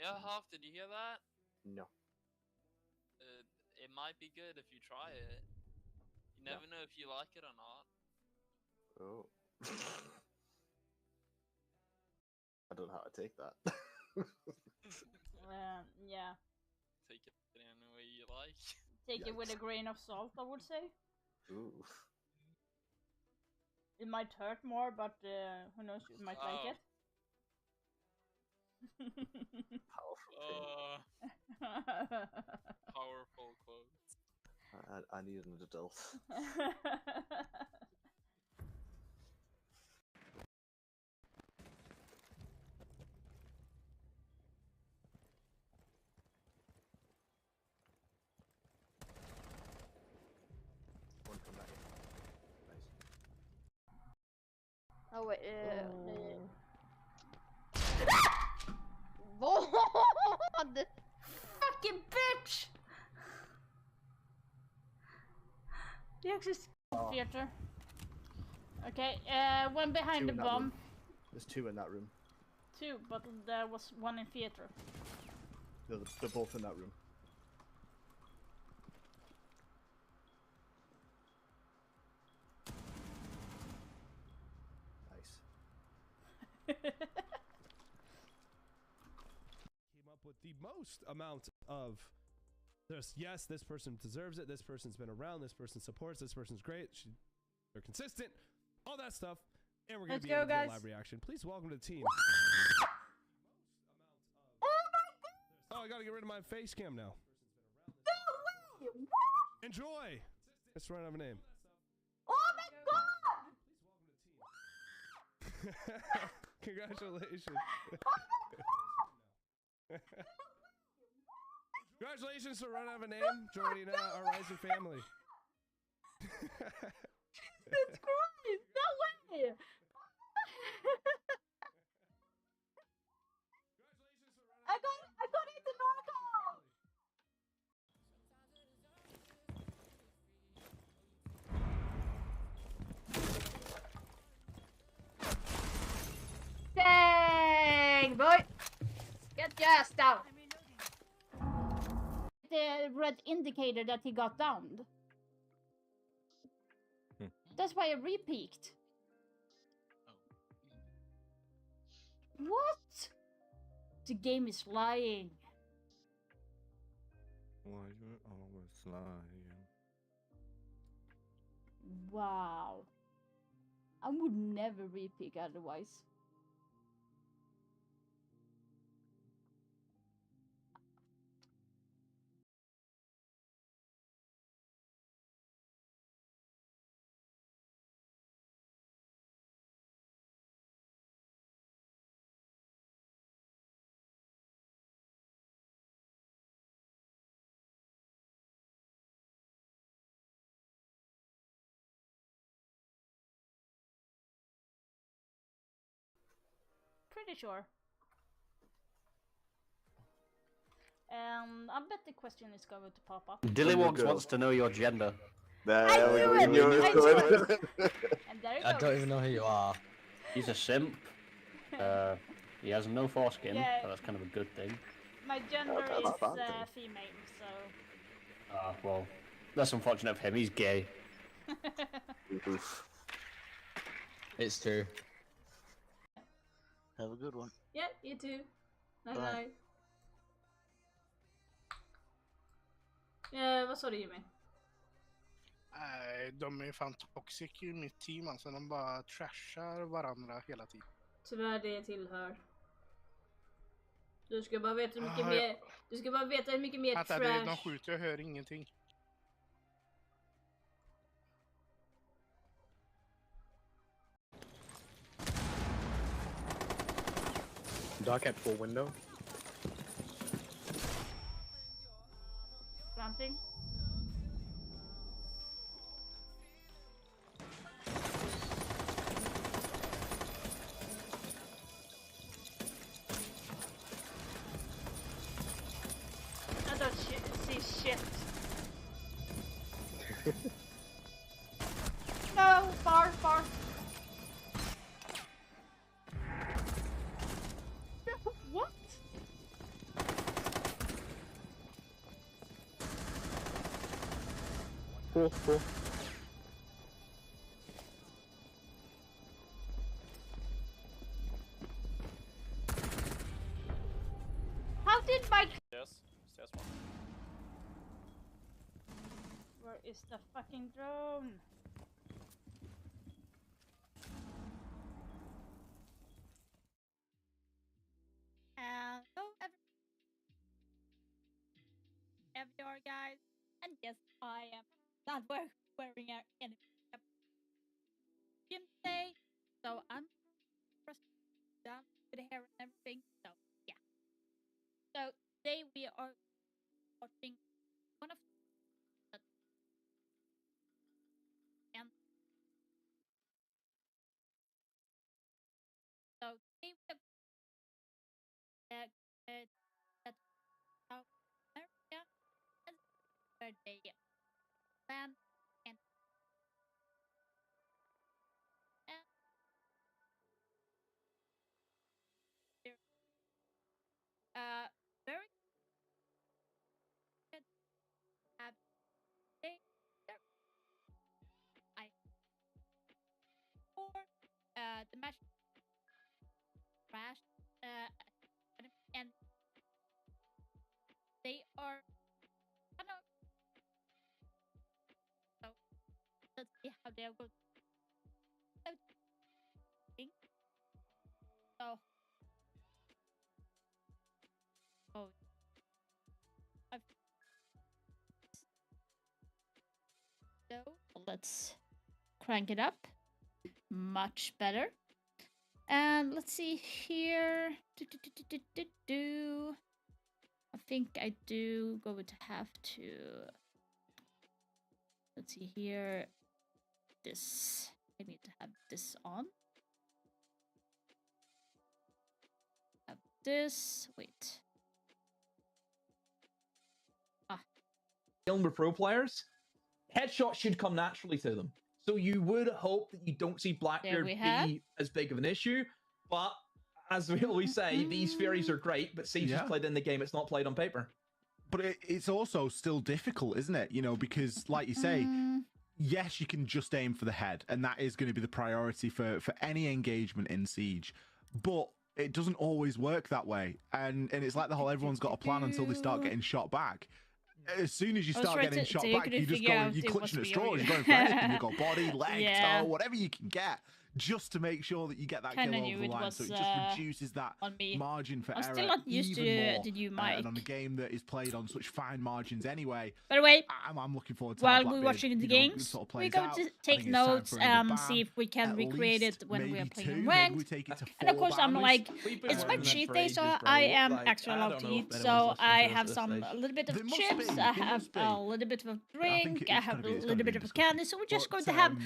Yeah, Huff, did you hear that? No. It might be good if you try it. You never know if you like it or not. Oh. I don't know how to take that. Yeah. Take it any way you like. Take it with a grain of salt, I would say. Ooh. It might hurt more, but who knows, you might like it. Powerful Powerful quotes. I need an adult. One come back. Nice. Oh wait, Vad? Fucking bitch! You actually theater. Okay, one behind the bomb. There's two in that room. Two, but there was one in theater. They're both in that room. Nice. Came up with the most amount of yes, this person deserves it, this person's been around, this person supports, this person's great, they're consistent, all that stuff, and we're gonna be able to get a live reaction. Please welcome to the team. Oh, I gotta get rid of my face cam now. No way! Enjoy! Let's run out of a name. Oh my god! Congratulations. Congratulations to Run Out of a Name, joining our rising family. That's great! No way! I got it to knockout! Dang, boy! Get your ass down! The red indicator that he got downed. That's why I re-peeked. What? The game is lying. Why you always lying? Wow. I would never re-peek otherwise. Pretty sure. I bet the question is going to pop up. Dillywogs wants to know your gender. I knew it! And there you go. I don't even know who you are. He's a simp. He has no foreskin, so that's kind of a good thing. My gender is female, so... well, that's unfortunate for him. He's gay. It's true. Have a good one. Yeah, you too. Bye. Vad sa du, Jimmy? Nej, de är fan toxic i mitt team, alltså de bara trashar varandra hela tiden. Tyvärr det tillhör. Du ska bara veta hur mycket mer... Du ska bara veta hur mycket mer Vänta, trash... de skjuter, jag hör ingenting. Dark at full window. Planting. I don't see shit. No, far. What? Fourth. How did my... Yes. Stairs one. Where is the fucking drone? Hello, everyone, guys. And yes, I am not wearing any gym today, so I'm just done with the hair and everything. So yeah. So today we are watching one of the and so today we have that South America as where they land and they're very good at they I for the match crashed and they are kind of so let's see how they're going. So oh so let's crank it up. Much better. And let's see here. I think I do going to have to. Let's see here. This. I need to have this on. Have this. Wait. Dealing with pro players, headshots should come naturally to them. So you would hope that you don't see Blackbeard be as big of an issue. But as we always say, these theories are great, but Siege is played in the game, it's not played on paper. But it's also still difficult, isn't it? You know, because like you say, yes, you can just aim for the head, and that is going to be the priority for any engagement in Siege. But it doesn't always work that way. And it's like the whole everyone's got a plan until they start getting shot back. As soon as you start getting shot back, you just go, you're clutching at straws, you're going for anything. You've got body, leg, toe, whatever you can get, just to make sure that you get that kill over the line. So it just reduces that margin for error still not used even to you, more. Mike. And on a game that is played on such fine margins anyway. By the way, I'm looking forward to while we're watching the games, we're going to take notes and see if we can recreate it when we are playing ranked. And of course, I'm like, it's my cheat day, so I am extra allowed to eat. So I have a little bit of chips, I have a little bit of a drink, I have a little bit of a candy. So we're just going to have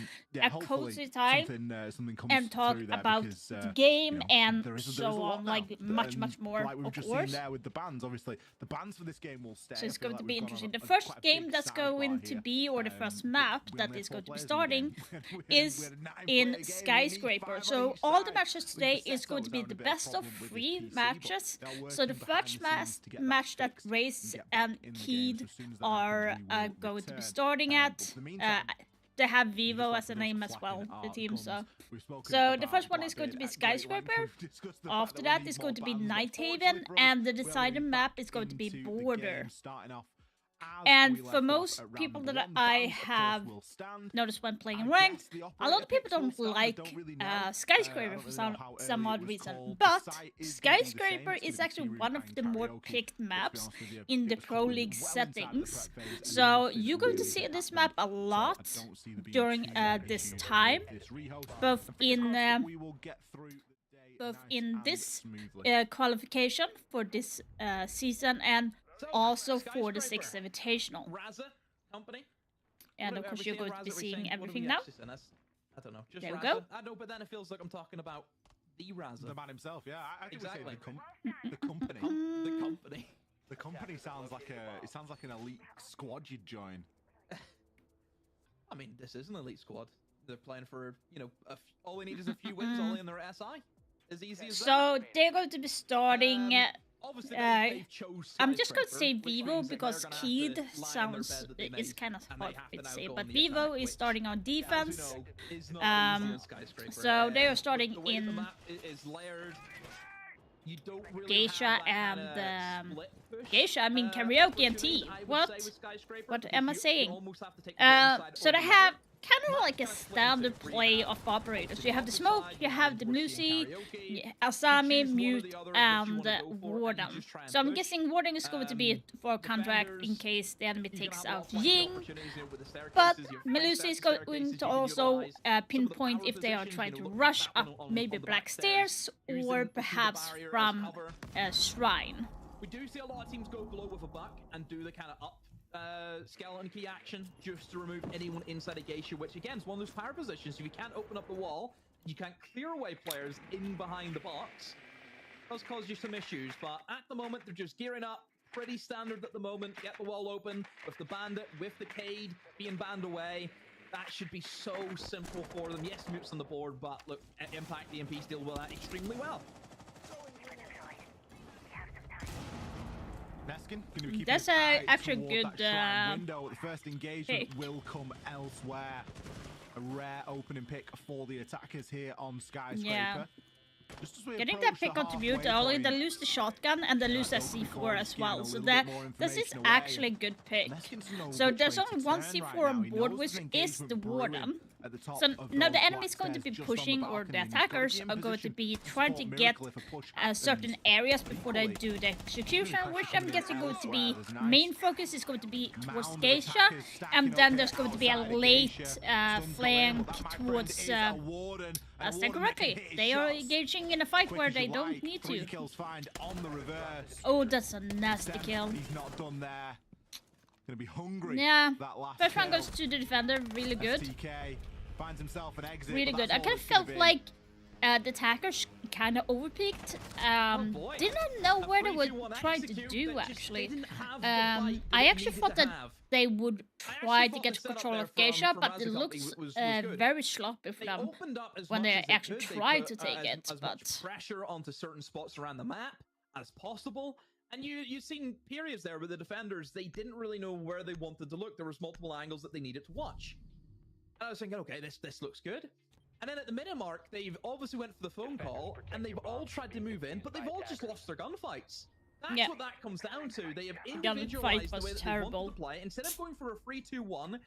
a cozy time and talk about the game and so on, like much more, like we've just seen there with the bans. Obviously, the bans for this game will stay. So it's going to be interesting. The first game that's going to be, or the first map that is going to be starting, is in Skyscraper. So all the matches today is going to be the best of 3 matches. So the first match that Race and Keed are going to be starting at. They have Vivo as a name as well, the team. So the first one is going to be Skyscraper. After that is going to be Night Haven, and the decided map is going to be Border. And for most people that I have noticed when playing ranked, a lot of people don't like Skyscraper for some odd reason. But Skyscraper is actually one of the more picked maps in the Pro League settings. So you're going to see this map a lot during this time, both in this qualification for this season and also for the 6th Invitational. And of course you're going to be seeing everything now. I don't know. Just there we go. I know, but then it feels like I'm talking about the Razza. The man himself, yeah. I think exactly. The company. The company. The company sounds like an elite squad you'd join. I mean, this is an elite squad. They're playing for, you know, all they need is a few wins all in their SI. As easy as that. So they're going to be starting Obviously, they chose I'm just going to say Skyscraper, which Vivo means that because they're gonna have Keed to lie in their sounds bed that they is made, kind of and they hard have for me to to now say. go But on the Vivo attack, is which, starting on as we defense. know, is not easy on Skyscraper. So they are starting the way the in map is layered, you don't really Geisha have that and kinda split push, Geisha. I mean karaoke and opportunities, tea. I would What? say, with Skyscraper, What because am I you saying? almost have to take one side So or they the have other. kind of like a standard play of operators. You have the Smoke, you have the Lucy, Asami, Mute, and Warden. So I'm guessing Warden is going to be for counteract in case the enemy takes out Ying. But Melusi is going to also pinpoint if they are trying to rush up maybe Black Stairs or perhaps from a Shrine. We do see a lot of teams go glow with a buck and do the kind of up skeleton key action just to remove anyone inside a Geisha, which again is one of those power positions. If you can't open up the wall, you can't clear away players in behind the box. Does cause you some issues, but at the moment they're just gearing up. Pretty standard at the moment. Get the wall open with the Bandit, with the Cade being banned away. That should be so simple for them. Yes, Mute's on the board, but look, Impact DMPs deal with that extremely well. Neskin, can we keep That's actually a good window. The first engagement will come elsewhere. A rare opening pick for the attackers here on Skyscraper. Yeah. Just as we Getting that pick onto Mute early, they lose the shotgun and they lose their C4 as well. So this is actually a good pick. So there's only one C4 on board, which is the Warden. So now the enemy is going to be pushing, or the attackers are going to be trying to get certain areas before they do the execution, which I'm guessing going to be main focus is going to be towards Geisha, and then there's going to be a late flank towards. I stand correctly. They are engaging in a fight where they don't need to. Oh, that's a nasty kill. He's not done there. Gonna be hungry. Yeah. First one goes to the defender. Really good. STK finds himself an exit, really good. I kind of felt like the attackers kind of overpeaked. Did not know what they were trying to do actually. I actually thought that they would try to get control of Geisha, but it looks very sloppy for them when they actually try to take it. But pressure onto certain spots around the map as possible. And you've seen periods there where the defenders, they didn't really know where they wanted to look. There was multiple angles that they needed to watch. And I was thinking, okay, this looks good. And then at the minute mark, they've obviously went for the phone call, and they've all tried to move in, but they've all just lost their gunfights. That's what that comes down to. They have individualized the way that they wanted to play. Instead of going for a 3-2-1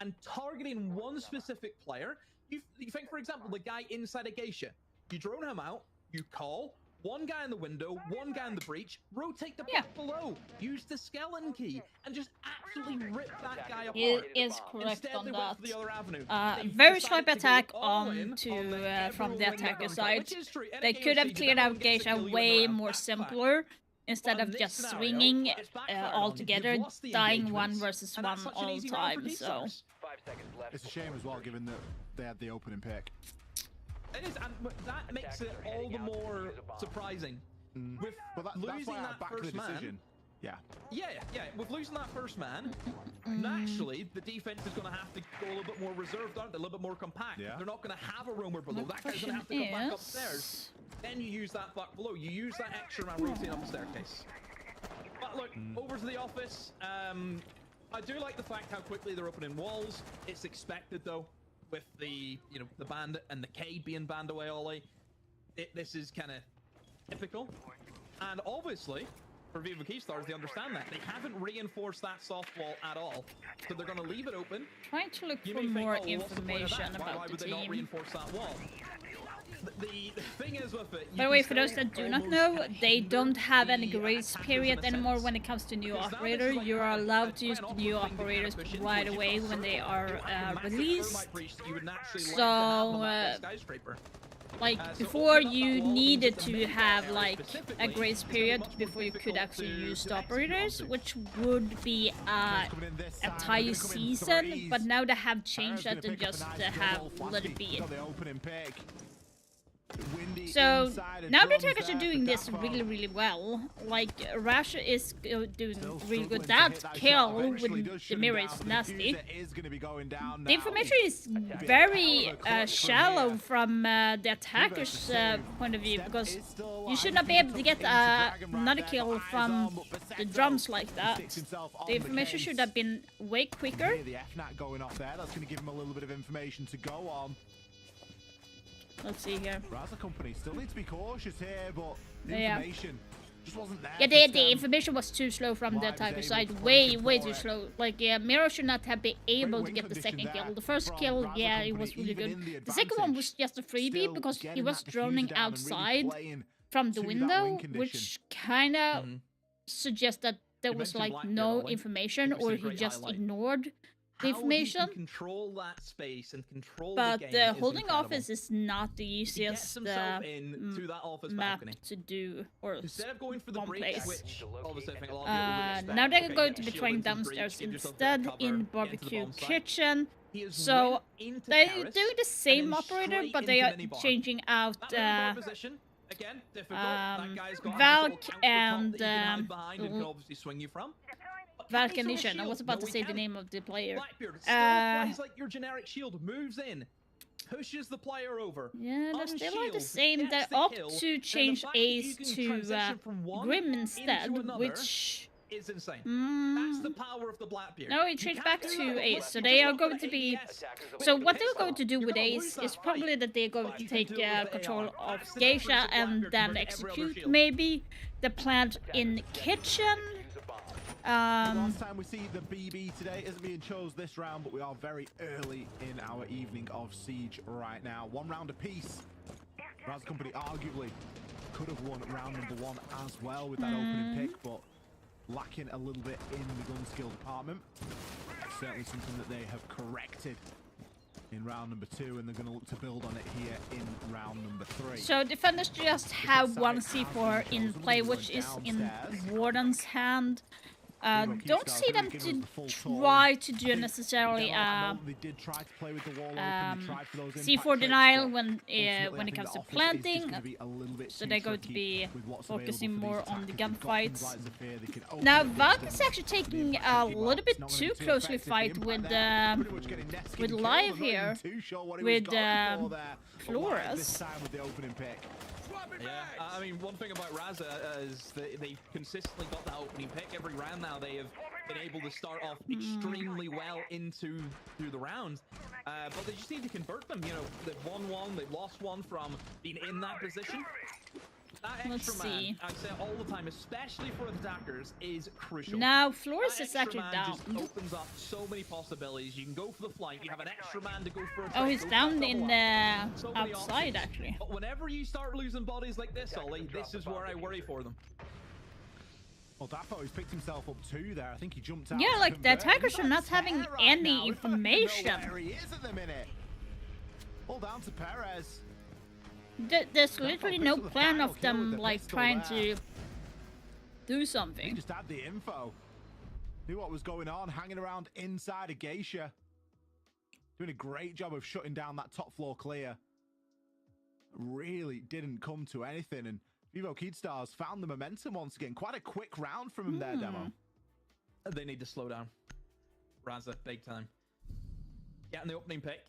and targeting one specific player, you think, for example, the guy inside a Geisha. You drone him out, you call, one guy in the window, one guy in the breach, rotate the block below, use the skeleton key, and just absolutely rip that guy apart. It is correct Instead, on they that. went for the other avenue. Very slight attack on from the attacker side. They could have cleared out Geisha way more simpler instead of just swinging all together, dying 1 versus 1 all the time. So it's a shame as well, given that they had the opening pick. It is, and that makes it all the more surprising. With losing that first man, yeah, with losing that first man, naturally the defense is going to have to go a little bit more reserved, aren't they? A little bit more compact. Yeah. They're not going to have a roamer below. That guy's going to have to come back upstairs. Then you use that buck below. You use that extra man rotating up the staircase. But look, over to the office. I do like the fact how quickly they're opening walls. It's expected though. With the the Bandit and the Cade being banned away, Ollie, this is kind of typical. And obviously, for Vivo Keystars, they understand that they haven't reinforced that soft wall at all, so they're going to leave it open. Trying to look for more information about Why the would they not team. reinforce that wall? The thing is with it. By the way, for those that do not know, they don't have any grace period anymore when it comes to new operator. You are allowed to use the new operators right away when they are released. So, like before, you needed to have like a grace period before you could actually use the operators, which would be a entire season. But now they have changed that and just have let it be. So now the attackers are doing this really, really well. Like Rash is doing really good. That kill with the mirror is nasty. The information is very shallow from the attacker's point of view, because you should not be able to get another kill from the drums like that. The information should have been way quicker. The FNAT going off there. That's going to give him a little bit of information to go on. Let's see here. Raza Company still need to be cautious here, but the information just wasn't there. Yeah, the information was too slow from the attacker side. Way too slow. Like, yeah, Miro should not have been able to get the second kill. The first kill, yeah, it was really good. The second one was just a freebie because he was droning outside from the window, which kind of suggests that there was like no information, or he just ignored the information. How he can control that space and control but the game holding office is not the easiest map to do, or instead of going for the place. Switch, obviously I think a lot of people now they're going to be trying downstairs instead in the barbecue kitchen. So they're doing the same operator, but they are changing out Valk and Valkanation. I was about to say the name of the player. Plays like your generic shield, moves in, pushes the player over. Yeah, they're still like the same. They're up to change Ace to Grim instead, which is insane. That's the power of the Blackbeard. No, he changed back to Ace, so they are going to be. So what they're going to do with Ace is probably that they're going to take control of Geisha and then execute maybe the plant in the kitchen. Last time we see the BB today isn't being chose this round, but we are very early in our evening of Siege right now. 1 round apiece. Raza Company arguably could have won round number 1 as well with that opening pick, but lacking a little bit in the gun skill department. It's certainly something that they have corrected in round number 2, and they're going to look to build on it here in round number 3. So defenders just have 1 C4 in play, which is in Warden's hand. Don't see them to try to do necessarily C4 denial when it comes to planting, so they're going to be focusing more on the gunfights. Now Valk is actually taking a little bit too closely fight with Live here, with Flores. Yeah, I mean, one thing about Raza is that they've consistently got that opening pick every round now. They have been able to start off extremely well through the round, but they just need to convert them. You know, they've won 1, they've lost 1 from being in that position. That extra man, I say all the time, especially for attackers, is crucial. Now Flores is actually down. Opens up so many possibilities. You can go for the flank. You have an extra man to go for. Oh, he's down in outside actually. But whenever you start losing bodies like this, Ollie, this is where I worry for them. Well, Dapo has picked himself up 2 there. I think he jumped out. Yeah, like the attackers are not having any information. Where he is at the minute. All down to Perez. There's literally no plan of them like trying to do something. He just had the info. Knew what was going on, hanging around inside of Geisha. Doing a great job of shutting down that top floor clear. Really didn't come to anything, and Vivo Keedstars found the momentum once again. Quite a quick round from him there, Demo. They need to slow down. Raza, big time. Getting the opening pick.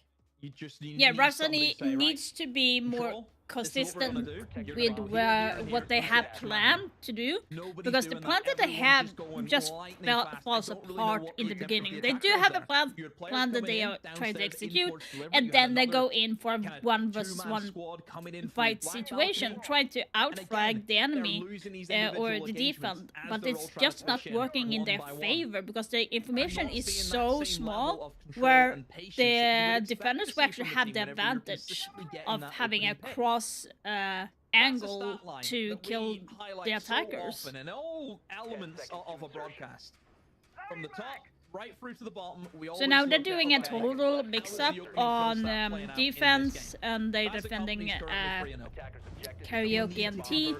You just need Raza needs to be more consistent with what they have planned to do, because the plan that they have just falls apart in the beginning. They do have a plan that they are trying to execute, and then they go in for a 1 versus 1 fight situation, trying to outfrag the enemy or the defense, but it's just not working in their favor because the information is so small, where the defenders will actually have the advantage of having a cross angle to kill the attackers. And all elements of a broadcast. From the top, right through to the bottom. So now they're doing a total mix-up on defense, and they're defending Karaoke and T.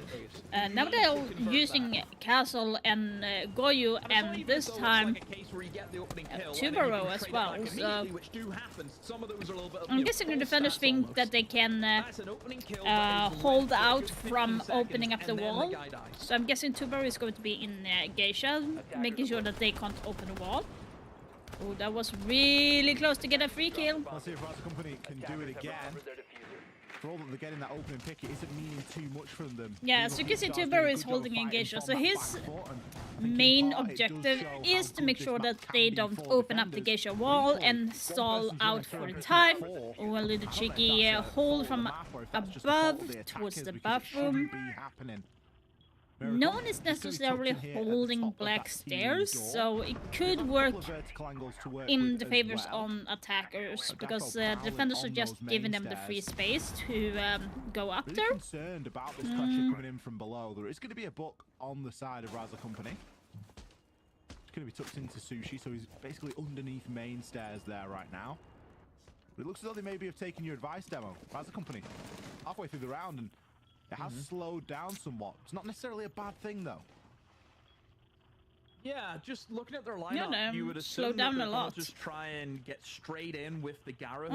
Now they're using Castle and Goyu, and this time Tubero as well. So I'm guessing the defenders think that they can hold out from opening up the wall. So I'm guessing Tubero is going to be in Geisha, making sure that they can't open the wall. Oh, that was really close to get a free kill. Let's see if VASCO Company can do it again. For all that they're getting that opening pick, it isn't meaning too much from them. Yeah, so you can see Tubero is holding in Geisha, so his main objective is to make sure that they don't open up the Geisha wall and stall out for the time. Or a little cheeky hold from above towards the bathroom. No one is necessarily holding black stairs, so it could work in the favors on attackers, because the defenders are just giving them the free space to go up there. Concerned about this pressure coming in from below. There is going to be a book on the side of VASCO Company. It's going to be tucked into Sushi, so he's basically underneath main stairs there right now. But it looks as though they maybe have taken your advice demo. VASCO Company, halfway through the round, and it has slowed down somewhat. It's not necessarily a bad thing, though. Yeah, just looking at their lineup, you would assume that they're gonna just try and get straight in with the Garrow.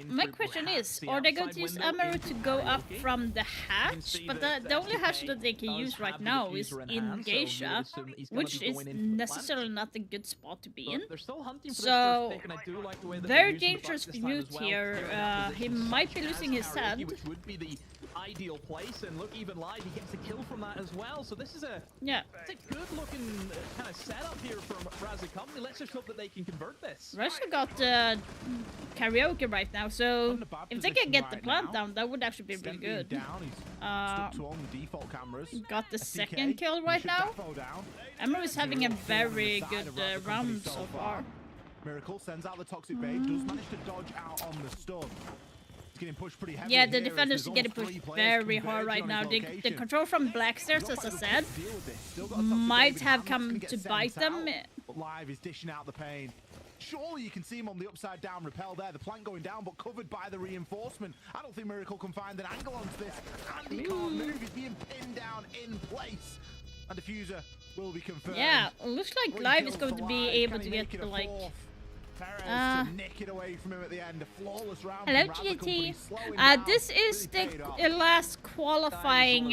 My question is, are they going to use Amaru to go up from the hatch? But the only hatch that they can use right now is in Geisha, which is necessarily not a good spot to be in. So, very dangerous commute here. He might be losing his sand. Which would be the ideal place, and look, even live, he gets a kill from that as well. So this is it's a good looking kind of setup here from VASCO Company. Let's just hope that they can convert this. Russia got Karaoke right now, so if they can get the plant down, that would actually be really good. Got the second kill right now. Amaru is having a very good round so far. Miracle sends out the toxic bait, does manage to dodge out on the stun. Getting pushed pretty heavily. Yeah, the defenders are getting pushed very hard right now. The control from Black Stairs, as I said, might have come to bite them. Live is dishing out the pain. Surely you can see him on the upside down repel there. The plank going down, but covered by the reinforcement. I don't think Miracle can find an angle onto this. And he can't move. He's being pinned down in place. And Diffuser will be confirmed. Yeah, looks like Live is going to be able to get the, like... To nick it away from him at the end. A flawless round. Hello, GT. This is the last qualifying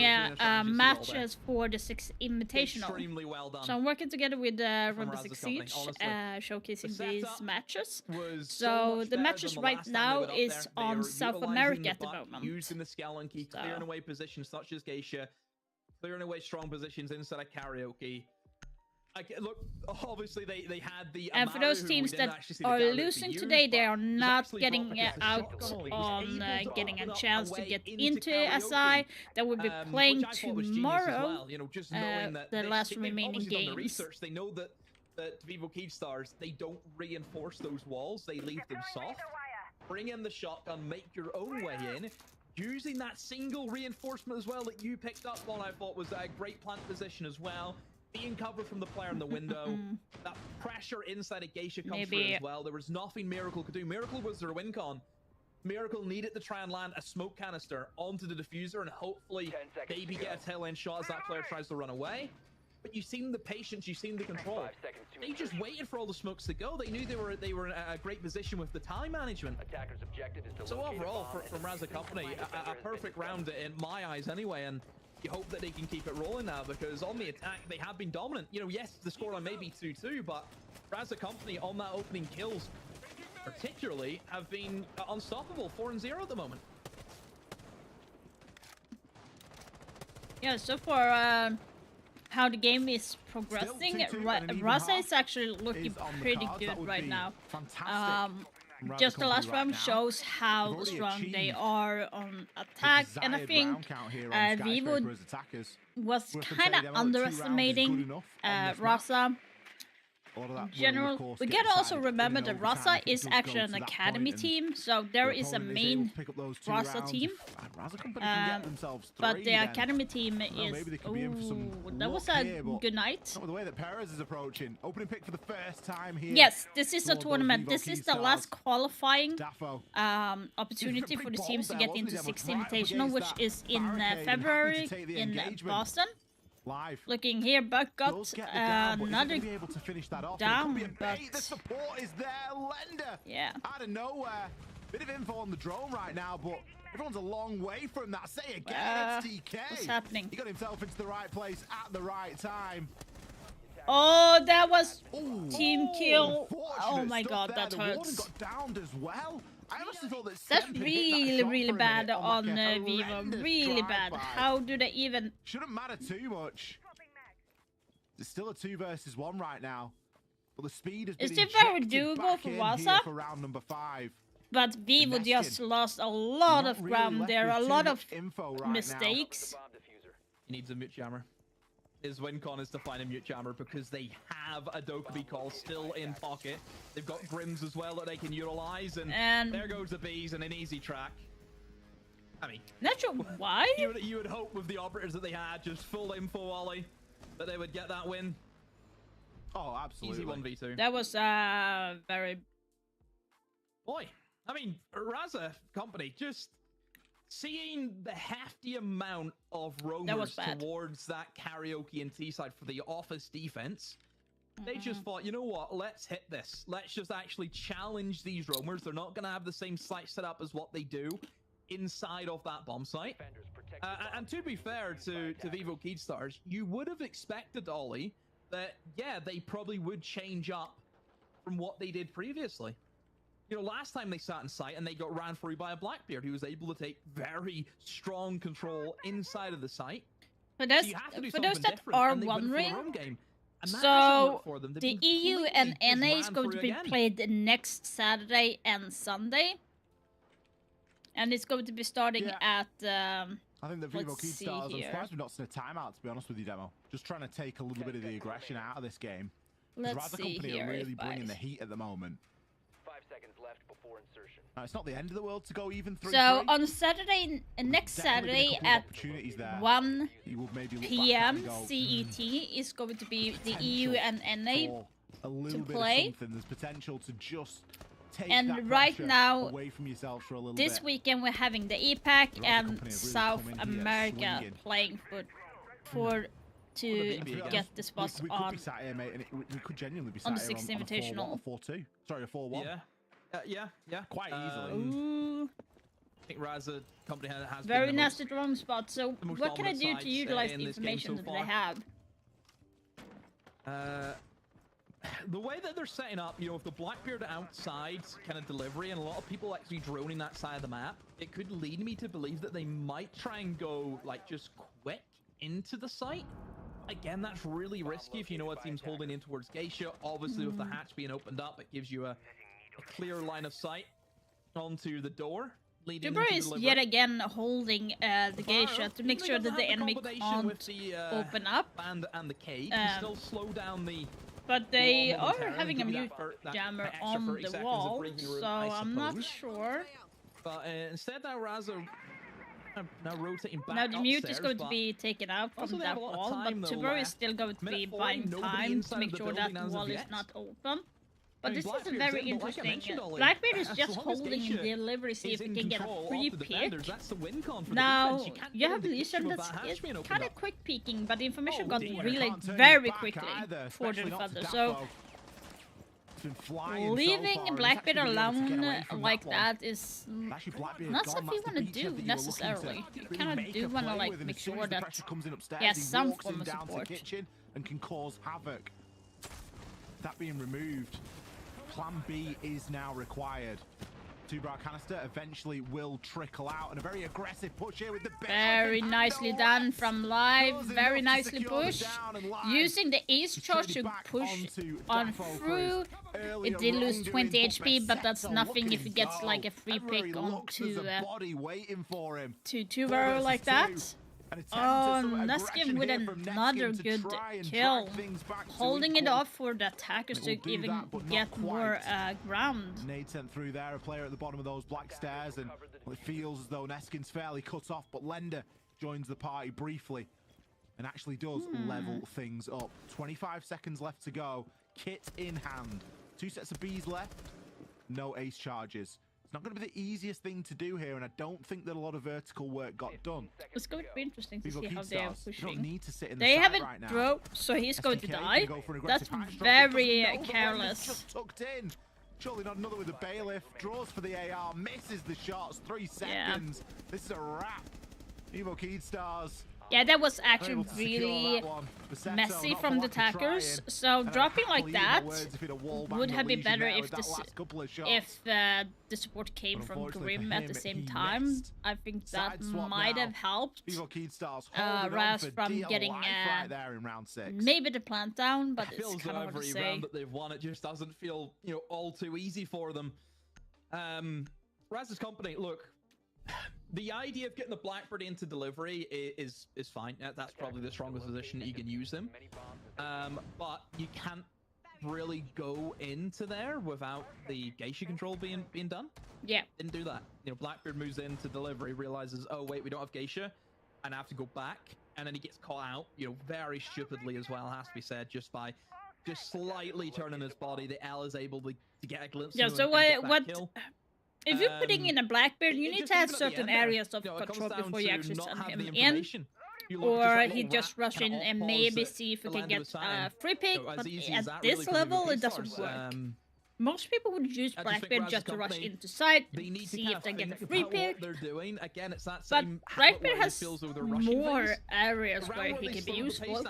matches for the 6th Invitational. Well done. So I'm working together with Rumble 6 Siege, showcasing these matches. So the matches right now is on South America at the moment. Using the Scalonky, clearing away positions such as Geisha, clearing away strong positions inside of Karaoke. Look, obviously they had the and for those teams that are losing today, they are not getting out on getting a chance to get into SI. That will be playing tomorrow, the last remaining games. They know that Vivo Keystars, they don't reinforce those walls, they leave them soft. Bring in the shotgun, make your own way in. Using that single reinforcement as well that you picked up on, I thought was a great plant position as well. Being covered from the player in the window, that pressure inside of Geisha comes through as well. There was nothing Miracle could do. Miracle was their win con. Miracle needed to try and land a smoke canister onto the diffuser and hopefully maybe get a tail end shot as that player tries to run away. But you've seen the patience, you've seen the control. They just waited for all the smokes to go. They knew they were in a great position with the time management. So overall, from VASCO Company, a perfect round in my eyes anyway. And you hope that they can keep it rolling now, because on the attack, they have been dominant. You know, yes, the scoreline may be 2-2, but VASCO Company on that opening kills, particularly, have been unstoppable, 4-0 at the moment. Yeah, so far, how the game is progressing, Rasa is actually looking pretty good right now. Just the last round shows how strong they are on attack, and I think Vivo was kind of underestimating Rasa. A lot of that will, of general, course, we get gotta also decided remember in that overtime Rasa if it is does actually go an to that academy point, team, so there and is a opponent is able main to pick up those 2 Rasa rounds. team. If Rasa Company can get themselves But 3, the then academy team I don't know, is. maybe they could be in for some That was luck a here, but good night. not with the way that Perez is approaching. Opening pick for the first time here. Yes, this is a toward those tournament. Vivo This Key is the last stars. qualifying Daffo. opportunity for the Pretty teams to bold get there, into wasn't he? 6 They went right up Invitational, which against is that in barricade and happy to February take the in engagement. Boston. Live. Looking here, Buck got Does get the down, but is he another gonna be able to finish that off? down, It could be a but bait. The support is there. Lender. yeah. Out of nowhere. Bit of info on the drone right now, but everyone's a long way from that. Say again, it's TK. What's happening? He got himself into the right place at the right time. Oh, that was Ooh. team kill. Unfortunate Oh my stuff god, there. that The Warden hurts. got downed as well. I honestly thought that That's Stemp had hit that really, shot really for a bad minute on that Vivo. horrendous Really bad. drive-by. How do they even? Shouldn't matter too much. It's still a 2 versus 1 right now. But the speed has been Is it very injected doable back for in Vasa? here for round number 5. But Vivo Neskin. just lost a lot Not of really ground left there. with A too lot much of info right now. mistakes. He needs a mute jammer. His win con is to find a mute jammer because they have a Dokkaebi call still in pocket. They've got Grims as well that they can utilize, and there goes the bees and an easy track. I mean, not sure why. You would hope with the operators that they had, just full info Ollie, that they would get that win. Oh, absolutely. Easy 1v2. That was very. Boy, I mean, Rasa Company just seeing the hefty amount of roamers towards that karaoke and T-side for the office defense. They just thought, you know what, let's hit this. Let's just actually challenge these roamers. They're not going to have the same site set up as what they do inside of that bomb site. And to be fair to Vivo Keystars, you would have expected, Ollie, that, yeah, they probably would change up from what they did previously. You know, last time they sat in sight and they got ran through by a Blackbeard who was able to take very strong control inside of the site. For those, that are wondering, so the EU and NA is going to be played next Saturday and Sunday. And it's going to be starting at... I think the Vivo Keystars, I'm surprised we've not seen a timeout, to be honest with you, Demo. Just trying to take a little bit of the aggression out of this game. Let's see Company here are really bringing the heat at the moment. 5 seconds left before insertion. Now, it's not the end of the world to go even 3-3. So on Saturday, next Saturday at 1 PM CET is going to be the EU and NA to play. There's potential to just take and that right now, away from yourself for a little this bit. weekend we're having the EPAC and South America playing to get the spots on. Could be sat here, mate, and we could genuinely be sat on the here 6th on Invitational. a 4-2. Sorry, a 4-1. Yeah. Quite easily. Ooh. I think Rasa Company has Very been the nasty drone spot. So what can I do to utilize the in this game information so that I have? The way that they're setting up, you know, if the Blackbeard outside kind of delivery and a lot of people actually droning that side of the map, it could lead me to believe that they might try and go, like, just quick into the site. Again, that's really risky if you know a team's holding in towards Geisha. Obviously, with the hatch being opened up, it gives you a clear line of sight onto the door. Jubber is yet again holding the Geisha to make sure that the enemy can't open up. And the cave can still slow down the... But they are having a mute jammer on the wall, so I'm not sure. But instead now Rasa now rotating back now the mute is upstairs, going to be taken out from that wall, but Jubber is still going to be buying time to make sure that the wall is not open. But this is a very interesting. Blackbeard is just holding in delivery, see if he can get a free pick. Now, you have Lizard that's kind of quick peeking, but the information got relayed very quickly for the defender. So, leaving Blackbeard alone like that is not something you want to do necessarily. You kind of do want to like make sure that he has some form of support. And can cause havoc. That being removed. Plan B is now required. 2-bar canister eventually will trickle out, and a very aggressive push here with the very nicely done from live. Very nicely pushed. Using the ace charge to push on through. It did lose 20 HP, but that's nothing if it gets like a free pick onto 2-bar like that. Oh, Neskin with another good kill. Holding it off for the attackers to even get more ground. Nade sent through there, a player at the bottom of those black stairs, and well, it feels as though Neskin's fairly cut off, but Lender joins the party briefly and actually does level things up. 25 seconds left to go. Kit in hand. 2 sets of Bs left. No ace charges. It's not going to be the easiest thing to do here, and I don't think that a lot of vertical work got done. It's going to be interesting to see how they are pushing. Don't need to sit in they the haven't right broke, so he's going to die. That's very careless. Just tucked in. Surely not another with the bailiff. Draws for the AR, misses the shots. 3 seconds. Yeah. This is a wrap. Evo Keydstars. Yeah, that was actually really messy from the attackers. So dropping like that would have been better if the support came from Grim at the same time. I think that might have helped Raz from getting maybe the plant down, but it's kind of hard to say. Round that they've won, it just doesn't feel, you know, all too easy for them. Raz's company, look. The idea of getting the Blackbird into delivery is fine. That's probably the strongest position you can use him. But you can't really go into there without the Geisha control being done. Yeah. Didn't do that. You know, Blackbeard moves into delivery, realizes, oh wait, we don't have Geisha, and I have to go back, and then he gets caught out, you know, very stupidly as well, has to be said, just by slightly turning his body. The L is able to get a glimpse. Yeah. So what? If you're putting in a Blackbeard, you need to have certain areas of control before you actually send him in. Or he just rush in and maybe see if we can get a free pick, but at this level it doesn't work. Most people would use Blackbeard just to rush into site, see if they get a free pick. But Blackbeard has more areas where he can be useful.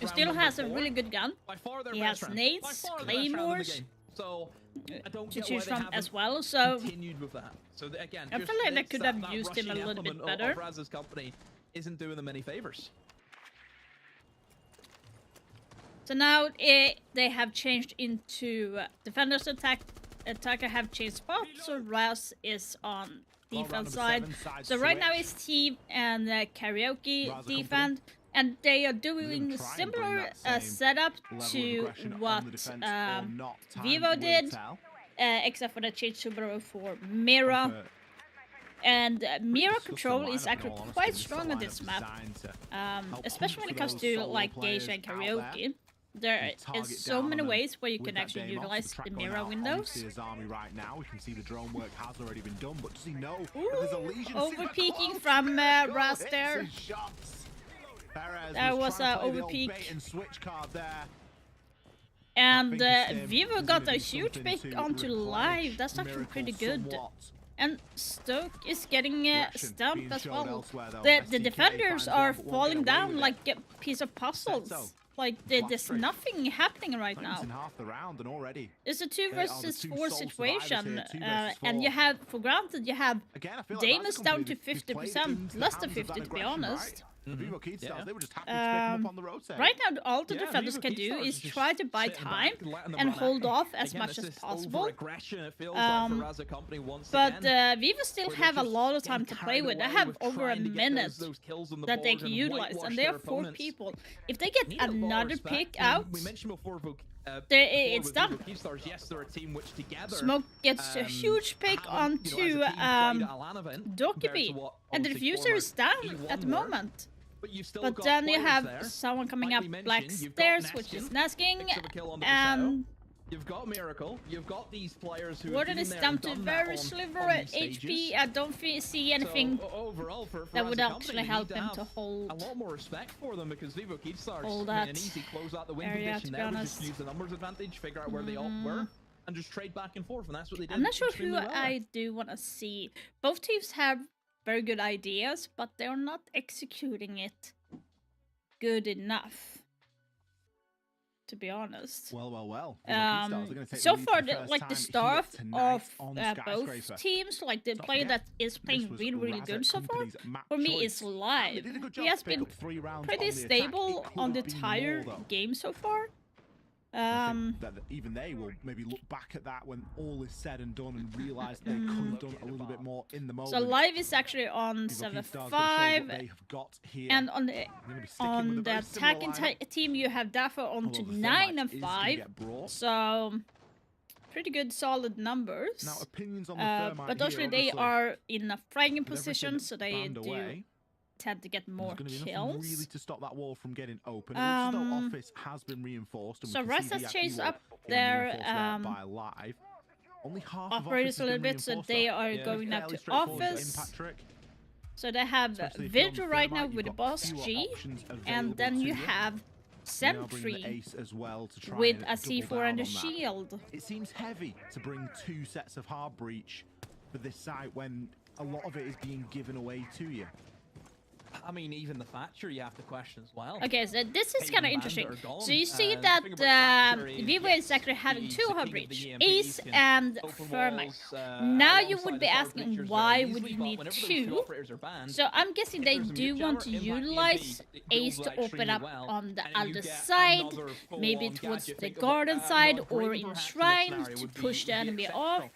He still has a really good gun. He has nades, claymores. So to choose from as well, so continued with that. So again, I feel like they could have used him a little bit better. Raz's company isn't doing them any favors. So now they have changed into defenders attacker have changed spots, so Raz is on defense side. So right now it's Steve and Karaoke defend. And they are doing similar setup to what Vivo did, except for the change Subaru for Mira. And Mira control is actually quite strong on this map, especially when it comes to like Geisha and Karaoke. There is so many ways where you can actually utilize the Mira windows. Right now, we can see the drone work has already been done, but does he know? Over peeking from Raz there. That was an overpeak. And Vivo got a huge pick onto live. That's actually pretty good. And Stoke is getting stumped as well. The defenders are falling down like a piece of puzzles. Like there's nothing happening right now. It's a 2 versus 4 situation, and you have, for granted, you have Damus down to 50%, less than 50 to be honest. Right now, all the defenders can do is try to buy time and hold off as much as possible. But Vivo still have a lot of time to play with. They have over a minute that they can utilize, and they are 4 people. If they get another pick out, it's done. Smoke gets a huge pick onto Dokkaebi, and the diffuser is down at the moment. But then you have someone coming up black stairs, which is Nesking, and you've got Miracle, you've got these players who Warden is down to very sliver HP. I don't see anything that would actually help him to hold. A lot more respect for them because Vivo Keydstars that an easy close out the win area, position there. Just use the numbers advantage, figure out where they all were, and just trade back and forth, and that's what they did. I'm not sure who I do want to see. Both teams have very good ideas, but they're not executing it good enough, to be honest. Well. So far, the staff of both teams, like the player that is playing really good so far, for me is Live. He has been pretty stable on the entire game so far. I think that even they will maybe look back at that when all is said and done and realize they could have done a little bit more in the moment. So live is actually on 7-5, and on the attacking team you have Daffo on to 9-5. So pretty good, solid numbers. Now opinions on the Thermite but actually they are in a fragging position, so they do tend to get more kills. Really to stop that wall from getting open. Office has been reinforced. And so Russ has chased up their only half operators a little bit, so they are going now to office. So they have Vigil right now with the boss G, and then you have Sentry with a C4 and a shield. It seems heavy to bring 2 sets of hard breach for this site when a lot of it is being given away to you. I mean, even the Thatcher you have to question as well. Okay, so this is kind of interesting. So you see that Vivo is actually having 2 hard breach, Ace and Thermite. Now you would be asking, why would you need 2? So I'm guessing they do want to utilize Ace to open up on the other side, maybe towards the garden side or in Shrine to push the enemy off.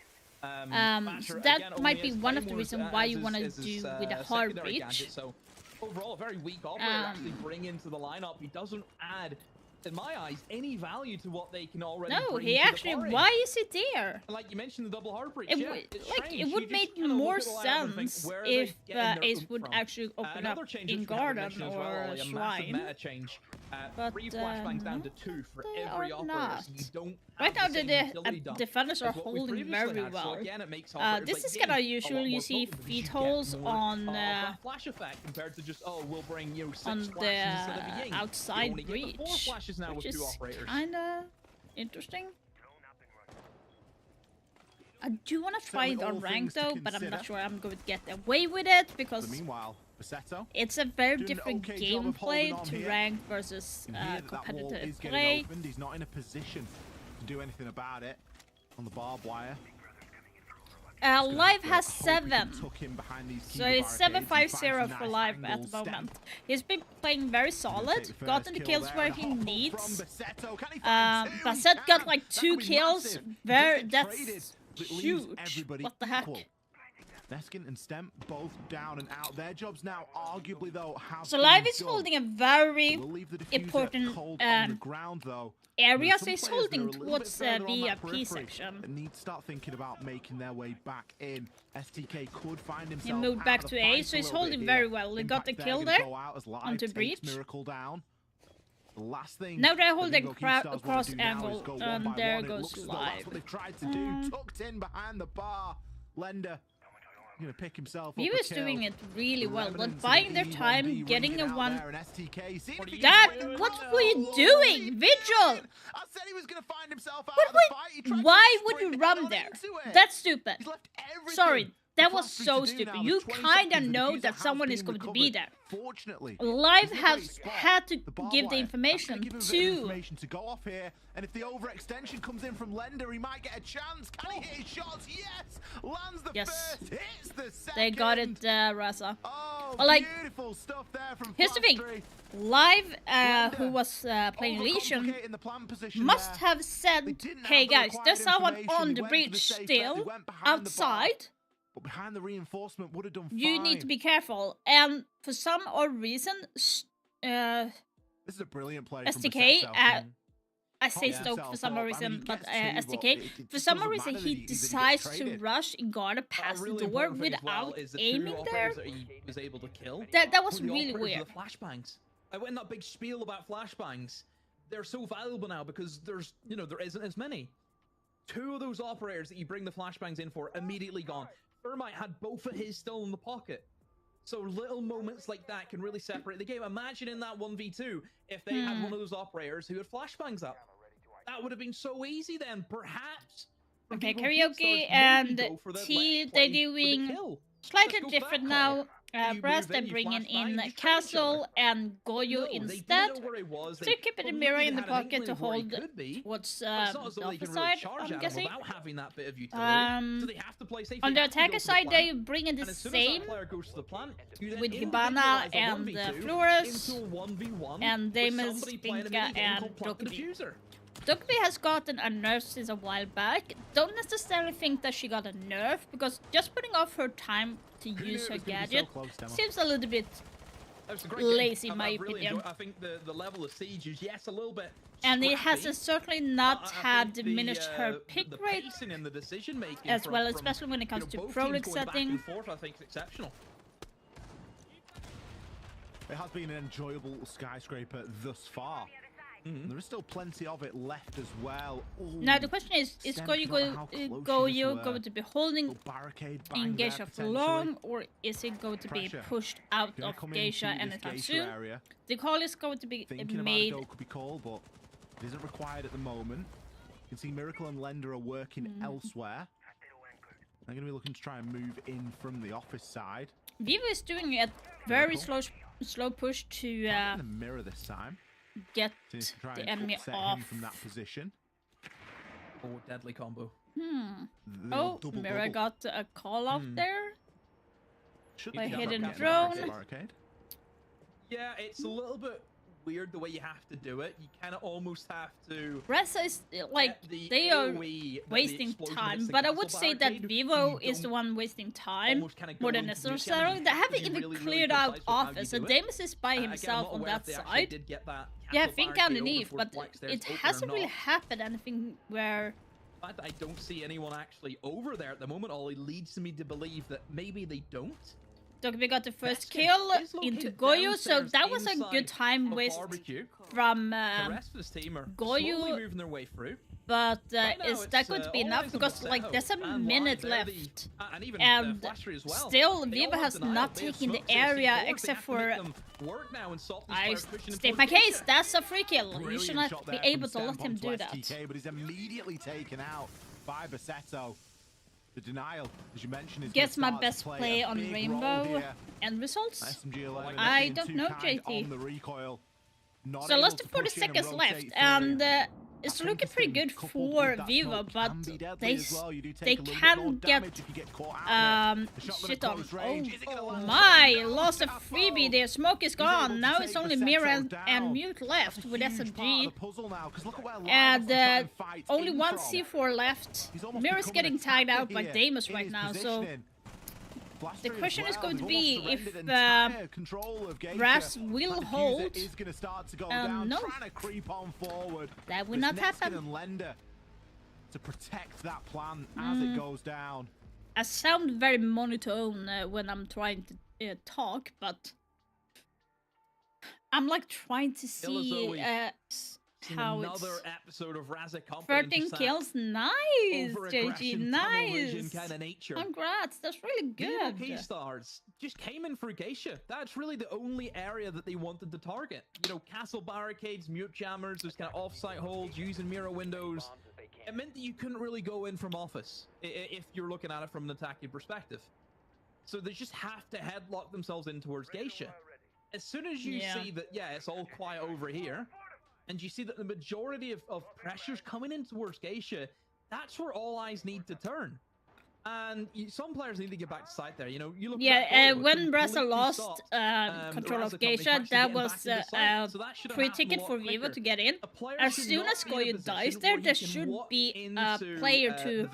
So that might be one of the reasons why you want to do with a hard breach. Overall, a very weak operator actually bring into the lineup. He doesn't add, in my eyes, any value to what they can already bring. No, he actually. Why is he there? And like you mentioned, the double hard breach. It would make more sense if Ace would actually open up in Garden or Shrine. Meta change. But 3 flashbangs down to 2 for every operator. So you don't right now, the defenders are holding very well. This is kind of usual. You see feet holes on flash effect compared to just we'll bring on the outside breach, which is kind of interesting. I do want to try it on rank though, but I'm not sure I'm going to get away with it because it's a very different gameplay to rank versus competitive play. He's not in a position to do anything about it on the barbed wire. Live has 7, so it's 7-5-0 for Live at the moment. He's been playing very solid, gotten the kills where he needs. Bassett got like 2 kills, that's huge. What the heck? Neskin and Stem both down and out. Their jobs now, arguably though, have so Live is holding a very important area, so he's holding towards the VIP section. Need to start thinking about making their way back in. STK could find himself. He moved back to A, so he's holding very well. He got the kill there onto Breach. Down. The last thing now they're holding cross angle, and there goes Live. That's what they've tried to do. Tucked in behind the bar. Lender gonna pick himself up. He was doing it really well, but buying their time, getting a one. Dad, what were you doing, Vigil? I said he was gonna find himself out of the fight. Why would you run there? That's stupid. Sorry. That was so stupid. You kind of know that someone is going to be there. Fortunately, Live has had to give the information to go off here, and if the overextension comes in from Lender, he might get a chance. Can he hit his shots? Yes, lands the first, hits the second. They got it, Rasa. Oh, well, like, beautiful stuff there from here's the thing. Live, who was playing Legion, must have said, "Hey guys, there's someone on the breach still outside." But behind the reinforcement would have done fine. You need to be careful, and for some odd reason, this is a brilliant play. STK, I say Stoke for some reason, but STK, for some reason, he decides to rush Ingarda past the door without aiming there. Was able to kill. That was really weird. Flashbangs. I went in that big spiel about flashbangs. They're so valuable now because there's, there isn't as many. 2 of those operators that you bring the flashbangs in for immediately gone. Thermite had both of his still in the pocket. So little moments like that can really separate the game. Imagine in that 1v2 if they had one of those operators who had flashbangs up. That would have been so easy then, perhaps. Okay, Karaoke and T, they're doing slightly different now. Brass, they're bringing in Castle and Goyo instead. So keep it in mirror in the pocket to hold towards the other side, I'm guessing. On the attacker side, they bring in the same with Hibana and Flores, and Damus, Pinka, and Dokkaebi. Dokkaebi has gotten a nerf since a while back. Don't necessarily think that she got a nerf, because just putting off her time to use her gadget seems a little bit lazy in my opinion. I think the level of siege is, yes, a little bit and it has certainly not had diminished her pick rate as well, especially when it comes to pro league setting. I think it's exceptional. It has been an enjoyable skyscraper thus far. There is still plenty of it left as well. Ooh, now the question is Goyo going to be holding in Geisha for long, or is it going to be pushed out of Geisha anytime soon? The call is going to be made. Could be called, but it isn't required at the moment. You can see Miracle and Lender are working elsewhere. They're going to be looking to try and move in from the office side. Vivo is doing a very slow push to mirror this time. Get the enemy off from that position. Oh, deadly combo. Oh, Mira got a call off there by hidden drone. Yeah, it's a little bit weird the way you have to do it. You kind of almost have to. Reza is like they are wasting time, but I would say that Vivo is the one wasting time more than necessarily. They haven't even cleared out office, so Damus is by himself on that side. Yeah, I think underneath, but it hasn't really happened anything where. I don't see anyone actually over there at the moment. All it leads me to believe that maybe they don't. Dokkaebi got the first kill into Goyo, so that was a good time waste from Goyo. But is that going to be enough? Because like there's a minute left, and still Vivo has not taken the area except for. I state my case. That's a free kill. You should not be able to let him do that. But he's immediately taken out by Bassetto. The denial, as you mentioned, is guess my best play on Rainbow end results? I don't know, JT. So less than 40 seconds left, and it's looking pretty good for Vivo, but they can get shit on. Oh my, lost a freebie there. Smoke is gone. Now it's only Mira and Mute left with SMG, and only one C4 left. Mira's getting tagged out by Damus right now, so the question is going to be if Brass will hold. No, that will not happen. To protect that plan as it goes down. I sound very monotone when I'm trying to talk, but I'm like trying to see how it's episode of 13 kills. Nice, JG, nice. Congrats, that's really good. The Stars just came in for Geisha. That's really the only area that they wanted to target. You know, castle barricades, mute jammers, there's kind of off-site holds, using mirror windows. It meant that you couldn't really go in from office if you're looking at it from an attacking perspective. So they just have to headlock themselves in towards Geisha. As soon as you see that, it's all quiet over here, and you see that the majority of pressure's coming in towards Geisha, that's where all eyes need to turn. And some players need to get back to site there. You know, you look when Bressa lost control of Geisha, that was a free ticket for Vivo to get in. As soon as Goyo dies there should be a player to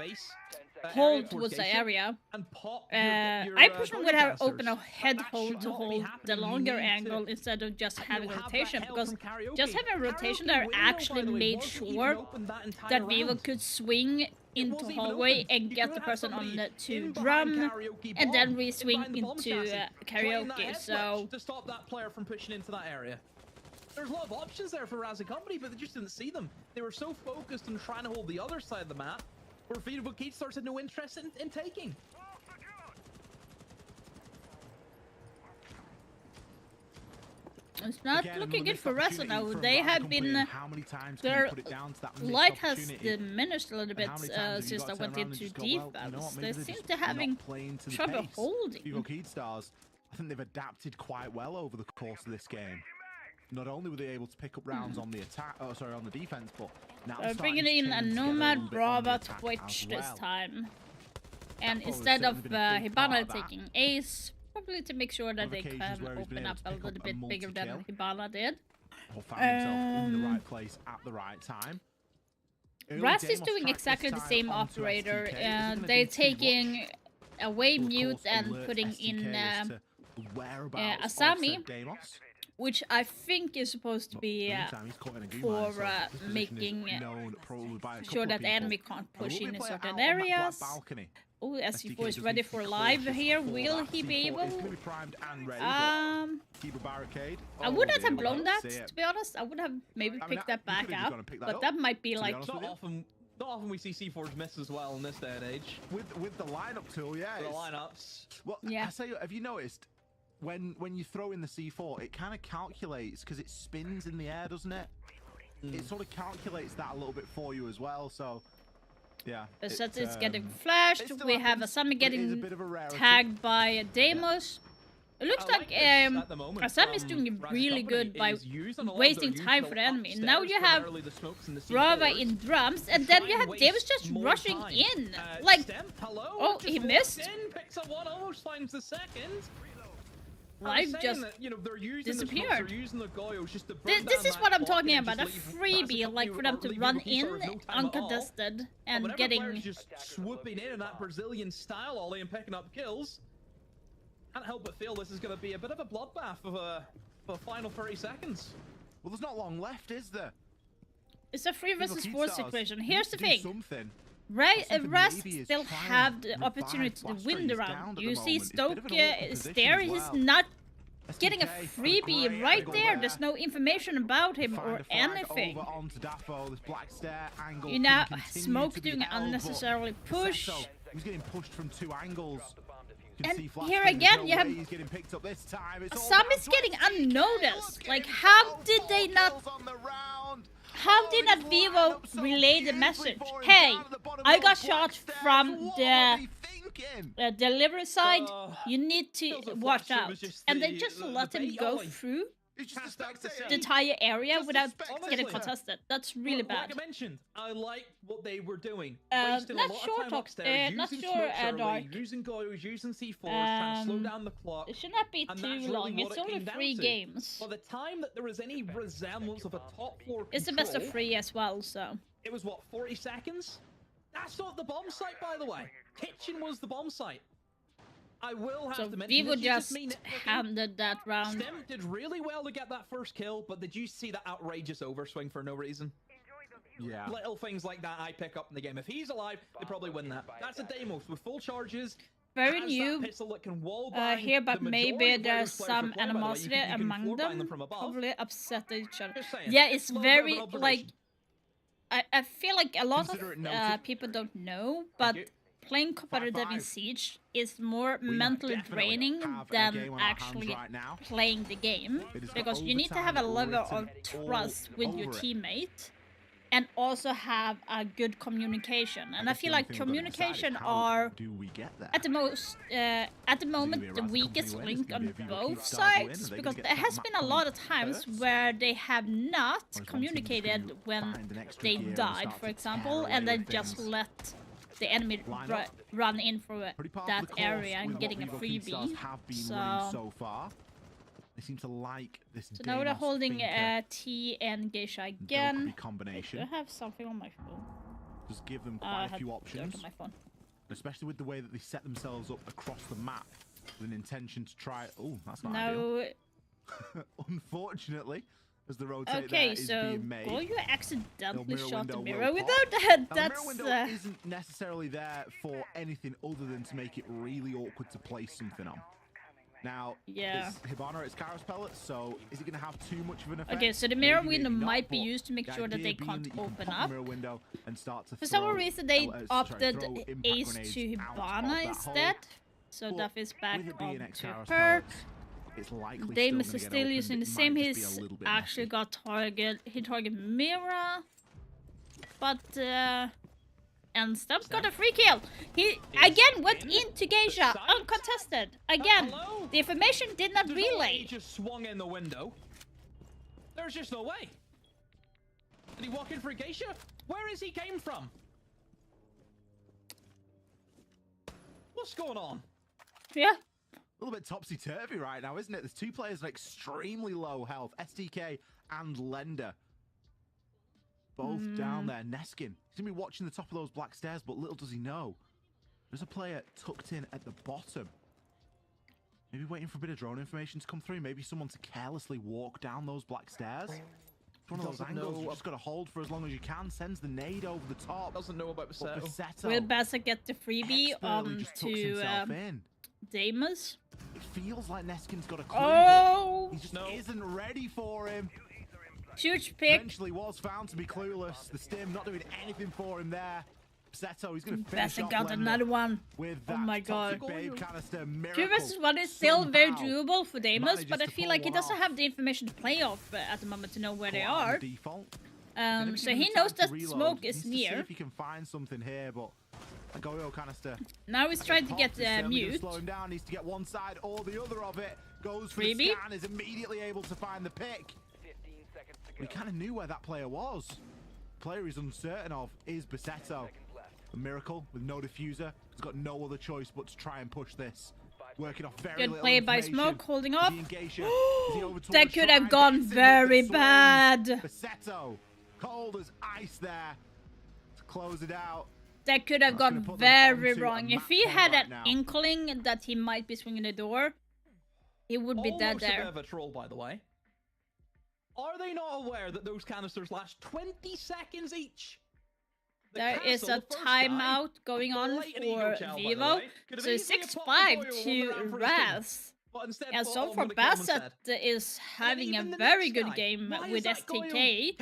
hold towards the area. I personally would have opened a head hold to hold the longer angle instead of just having rotation, because just having rotation there actually made sure that Vivo could swing into hallway and get the person on to drum and then re-swing into karaoke. So to stop that player from pushing into that area. There's a lot of options there for Raz Company, but they just didn't see them. They were so focused on trying to hold the other side of the map, where Vivo Keystars had no interest in taking. It's not looking good for Ressa now. They have been. Their light has diminished a little bit since I went into defense. They seem to having trouble holding. Vivo Keystars, I think they've adapted quite well over the course of this game. Not only were they able to pick up rounds on the attack, on the defense, but now We're bringing in a Nomad Brava Twitch this time. And instead of Hibana taking Ace, probably to make sure that they can open up a little bit bigger than Hibana did. Or found himself in the right place at the right time. Rast is doing exactly the same operator, and they're taking away Mute and putting in Asami, which I think is supposed to be for making sure that the enemy can't push in certain areas. Oh, SC4 is ready for live here. Will he be able? I wouldn't have blown that, to be honest. I would have maybe picked that back up, but that might be like... Not often we see C4s miss as well in this day and age. With the lineup tool, yeah. The lineups. Well, I say, have you noticed when you throw in the C4, it kind of calculates because it spins in the air, doesn't it? It sort of calculates that a little bit for you as well. So, yeah. Set is getting flashed. We have Asami getting tagged by Deimos. It looks like Asami is doing really good by wasting time for the enemy. Now you have Brava in drums, and then you have Davis just rushing in. Like, oh, he missed. Life just disappeared. This is what I'm talking about, a freebie, like for them to run in uncontested and getting... just swooping in that Brazilian style ollie and picking up kills. Can't help but feel this is going to be a bit of a bloodbath of a final 30 seconds. Well, there's not long left, is there? It's a 3 versus 4 situation. Here's the thing. Right, Rast still have the opportunity to win the round. You see Stoke is there. He's not getting a freebie right there. There's no information about him or anything. You know, Smoke doing an unnecessarily push. He's getting pushed from 2 angles. And here again, you have Asami's getting unnoticed. Like, how did they not? How did not Vivo relay the message? Hey, I got shot from the delivery side. You need to watch out. And they just let him go through the entire area without getting contested. That's really bad. Like I mentioned, I like what they were doing. Not sure, Dark. Using Goyos, using C4s, trying to slow down the clock. It should not be too long. It's only 3 games. By the time that there was any resemblance of a top floor control, it's the best of 3 as well, so. It was what, 40 seconds? That's not the bomb site, by the way. Kitchen was the bomb site. I will have to mention Vivo just handed that round. Stem did really well to get that first kill, but did you see that outrageous overswing for no reason? Yeah. Little things like that I pick up in the game. If he's alive, they probably win that. That's a Deimos with full charges. Very new here, but maybe there's some animosity among them. Probably upset each other. Yeah, it's very, like... I feel like a lot of people don't know, but... Playing competitive in Siege is more mentally draining than actually playing the game, because you need to have a level of trust with your teammate and also have a good communication. And I feel like communication are at the moment the weakest link on both sides, because there has been a lot of times where they have not communicated when they died, for example, and they just let the enemy run in for that area and getting a freebie. So far, they seem to like this. So now they're holding T and Geisha again. Combination. I have something on my phone. Just give them quite a few options. On my phone. Especially with the way that they set themselves up across the map with an intention to try. Oh, that's not ideal. Unfortunately. As the rotate there is being made. Oh, you accidentally shot the mirror without that. That's the mirror window isn't necessarily there for anything other than to make it really awkward to place something on. Now, it's Hibana, it's Kairos pellets, so is it going to have too much of an effect? Okay, so the mirror window might be used to make sure that they can't open up. And start to for some reason, they opted Ace to Hibana instead. So Duff is back on to her. Damus is still using the same. He's actually got target. He target Mira, but and Stump got a free kill. He again went into Geisha, uncontested. Again, the information did not relay. He just swung in the window. There's just no way. Did he walk in for a Geisha? Where is he came from? What's going on? Yeah. A little bit topsy-turvy right now, isn't it? There's two players with extremely low health, STK and Lender. Both down there. Neskin, he's going to be watching the top of those black stairs, but little does he know, there's a player tucked in at the bottom. Maybe waiting for a bit of drone information to come through. Maybe someone to carelessly walk down those black stairs. It's one of those angles you just got to hold for as long as you can. Sends the nade over the top. Doesn't know about Bassetto. Will Bassa get the freebie to Damus? It feels like Neskin's got a clue. Oh! He just isn't ready for him. Huge pick. Eventually was found to be clueless. The stim not doing anything for him there. Bassetto, he's going to finish Bassa off got Lender another one. With that oh my god. babe canister miracle. 2 versus 1 is still very doable for Damus, but I feel like he doesn't have the information to play off at the moment to know where they are. So he knows that smoke is near. See if he can find something here, but a Goyo canister. Now he's trying to get mute. Slow him down. Needs to get one side or the other of it. Goes for Freebie. the scan. Is immediately able to find the pick. 15 seconds to go. We kind of knew where that player was. The player he's uncertain of is Bassetto. A miracle with no diffuser. He's got no other choice but to try and push this. Working off very Good little play by information. Smoke, holding off. That could have gone very bad. Bassetto, cold as ice there to close it out. That could have gone very wrong. If he had an inkling that he might be swinging the door, he would be dead there. Almost a bit of a troll, by the way. Are they not aware that those canisters last 20 seconds each? There is a timeout going on for Vivo, so 6-5 to Raz. And so for Bassett is having a very good game with STK.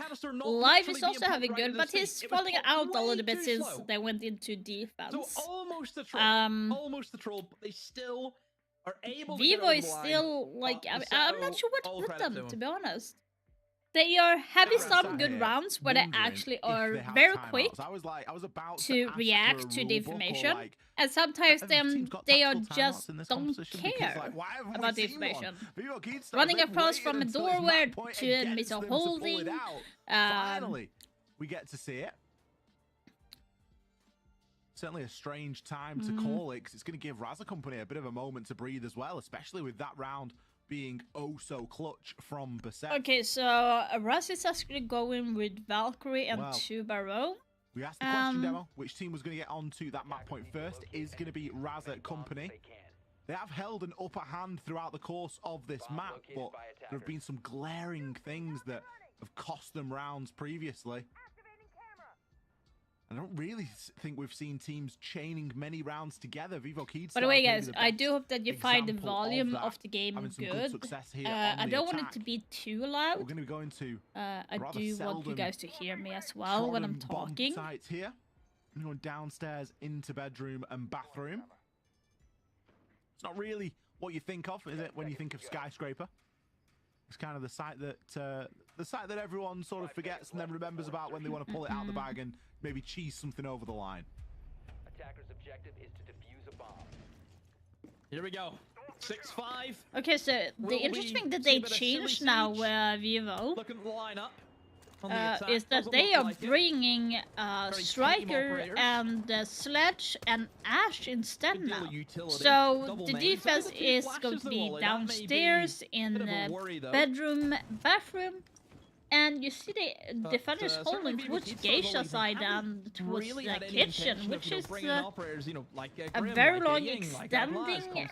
Live is also having good, but he's falling out a little bit since they went into defense. So almost a troll. Almost a troll, but they still are able to Vivo is still like, I'm not sure what to put them, to be honest. They are having some good rounds where they actually are very quick to react to the information, and sometimes then they are just don't care about the information. Running across from a doorway to missile holding. Finally, we get to see it. Certainly a strange time to call it, because it's going to give Raza Company a bit of a moment to breathe as well, especially with that round being oh so clutch from Bassetto. Okay, so Raz is actually going with Valkyrie and 2 Barrow. We asked the question, Demo, which team was going to get onto that map point first. Is going to be Raza Company. They have held an upper hand throughout the course of this map, but there have been some glaring things that have cost them rounds previously. I don't really think we've seen teams chaining many rounds together. Vivo Keedstar. By the way, guys, I do hope that you find the volume of the game good. I don't want it to be too loud. We're going to be going to I do want you guys to hear me as well when I'm talking. Sites here. I'm going downstairs into bedroom and bathroom. It's not really what you think of, is it, when you think of Skyscraper? It's kind of the site that everyone sort of forgets and then remembers about when they want to pull it out of the bag and maybe cheese something over the line. Attacker's objective is to defuse a bomb. Here we go. 6-5. Okay, so the interesting thing that they changed now, Vivo, Look at the lineup. is that they are bringing Striker and Sledge and Ash instead now. So the defense is going to be downstairs in the bedroom, bathroom, and you see the defenders holding towards Geisha side and towards the kitchen, which is a very long extending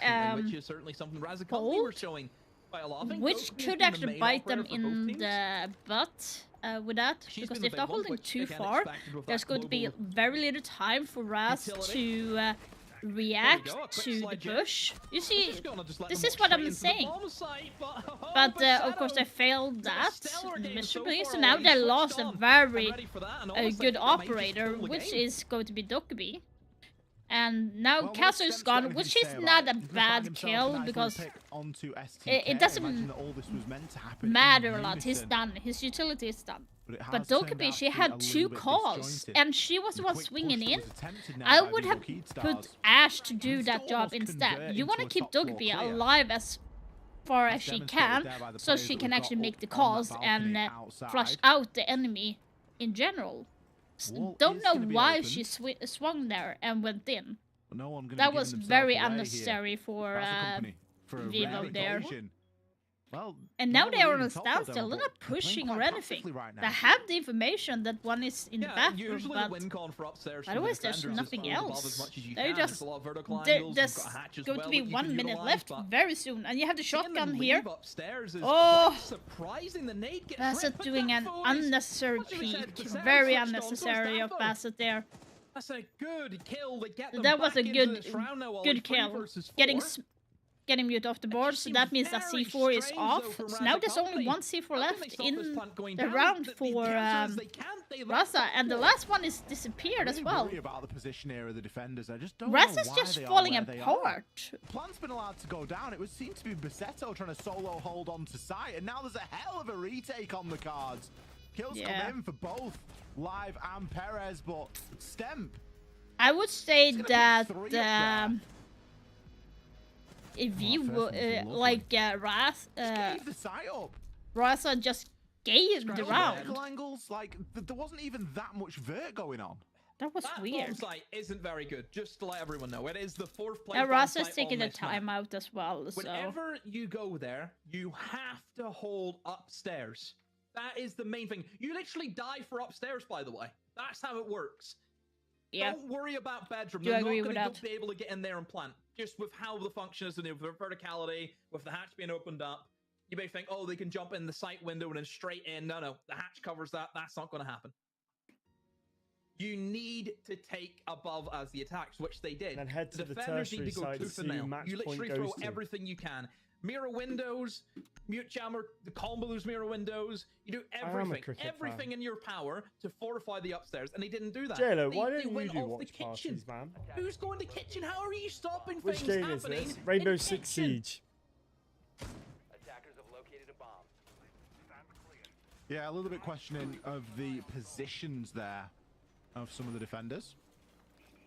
hold, which could actually bite them in the butt. With that, because if they're holding too far, there's going to be very little time for Raz to react to the bush. You see, this is what I'm saying. But of course they failed that miserably, so now they lost a very good operator, which is going to be Dokkaebi. And now Casso is gone, which is not a bad kill because it doesn't matter a lot. He's done. His utility is done. But Dokkaebi, she had 2 calls, and she was the one swinging in. I would have put Ash to do that job instead. You want to keep Dokkaebi alive as far as she can, so she can actually make the calls and flush out the enemy in general. Don't know why she swung there and went in. That was very unnecessary for Vivo there. Well, and now they are on a standstill. They're not pushing or anything. They have the information that one is in the bathroom, but otherwise there's nothing else. They're just there's going to be 1 minute left very soon, and you have the shotgun here. Oh, Bassett doing an unnecessary peek, very unnecessary of Bassett there. That's a good kill. That was a good kill. Getting mute off the board, so that means that C4 is off. So now there's only 1 C4 left in the round for Raza, and the last one is disappeared as well. About the position here of the defenders. I just don't Raza's know why just they falling are where they apart. are. Plan's been allowed to go down. It would seem to be Bassetto trying to solo hold on to site, and now there's a hell of a retake on the cards. Kills come in for both Live and Perez, but Stemp. I would say that if you Raza just gave the round. Angles, like there wasn't even that much vert going on. That was weird. Bomb site isn't very good. Just to let everyone know, it is the 4th place. Yeah, Raza's taking the timeout as well. So whenever you go there, you have to hold upstairs. That is the main thing. You literally die for upstairs, by the way. That's how it works. Yeah. Don't worry about bedroom. Do They're agree not with going that. to be able to get in there and plant. Just with how the function is, with verticality, with the hatch being opened up, you may think, oh, they can jump in the site window and then straight in. No, the hatch covers that. That's not going to happen. You need to take above as the attacks, which they did. And head to the defenders need tertiary to go side to tooth see and nail. match You point literally goes throw to. everything you can. Mirror windows, mute jammer, the combos mirror windows. You do everything in your power to fortify the upstairs, and they didn't do that. JLo, why don't you went do off watch the kitchen. parties, man? Who's going to kitchen? How are you stopping Which things game happening? is this? Rainbow in Six kitchen? Siege. Attackers have located a bomb. Yeah, a little bit questioning of the positions there of some of the defenders.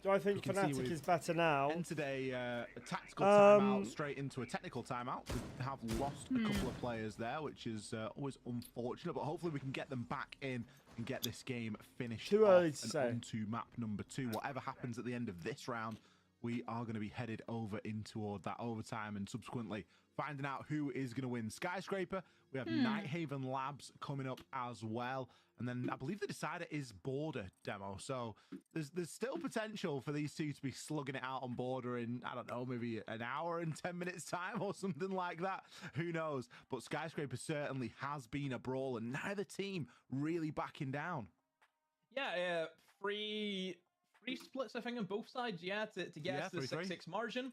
Do I think Fnatic is better now? Entered a tactical timeout straight into a technical timeout. We have lost a couple of players there, which is always unfortunate, but hopefully we can get them back in and get this game finished. Too early to say. Onto map number 2. Whatever happens at the end of this round, we are going to be headed over in toward that overtime and subsequently finding out who is going to win Skyscraper. We have Nighthaven Labs coming up as well. And then I believe the decider is Border demo. So there's still potential for these two to be slugging it out on Border in, I don't know, maybe an hour and 10 minutes time or something like that. Who knows? But Skyscraper certainly has been a brawl and neither team really backing down. Yeah, free splits, I think, on both sides, to get to the 6-6 margin.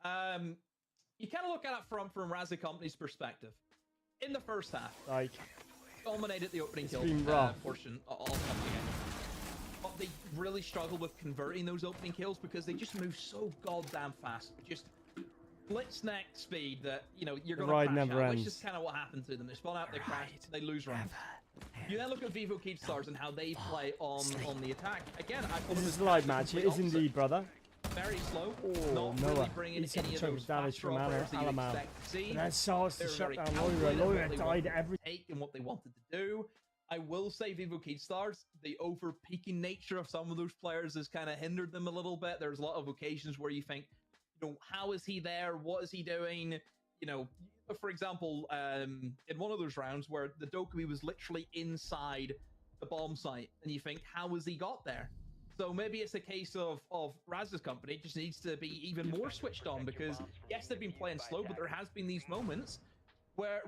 You kind of look at it from Razzie Company's perspective. In the first half, dominated the opening kill portion of the game. But they really struggled with converting those opening kills because they just move so goddamn fast. Just blitz-neck speed that, you're going to crash out, which is kind of what happened to them. They spawn out, they crash, they lose rounds. You then look at Vivo Keystars and how they play on the attack. Again, I thought this is a live match. It is indeed, brother. Very slow. Oh, Noah. He's having so much damage from Alaman. And that starts to shut down Loira. Loira died everything. And what they wanted to do. I will say Vivo Keystars, the over-peaking nature of some of those players has kind of hindered them a little bit. There's a lot of occasions where you think, how is he there? What is he doing? For example, in one of those rounds where the Dokkaebi was literally inside the bomb site, and you think, how has he got there? So maybe it's a case of Raz's company just needs to be even more switched on because, yes, they've been playing slow, but there has been these moments where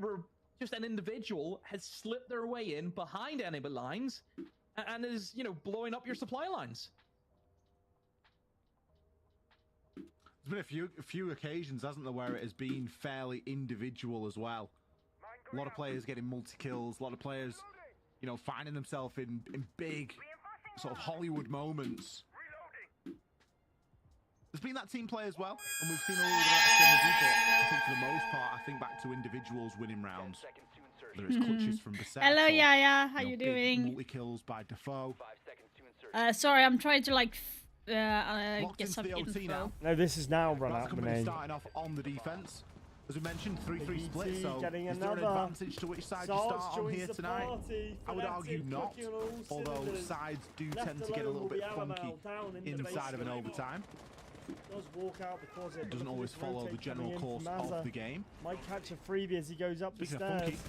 just an individual has slipped their way in behind enemy lines and is, blowing up your supply lines. There's been a few occasions, hasn't there, where it has been fairly individual as well. A lot of players getting multi-kills, a lot of players, finding themselves in big sort of Hollywood moments. there's been that team play as well, and we've seen all of that synergy, but I think for the most part, I think back to individuals winning rounds. Whether it's clutches from Beset. Hello, or, Yaya. How you big doing? multi-kills by Defoe. Sorry, I'm trying to like Locked get into some the OT info. now. No, this is now run out VASCO Monet. starting off on the defense. As we mentioned, 3-3 BT split, so getting is there an another. advantage to which side you Sarge start on joins here the tonight? party. I would argue Fnatic not, cooking on all although cylinders. sides do Left tend to get a alone little will bit be funky Alamel down in the inside of an basement. overtime. Does walk out the closet. It doesn't always follow the general course of the game. Might catch a freebie as he goes up Speaking the of stairs.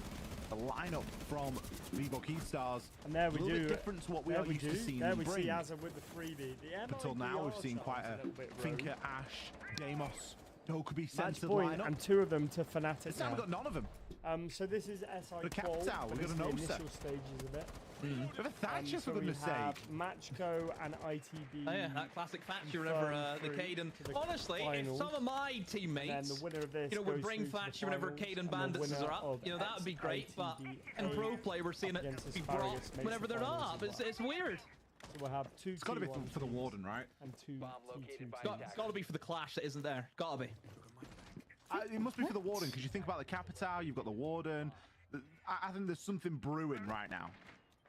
funky, the lineup from Vivo Keystars, And there we a little do. bit different to what we There are we used do. to seeing There them we bring. see Azza with the freebie. The Until now, we've seen quite a Finker, Ash, Deimos, Dokubi match centered point, lineup. and 2 of them to Fnatic. This time we've got none of them. So this is SI The qual, Capital, but we've got it's an the OSA. initial stages of it. We have a Thatcher, So for we goodness have sake. Matchco and ITB. Oh yeah, that classic Thatcher whenever the Caden. Honestly, if some of my teammates, the winner of this would goes bring through to the Thatcher whenever finals, Caden and the Bandits winner are up, of that would be great, but in pro play we're seeing it against be Asparagus brought makes whenever the they're finals up. as well. It's weird. So we'll have 2 It's got to be for the Warden, right? and 2 T2. It's got to be for the clash that isn't there. Gotta be. It must be for the Warden, because you think about the Capital, you've got the Warden. I think there's something brewing right now.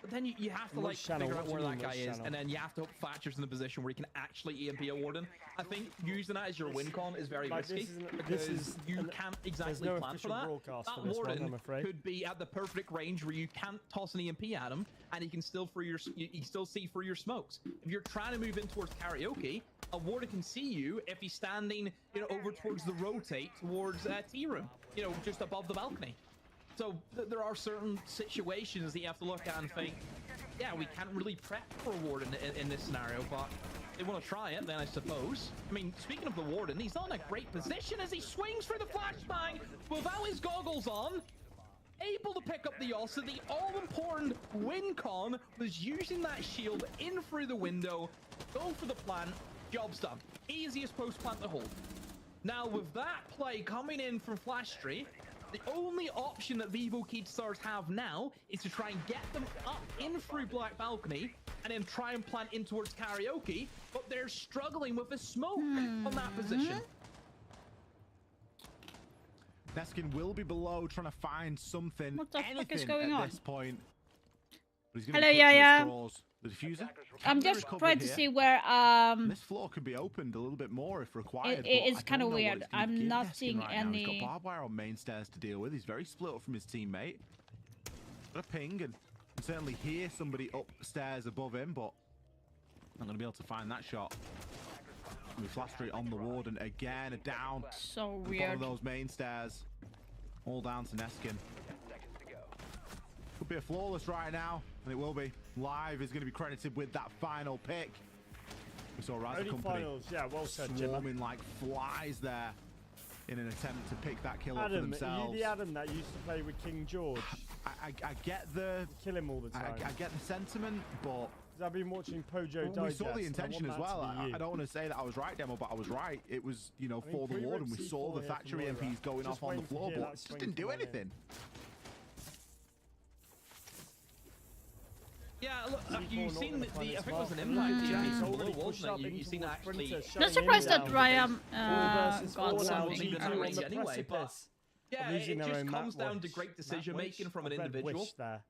But then you have to Which like channel? figure out What where do you that mean, guy which is, channel? and then you have to hope Thatcher's in a position where he can actually EMP a Warden. I think using that as your win con is very Like, risky this because is you an- can't there's exactly no plan for official that. broadcast That for this one, Warden I'm afraid. could be at the perfect range where you can't toss an EMP at him, and he can still you still see through your smokes. If you're trying to move in towards karaoke, a Warden can see you if he's standing, over towards the rotate towards T room, just above the balcony. So there are certain situations that you have to look at and think, yeah, we can't really prep for a Warden in this scenario, but they want to try it, then I suppose. I mean, speaking of the Warden, he's not in a great position as he swings for the flashbang without his goggles on. Able to pick up the Ossa. The all-important win con was using that shield in through the window. Go for the plant. Job's done. Easiest post-plant to hold. Now, with that play coming in from Flash Street, the only option that Vivo Keystars have now is to try and get them up in through Black Balcony and then try and plant in towards karaoke, but they're struggling with the smoke on that position. Neskin will be below trying to find something, What the fuck anything is going at on? this point. But he's gonna Hello, be clutching his Yaya. straws. The diffuser. I'm Can be just recovered trying to here. see where This floor could be opened a little bit more if required. it's kind of weird. I'm not seeing right any. Now. He's got barbed wire on main stairs to deal with. He's very split up from his teammate. Got a ping and can certainly hear somebody upstairs above him, but not going to be able to find that shot. With Flash Street on the Warden again, a down. So at the weird. bottom of those main stairs, all down to Neskin. Could be a flawless right now, and it will be. Live is going to be credited with that final pick. We saw Raz Only Company finals, yeah, well said, Jimmer. swarming like flies there in an attempt to pick that kill up for Adam, are themselves. you the Adam that used to play with King George? I get the kill him all the time. I get the sentiment, but I've been watching Pojo we Digest. saw the and I intention want as that to well. be you. I don't want to say that I was right, Demo, but I was right. It was, I mean, for the Warden. We pre-rip saw the C4 here Thatcher from Moira. EMPs going Just off on the waiting to floor, hear but that just swing didn't do from one end. anything. Yeah, look, you've C4 seen not the, gonna I find think it was an its impact mark. EMP Jack's from already below, pushed wasn't up it? into You've seen towards actually. Sprinter, Not shutting surprised him that down. Ryam versus got all some now, wasn't even G2 on ready the anyway, but precipice yeah, of losing it their just own comes Matt down to Wish. great decision Matt making Wish? from an I've read individual. Wish there.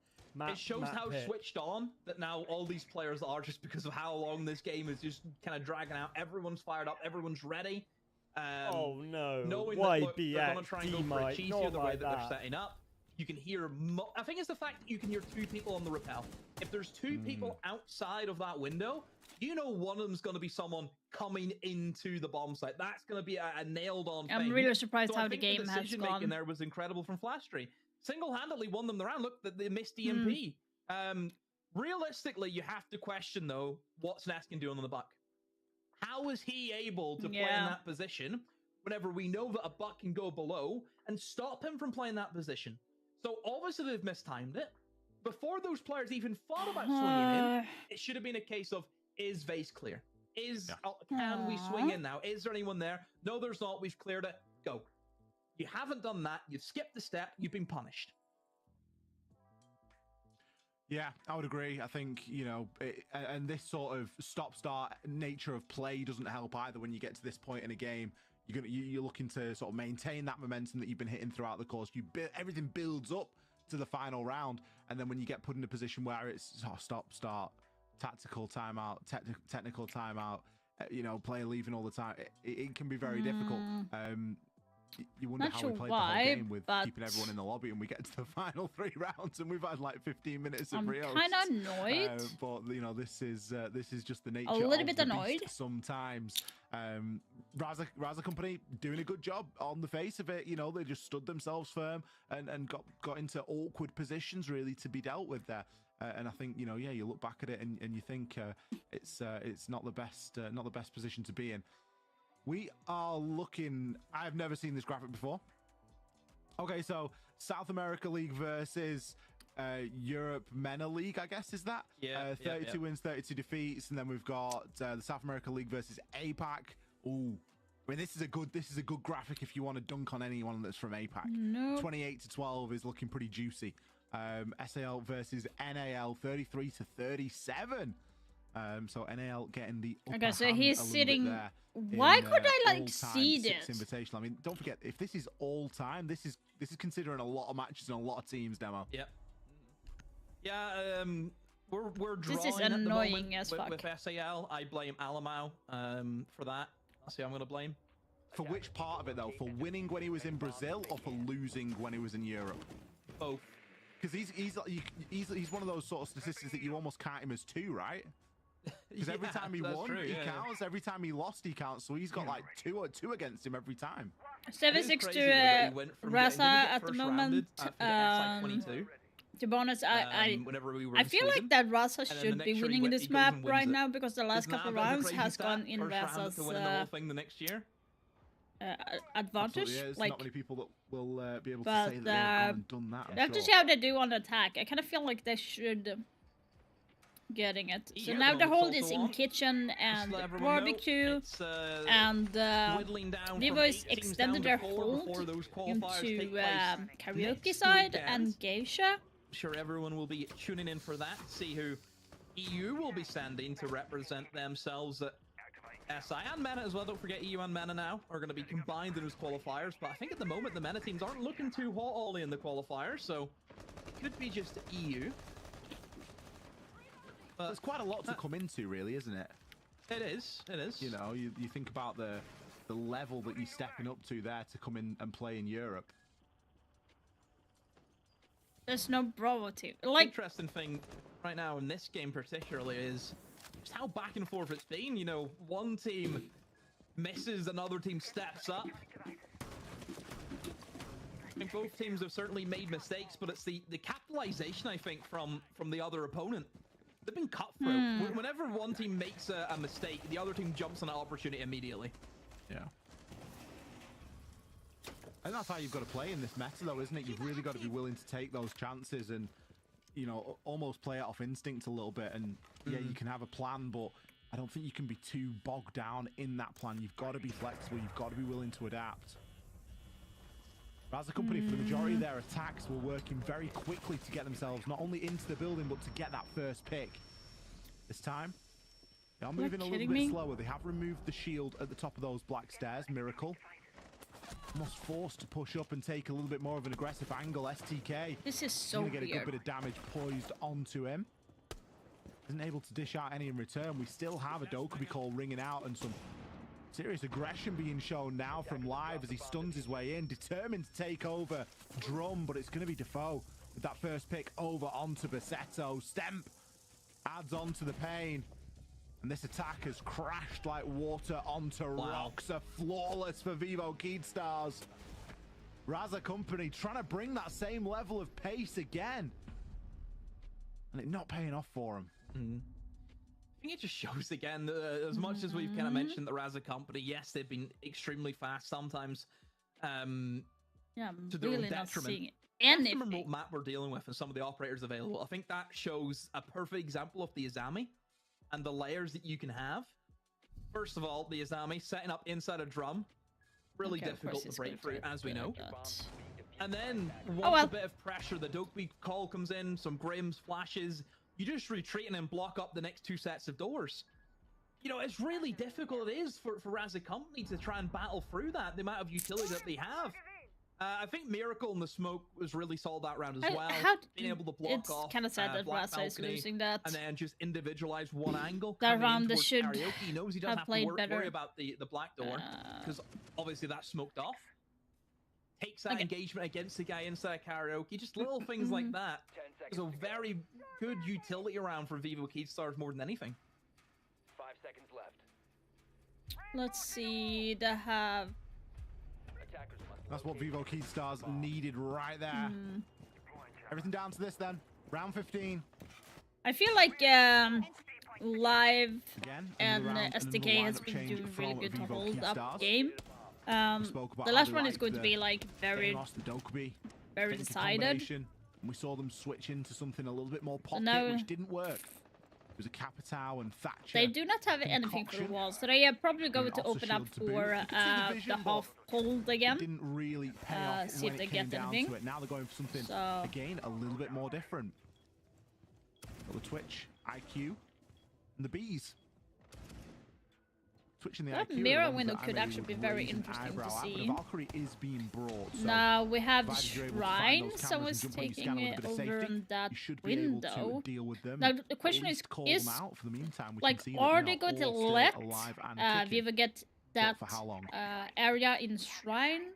It shows Matt how Pitt. switched on that now all these players are, just because of how long this game is just kind of dragging out. Everyone's fired up, everyone's ready. Oh no! Knowing Why that look, be they're at going to try and go for a D-Mike? cheesier Not the way like that they're that. setting up. You can hear. I think it's the fact that you can hear 2 people on the rappel. If there's 2 people outside of that window, one of them's going to be someone coming into the bomb site. That's going to be a nailed-on thing. I'm really surprised So I how the think game has decision making gone. there was incredible from Flashtree. Single-handedly won them the round. Look, they missed EMP. Realistically, you have to question though, what's Neskin doing on the buck? How is he able to play in that position whenever we know that a buck can go below and stop him from playing that position? So obviously they've mistimed it. Before those players even thought about swinging in, it should have been a case of, is Vase clear? Can we swing in now? Is there anyone there? No, there's not. We've cleared it. Go. You haven't done that. You've skipped the step. You've been punished. Yeah, I would agree. I think, you know, and this sort of stop-start nature of play doesn't help either when you get to this point in a game. You're looking to sort of maintain that momentum that you've been hitting throughout the course. Everything builds up to the final round, and then when you get put in a position where it's stop-start, tactical timeout, technical timeout, you know, player leaving all the time, it can be very difficult. You wonder how we played the whole game with keeping everyone in the lobby, and we get to the final 3 rounds, and we've had like 15 minutes of Rios. I'm kind of annoyed. But you know, this is just the nature. A little of bit the annoyed beast sometimes. Raza Company doing a good job on the face of it. You know, they just stood themselves firm and got into awkward positions really to be dealt with there. And I think, you know, yeah, you look back at it and you think it's not the best position to be in. We are looking. I've never seen this graphic before. Okay, so South America League versus Europe MENA League, I guess, is that? Yeah. 32 wins, 32 defeats, and then we've got the South America League versus APAC. Ooh, I mean, this is a good graphic if you want to dunk on anyone that's from APAC. No. 28-12 is looking pretty juicy. SAL versus NAL, 33-37. So NAL getting the upper okay, so hand he's a little sitting. bit there. Why could I like all-time see six this? Invitational. I mean, don't forget, if this is all time, this is considering a lot of matches and a lot of teams. Demo. Yep. Yeah. We're drawing This is at the annoying moment as with, fuck. with SAL. I blame Alamau for that. That's who I'm gonna blame. For which part of it though? For winning when he was in Brazil, or for losing when he was in Europe? Both. Because he's one of those sort of statistics that you almost count him as 2, right? Because every time he won, he counts. Every time he lost, he counts. So he's got like two against him every time. 7-6 to Raza at the moment. To be honest, I feel like that Raza should be winning this map right now because the last couple rounds has gone in Raza's the next year. Absolutely, advantage. yeah, there's like, not many people that will be able to say that they've gone and done that. I have to see how they do on the attack. I kind of feel like they should getting it. So now the hold is in kitchen and barbecue, and Levi's extended their hold into karaoke side and geisha. I'm sure everyone will be tuning in for that. See who EU will be sending to represent themselves at SI and MENA as well. Don't forget, EU and MENA now are going to be combined in those qualifiers. But I think at the moment the MENA teams aren't looking too hot only in the qualifiers, so it could be just EU. But there's quite a lot to come into, really, isn't it? It is. It is. You know, you think about the level that you're stepping up to there to come in and play in Europe. There's no Bravo team. Like, interesting thing right now in this game particularly is just how back and forth it's been. You know, one team misses, another team steps up. I mean, both teams have certainly made mistakes, but it's the capitalization, I think, from the other opponent. They've been cutthroat. Whenever one team makes a mistake, the other team jumps on that opportunity immediately. Yeah. And that's how you've got to play in this meta, though, isn't it? You've really got to be willing to take those chances and, you know, almost play it off instinct a little bit. And yeah, you can have a plan, but I don't think you can be too bogged down in that plan. You've got to be flexible. You've got to be willing to adapt. Raza Company, for the majority of their attacks, were working very quickly to get themselves not only into the building, but to get that first pick. This time, they are moving a little bit slower. They have removed the shield at the top of those black stairs. Miracle. Almost forced to push up and take a little bit more of an aggressive angle. STK. This is so weird. Get a good bit of damage poised onto him. Isn't able to dish out any in return. We still have a Dokkaebi call ringing out and some serious aggression being shown now from Live as he stuns his way in, determined to take over Drum, but it's going to be Defoe with that first pick over onto Bassetto. Stemp adds on to the pain, and this attack has crashed like water onto rocks. A flawless for Vivo Keedstars. Raza Company trying to bring that same level of pace again, and it not paying off for them. I think it just shows again, as much as we've kind of mentioned the Raza Company, yes, they've been extremely fast sometimes. Yeah, I'm to their really own not detriment. seeing anything. The remote map we're dealing with and some of the operators available, I think that shows a perfect example of the Azami and the layers that you can have. First of all, the Azami setting up inside a drum, really difficult to break through, as we know. And then once a bit of pressure, the Dokeby call comes in, some Grims flashes, you just retreat and then block up the next 2 sets of doors. You know, it's really difficult it is for Razza Company to try and battle through that, the amount of utility that they have. I think Miracle in the smoke was really solid that round as well. Being able to block off it's kind of sad that Razza is losing that. And then just individualize one angle. That round they should Karaoke. He knows he doesn't have to worry about the black door, because obviously that's smoked off. Takes that engagement against the guy inside Karaoke. Just little things like that. There's a very good utility around for Vivo Keystars more than anything. 5 seconds left. Let's see, they have... That's what Vivo Keystars needed right there. Everything down to this then. Round 15. I feel like Live and SDK has been doing really good to hold up game. The last one is going to be like very decided. We saw them switch into something a little bit more pocket, which didn't work. It was a Capitao and Thatcher. They do not have anything for the walls, so they are probably going to open up for the half cold again. Didn't really pay off see if they get anything. Now they're going for something again a little bit more different. Got the Twitch, IQ, and the Bees. Switching the that IQ, mirror window could actually be very interesting to see. Valkyrie is being brought. So now we have the shrine, someone's taking it over in that window. Now the question is like, are they going to let Vivo get that area in shrine?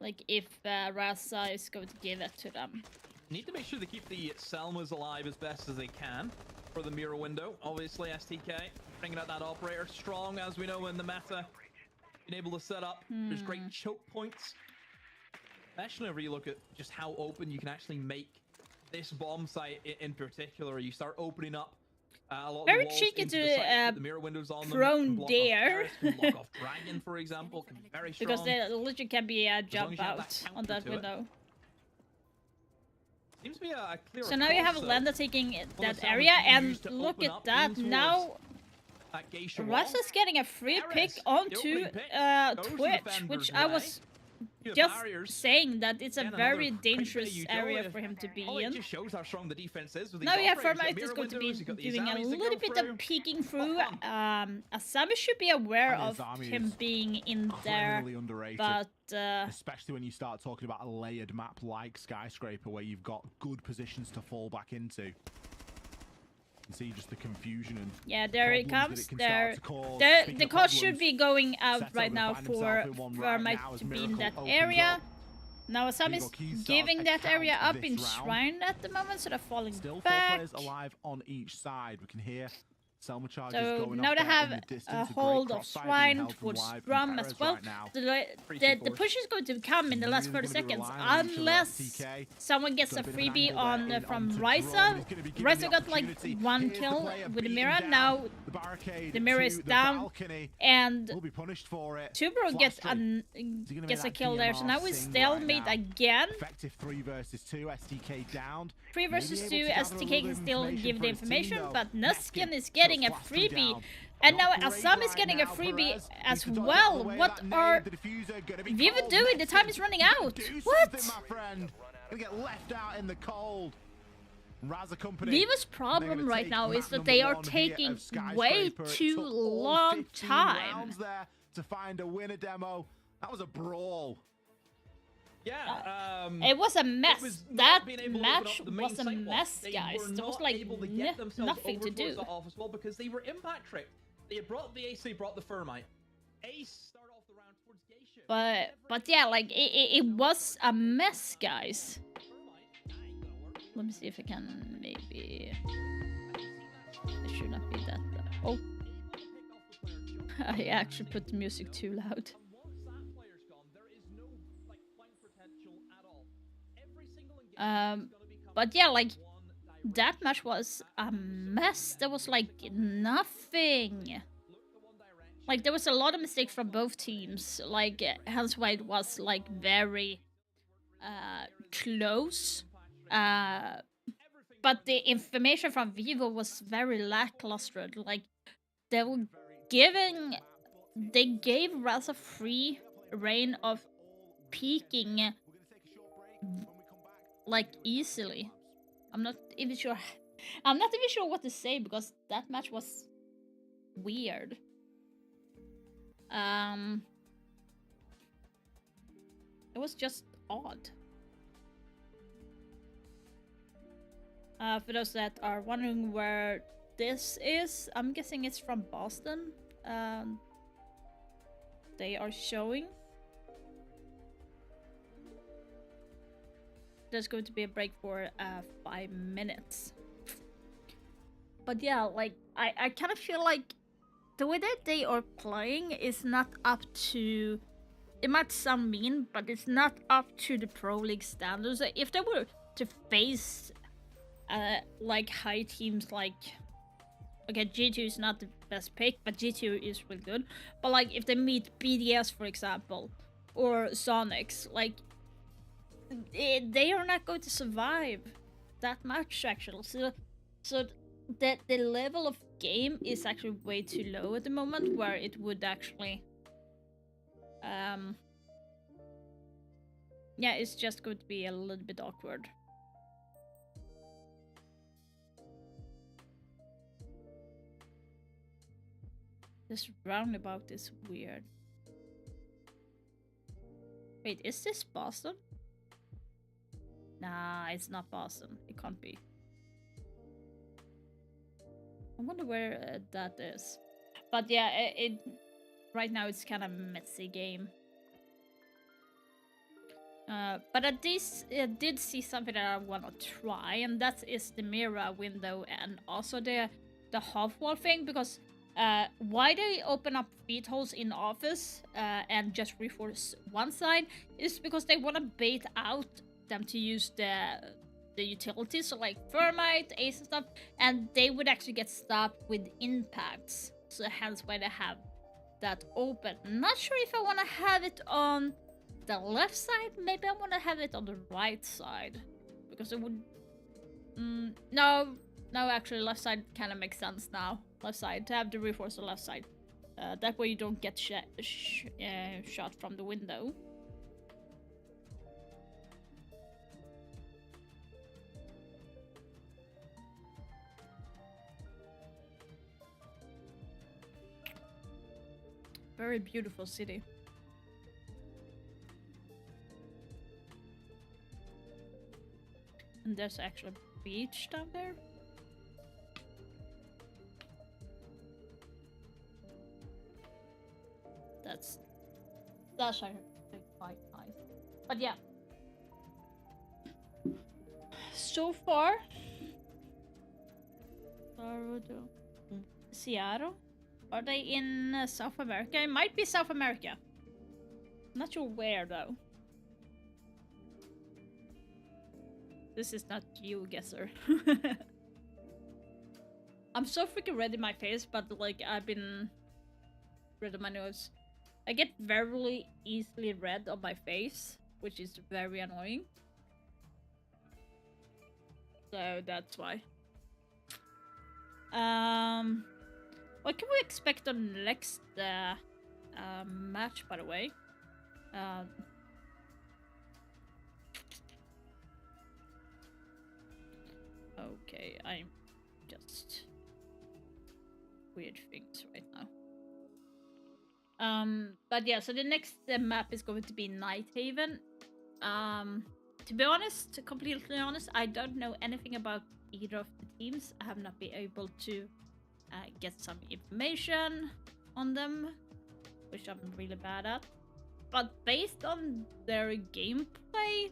Like, if Razza is going to give it to them? Need to make sure they keep the Selmas alive as best as they can for the mirror window. Obviously, STK bringing out that operator strong, as we know in the meta. Being able to set up, there's great choke points. Especially whenever you look at just how open you can actually make this bomb site in particular. You start opening up a lot very of the walls cheeky into to the site, the mirror windows on prone them, dare. block off Dragon, for example, can be very strong. Because there literally can be a jump out on that window. Seems to be a clear so now you have Lenda taking that area, and look at that. Now Razza's getting a free pick onto Twitch, which I was just saying that it's a very dangerous area for him to be in. Just shows how strong the defense is. Now we have Fermite is going to be doing a little bit of peeking through. Asami should be aware of him being in there, but especially when you start talking about a layered map like Skyscraper, where you've got good positions to fall back into. You can see just the confusion and there it comes. The call should be going out right now for Mike to be in that area. Now Asami's giving that area up in Shrine at the moment, so they're falling still back. 4 players alive on each side. We can hear Selma charges so going now they have a hold of Shrine towards Drum as well. Right the push is going to come in the last 30 seconds, unless someone gets a freebie on from Ryza. Ryza got like 1 kill with the mirror. Now the mirror is down, and Tubro gets a kill there. So now we stalemate again. Effective 3 versus 2. STK down. 3 versus 2. STK can still give the information, but Nuskin is getting a freebie, and now Asami is getting a freebie as well. What are Vivo doing? The time is running out. What? Gonna get left out in the cold. Vivo's problem right now is that they are taking way too long time. There to find a winner demo. That was a brawl. Yeah, it was a mess. That match was a mess, guys. There was like nothing to do. As well, because they were impact tricked. They brought the Ace, they brought the Fermite. Ace started off the round towards Geisha. But yeah, like it was a mess, guys. Let me see if I can maybe. It should not be that. Oh, I actually put the music too loud. But yeah, like that match was a mess. There was like nothing. Like there was a lot of mistakes from both teams. Like hence why it was like very close. But the information from Vivo was very lackluster. Like they gave Razza free reign of peeking like easily. I'm not even sure. I'm not even sure what to say because that match was weird. It was just odd. For those that are wondering where this is, I'm guessing it's from Boston. They are showing. There's going to be a break for 5 minutes. But yeah, like, I kind of feel like the way that they are playing is not up to... It might sound mean, but it's not up to the Pro League standards. If they were to face like high teams like... Okay, G2 is not the best pick, but G2 is really good. But like, if they meet BDS, for example, or Sonics, like, they are not going to survive that much, actually. So that the level of game is actually way too low at the moment, where it would actually... yeah, it's just going to be a little bit awkward. This roundabout is weird. Wait, is this Boston? Nah, it's not Boston. It can't be. I wonder where that is. But yeah, right now it's kind of a messy game. But at least I did see something that I want to try, and that is the mirror window and also the half wall thing, because why they open up feed holes in office and just reinforce one side is because they want to bait out them to use the utilities, so like thermite, ace and stuff, and they would actually get stopped with impacts. So hence why they have that open. Not sure if I want to have it on the left side. Maybe I want to have it on the right side, because it would... no, actually left side kind of makes sense now. Left side, to have the reinforce the left side. That way you don't get shot from the window. Very beautiful city. And there's actually a beach down there. That's actually quite nice. But yeah. So far, Seattle? Are they in South America? It might be South America. Not sure where though. This is not you, guesser. I'm so freaking red in my face, but like I've been red on my nose. I get very easily red on my face, which is very annoying. So that's why. What can we expect on the next match, by the way? Okay, I'm just weird things right now. But yeah, so the next map is going to be Night Haven. To be honest, completely honest, I don't know anything about either of the teams. I have not been able to get some information on them, which I'm really bad at. But based on their gameplay,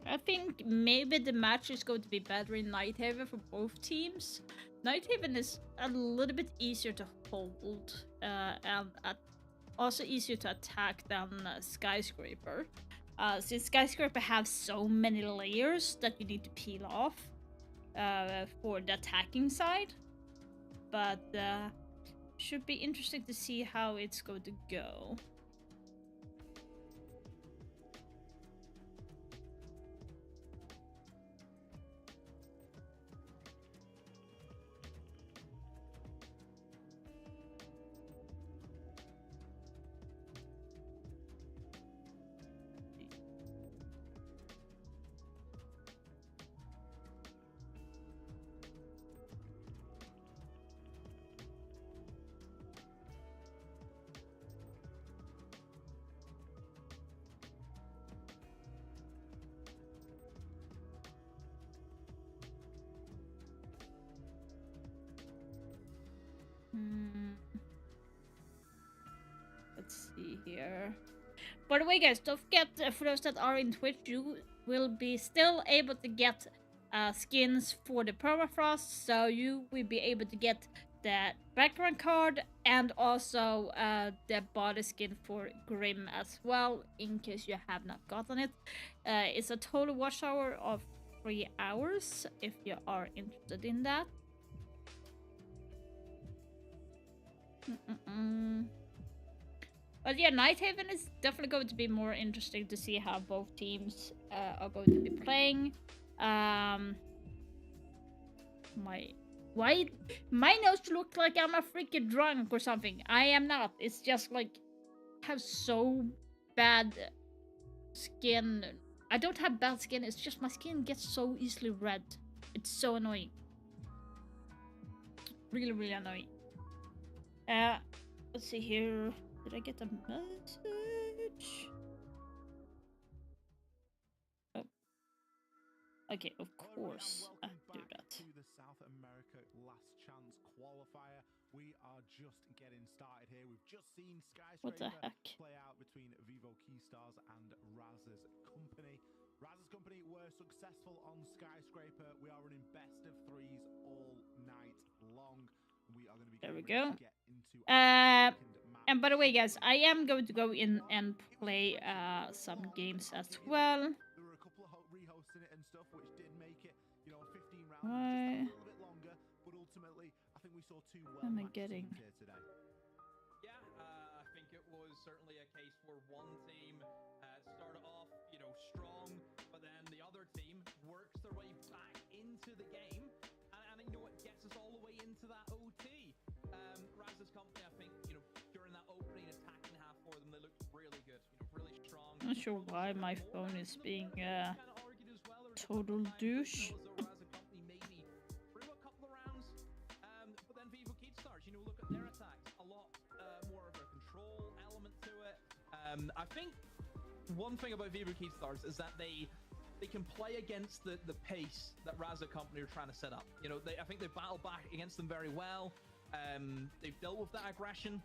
I think maybe the match is going to be better in Night Haven for both teams. Night Haven is a little bit easier to hold and also easier to attack than Skyscraper. Since Skyscraper have so many layers that you need to peel off for the attacking side. But should be interesting to see how it's going to go. Let's see here. By the way, guys, don't forget, for those that are in Twitch, you will be still able to get skins for the permafrost, so you will be able to get that background card and also the body skin for Grim as well, in case you have not gotten it. It's a total watch hour of 3 hours if you are interested in that. But yeah, Nighthaven is definitely going to be more interesting to see how both teams are going to be playing. My nose looks like I'm a freaking drunk or something. I am not. It's just like I have so bad skin. I don't have bad skin. It's just my skin gets so easily red. It's so annoying. Really, really annoying. Let's see here. Did I get a message? Oh. Okay, of course I do that. To the South America Last Chance qualifier. We are just getting started here. We've just seen What the Skyscraper heck? play out between Vivo Keystars and Raz's Company. Raz's Company were successful on Skyscraper. We are running best of threes all night long. We are going to be There we getting go. ready to get into our second And by the way, guys, I am going to go in and play some games as well. There were a couple of rehosting it and stuff, which did make it, you know, 15 rounds, Why? just a little bit longer. But ultimately, I think we saw two What am I well-matched getting? teams here today. Yeah, I think it was certainly a case where one team started off, you know, strong, but then the other team works their way back into the game, and you know, it gets us all the way into that OT. Raz's Company, I think, you know, during that opening attacking half for them, they looked really good, you know, really strong. Not sure why my phone is being total douche. Raz's Company maybe through a couple of rounds, but then Vivo Keystars, you know, look at their attacks, a lot more of a control element to it. I think one thing about Vivo Keystars is that they can play against the pace that Raz's Company are trying to set up. You know, I think they battle back against them very well. They've dealt with that aggression.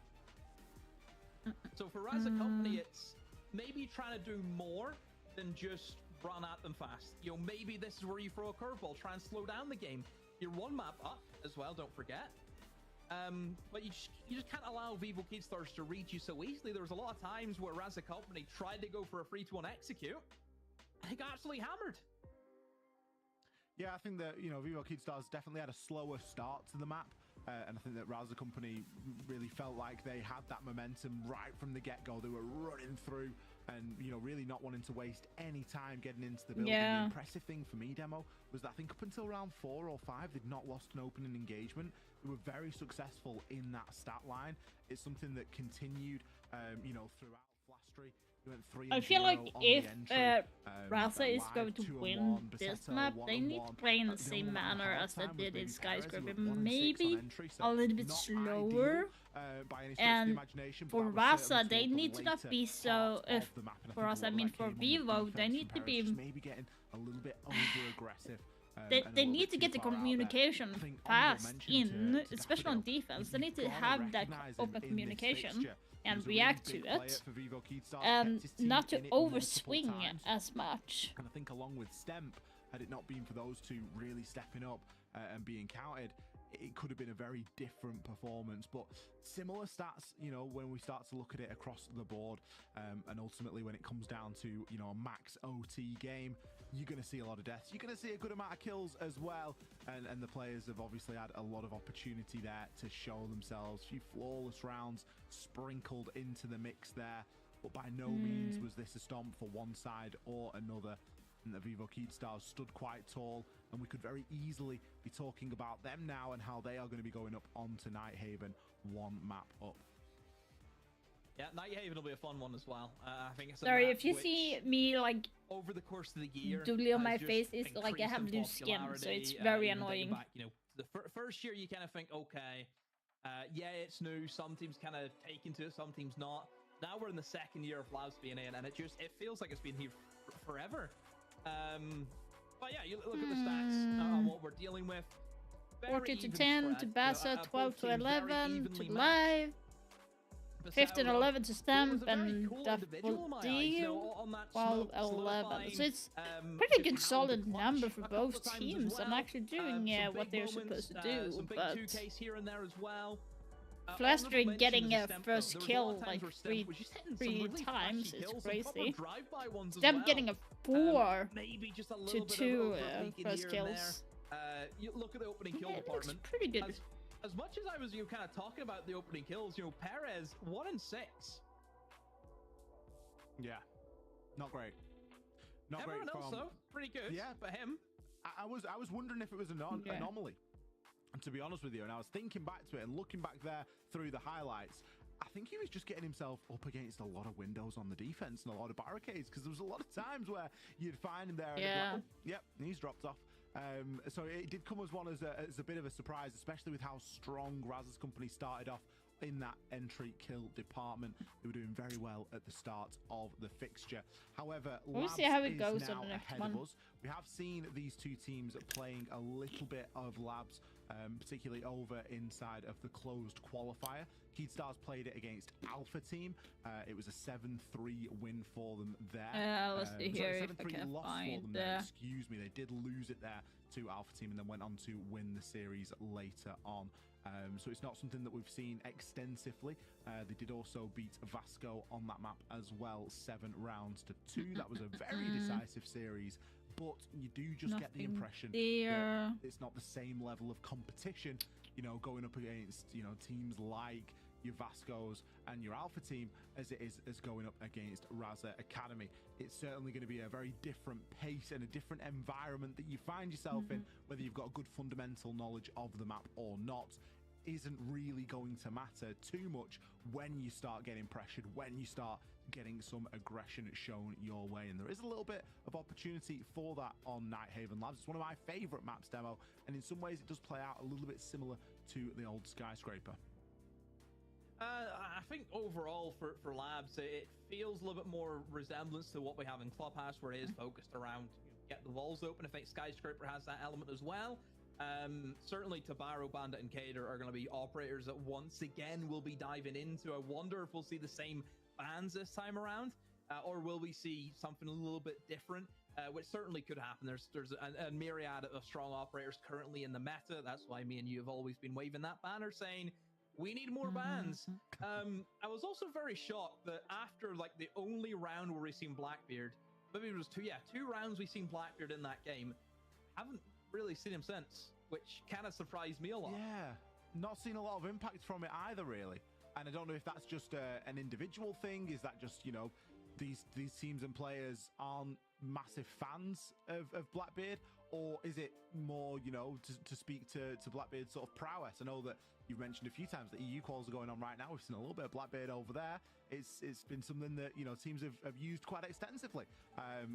So for Raz's Company, it's maybe trying to do more than just run at them fast. You know, maybe this is where you throw a curveball, try and slow down the game. You're one map up as well, don't forget. But you just can't allow Vivo Keystars to reach you so easily. There was a lot of times where Raz's Company tried to go for a 3-2-1 execute. They got absolutely hammered. Yeah, I think that, you know, Vivo Keystars definitely had a slower start to the map. And I think that Raz's Company really felt like they had that momentum right from the get-go. They were running through and, you know, really not wanting to waste any time getting into the building. Yeah. The impressive thing for me, Demo, was that I think up until round 4 or 5, they'd not lost an opening engagement. They were very successful in that stat line. It's something that continued, you know, throughout Flastry. I feel like if Raza is going to win this map, they need to play in the same manner as they did in Skyscraper. Maybe a little bit slower. And for Raza, they need to not be so. For us, I mean for Vivo, they need to be. Maybe getting a little bit over-aggressive. They need to get the communication fast in, especially on defense. They need to have that open communication and react to it, and not to overswing as much. And I think along with Stemp, had it not been for those two really stepping up and being counted, it could have been a very different performance. But similar stats, you know, when we start to look at it across the board, and ultimately when it comes down to, you know, a max OT game, you're going to see a lot of deaths. You're going to see a good amount of kills as well. And the players have obviously had a lot of opportunity there to show themselves. A few flawless rounds sprinkled into the mix there. But by no means was this a stomp for one side or another. And the Vivo Keystars stood quite tall. And we could very easily be talking about them now and how they are going to be going up onto Nighthaven, one map up. Yeah, Nighthaven will be a fun one as well. I think it's a Sorry, map if you which, see me like over the course of the year, doodly on has my just face, it's like I increased have in loose skin, so popularity, it's very even dating annoying. back, you know, the first year you kind of think, okay, yeah, it's new. Some teams kind of take into it, some teams not. Now we're in the second year of Labs being in, and it feels like it's been here forever. But yeah, you look at the stats on what we're dealing with. 14 to even 10 to spread, Bassa, both 12 to teams very 11 evenly to matched. Live, But 15 Sauron, 11 to it was Stamp, a very and cool Duff individual in my eyes, D, on that 12 smoke 11. solidifying, So it's just pretty good how solid the clutch number for a couple both of times as teams. I'm well. actually doing Some what big they're moments, supposed to do, some big but 2Ks here and there as well. Flastry honorable getting mention a is Stemp, first though. There was a lot kill of times like where Stemp was just hitting some really times flashy is kills, some proper crazy. drive-by ones as Stemp well. getting a 4 maybe just a to little bit 2 of overleaking first here and kills. there. You look at the opening kill Yeah, it looks department. pretty good. As much as I was kind of talking about the opening kills, Perez 1 and 6. Yeah, not great. Not Everyone great. else From... though, pretty good. Yeah, but him. I was wondering if it was an anomaly. And to be honest with you, and I was thinking back to it and looking back there through the highlights, I think he was just getting himself up against a lot of windows on the defense and a lot of barricades, because there was a lot of times where you'd find him there and Yeah. like, oh, yep, he's dropped off. So it did come as one as a bit of a surprise, especially with how strong Raz's company started off in that entry kill department. They were doing very well at the start of the fixture. However, We'll Labs see how it is goes now on the next ahead one. of us. We have seen these two teams playing a little bit of Labs, particularly over inside of the closed qualifier. Keydstars played it against Alpha Team. It was a 7-3 win for them there. Let's see here if I 7-3 can loss for find them there. Excuse me, they did lose it there to Alpha Team and then went on to win the series later on. So it's not something that we've seen extensively. They did also beat VASCO on that map as well, 7 rounds to 2. That was a very decisive series, but you do just get the impression that it's not the same level of competition, going up against, teams like your Vascos and your Alpha Team as it is going up against Raza Academy. It's certainly going to be a very different pace and a different environment that you find yourself in, whether you've got a good fundamental knowledge of the map or not isn't really going to matter too much when you start getting pressured, when you start getting some aggression shown your way. And there is a little bit of opportunity for that on Nighthaven Labs. It's one of my favorite maps, Demo, and in some ways it does play out a little bit similar to the old Skyscraper. I think overall for Labs, it feels a little bit more resemblance to what we have in Clubhouse, where it is focused around get the walls open. I think Skyscraper has that element as well. Certainly Tabaro, Bandit, and Kader are going to be operators that once again will be diving into. I wonder if we'll see the same bans this time around, or will we see something a little bit different, which certainly could happen. There's a myriad of strong operators currently in the meta. That's why me and you have always been waving that banner saying, we need more bans. I was also very shocked that after like the only round where we've seen Blackbeard, maybe it was two rounds we've seen Blackbeard in that game, haven't really seen him since, which kind of surprised me a lot. Yeah, not seen a lot of impact from it either, really. And I don't know if that's just an individual thing. Is that just, these teams and players aren't massive fans of Blackbeard, or is it more, to speak to Blackbeard's sort of prowess? I know that you've mentioned a few times that EU quals are going on right now. We've seen a little bit of Blackbeard over there. It's been something that teams have used quite extensively.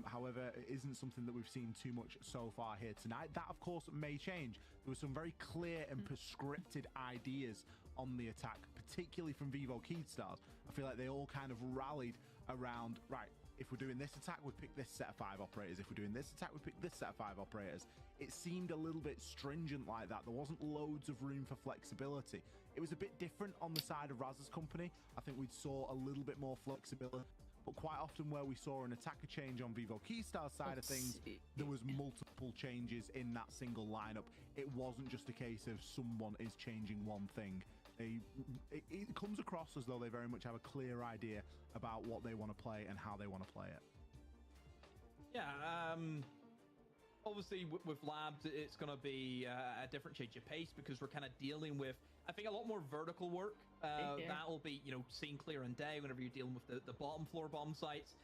However, it isn't something that we've seen too much so far here tonight. That, of course, may change. There were some very clear and prescripted ideas on the attack, particularly from Vivo Keydstars. I feel like they all kind of rallied around, right, if we're doing this attack, we pick this set of 5 operators. If we're doing this attack, we pick this set of 5 operators. It seemed a little bit stringent like that. There wasn't loads of room for flexibility. It was a bit different on the side of Raz's company. I think we saw a little bit more flexibility. But quite often where we saw an attacker change on Vivo Keystar's side of things, there was multiple changes in that single lineup. It wasn't just a case of someone is changing one thing. It comes across as though they very much have a clear idea about what they want to play and how they want to play it. Yeah, obviously with Labs, it's going to be a different change of pace because we're kind of dealing with, I think, a lot more vertical work. That'll be, seen clear and day whenever you're dealing with the bottom floor bomb sites.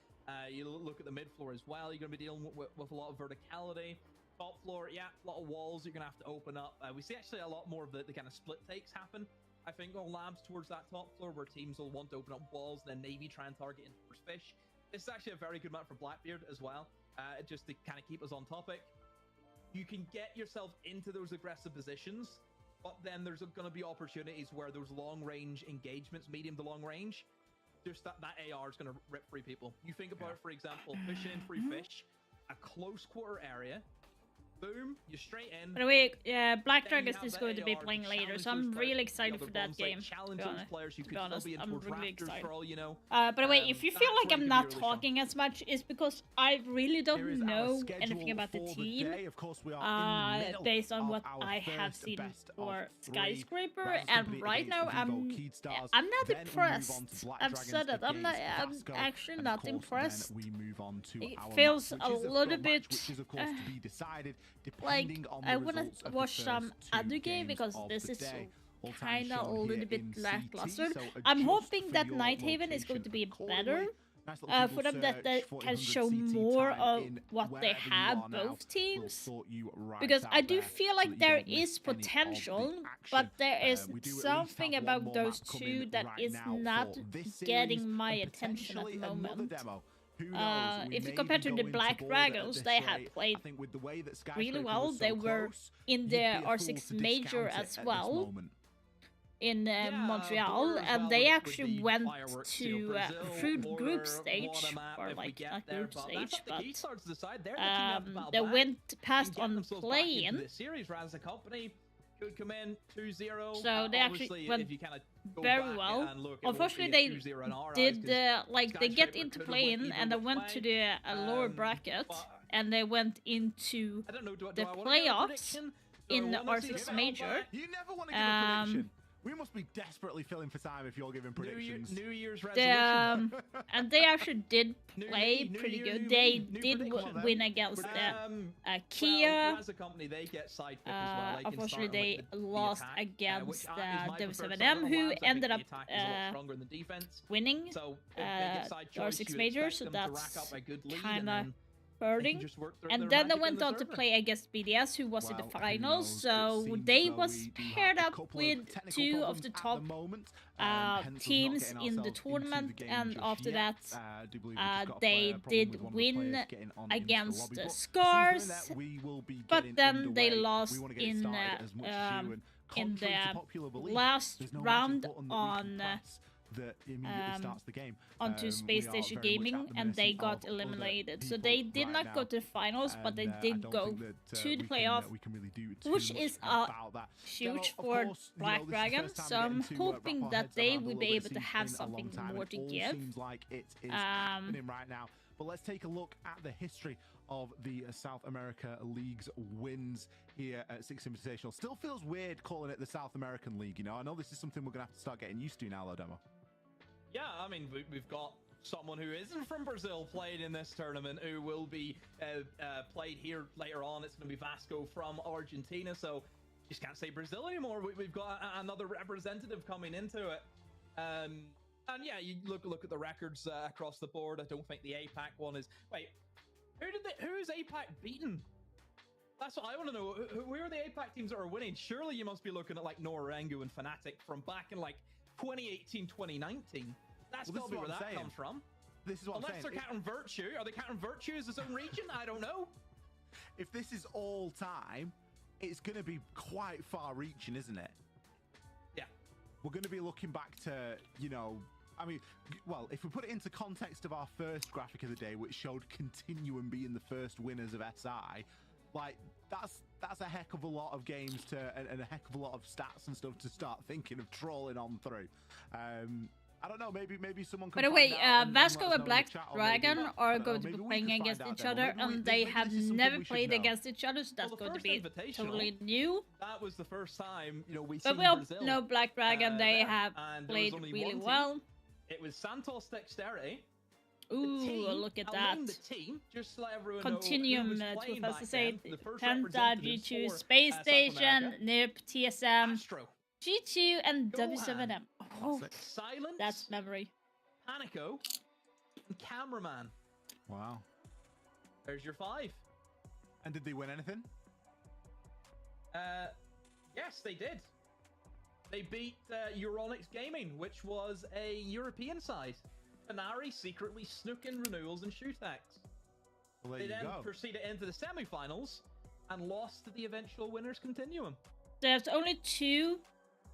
You look at the mid floor as well. You're going to be dealing with a lot of verticality. Top floor, a lot of walls you're going to have to open up. We see actually a lot more of the kind of split takes happen, I think, on Labs towards that top floor where teams will want to open up walls and then maybe try and target in first fish. This is actually a very good map for Blackbeard as well, just to kind of keep us on topic. You can get yourself into those aggressive positions, but then there's going to be opportunities where those long-range engagements, medium to long range, just that AR is going to rip free people. You think about, for example, pushing in free fish, a close quarter area, boom, you're straight in. By the way, Black Then you Dragons have is the going to be AR playing later, challenge so I'm those players really with the excited other for that bombs, like, game. challenge To be those honest. players who To could be still honest, be in I'm towards really rafters excited. for all you know. By the way, if you feel That's like where it I'm can be not really fun. talking as much, it's because I really Here don't is our know schedule anything about the for team. day. Of course, we are in the middle Based on of what our I have first seen best of for 3. Skyscraper, Rounds and complete right now against Vivo Keydstars. I'm not Then we move on impressed. to Black I've Dragons said it. I'm against Vasco, actually and not of course, impressed. Then we move on to It our feels match, a which is little match, bit, which is of course to be decided like depending on the I want results to of the watch some first 2 other game games because of this the is day. All-time kind of a shown little here bit in lackluster. CT, so I'm adjust hoping for that your Nighthaven is going to be location better. accordingly. Nice little For them Google that they search for can 100 show CT more time of in what they wherever you have, are now. both teams. We'll sort you right Because out I do there feel so like that you there don't miss is any of the potential, action. but there is We do at least something have one about more those map coming two that right is now not for this series getting my and attention at the potentially another moment. demo. Who knows? We If you may compare even to the go into Black border at Dragons, this they rate. had played I think with the way that really Skyscraper well. was so They were close, in you'd the be a fool R6 to Major discount it as at this well. moment. In Montreal, Border as and well they with actually the went fireworks, you know, to Brazil, fruit border, group what stage, a map or if we like get not there, group but stage, that's up to but Keystars to decide. They're the team out of battle they back. went past Can get on themselves back into play-in. this series, rather the company could come in 2-0. So they actually Obviously, went if you kinda go very back well. and look, it won't Unfortunately, be a 2-0 in our eyes, did 'cause like they get Skyscraper into could've play-in went and they either went to way. the lower bracket, but and they went into I don't know, do the I wanna give a playoffs prediction? Do I in the wanna see R6 them Major. back? You never want to give a prediction. We must be desperately filling for time if you're giving predictions. New Year's The, resolution. and they actually did play New pretty year, good. new They me, new did prediction. win against Kia. Well, as a company, they get side pick as well. They can Unfortunately, start they with the lost attack, against which is my preferred Dev7M, side of the who lines. I think ended the up attack is a lot stronger than the defense. winning So if they get side the choice, R6 you would Major, expect so them to rack that's up a good lead and kind of then hurting. just work their And then they magic in went the on to server. play against BDS, who was in the Well, who finals. knows? So It seems they though was we do have paired a up couple with technical two of problems the at top moment, hence us not teams getting in the ourselves into tournament, game and just after yet. that, I do believe we've just got a they problem did with one of the win players getting on into the against lobby, the but Scars, since doing that, we will be but getting then they underway. We lost wanna get it in started as much as you, and in contrary to the popular belief, last there's no magic round button that we can on press that immediately starts the game. onto We Space are Station very much Gaming, at the and they mercy got of eliminated. So other they people did right not now. go to the finals, but they And, I did don't go think that, to the we can, playoff, we can really do too which much is about that. Demo, huge of for course, you know, Black this is the Dragon. first time So we're I'm getting to, wrap hoping our that heads they around a will little be bit able to since have it's been a long something time, more and to it all give. seems like it is happening right now. But let's take a look at the history of the South America League's wins here at Six Invitational. Still feels weird calling it the South American League, you know. I know this is something we're going to have to start getting used to now, though, Demo. Yeah, I mean, we've got someone who isn't from Brazil played in this tournament, who will be played here later on. It's going to be Vasco from Argentina, so just can't say Brazil anymore. We've got another representative coming into it. And yeah, you look at the records across the board. I don't think the APAC one is... Wait, who's APAC beaten? That's what I want to know. Who are the APAC teams that are winning? Surely you must be looking at like Norangu and Fnatic from back in like 2018, 2019. That's got to be where that comes from. This is what I'm saying. Unless they're counting Virtue. Are they counting Virtue as its own region? I don't know. If this is all time, it's going to be quite far-reaching, isn't it? Yeah. We're going to be looking back to, you know... I mean, well, if we put it into context of our first graphic of the day, which showed Continuum being the first winners of SI, like, that's a heck of a lot of games to and a heck of a lot of stats and stuff to start thinking of trolling on through. I don't know, maybe someone can. By the way, Vasco and and Black Dragon are going to be playing against each other, and they have never played against each other, so that's going to be totally new. That was the first time, you know, we But seen we all Brazil. know Black Dragon, they have and there was played only really one team. well. It was Santos Dexterity. Ooh, look at that. The team, just to let everyone Continuum know who was playing back 2008, then, the first Penta, representatives G2, for, Space South Station, America. NIP, TSM, Astro, G2, and Gohan, W7M. Oh, Silence, that's memory. Panico, and Cameraman. Wow. There's your 5. And did they win anything? Yes, they did. They beat Euronics Gaming, which was a European side. Panari secretly snook in Renewals and Shootax. Well, They then proceeded into the semi-finals and lost to the eventual winners Continuum. There's only 2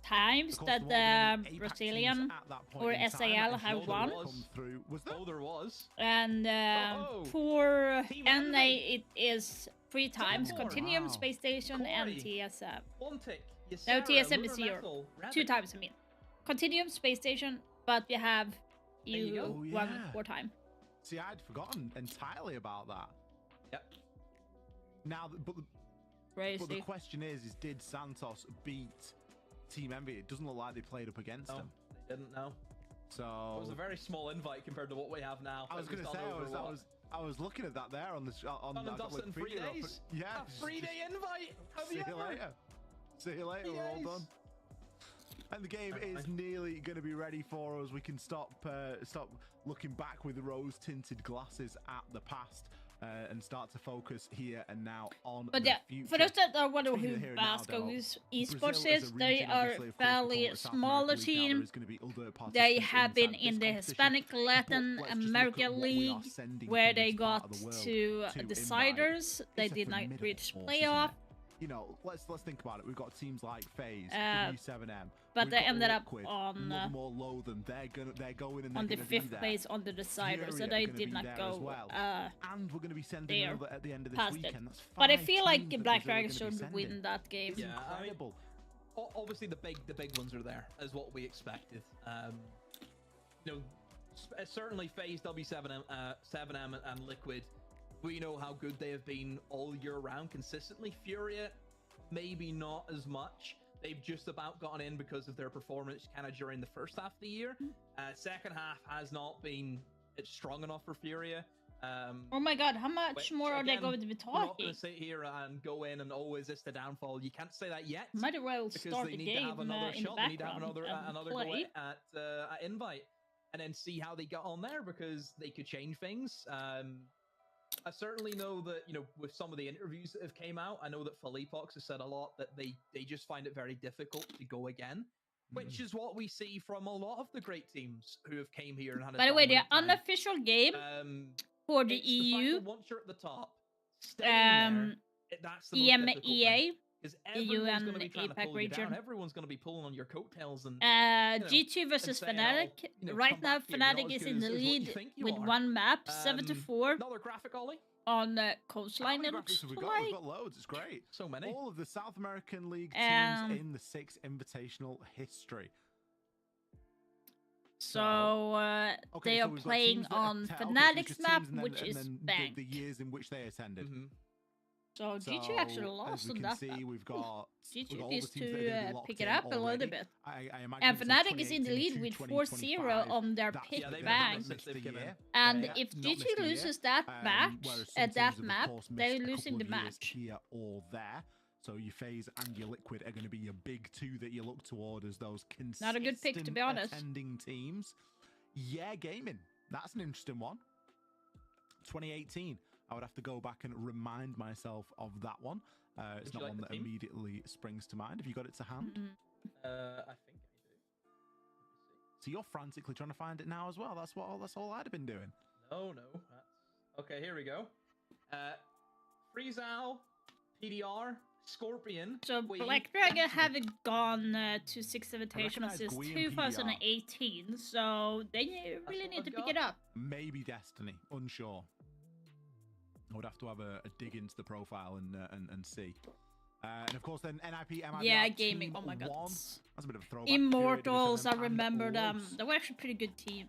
times that the Brazilian or SAL have won. Oh, there was. And Oh. for NA, it is 3 times. Continuum, Wow. Space Station, and Corey. TSM. Quantic, No, Ysera, TSM is Lunar 0. Metal, 2 Rabbit. times, I mean. Continuum, Space Station, but you have you go. Oh, one yeah. more time. See, I'd forgotten entirely about that. Yep. Now, but the Crazy. question is did Santos beat Team Envy? It doesn't look like they played up against them. They didn't know. So It was a very small invite compared to what we have now. I was It going to done say, over what? I was looking at that there on the on Done and that dusted in 3 Wikipedia. days. Yeah, A 3-day invite. Have See you you ever? later. See you later. We're all Yes. done. And the game is nearly going to be ready for us. We can stop looking back with rose-tinted glasses at the past and start to focus here and now on But the yeah, future. for those that are wondering Speaking who of here and now, VASCO though, esports Brazil as is, a they region, are obviously, of course, we fairly call it South smaller American League. Now, team. there is going to be other They participants have been inside this in the competition, Hispanic but Latin let's just look America at what we are League, sending where from they this part got of the world to Invite. deciders. They It's a did not formidable reach force, playoff. isn't it? You know, let's think about it. We've got teams like FaZe, Uh, W7M, but we've they got ended up Liquid, on More Loathen. They're going and on the they're gonna be 5th there. place on the deciders, so Fury are they gonna did be not there go as well. And we're going to be sending there another at the end of this past it. weekend. That's But I 5 feel like teams that Black Brazil are Dragons gonna be should win sending. that game. It's Yeah, I mean, incredible. obviously the big ones are there, as what we expected. You know, certainly FaZe, W7M, 7M, and Liquid. We know how good they have been all year round consistently. Furia, maybe not as much. They've just about gotten in because of their performance kind of during the first half of the year. Second half has not been strong enough for Furia. Oh my god, how much Which, more are they again, going to be we're not going talking? to sit here and go in and is this the downfall? You can't say that yet. Might as well Because start they the need to have game another in the shot. They need to have background another and go play. at Invite, and then see how they get on there, because they could change things. I certainly know that, you know, with some of the interviews that have came out, I know that Philippox has said a lot that they just find it very difficult to go again, which is what we see from a lot of the great teams who have came here and had a By the way, the dominant time. unofficial game for the It's the fact EU, that once you're at the top, staying there, that's the most difficult thing. EMEA, Because EU everyone's and going to be trying to APAC pull you down. region. Everyone's going to be pulling on your coattails and G2 versus saying, Fnatic. you know, Right come now, back here, you're not Fnatic as is good in the as what you lead think you with are. one map, 7-4 Another graphic, Ollie. on How Coastline. many It looks graphics have we got? like. We've got loads. It's great. So many. All of the South American League Um, teams in the 6 Invitational history. So Okay, they so are we've got playing teams that on okay, so it's Fnatic's just map, teams and then- which and is then Bank. the years in which they attended. So G2 actually lost as we on can that see, map. we've got G2 we've got all needs the teams that are gonna be to locked pick it in up a little already. bit. I imagine And it was Fnatic is in the 2018 lead to with 2025. 4-0 on their That's pick Yeah, they've bank. since they've come in. And Yeah, if not G2 missed a year. loses that match Whereas some at teams that have, of map, course, they're missed a losing couple the of years match. here or there. So your FaZe and your Liquid are going to be your big two that you look toward as those consistent Not a good pick, to be honest. attending teams. Yeah, gaming. That's an interesting one. 2018. I would have to go back and remind myself of that one. It's Would you not like one the that team? immediately springs to mind. Have you got it to hand? I think I do. So you're frantically trying to find it now as well. That's all I'd have been doing. No. Okay, here we go. Freezal, PDR, Scorpion. So Wii, Black Dragon haven't gone to 6 Invitational recognise since Gui and 2018, so they really what need to I've pick got. it up. Maybe Destiny. Unsure. I would have to have a dig into the profile and see. And of course, then NIP, MIBR, Yeah, gaming. Team Oh my god. 1. That's a bit of a throwback. Immortals, I Curated Edition remember and them. Orbs. They were actually a pretty good team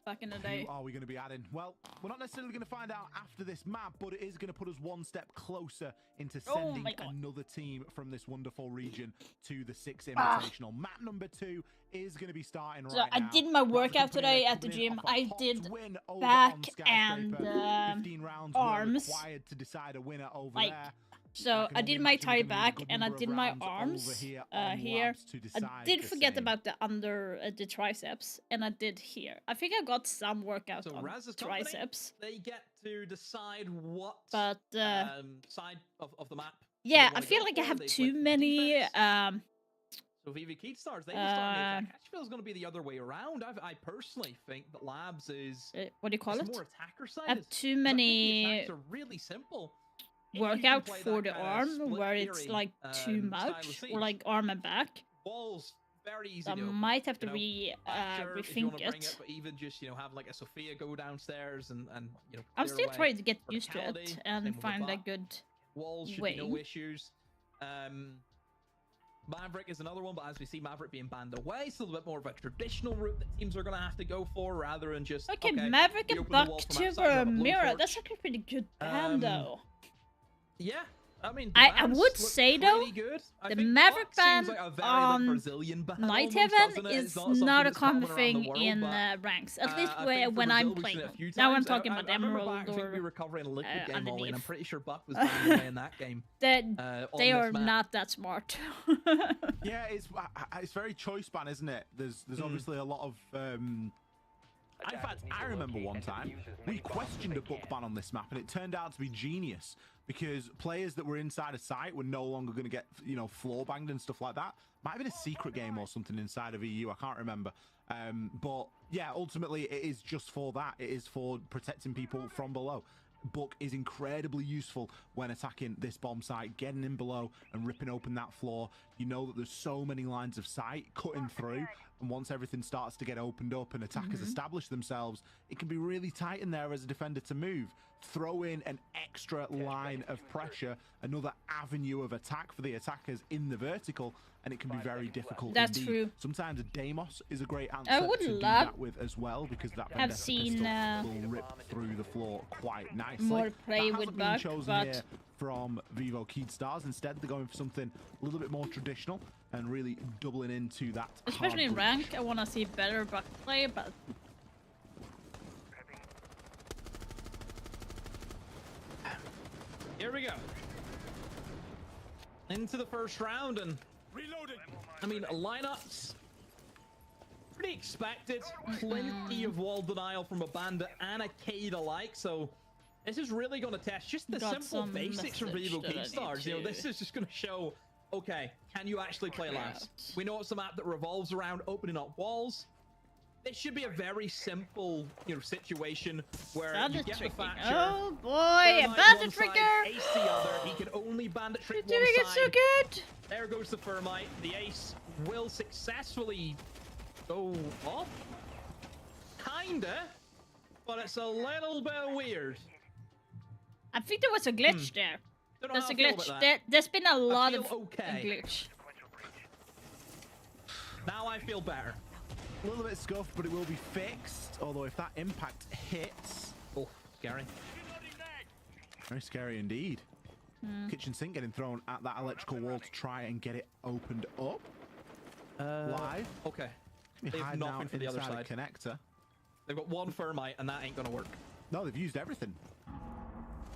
back in the day. Who are we going to be adding? Well, we're not necessarily going to find out after this map, but it is going to put us one step closer into Oh sending my God. another team from this wonderful region to the 6 Invitational. Map number 2 is going to be starting So right I now. did my Raza workout Company, today they're at the coming in gym. off a I hot did win over back on and, Skyscraper. 15 rounds arms. were required to decide a winner over Like, there. So I did my tie back and I did my arms here. here. I did forget about the the triceps, and I did here. I think I got some workout So on Raz's company, triceps, they get to decide what but side of the map. yeah, they I wanna feel go like I for. have They too went for many. defense. So VV Keat stars, they will start the attack. Uh, I actually feel it's going to be the other way around. I personally think that Labs is what do you call it's it? more attacker side. I have too many Are really simple. If you can workout play for that the kinda arm split where it's theory, like too style of much, siege, or like arm and back. walls very easy I to open, might have to you know. Not sure if you rethink wanna bring it. But even just have like a Sophia go downstairs and I'm clear still away trying to get for the used to Kaldi, it same and with the find a bot. good Walls should be no issues. Maverick is another one, but as we see Maverick being banned away, still a bit more of a traditional route that teams are going to have to go for rather than just okay Maverick and Buck over a mirror. That's actually pretty good ban though. Yeah, I mean, I would say though, the Maverick ban on Night Heaven is not a common thing in ranks. At least when I'm playing. Now I'm talking about Emerald or we were covering a liquid game underneath. only, and I'm pretty sure Buck was banned away in that game. They are not that smart. Yeah, it's very choice ban, isn't it? There's obviously a lot of. In fact, I remember one time we questioned a book ban on this map, and it turned out to be genius because players that were inside a site were no longer going to get, floor banged and stuff like that. Might have been a secret game or something inside of EU. I can't remember. But yeah, ultimately it is just for that. It is for protecting people from below. Book is incredibly useful when attacking this bomb site, getting in below and ripping open that floor. You know that there's so many lines of sight cutting through, and once everything starts to get opened up and attackers establish themselves, it can be really tight in there as a defender to move. Throw in an extra line of pressure, another avenue of attack for the attackers in the vertical, and it can be very difficult. That's indeed. true. Sometimes a Deimos is a great answer I would to do love that with as well, because that have seen will rip through the floor quite nicely. more play that with hasn't been Buck, chosen but here from Vivo Keydstars. Instead, they're going for something a little bit more traditional and really doubling into that. especially in hard rank, I want to see better Buck play, but Here we go. Into the first round, and reloading. I mean, lineups pretty expected. Plenty of wall denial from a Bandit and a Cade alike, so this is really going to test just the simple basics from Vivo Keystars. This is just going to show, okay, can you actually play labs? We know it's a map that revolves around opening up walls. It should be a very simple, situation where you get the Thatcher. Oh boy, a bandit trigger! Ace the other. He can only bandit trick You're doing it so good. There goes the Thermite. The Ace will successfully go off. Kinda, but it's a little bit weird. I think there was a glitch there. Don't know There's how a I feel glitch. about that. There's been a lot of okay. glitch. Now I feel better. A little bit scuffed, but it will be fixed. Although if that impact hits, oh, scary. Very scary indeed. Kitchen sink getting thrown at that electrical wall to try and get it opened up. Live. Okay. They have nothing for the other side. Connector. They've got one Thermite, and that ain't gonna work. No, they've used everything.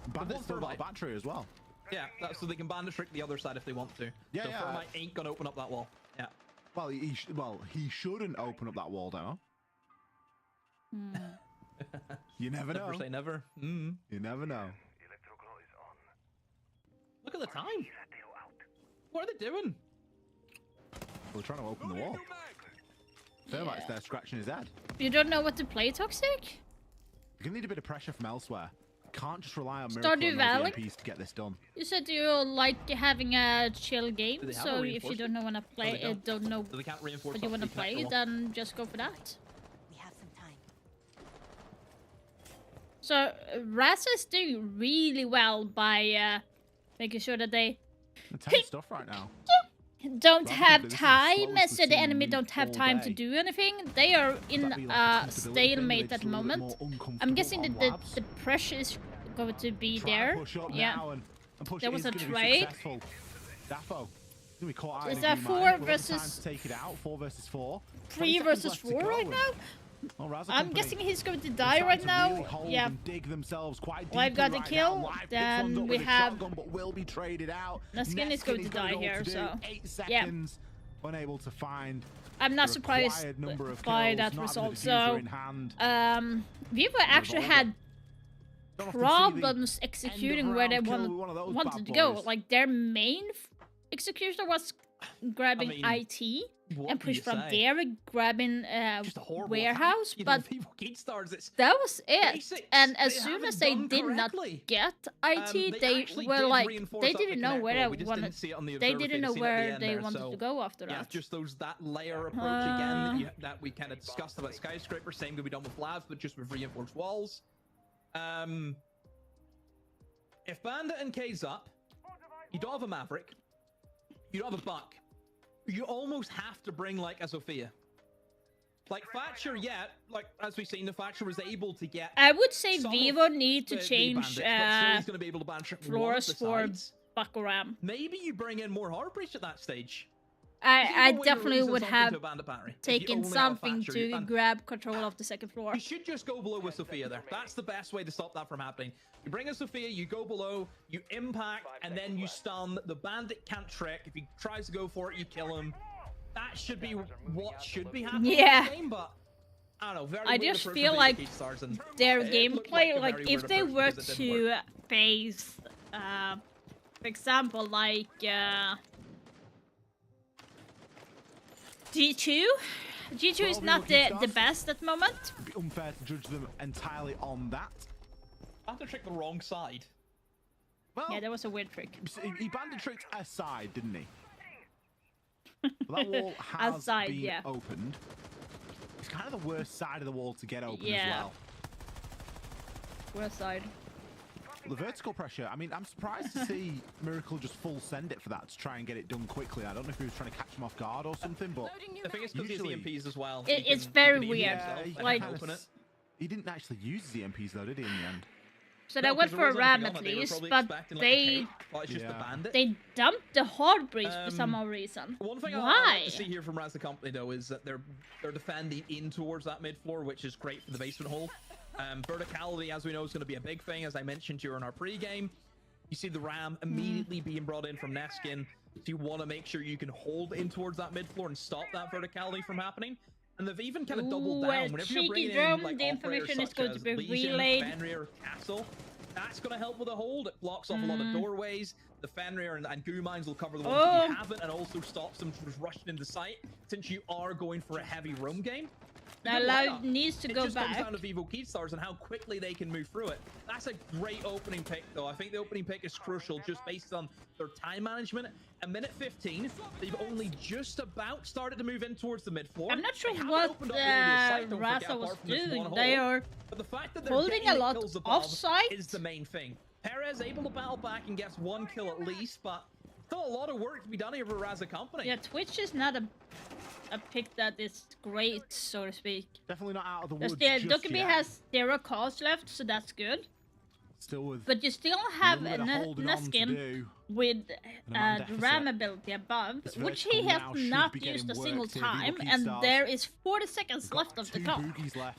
Bandit's still got a battery as well. Yeah, so they can bandit trick the other side if they want to. Yeah, so yeah. Thermite ain't gonna open up that wall. Yeah. Well, he shouldn't open up that wall, Demo. You never know. Never say never. You never know. Look at the time. What are they doing? We're trying to open the wall. Thermite's there scratching his head. You don't know what to play, Toxic? You're gonna need a bit of pressure from elsewhere. Can't just rely on Stardew Miracle Valley? and EMPs to get this done. You said you like having a chill game, Do they have so a if you don't know when to play, they don't know So they can't reinforce what you want to up the play, connector wall. then just go for that. We have some time. So Raz is doing really well by making sure that they Intense stuff right now. don't have this is the time, slowest so we've the seen enemy Reef don't have all time to day. do anything. They are in Would that be like a a comfortability thing? stalemate They're at the just a little bit moment. more I'm uncomfortable guessing on that labs. the pressure is going to be Trying there. to push up Yeah. now and push There it was is a gonna be trade. successful. Daffo. Gonna be caught out Is in a that green 4 mine. We'll have versus- time to take it out. 4 versus 4. 3 versus 4 right now? Well, Raza I'm Company, guessing he's going to they're die starting right to now. really hold Yeah. and dig themselves quite Live deeply got the right kill, now. Live picks then one up we with a have- shotgun, but will be traded out. Neskin is going to die got it all here, do. so 8 yeah. seconds. Unable to find I'm not the surprised required number of by kills, that not result. having the diffuser So, in hand. Vivo actually had Don't often see the problems end of executing where they round kill with one of those wanted bad to go. boys. Like their main executioner was grabbing I mean, IT what and can push you from say? there, grabbing Just a horrible warehouse, attack. but People Keystars, it's that was it. basics And as they soon haven't as they done did correctly. not get IT, they actually were did like, reinforce they up the didn't know connector. where We they just wanted. didn't see it on the They observer didn't feed. know Seen it at the where end they there, wanted so to go after yeah, that. just that layer approach again that we kind of discussed about Skyscraper. Same could be done with labs, but just with reinforced walls. If Bandit and K's up, You don't have a Maverick. You don't have a Buck. You almost have to bring like a Sophia. Like Thatcher, yeah, like as we've seen, the Thatcher was able to get. I would say Vivo need to change going to be able to floors for Buck or Ram. Maybe you bring in more Heartbreach at that stage. I definitely would have taken something to grab control of the second floor. You should just go below with Sophia there. That's the best way to stop that from happening. You bring a Sophia, you go below, you impact, and then you stun. The bandit can't trick. If he tries to go for it, you kill him. That should be what should be happening in the game, but I don't know. I just feel like their gameplay, like if they were to face, for example, like G2. G2 is not the best at the moment. It'd be unfair to judge them entirely on that. I have to trick the wrong side. Well, yeah, that was a weird trick. He bandit tricked a side, didn't he? Well, that wall has been opened. It's kind of the worst side of the wall to get open as well. Worst side. The vertical pressure, I mean, I'm surprised to see Miracle just full send it for that to try and get it done quickly. I don't know if he was trying to catch him off guard or something, but I think it's because he has EMPs as well. It's very weird. Like, he didn't actually use his EMPs though, did he, in the end? So they went for a Ram at least, but they dumped the Heartbreach for some odd reason. One thing I like to see here from Raz the Company though is that they're defending in towards that mid floor, which is great for the basement hold. Verticality, as we know, is going to be a big thing, as I mentioned during our pre-game. You see the Ram immediately being brought in from Neskin. So you want to make sure you can hold in towards that mid floor and stop that verticality from happening. And they've even kind of doubled down. Whenever you're bringing in like the information is going to be Legion, relayed. Fenrir, Castle, that's going to help with the hold. It blocks off a lot of doorways. The Fenrir and Goo Mines will cover the ones that you haven't, and also stops them from just rushing into sight, since you are going for a heavy roam game. Now Loud needs to go back. It just comes down to Vivo Keystars and how quickly they can move through it. That's a great opening pick, though. I think the opening pick is crucial just based on their time management. A minute 15, they've only just about started to move in towards the mid floor. I'm not sure what Rasa was doing. They are holding a lot offside. Is the main thing. Perez able to battle back and gets one kill at least, but still a lot of work to be done here for Raza Company. Yeah, Twitch is not a pick that is great, so to speak. Definitely not out of the woods. Dokkaebi has 0 calls left, so that's good. Still with, but you still have Neskin with the Ram ability above, which he has not used a single time, and there is 40 seconds left of the clock.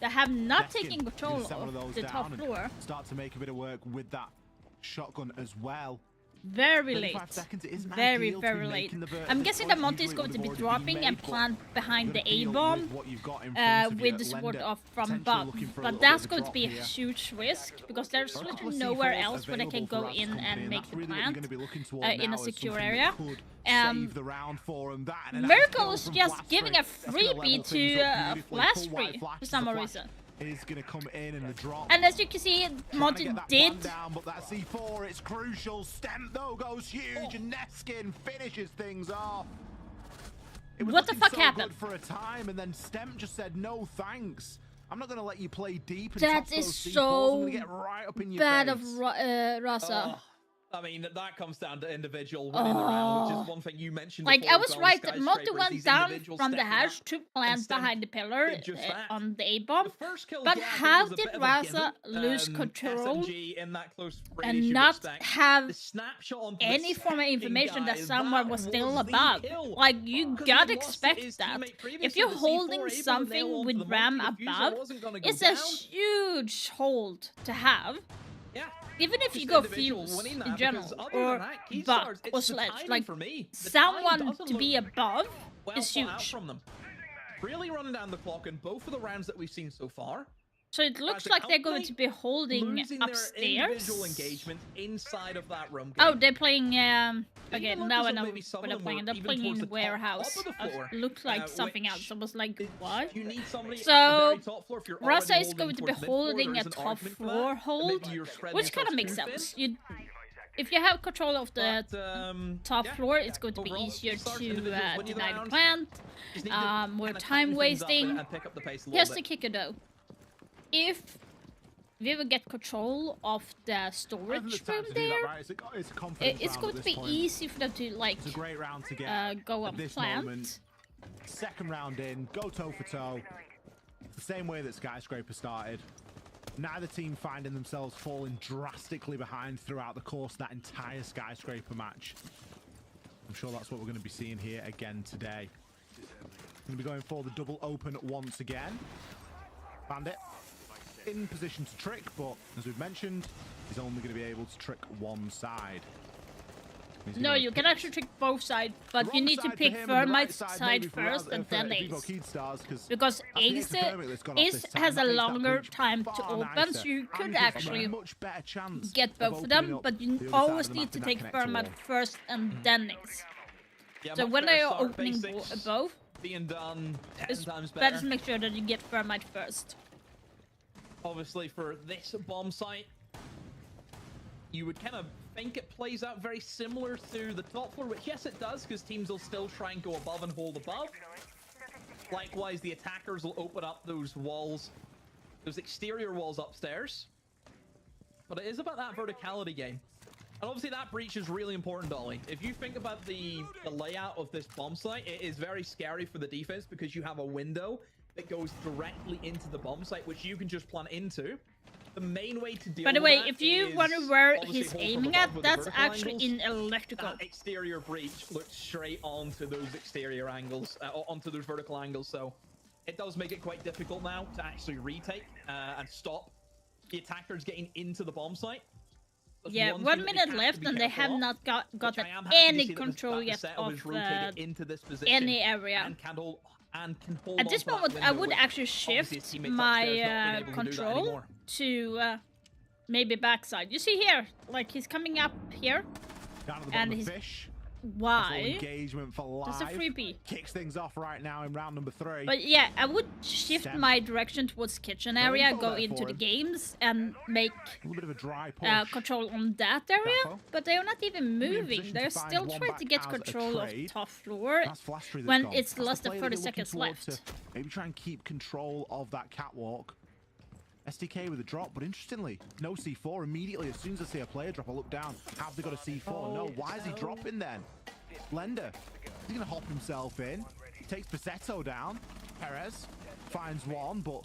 They have not taken control of the top floor. Start to make a bit of work with that shotgun as well. Very late. Very late. I'm guessing that Monty is going to be dropping and plant behind the A-bomb with the support from Bob. But that's going to be a huge risk because there's literally nowhere else where they can go in and make the plant in a secure area. Miracle is just giving a freebie to Flash Free for some reason. Is going to come in the drop. And as you can see, Monty did. Down, but that C4, it's crucial. Stemp though goes huge, and Neskin finishes things off. It was what the fuck happened? Good for a time, and then Stemp just said no thanks. I'm not going to let you play deep. And that is so get right up in your bad face. Of Rasa. I mean, that comes down to individual winning the round, which is one thing you mentioned. Like, I was right that Monty went down from the hash to plant behind the pillar on the A-bomb. But how did Rasa lose control and not have any form of information that someone was still above? Like, you gotta expect that. If you're holding something with Ram above, it's a huge hold to have. Even if you go Fuse in general, or Buck, or Sledge, like, someone to be above is huge. Really running down the clock in both of the rounds that we've seen so far. So it looks like they're going to be holding upstairs. Engagement inside of that room. Oh, they're playing. Okay, now I know what they're playing. They're playing in the warehouse. Looks like something else. I was like, what? So Rasa is going to be holding a top floor hold, which kind of makes sense. If you have control of the top floor, it's going to be easier to deny the plant. More time wasting. Here's the kicker though. If if you ever get control of the storage room there, right? It's going to be easy for them to like it's a great round to get go at on this plant. moment. Second round in, go toe for toe. It's the same way that Skyscraper started. Neither team finding themselves falling drastically behind throughout the course of that entire Skyscraper match. I'm sure that's what we're going to be seeing here again today. Going to be going for the double open once again. Bandit in position to trick, but as we've mentioned, he's only going to be able to trick one side. No, you can actually trick both sides, but you need to pick Thermite's side first and then Ace. Because Ace has a longer time to open, so you could actually get both of them, but you always need to take Thermite first and then Ace. So when they are opening both, being done 10 times better to make sure that you get Thermite first. Obviously, for this bomb site, you would kind of think it plays out very similar to the top floor, which yes, it does, because teams will still try and go above and hold above. Likewise, the attackers will open up those walls, those exterior walls upstairs. But it is about that verticality game. And obviously that breach is really important, Dolly. If you think about the layout of this bomb site, it is very scary for the defense because you have a window that goes directly into the bomb site, which you can just plant into. The main way to deal with that. By the way, if you wonder where he's aiming at, that's actually in electrical. That exterior breach looks straight onto those exterior angles, onto those vertical angles. So it does make it quite difficult now to actually retake and stop the attackers getting into the bomb site. Yeah, 1 minute left, and they have not gotten any control yet of any area. At this moment, I would actually shift my control to maybe backside. You see here, like he's coming up here, and he's why? Engagement for life. Just a freebie. Kicks things off right now in round number 3. But yeah, I would shift my direction towards kitchen area, go into the games, and make a little bit of a dry push. Control on that area. But they are not even moving. They're still trying to get control of top floor when it's less than 30 seconds left. Maybe try and keep control of that catwalk. SDK with a drop, but interestingly, no C4 immediately. As soon as I see a player drop, I look down. Have they got a C4? No. Why is he dropping then? Blender. He's going to hop himself in. Takes Pasetto down. Perez finds one, but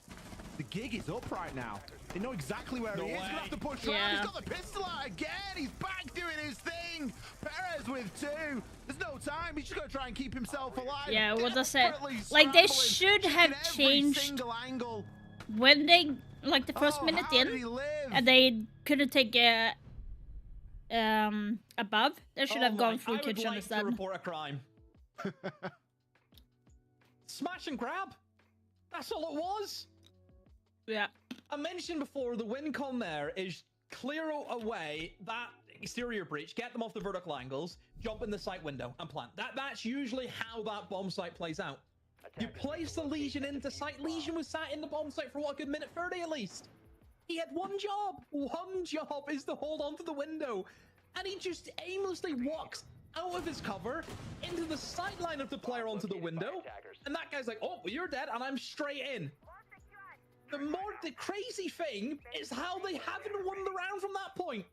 the gig is up right now. They know exactly where he is. He's going to have to push around. He's got the pistol out again. He's back doing his thing. Perez with 2. There's no time. He's just going to try and keep himself alive. Yeah, what I said. Like, they should have changed when they... like the first minute in, and they couldn't take above. They should have gone through kitchen instead. I would like to report a crime. Smash and grab. That's all it was. Yeah. I mentioned before the win con there is clear away that exterior breach, get them off the vertical angles, jump in the site window and plant. That's usually how that bomb site plays out. You place the Legion into site. Legion was sat in the bomb site for what, a good minute 30 at least. He had one job. One job is to hold on to the window. And he just aimlessly walks out of his cover into the sight line of the player onto the window. And that guy's like, oh, well, you're dead. And I'm straight in. The crazy thing is how they haven't won the round from that point.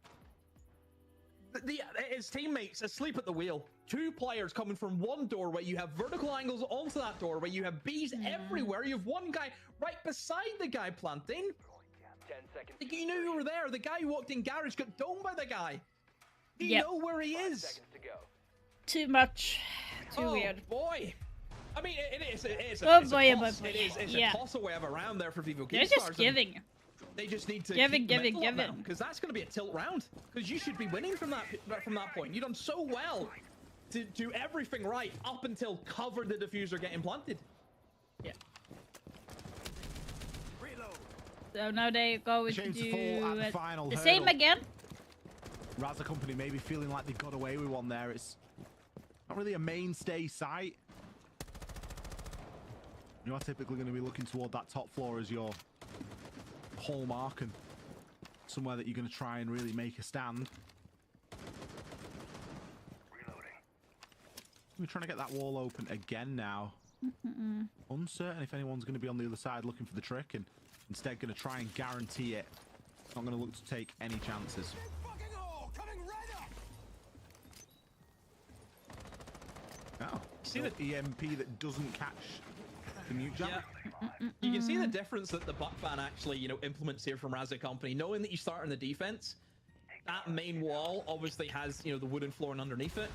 His teammates asleep at the wheel. 2 players coming from one doorway. You have vertical angles onto that doorway. You have bees everywhere. You have one guy right beside the guy planting. 10 seconds. You knew you were there. The guy who walked in garage got domed by the guy. You know where he is. Too much. Too weird. Boy. I mean, it's a toss away of a round there for Vivo. They're just giving. They just need to give it, because that's going to be a tilt round. Because you should be winning from that point. You've done so well to do everything right up until cover the diffuser getting planted. Yeah. So now they go into the same again. Raza Company maybe feeling like they got away with one there. It's not really a mainstay site. You are typically going to be looking toward that top floor as your hallmark and somewhere that you're going to try and really make a stand. We're trying to get that wall open again now. Uncertain if anyone's going to be on the other side looking for the trick and instead going to try and guarantee it Not going to look to take any chances. Oh, see the EMP that doesn't catch the mute jump? Yeah. You can see the difference that the buck ban actually, you know, implements here from Razzo Company. Knowing that you start on the defense, that main wall obviously has, you know, the wooden flooring underneath it.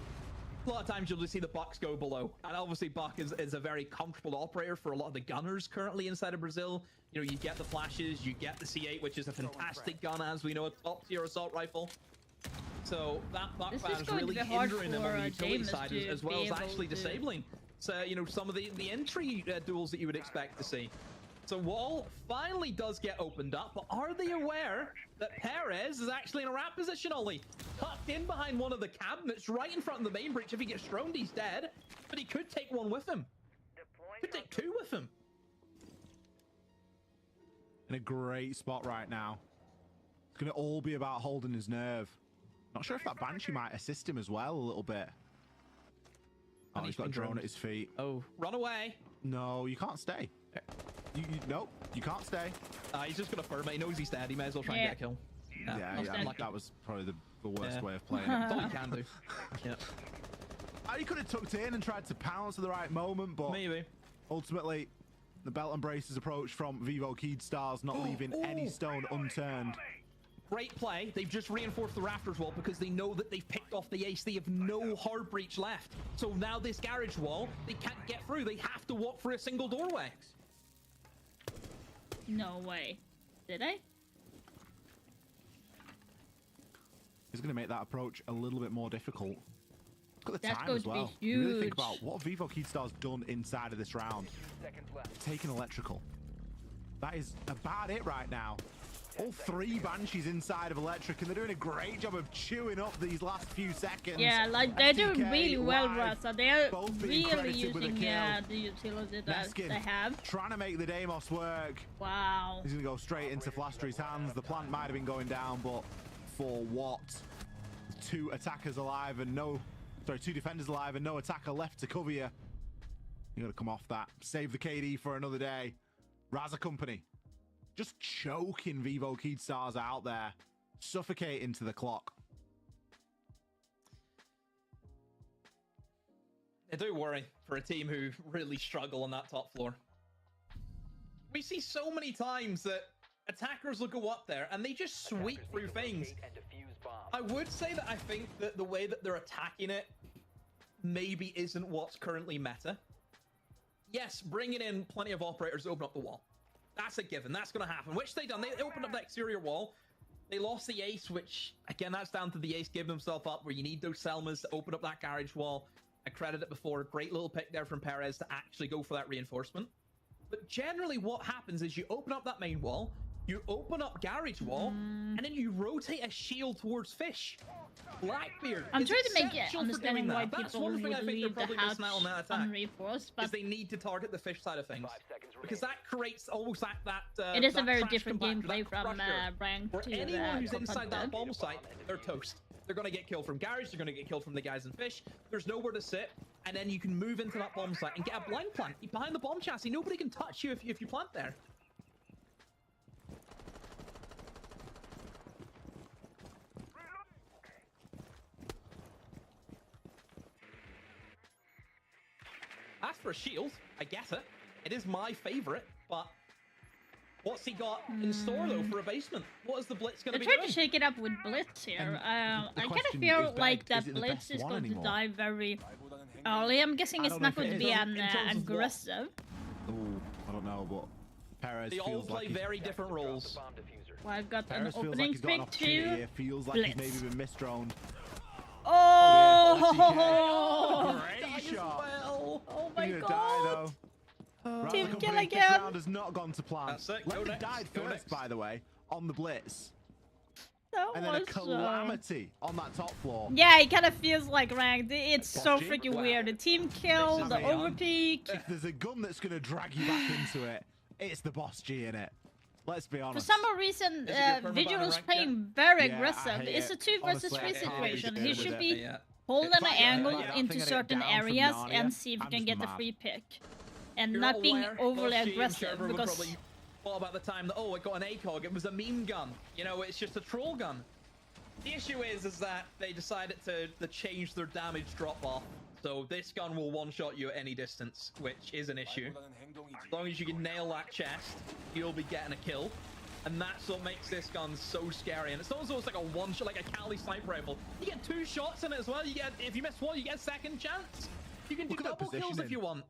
A lot of times you'll just see the Bucks go below. And obviously Buck is a very comfortable operator for a lot of the gunners currently inside of Brazil. You know, you get the flashes, you get the C8, which is a fantastic gun, as we know, a top tier assault rifle. So that Buck ban is really hindering them on the utility side as well as actually disabling. So, you know, some of the entry duels that you would expect to see. So wall finally does get opened up, but are they aware that Perez is actually in a wrap position, Ollie? Tucked in behind one of the cabinets right in front of the main breach. If he gets droned, he's dead, but he could take one with him. Could take two with him. In a great spot right now. It's going to all be about holding his nerve. Not sure if that Banshee might assist him as well a little bit. Oh, he's got a drone at his feet. Oh, run away. No, you can't stay. Nope, you can't stay. He's just going to firm it. He knows he's dead. He may as well try and get a kill. Yeah, that was probably the worst way of playing it. That's all you can do. Yeah. He could have tucked in and tried to pounce at the right moment, but maybe. Ultimately, the belt and braces approach from Vivo Keydstars, not leaving any stone unturned. Great play. They've just reinforced the rafters wall because they know that they've picked off the ace. They have no hard breach left. So now this garage wall, they can't get through. They have to walk through a single doorway. No way. Did I? He's going to make that approach a little bit more difficult. Look at the That's time going as well. to be You really huge. think about what Vivo Keydstars done inside of this round. Taking electrical. That is about it right now. All three Banshees inside of electric, and they're doing a great job of chewing up these last few seconds. Yeah, like they're doing FTK, really well, Live, Rasa. They're both being really credited with a using kill. the utility that Neskin they have. trying to make the Deimos work. Wow. He's going to go straight into Flastery's hands. The plant might have been going down, but for what? Two attackers alive and two defenders alive and no attacker left to cover you. You got to come off that. Save the KD for another day. Razzo Company just choking Vivo Keydstars out there, suffocating to the clock. I do worry for a team who really struggle on that top floor. We see so many times that attackers will go up there and they just sweep through things. I would say that I think that the way that they're attacking it maybe isn't what's currently meta. Yes, bringing in plenty of operators to open up the wall. That's a given. That's going to happen, which they done. They opened up the exterior wall. They lost the ace, which, again, that's down to the ace giving himself up, where you need those Selmas to open up that garage wall. I credited it before. Great little pick there from Perez to actually go for that reinforcement. But generally what happens is you open up that main wall, you open up garage wall, and then you rotate a shield towards fish. Blackbeard. I'm trying to make it exceptional for understanding doing why that. That's people one would thing I think they're leave the probably hatch missing out on that attack. unreinforced, but Is they need to target the fish side of things. Because that creates almost that it is a that very trash different compactor, gameplay that from crusher, rank where to anyone who's inside that competitive. bomb site, they're toast. They're going to get killed from garage, they're going to get killed from the guys in fish. There's nowhere to sit, and then you can move into that bomb site and get a blind plant behind the bomb chassis. Nobody can touch you if you plant there. As for a shield, I get it. It is my favorite, but what's he got in store though for a basement? What is the Blitz going to They're be trying doing? to shake it up with Blitz here. I kind of question feel is like begged, that is it the Blitz best is one going anymore? to die very early. I'm guessing I it's don't know not if going it to be is. an In terms of what? aggressive. Ooh, I don't know, but Perez They all feels play like he's, very different roles. Well, I've got an Perez feels like opening he's got an pick opportunity to here. Feels like Blitz. he's maybe been misdroned. Oh! Great shot. Well. Oh my He's gonna god! die though. Razzo Team Company, kill this again. round has not gone to plan. That's it. Go Lemon next. died Go first, next. by the way, on the Blitz. That And then a was calamity on that top floor. Yeah, it kind of feels like ranked. It's so Boss G. freaking Wow. weird. The team kill, the I mean, overpeak. If there's a gun that's going to drag you back into it, it's the Boss G in it. Let's be For honest. some odd reason, Is it your Vigil permaban is rank playing very Yeah, I aggressive. hate It's a it. 2 versus Honestly, 3 I can't situation. be He good should with be Yeah. holding If an I get angle that into thing I get certain down from areas Narnia, and see if he I'm can just get the mad. free pick. And You're not being aware, overly Boss G and aggressive Sherber would because probably What about the time that, oh, it got an ACOG? It was a meme gun. You know, it's just a troll gun. The issue is that they decided to change their damage drop-off. So this gun will one-shot you at any distance, which is an issue. As long as you can nail that chest, you'll be getting a kill. And that's what makes this gun so scary. And it's not as though it's like a one-shot, like a Cali sniper rifle. You get 2 shots in it as well. You get, if you miss one, you get a second chance. You can do double kills if you want.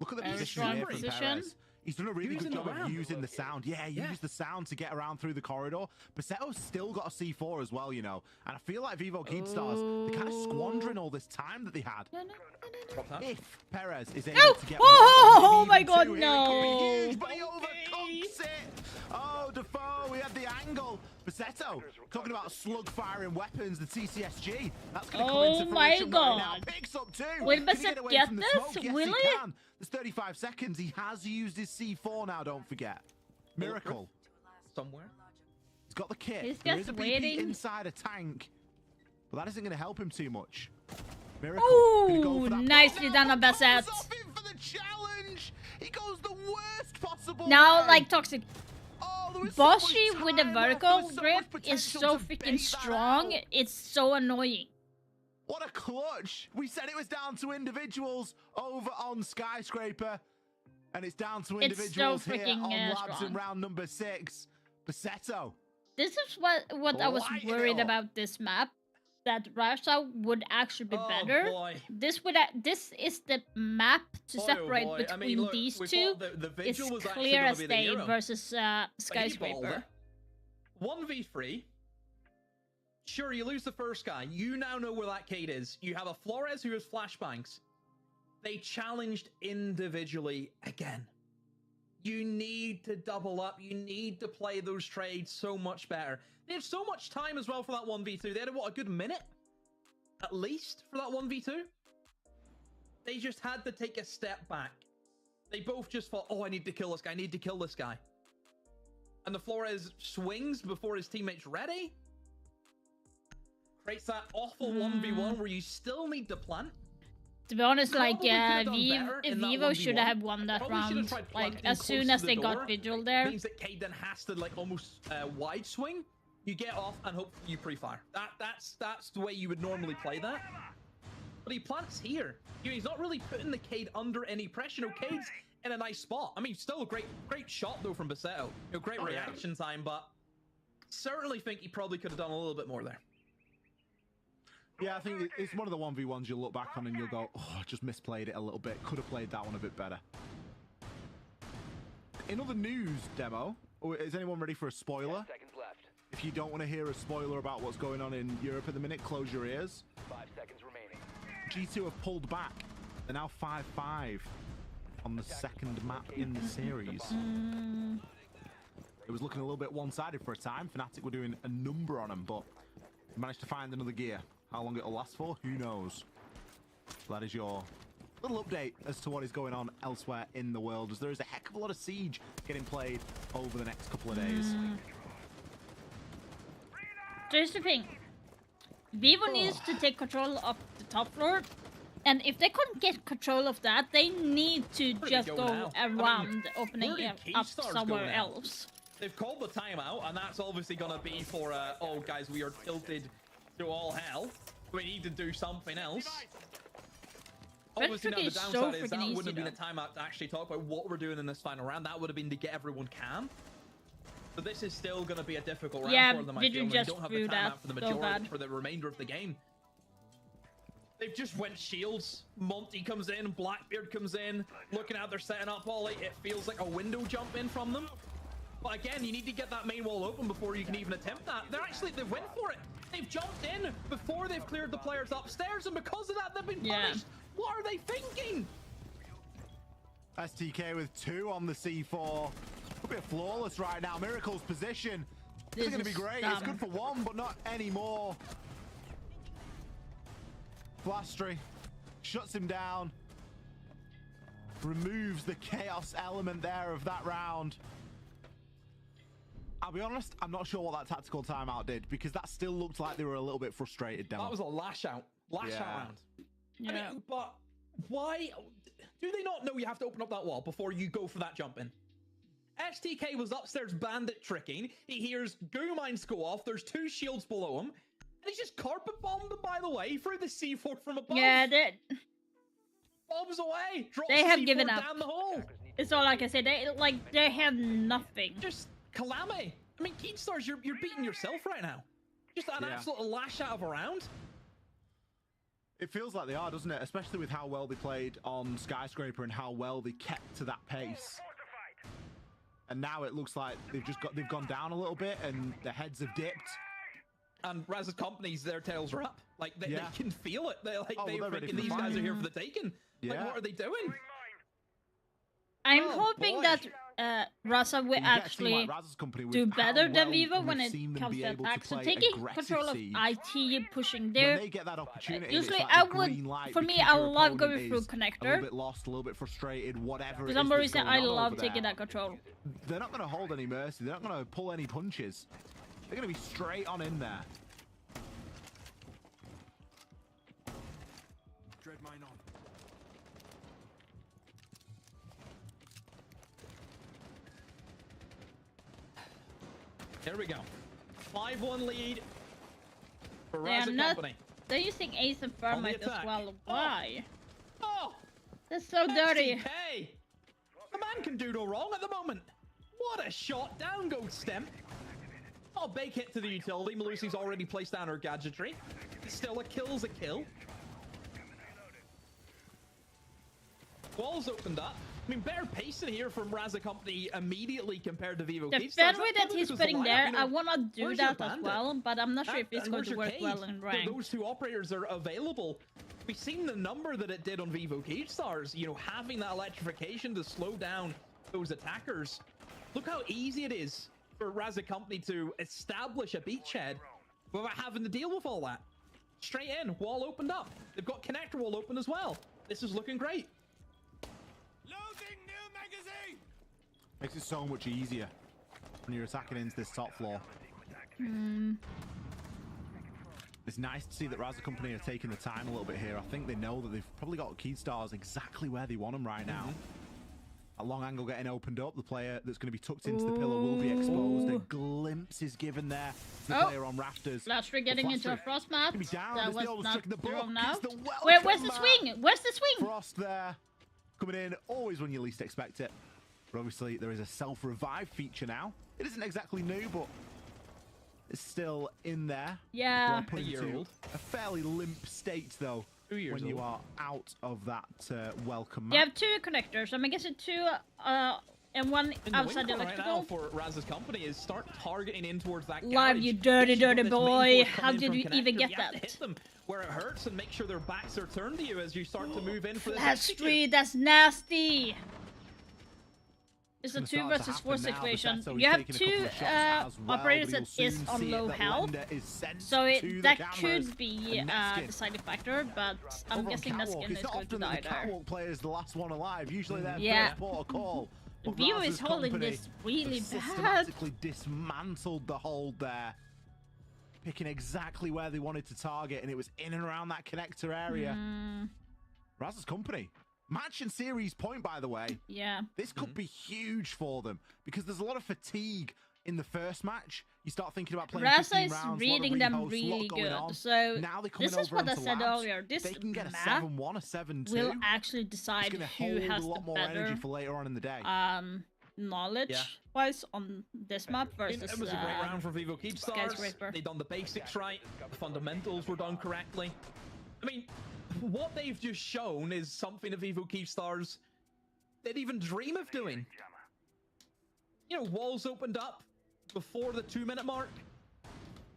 Look at the position here from Perez. He's done a really good job of using the sound. Yeah, he used the sound to get around through the corridor. Bassetto's still got a C4 as well, you know. And I feel like Vivo Keepstars, they're kind of squandering all this time that they had. If Perez is able to get oh my god, no. Huge, but he overcooks it. Oh, Defoe, we had the angle. Bassetto, talking about slug-firing weapons, the TCSG. That's going to come into fruition right now. Picks up 2. Will Bassetto get this? Yes, Will he can. There's 35 seconds. He has used his C4 now, don't forget. Miracle. Somewhere. He's got the kit. He's there just is a waiting. BP inside a tank. But that isn't going to help him too much. Miracle. Ooh, nicely done on Bassett. For the challenge. He goes the worst possible Now, way. like Toxic. Boshi with a vertical grip is so freaking strong. It's so annoying. What a clutch. We said it was down to individuals over on Skyscraper. And it's down to individuals so here on Labs strong. in round number 6. Bassetto. This is what I was worried about this map. That Russia would actually be better. Boy. This is the map to separate between I mean, look, these we two. thought the It's Vigil was actually clear gonna as be the day hero. versus Skyscraper. 1v3. Sure, you lose the first guy. You now know where that Cade is. You have a Flores who has flashbangs. They challenged individually again. You need to double up. You need to play those trades so much better. They had so much time as well for that 1v2. They had, what, a good minute? At least for that 1v2? They just had to take a step back. They both just thought, oh, I need to kill this guy. I need to kill this guy. And the Flores swings before his teammate's ready. Creates that awful 1v1 where you still need to plant. To be honest, Probably like, could've done better in that Vivo 1v1. should have won that Probably should've round. tried Like, planting as close soon to as the they got door. Vigil there. Means that Cade then has to, like, almost wide swing. You get off and hope you pre-fire. That's the way you would normally play that. But he plants here. He's not really putting the Cade under any pressure. You know, Cade's in a nice spot. I mean, still a great shot, though, from Bassetto. You know, great reaction time, but certainly think he probably could have done a little bit more there. Yeah, I think it's one of the 1v1s you'll look back on and you'll go, oh, I just misplayed it a little bit. Could have played that one a bit better. In other news, Demo, is anyone ready for a spoiler? 10 seconds left. If you don't want to hear a spoiler about what's going on in Europe at the minute, close your ears. 5 seconds remaining. G2 have pulled back. They're now 5-5 on the second map in the series. It was looking a little bit one-sided for a time. Fnatic were doing a number on them, but they managed to find another gear. How long it'll last for, who knows? So that is your little update as to what is going on elsewhere in the world, as there is a heck of a lot of Siege getting played over the next couple of days. Here's the thing. Vivo needs to take control of the top floor. And if they couldn't get control of that, they need to just go around opening it up somewhere else. They've called the timeout, and that's obviously going to be for, oh, guys, we are tilted to all hell. We need to do something else. Obviously, now the downside is that wouldn't have been a timeout to actually talk about what we're doing in this final round. That would have been to get everyone calm. But this is still going to be a difficult round for them, I feel. They don't have the timeout for the majority, for the remainder of the game. They've just went shields. Monty comes in, Blackbeard comes in. Looking out, they're setting up Ollie. It feels like a window jump in from them. But again, you need to get that main wall open before you can even attempt that. They went for it. They've jumped in before they've cleared the players upstairs, and because of that, they've been punished. What are they thinking? STK with 2 on the C4. A bit flawless right now. Miracle's position. This is going to be great. It's good for 1, but not anymore. Flastry shuts him down. Removes the chaos element there of that round. I'll be honest, I'm not sure what that tactical timeout did, because that still looked like they were a little bit frustrated. Demo. That was a lash out round. Yeah. I mean, but why do they not know you have to open up that wall before you go for that jump in? STK was upstairs bandit tricking. He hears goo mines go off. There's 2 shields below him. And he just carpet bombed them, by the way, through the C4 from above. Yeah, Bombs away. Drops they have C4 given up. down the hole. It's all I can say. They have nothing. Just calamity. I mean, Keystars, you're beating yourself right now. Just an absolute lash out of a round. It feels like they are, doesn't it? Especially with how well they played on Skyscraper and how well they kept to that pace. And now it looks like they've gone down a little bit and their heads have dipped. And Raz's companies, their tails are up. Like they can feel it. They're like they're ready thinking for these the guys fight. are here for the taking. Like what are they doing? I'm hoping that Raza will actually do better than Vivo when it comes to attacks. So taking control of IT, pushing there. When they get that opportunity, Usually, it's like I the would. green light For me, because I your love opponent going through is connector. A little bit lost, a little bit frustrated, whatever. For it some is that's reason, going I on love over taking there. that control. They're not going to hold any mercy. They're not going to pull any punches. They're going to be straight on in there. Dread mine on. There we go. 5-1 lead for Raza Company. They're using Ace and Thermite as well. Why? Oh! That's so dirty. STK. The man can do no wrong at the moment. What a shot. Down goes Stem. Oh, big hit to the utility. Melusi's already placed down her gadgetry. Still, a kill's a kill. Walls opened up. I mean, better pacing here from Raza Company immediately compared to Vivo. The Fenway that he's putting there, I want to do that as well, but I'm not sure if it's going to work well in rank. Those 2 operators are available. We've seen the number that it did on Vivo Keystars. You know, having that electrification to slow down those attackers. Look how easy it is for Raza Company to establish a beachhead without having to deal with all that. Straight in, wall opened up. They've got connector wall open as well. This is looking great. Makes it so much easier when you're attacking into this top floor. It's nice to see that Raza Company are taking the time a little bit here. I think they know that they've probably got Keystars exactly where they want them right now. A long angle getting opened up. The player that's going to be tucked into the pillar will be exposed. A glimpse is given there to the player on rafters. Lastry getting into a frost mat. That was not the thrown now. Where's the swing? Where's the swing? Frost there. Coming in always when you least expect it. But obviously there is a self-revive feature now. It isn't exactly new, but it's still in there. Yeah. Put into a fairly limp state though when you are out of that welcome map. You have 2 connectors. I'm guessing 2 and 1 outside the electrical. Right now for Raz's Company is start targeting in towards that Live, you dirty boy. How did you even get that? Hit them where it hurts and make sure their backs are turned to you as you start to move in for this. Lastry, that's nasty. It's a 2 versus 4 situation. You have 2 operators that is on low health, so that could be a deciding factor, but I'm guessing that skin is going to die there. Catwalk player is the last one alive. Usually they're first port of call. Vivo is holding this really bad. Systematically dismantled the hold there, picking exactly where they wanted to target, and it was in and around that connector area. Raza's Company. Match and series point, by the way. Yeah. This could be huge for them because there's a lot of fatigue in the first match. You start thinking about playing 15 rounds, is reading them really good. So now this is what I said earlier. This they can get a map 7-1, a 7-2. will actually decide who has a lot the more better energy for later on in the day. knowledge-wise on this map versus it was a great round for Vivo Keystars. Skyscraper. They done the basics right. The fundamentals were done correctly. I mean, what they've just shown is something that Vivo Keystars didn't even dream of doing. You know, walls opened up before the 2-minute mark,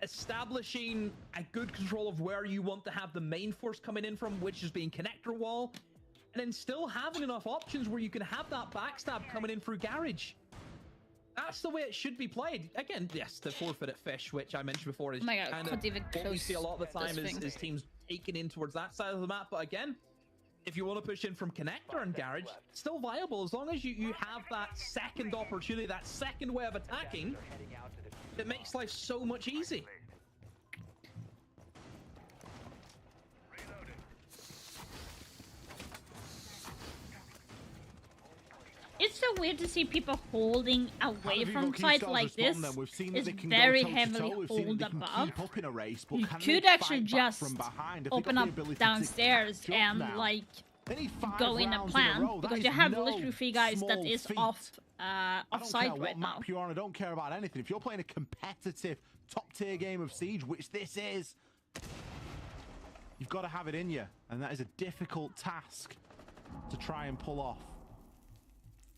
establishing a good control of where you want to have the main force coming in from, which is being connector wall, and then still having enough options where you can have that backstab coming in through garage. That's the way it should be played. Again, yes, the forfeited fish, which I mentioned before, is kind of what we see a lot of the time is teams taking in towards that side of the map. But again, if you want to push in from connector and garage, it's still viable as long as you have that second opportunity, that second way of attacking. It makes life so much easy. It's so so weird to see people holding away from Vivo fights Keystars like respond this. then? We've seen that It's they can very go toe-to-toe. heavily We've seen hold that they can above. keep up in a race, but You can could they actually fight back just from behind? Have they open got up the ability to downstairs jump and now? like They need 5 go in a rounds plan row. That because is you have no literally 3 guys that small is feat. off I don't offside care right what now. map you're on. I don't care about anything. If you're playing a competitive top-tier game of Siege, which this is, you've got to have it in you, and that is a difficult task to try and pull off.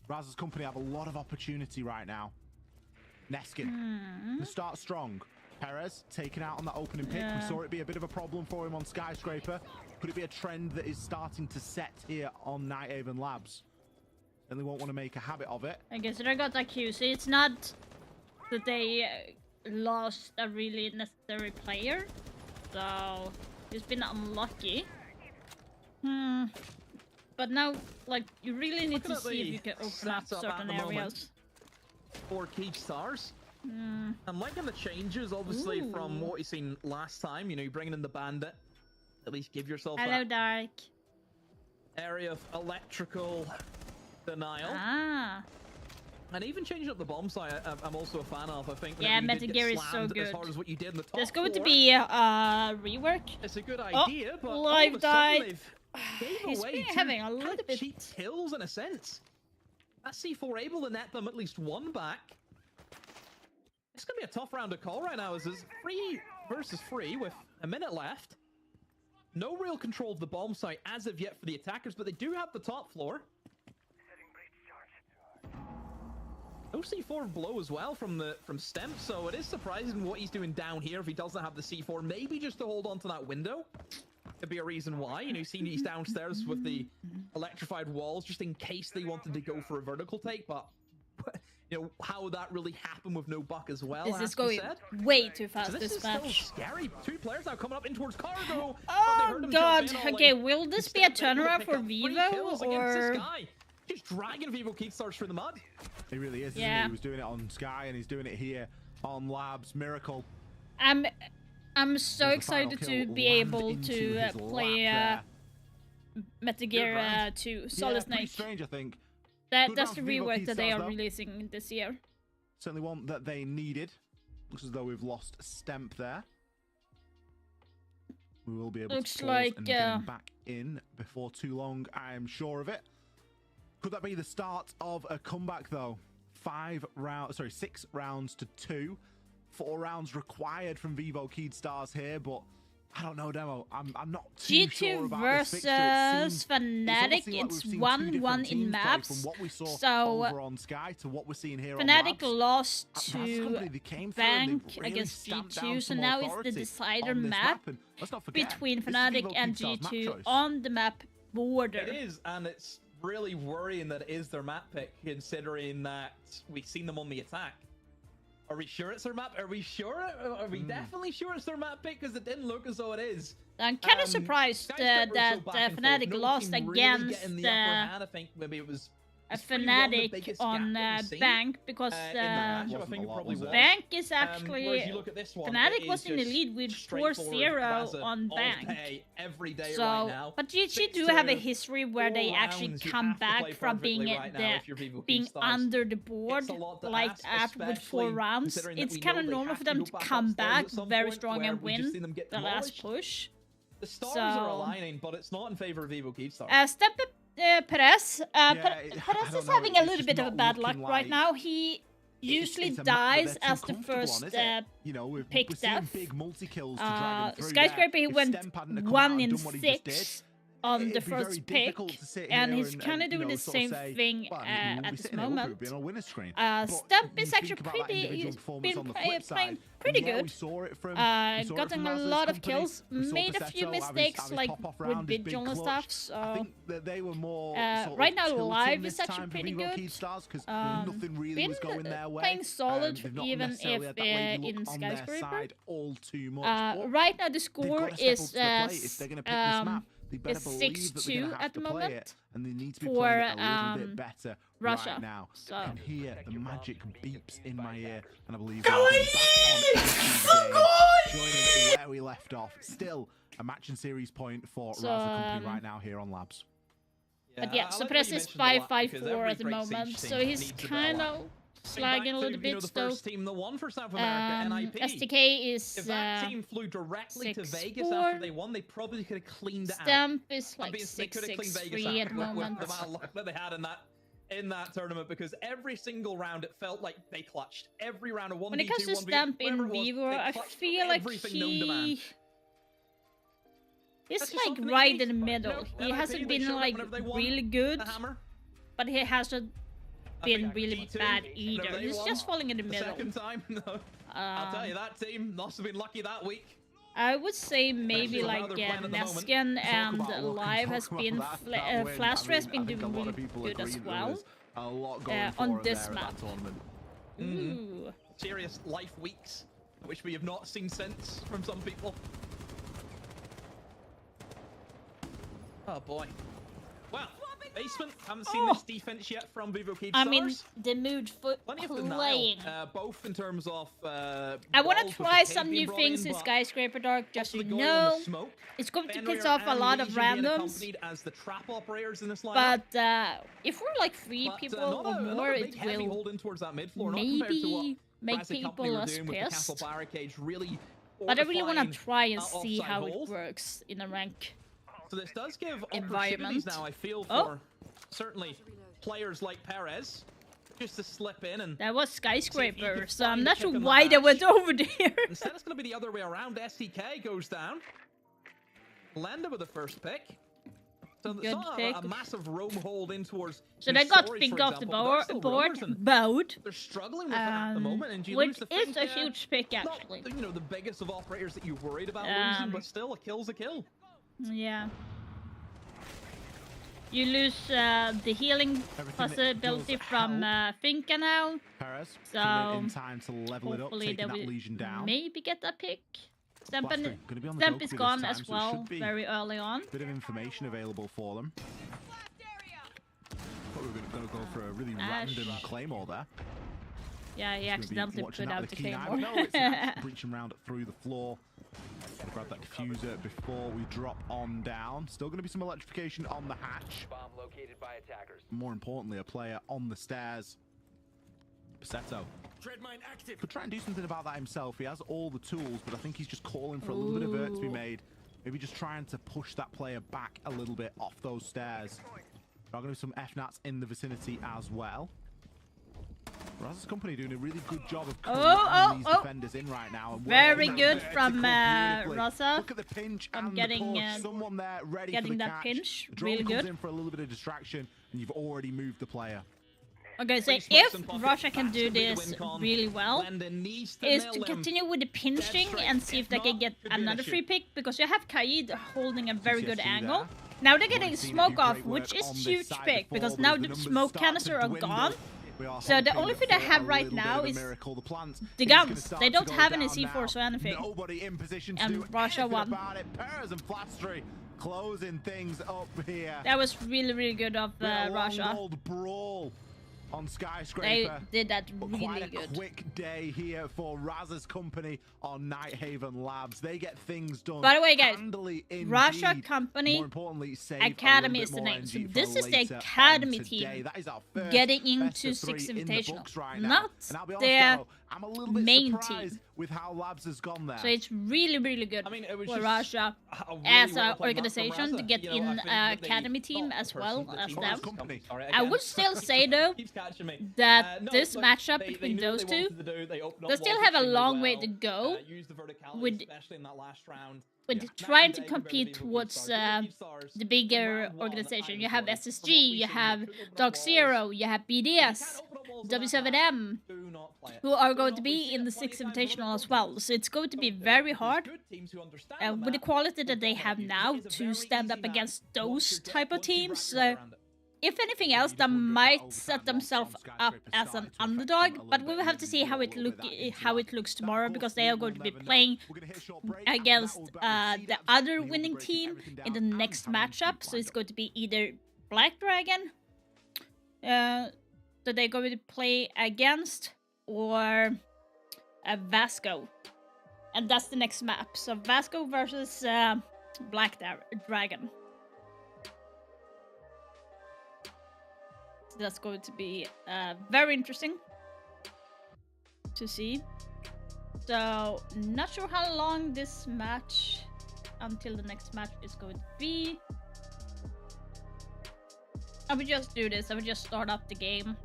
Raz's company have a lot of opportunity right now. Neskin, the start strong. Perez taken out on that opening pick. We saw it be a bit of a problem for him on Skyscraper. Could it be a trend that is starting to set here on Nighthaven Labs? Certainly won't want to make a habit of it. I guess they got accused. It's not that they lost a really necessary player, so he's been unlucky. But now, like, you really need to see if you can open up certain areas. For Keystars. I'm liking the changes, obviously, from what you've seen last time. You know, you're bringing in the bandit. At least give yourself Hello, that Dark. area of electrical denial. And even changing up the bomb site, I'm also a fan of. I think yeah, Metal Gear is so as good. hard as what you did in the top There's going to floor. be a rework. It's a good idea, but all Live of a sudden died. they've He's away been two having a kind little of bit cheap kills in a sense. That C4 able to net them at least 1 back. It's gonna be a tough round to call right now. As it's 3 versus 3 with a minute left. No real control of the bomb site as of yet for the attackers, but they do have the top floor. No C4 below as well from Stemp, so it is surprising what he's doing down here if he doesn't have the C4. Maybe just to hold on to that window. Could be a reason why. You know, seeing he's downstairs with the electrified walls just in case they wanted to go for a vertical take, but you know how that really happened with no buck as well. This is going way too fast, so this is match. Still scary. 2 players now coming up in towards cargo. Oh god. Okay, will this be a turnaround for Vivo or? Just dragging Vivo Keystars through the mud. He really is. Yeah. He was doing it on Sky and he's doing it here on Labs. Miracle. I'm so excited to be able to play Metal Gear 2 Solid Snake. Strange, I think. That's the rework that they are releasing this year. Certainly one that they needed. Looks as though we've lost Stemp there. We will be able to pause and get him back in before too long, I am sure of it. Could that be the start of a comeback though? 6 rounds to 2. 4 rounds required from Vivo Keystars here, but I don't know, Demo. I'm not too sure about versus this fixture. Fnatic. It's 1-1 in maps. From what we saw so over on Sky to what we're seeing here Fnatic on lost to Bank against G2, so now it's the decider map between Fnatic and G2 on the map border. It is, and it's really worrying that it is their map pick, considering that we've seen them on the attack. Are we sure it's their map? Are we sure? Are we definitely sure it's their map pick? Because it didn't look as though it is. I'm kind of surprised that Fnatic lost against I think maybe it was Fnatic on Bank because Bank is actually Fnatic was in the lead with 4-0 on Bank. So, but GG do have a history where they actually come back from being under the board like after with 4 rounds. It's kind of normal for them to come back very strong and win the last push. The stars are aligning, but it's not in favor of Vivo Keystars. Perez. Perez is having a little bit of a bad luck right now. He usually dies as the first pick death. Skyscraper, he went 1 in 6 on the first pick, and he's kind of doing the same thing at this moment. Stemp is actually playing pretty good. Gotten a lot of kills, made a few mistakes like with Vigil and stuff, so right now Live is actually pretty good. Been playing solid even if in Skyscraper. Right now the score is 6-2 at the moment for Russia. Right now. So. I can hear the magic beeps in my ear, and I believe joining where we left off. Still a match and series point for Raza Company right now here on Labs. But yeah, I so like Press how you is mentioned the luck, because 5-5-4 every at the great Siege moment, team so he's needs a bit of kind luck. of Think slagging a back little to, bit. the So first team that won for South America, NIP. STK is If that team flew directly to Vegas 6-4. after they won, they probably could have cleaned it out. Stamp is like They could have cleaned Vegas 6-6-3 out at the with moment. the amount of luck that they had in that tournament, because every single round it felt like they clutched. Every round of 1v2, When it comes to 1v8, Stamp whatever in it was, Vivo, they I clutched feel like everything known to man. he's That's just like something right they in the need. middle. No, He NIP, hasn't they been showed up like whenever they won really good, the hammer. but he hasn't been really G2, bad whenever either. they He's won just falling in the the middle. second time, no. I'll tell you, that team must have been lucky that week. I would say maybe Actually, like how they're playing at the moment. Neskin and About luck, Live has talk been about that win. Flaster has I been think a doing lot really of people good as agree that well. there's a lot going for on him this there at map. that tournament. Ooh. Serious life weeks, which we have not seen since from some people. Oh boy. Well, basement, haven't seen this defense yet from Vivo Cage I Stars. mean, the mood for Plenty of playing. denial, both in terms of I want balls to with try the cave some being new brought things in but Skyscraper Dark, just so also you the going on know. the smoke. It's going to Fenrir piss off a and lot of Legion being randoms. accompanied as the trap operators in this lineup. But if we're like 3 people not or a more, big it heavy will hold in towards that mid floor, not compared to what maybe make Classic Company people were less doing with the castle pissed. barricades, really But I really want to fortifying, try and see offside how holes. it works in a rank. So this does give environment. opportunities now, I feel, for certainly players like Perez just to slip in and... That was see if he Skyscraper, can so find I'm the not chip sure in the why they hatch. went over there. Instead, it's going to be the other way around. STK goes down. Lenda with the first pick. So Good it's not pick. a massive roam hold in towards... So they got Missouri, Fink for off the example, but there's still board, rumors and boat, They're struggling with that at the moment, and you which lose the is Fink, a huge pick actually. Not, you know, the biggest of operators that you're worried about losing, but still, a kill's a kill. Yeah. You lose the healing possibility from Finka now. Perez So coming in time to level it up, hopefully taking they that will Legion down. maybe get that pick. Stamp Blaster gonna be on the Stamp go is this gone time, as so it well, should be very early on. Bit of information available for them. Thought we were going to go for a really random claymore there. Yeah, he accidentally put out the claymore. No, it's an breaching round through the floor. Grab that diffuser before we drop on down. Still going to be some electrification on the hatch. Bomb located by attackers. More importantly, a player on the stairs. Pasetto could try and do something about that himself. He has all the tools, but I think he's just calling for a little bit of hurt to be made. Maybe just trying to push that player back a little bit off those stairs. There are going to be some FNATs in the vicinity as well. Raz's company doing a really good job of calling these defenders in right now. And very good from Raza. Look at the pinch I'm and getting the push. Someone there ready getting for the that catch. pinch. The drone Really comes good. in for a little bit of distraction, and you've already moved the player. Okay, so if Russia can do this really well, is to continue with the pinching and see if they can get another free pick, because you have Kaid holding a very good angle. Now they're getting smoke off, which is huge pick, because now the smoke canister are gone. So the only thing they have right now is the guns. They don't have any C4s or anything. Nobody in position to And do Russia anything won. about it. Perez and Flastry closing things up here. That was really, really good of Russia. Old brawl on Skyscraper. They did that But really quite a good. quick day here for Raz's company on Nighthaven Labs. They get things done. By the way, guys, handily Russia indeed. Company More importantly, save Academy a is little the bit more name. So energy this for is the later on Academy today. team That is our first getting best into of 3 Six in the Invitational, books right now. not And I'll be honest their though, I'm a little bit main surprised team. with how Labs has gone there. So it's really, really good I mean, it was for just Russia a really as an well-played map from organization to Raza. get You know, in I think that they Academy team thought as the well person that as team them. was company. Sorry, I again. would still say though Keeps catching me. that No, this like, matchup they between knew those what they two, wanted to do. They opened up they still walls have a extremely long way well, to go used the verticality, with especially in that last round. with Yeah. trying Night to and day compared compete to Vivo towards Keystars. Vivo Keystars, the bigger from round one, organization. I You have enjoyed. From SSG, what we've you seen, have they could open up Dark walls. Zero, you have They BDS, can't open up walls on that map. W7M, Do not play it. who are Do going not. to We've be seen in it the plenty Six of times with Invitational other as well. companies. So it's going to be Don't do it. very There's hard. good teams who understand the With the map quality that will they dominate have you. now It's a to very stand easy up map against once you those get- type of once you wrap teams. your head around it. If anything else, they might set themselves up as an underdog, but we will have to see how it looks tomorrow, because they are going to be playing against the other winning team in the next matchup. So it's going to be either Black Dragon that they're going to play against, or VASCO, and that's the next map. So VASCO versus Black Dragon. That's going to be very interesting to see. So, not sure how long this match until the next match is going to be. I would just do this. I would just start up the game,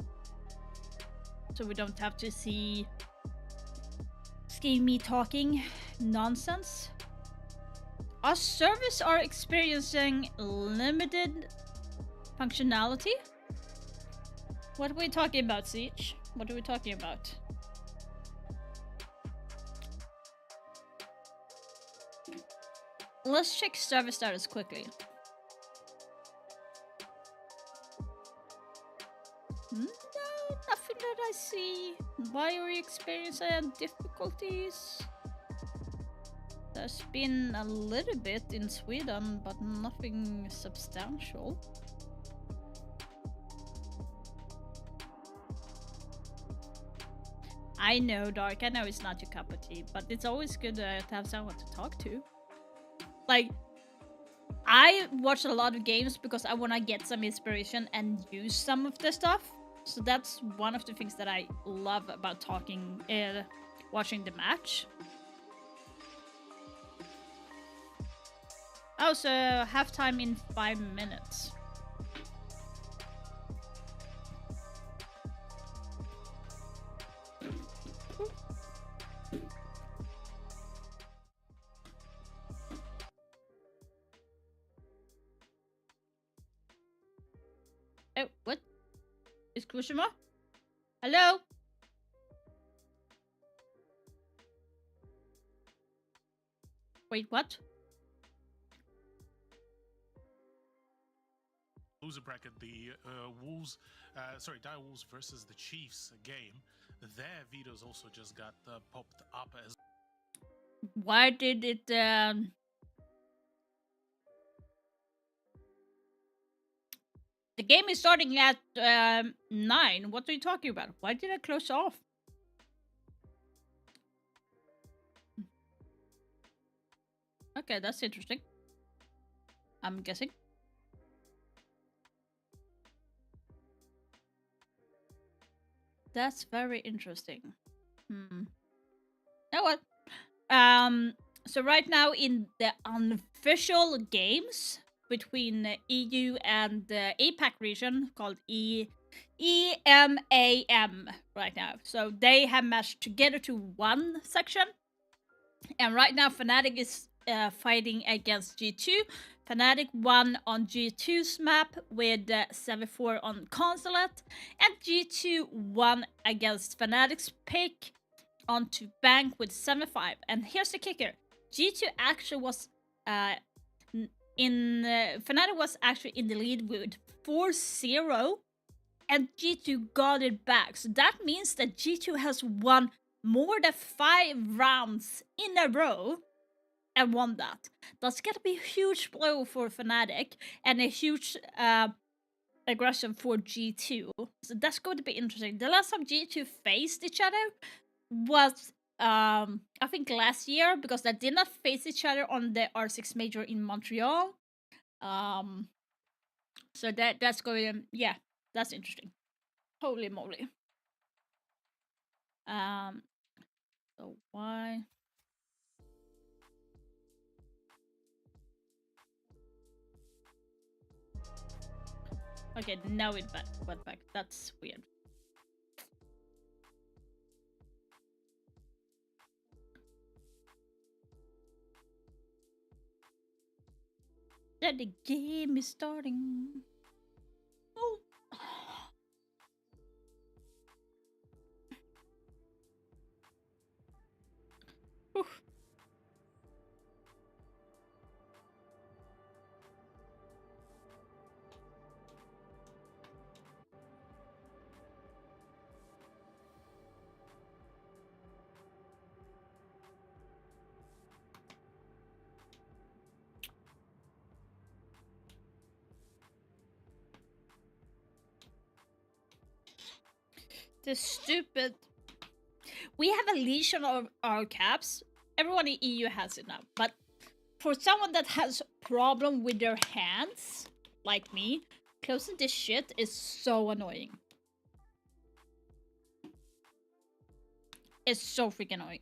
so we don't have to see me talking nonsense. Our servers are experiencing limited functionality. What are we talking about, Siege? What are we talking about? Let's check server status quickly. No, nothing that I see. Why are we experiencing difficulties? There's been a little bit in Sweden, but nothing substantial. I know, Dark, I know it's not your cup of tea, but it's always good to have someone to talk to. Like, I watch a lot of games because I want to get some inspiration and use some of the stuff. So that's one of the things that I love about talking, watching the match. Oh, so halftime in 5 minutes. Oh, what? Is Kushima? Hello? Wait, what? Loser bracket, the Wolves, Dire Wolves versus the Chiefs game. Their vetoes also just got popped up as. Why did it? The game is starting at 9. What are you talking about? Why did I close off? Okay, that's interesting. I'm guessing. That's very interesting. You know what? So right now in the unofficial games between EU and the APAC region called EMAM right now. So they have matched together to one section. And right now Fnatic is fighting against G2. Fnatic won on G2's map with 7-4 on Consulate. And G2 won against Fnatic's pick onto Bank with 7-5. And here's the kicker. G2 actually was Fnatic was actually in the lead with 4-0. And G2 got it back. So that means that G2 has won more than 5 rounds in a row and won that. That's gonna be a huge blow for Fnatic and a huge aggression for G2. So that's going to be interesting. The last time G2 faced each other was I think last year, because they did not face each other on the R6 Major in Montreal. So that's going, yeah, that's interesting. Holy moly. So why? Okay, now it went back. That's weird. That the game is starting. Oh. Oof. The stupid. We have a legion of our caps. Everyone in EU has it now. But for someone that has problem with their hands, like me, Closing this shit is so annoying. It's so freaking annoying.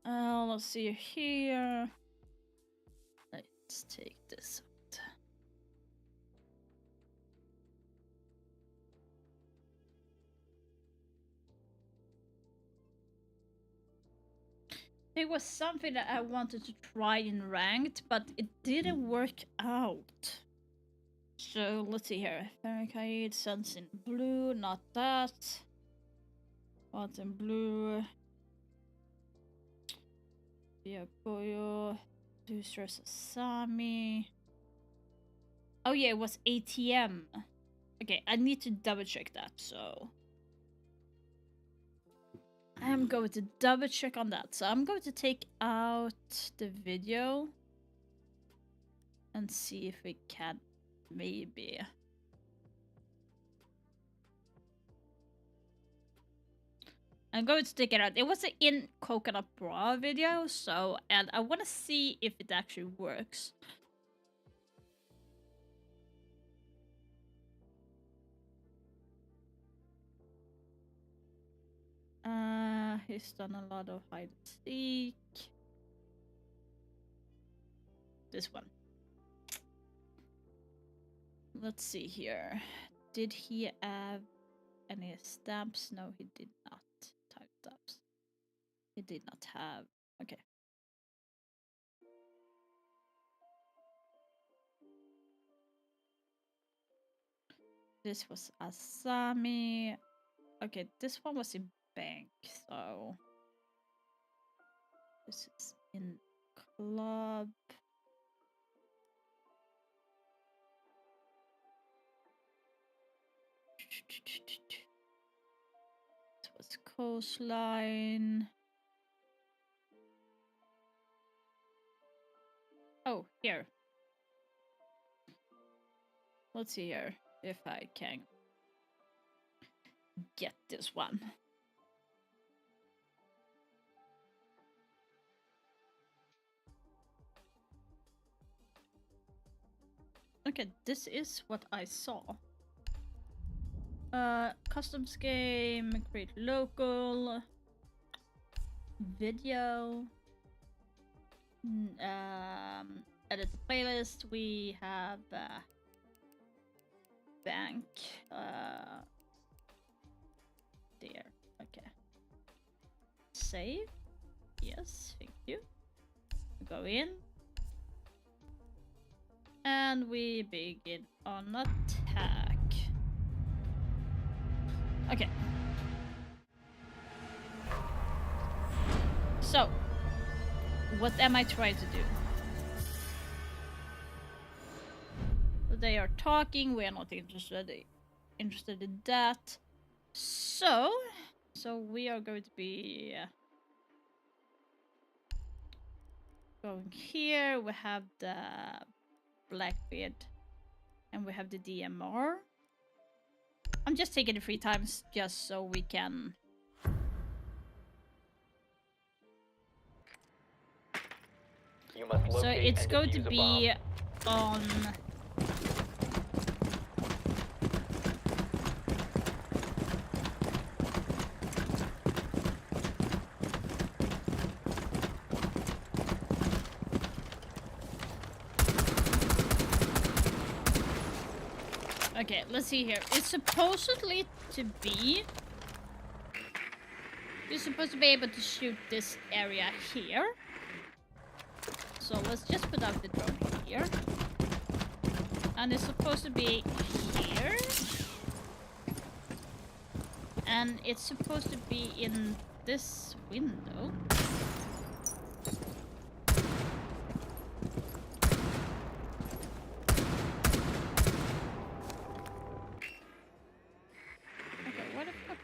Let's see here. Let's take this out. There was something that I wanted to try in ranked, but it didn't work out. So let's see here. Barricade, sense in blue, not that. What in blue? Yakoyo, Deucer Sasami. Oh yeah, it was ATM. Okay, I need to double check that, so I'm going to double check on that. So I'm going to take out the video and see if we can maybe. I'm going to take it out. It was an in Coconut Bra video, so, and I want to see if it actually works. He's done a lot of hide and seek. This one. Let's see here. Did he have any stamps? No, he did not. Time stamps. He did not have. Okay. This was Asami. Okay, this one was in bank, so this is in club. This was coastline. Oh, here. Let's see here if I can get this one. Okay, this is what I saw. Customs game, create local, video, edit the playlist. We have bank, there. Okay. Save. Yes, thank you. Go in. And we begin on attack. Okay. So, what am I trying to do? They are talking, we are not interested in that. So we are going to be going here. We have the Blackbeard and we have the DMR. I'm just taking the 3 times just so we can. You must locate so it's and going to defuse a be bomb. on. Okay, let's see here. It's supposedly to be. You're supposed to be able to shoot this area here. So let's just put out the drone here. And it's supposed to be here. And it's supposed to be in this window.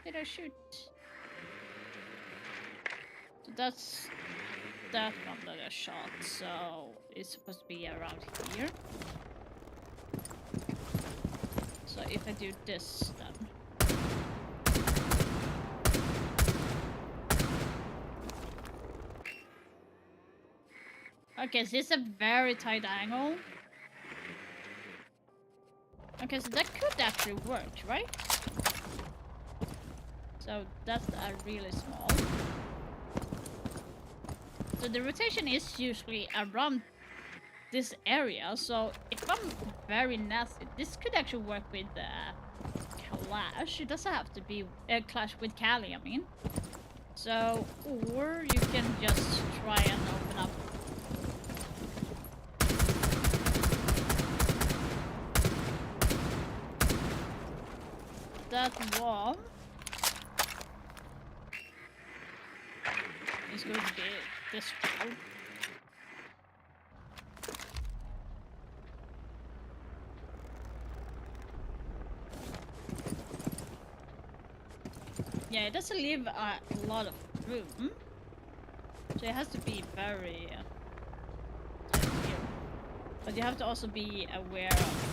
Did I shoot? So that's that one that I shot, so it's supposed to be around here. So if I do this then. Okay, so it's a very tight angle. Okay, so that could actually work, right? So that's really small. So the rotation is usually around this area. So if I'm very nasty, this could actually work with Clash. It doesn't have to be Clash with Callie, I mean. So, or you can just try and open up. That wall is going to be this wall. Yeah, it doesn't leave a lot of room, so it has to be very tight here. But you have to also be aware of.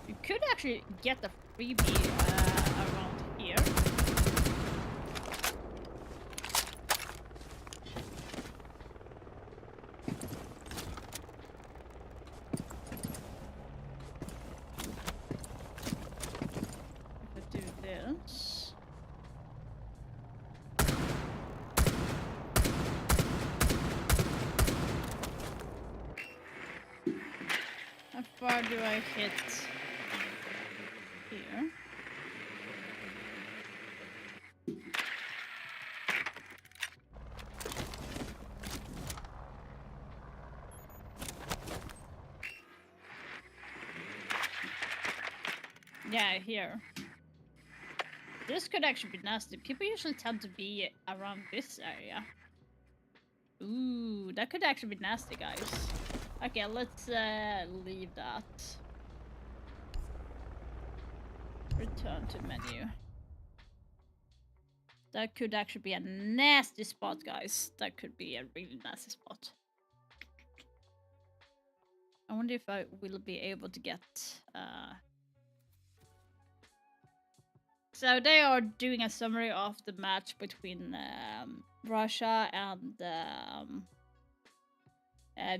You could actually get the freebie around here. How far do I hit here? Yeah, here. This could actually be nasty. People usually tend to be around this area. Ooh, that could actually be nasty, guys. Okay, let's leave that. Return to menu. That could actually be a nasty spot, guys. That could be a really nasty spot. I wonder if I will be able to get... So they are doing a summary of the match between Russia and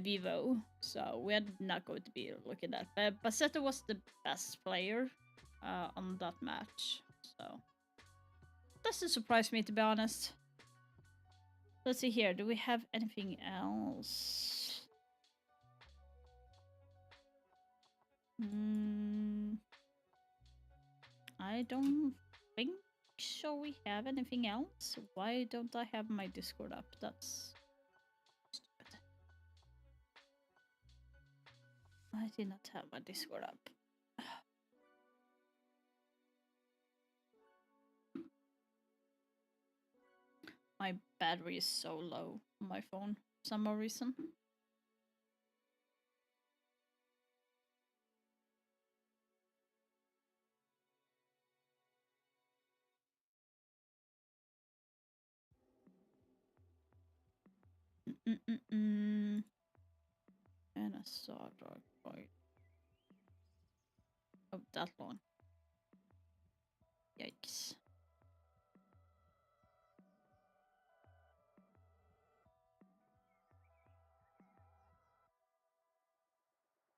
Vivo. So we're not going to be looking at that. But Bassetto was the best player on that match. So doesn't surprise me, to be honest. Let's see here. Do we have anything else? I don't think so. We have anything else? Why don't I have my Discord up? That's stupid. I did not have my Discord up. My battery is so low on my phone for some reason. And I saw Dark Void. Oh, that one. Yikes.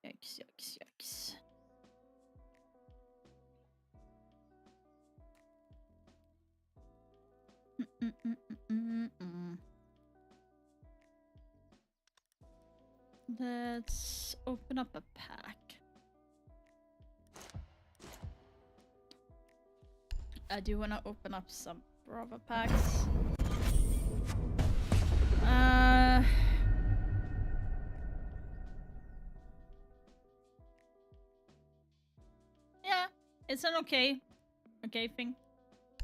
Yikes, yikes, yikes. Let's open up a pack. I do want to open up some Brava packs. Yeah, it's an okay thing,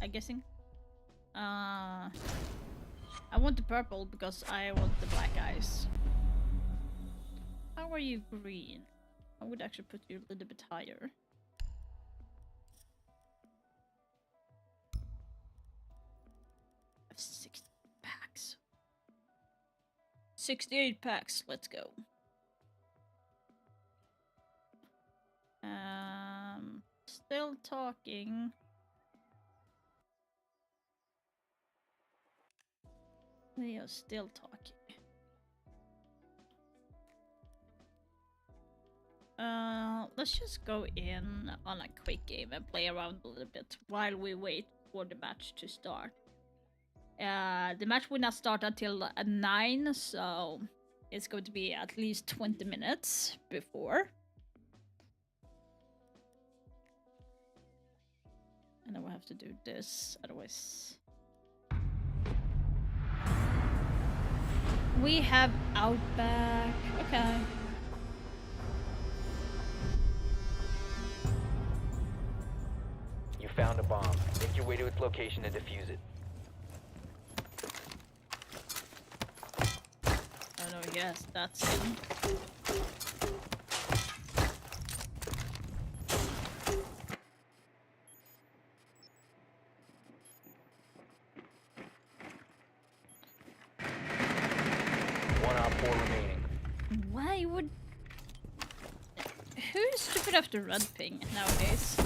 I'm guessing. I want the purple because I want the black eyes. How are you green? I would actually put you a little bit higher. I have 60 packs. 68 packs, let's go. Still talking. We are still talking. Let's just go in on a quick game and play around a little bit while we wait for the match to start. The match will not start until 9, so it's going to be at least 20 minutes before. And then we'll have to do this, otherwise... We have Outback. Okay. You found a bomb. Make your way to its location and defuse it. Oh no, yes, that's him. Why would... Who's stupid after red ping nowadays?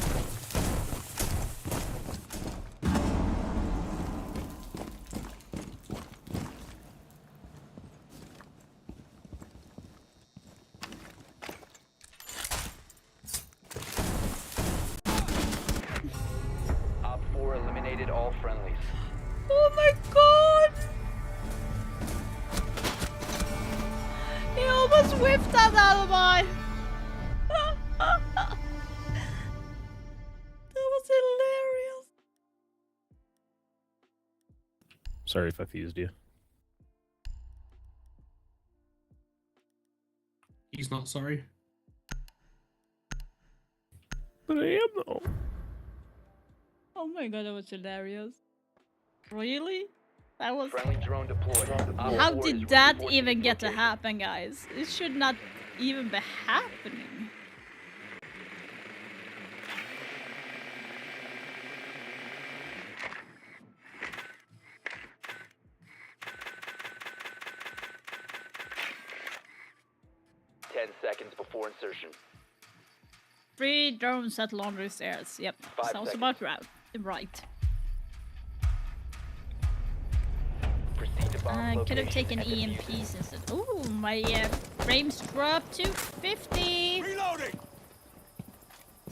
Op 4 eliminated all friendlies. Oh my god! He almost whiffed that alibi! That was hilarious! Sorry if I fused you. He's not sorry. But I am though. Oh my god, that was hilarious. Really? That was... Friendly drone deployed. How did that even get to happen, guys? It should not even be happening. Seconds before insertion. 3 drones at laundry stairs. Yep, 5 sounds seconds. about right. Proceed to bomb I could have location taken and defuse it. EMPs instead. Oh, my frames dropped to 50. Reloading.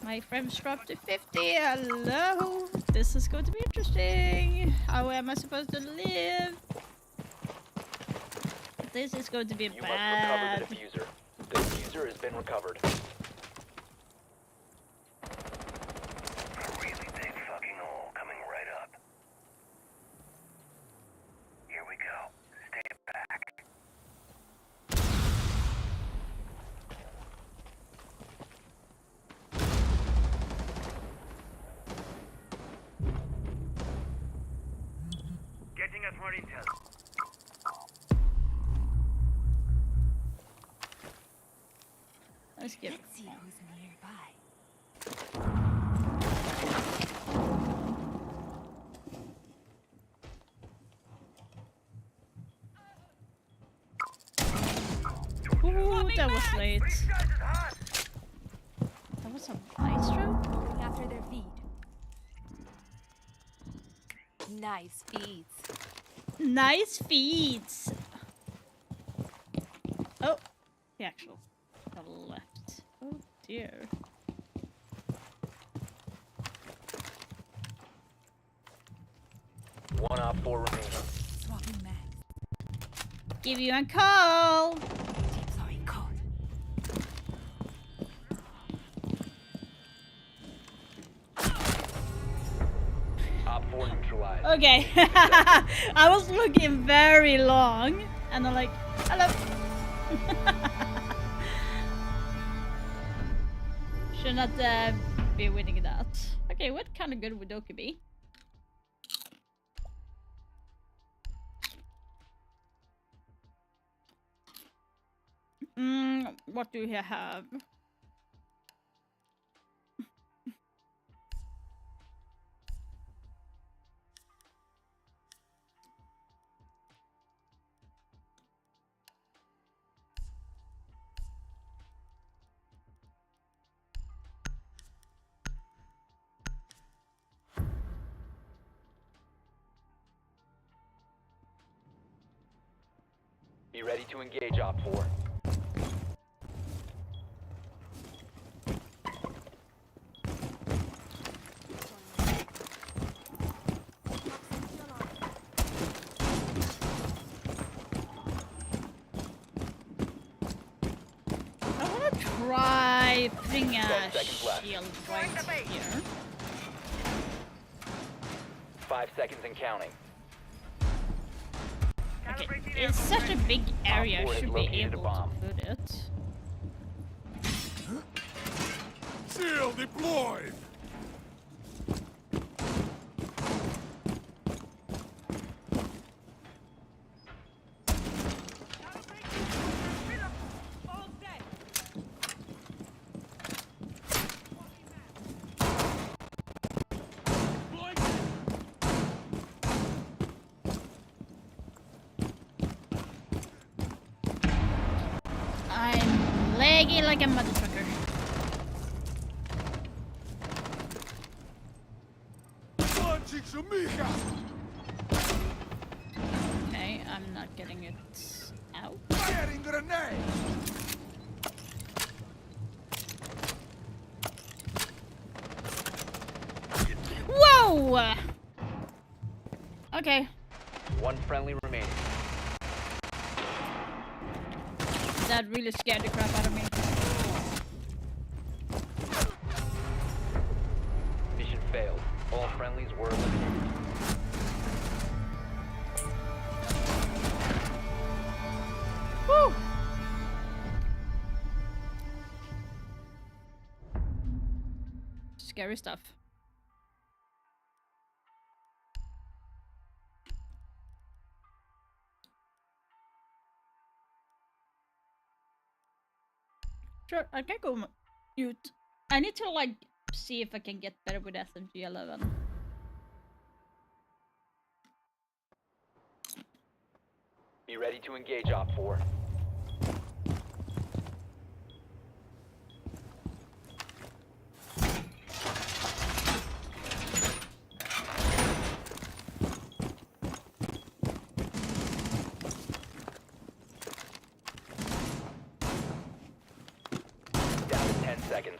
My frames dropped to 50. Hello. This is going to be interesting. How am I supposed to live? This is going to be You bad. must recover the diffuser. The diffuser has been recovered. A really big fucking hole coming right up. Here we go. Stay back. Getting us more intel. Let's get. Let's see who's nearby. Ooh, that was late. That was a maestro? Going after their feed. Nice feeds. Nice feeds. Oh, the actual left. Oh dear. One Op 4 remaining. Swapping mag. Give you a call. Deploying code. Op 4 neutralized. Okay. I was looking very long, and I'm like, hello. Should not be winning that. Okay, what kind of good would Doki be? What do we have? Be ready to engage Op 4. putting a 10 seconds left. shield right here. 5 seconds and counting. Okay, it's such a big area, Op 4 I has should be located a able bomb. to put it. Shield deployed! I'm laggy like a motherfucker. Okay, I'm not getting it out. Firing grenade! Whoa! Okay, One friendly remaining. that really scared the crap out of me. Mission failed. All friendlies were eliminated. Woo! Scary stuff. Sure, I can go mute. I need to like see if I can get better with SMG 11. Be ready to engage Op 4. Down to 10 seconds.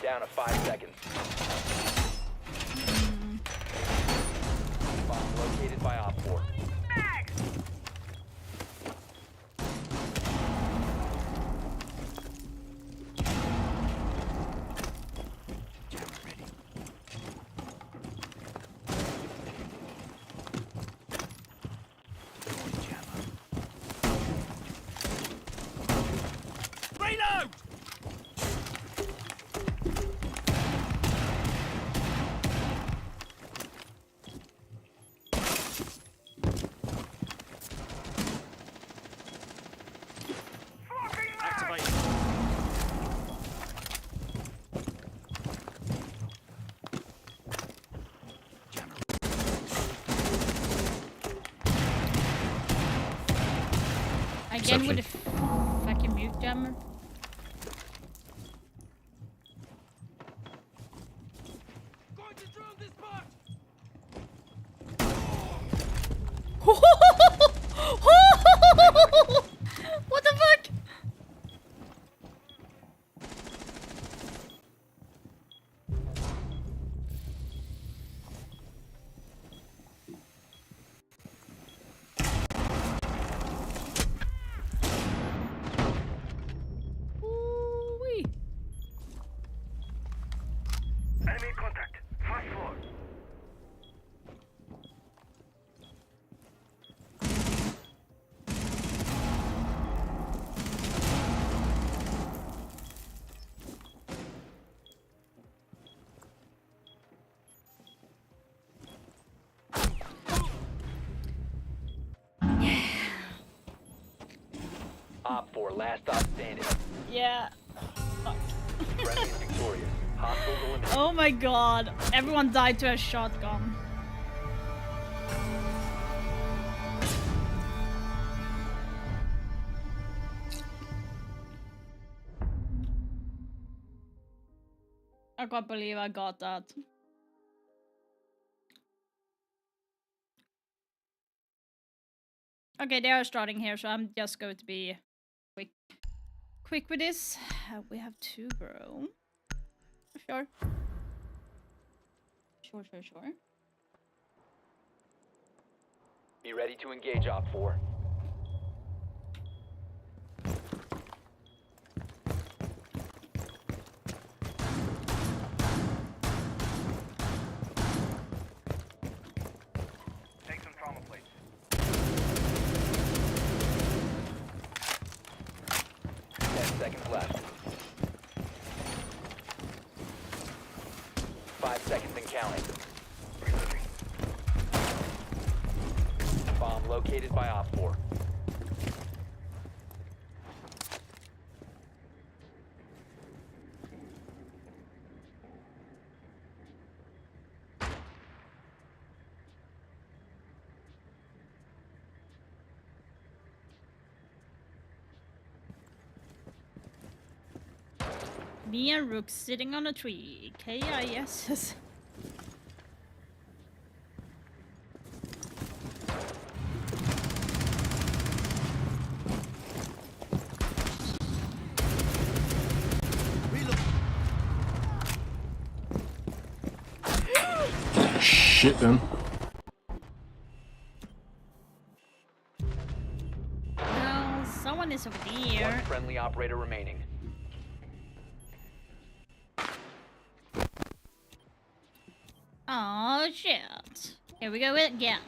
Down to 5 seconds. Bomb located by Op 4. Reload! Activate. Again with the fucking mute jammer. What the fuck? Ooh-wee. Enemy contact. Fast forward. Op 4, last stop standing. Yeah. Friendly is victorious. Hostiles eliminated. Oh my god. Everyone died to a shotgun. I can't believe I got that. Okay, they are starting here, so I'm just going to be quick with this. We have 2, bro. Sure. Sure. Be ready to engage Op 4. seconds left. 5 seconds and counting. Bomb located by Op 4. Me and Rook sitting on a tree. KIS. Shit, then. Well, someone is over there. One friendly operator remaining. Oh shit. Here we go again.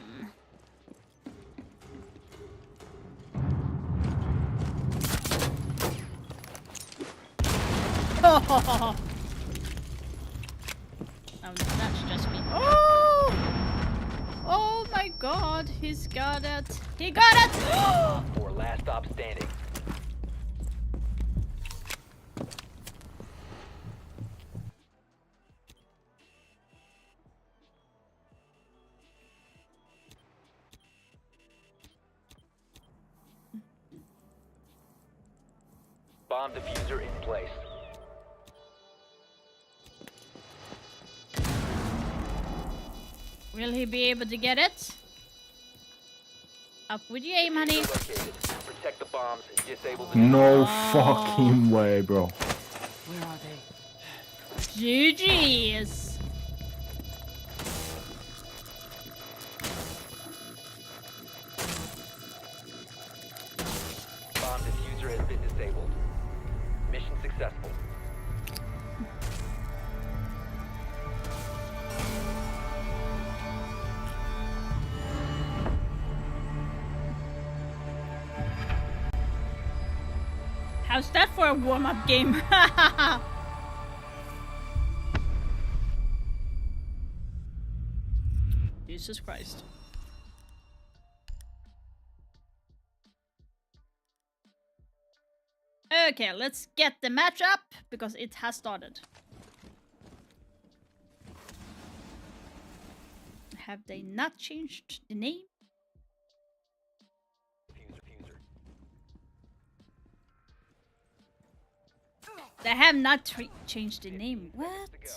Oh, that's just me. Oh! Oh my god, he's got it. He got it! For last stop standing. Bomb diffuser in place. Will he be able to get it? Up with your aim, honey. Located. Protect the bombs and disable the No fucking way, bro. Where are they? GG's. bomb diffuser has been disabled. Mission successful. How's that for a warm-up game? Jesus Christ. Okay, let's get the match up because it has started. Have they not changed the name? They have not changed the name. What? 10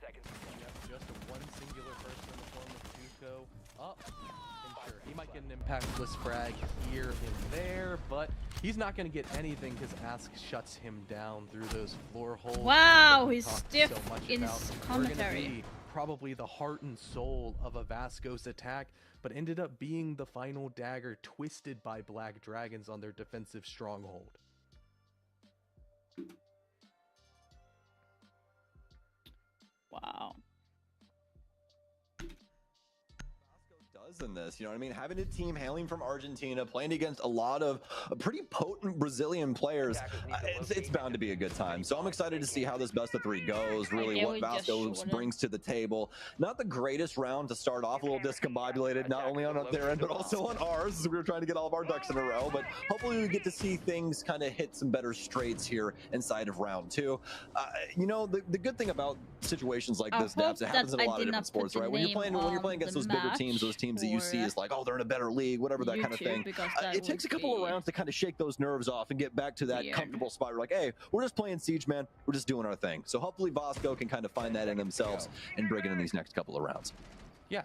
seconds. Just one singular person in the form of Tuco up. And sure, he might get an impactless frag here and there, but he's not going to get anything because Ask shuts him down through those floor holes. Wow, he's stiff in his We're going to commentary. be probably the heart and soul of a VASCO's attack, but ended up being the final dagger twisted by Black Dragons on their defensive stronghold. Wow. In this, you know what I mean? Having a team hailing from Argentina, playing against a lot of pretty potent Brazilian players, it's bound to be a good time. So I'm excited to see how this best of three goes, really what VASCO brings to the table. Not the greatest round to start off, a little discombobulated, not only on their end, but also on ours, as we were trying to get all of our ducks in a row. But hopefully we get to see things kind of hit some better straights here inside of round two. You know, the good thing about situations like this, Dabs, it happens in a lot of different sports, right? When you're playing against those bigger teams, those teams that you see is like, oh, they're in a better league, whatever, that kind of thing. It takes a couple of rounds to kind of shake those nerves off and get back to that comfortable spot. We're like, hey, we're just playing Siege, man. We're just doing our thing. So hopefully VASCO can kind of find that in themselves and bring it in these next couple of rounds. Yeah,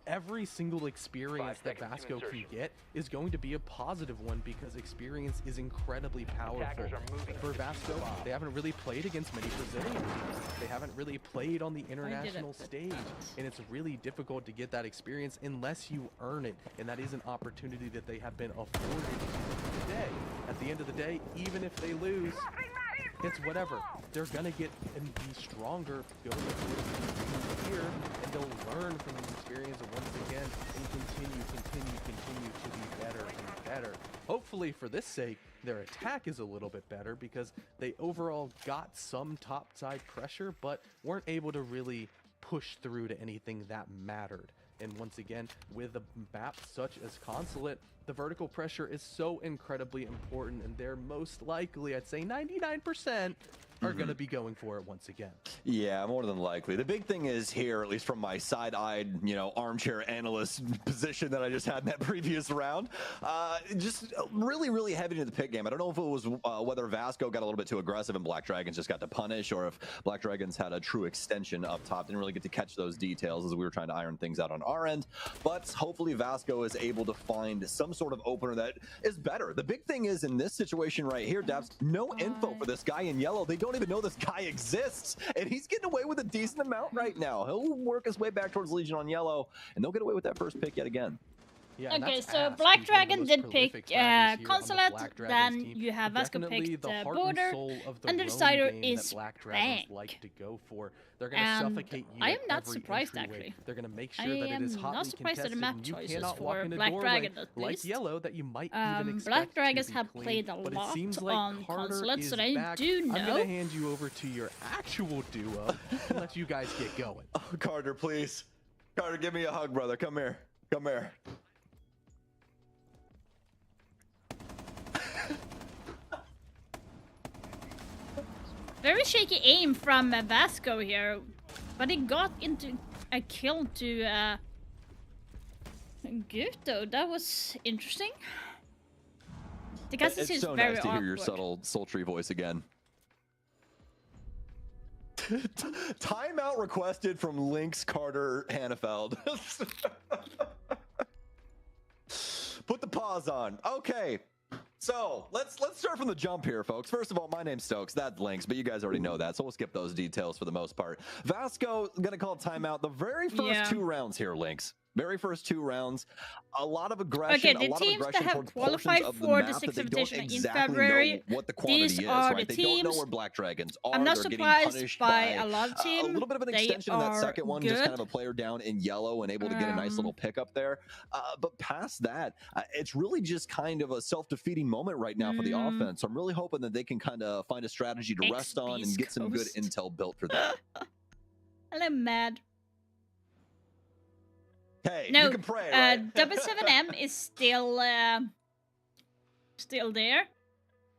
every single experience that VASCO can get is going to be a positive one because experience is incredibly powerful. For VASCO, they haven't really played against many Brazilians. They haven't really played on the international stage, and it's really difficult to get that experience unless you earn it, and that is an opportunity that they have been afforded today. At the end of the day, even if they lose, it's whatever. They're gonna get and be stronger going into here, and they'll learn from the experience once again and continue to be better and better. Hopefully, for this sake, their attack is a little bit better because they overall got some top-side pressure, but weren't able to really push through to anything that mattered. And once again, with a map such as Consulate, the vertical pressure is so incredibly important, and they're most likely, I'd say 99%, are going to be going for it once again. Yeah, more than likely. The big thing is here, at least from my side-eyed, armchair analyst position that I just had in that previous round, just really, really heavy into the pick game. I don't know if it was whether Vasco got a little bit too aggressive and Black Dragons just got to punish, or if Black Dragons had a true extension up top. Didn't really get to catch those details as we were trying to iron things out on our end. But hopefully Vasco is able to find some sort of opener that is better. The big thing is in this situation right here, Daps, no info for this guy in yellow. They don't even know this guy exists, and he's getting away with a decent amount right now. He'll work his way back towards Legion on yellow, and they'll get away with that first pick yet again. Yeah, okay, so Black Dragon did pick Consulate, then you have Vasco picked Border, and the decider is Bank. Like to go for. They're going to suffocate you. I am not surprised actually. They're going to make sure that it is hotly not surprised at the map choices for in Black Dragon at like least. yellow that you might even expect Black Dragons to be have clean, played a but lot it seems like on Consulate, so they back. do know. I'm going to hand you over to your actual duo and let you guys get going. Oh, Carter, please. Carter, give me a hug, brother. Come here. Come here. Very shaky aim from Vasco here, but he got into a kill to Guto. That was interesting. Because it's so very nice to hear your awkward. subtle, sultry voice again. Timeout requested from Lynx Carter Hannafeld. Put the pause on. Okay. So let's start from the jump here, folks. First of all, my name's Stokes. That's Lynx, but you guys already know that, so we'll skip those details for the most part. Vasco gonna call timeout. The very first 2 rounds here, Lynx. Very first 2 rounds, a lot of aggression. Okay, the teams that have qualified for the 6th Invitation in exactly February, what the quantity these is, are right? the They don't know teams. where Black Dragons are. I'm not They're getting surprised punished by a lot of a teams. little bit of an They extension in that are second one, just kind of good. a player down in yellow and able to get a nice little pickup there. But past that, it's really just kind of a self-defeating moment right now for the offense. I'm really hoping that they can kind of find a strategy to rest on and get some good intel built for that. I'm mad. Hey, No, you can pray, right? 7M is still there,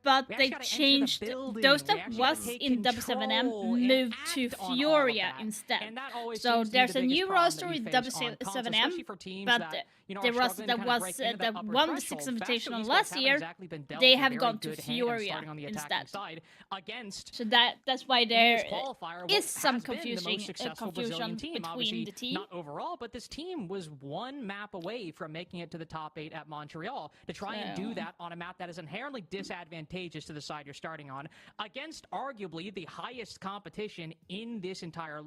but they changed those that was in 7M moved to Furia instead. So there's a new roster with 7M, but the roster that won the 6th Invitational last year, they have gone to Furia instead. So that's why there is some confusion between the team. Not overall, but this team was 1 map away from making it to the top 8 at Montreal. To try and do that on a map that is inherently disadvantageous to the side you're starting on, against arguably the highest competition in this entire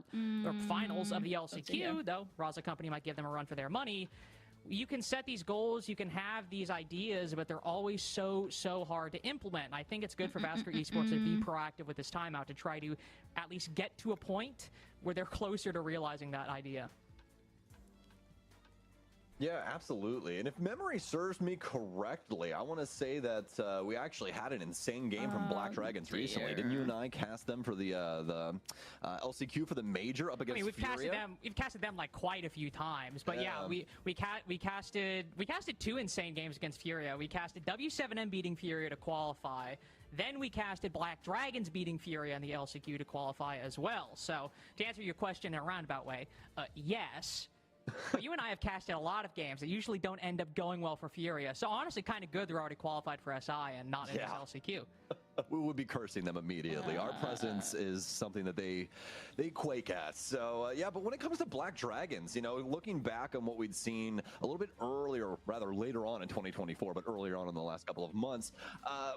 finals of the LCQ, though Raza Company might give them a run for their money. You can set these goals, you can have these ideas, but they're always so hard to implement. And I think it's good for Vasco Esports to be proactive with this timeout to try to at least get to a point where they're closer to realizing that idea. Yeah, absolutely. And if memory serves me correctly, I want to say that we actually had an insane game from Black Dragons recently. Didn't you and I cast them for the LCQ for the major up against Furia? We've casted them like quite a few times, but yeah, we casted 2 insane games against Furia. We casted W7M beating Furia to qualify. Then we casted Black Dragons beating Furia in the LCQ to qualify as well. So to answer your question in a roundabout way, yes. But you and I have casted a lot of games that usually don't end up going well for Furia. So honestly, kind of good they're already qualified for SI and not in this LCQ. We would be cursing them immediately. Our presence is something that they quake at. So yeah, but when it comes to Black Dragons, looking back on what we'd seen a little bit earlier, rather later on in 2024, but earlier on in the last couple of months,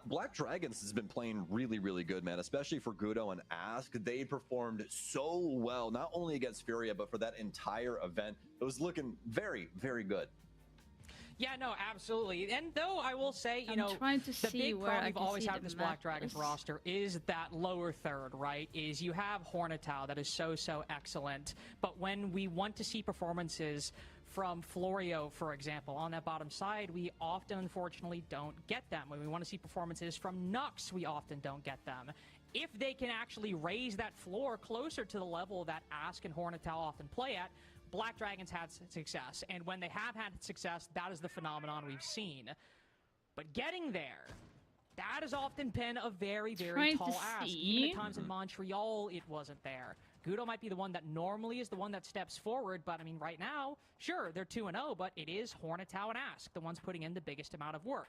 Black Dragons has been playing really, really good, man. Especially for Gudo and Ask, they performed so well, not only against Furia, but for that entire event. It was looking very, very good. Yeah, no, absolutely. And though I will say, I'm trying to the see big where problem I we've can always see had the with this Black Dragons map. roster is that lower third, right? Is you have Hornetow that is so excellent, but when we want to see performances from Florio, for example. On that bottom side, we often, unfortunately, don't get them. When we want to see performances from Nux, we often don't get them. If they can actually raise that floor closer to the level that Ask and Hornetail often play at, Black Dragons had success. And when they have had success, that is the phenomenon we've seen. But getting there, that has often been a very, very tall ask. Even at times in Montreal, it wasn't there. Gudo might be the one that normally is the one that steps forward, but I mean, right now, sure, they're 2-0, but it is Hornetail and Ask, the ones putting in the biggest amount of work.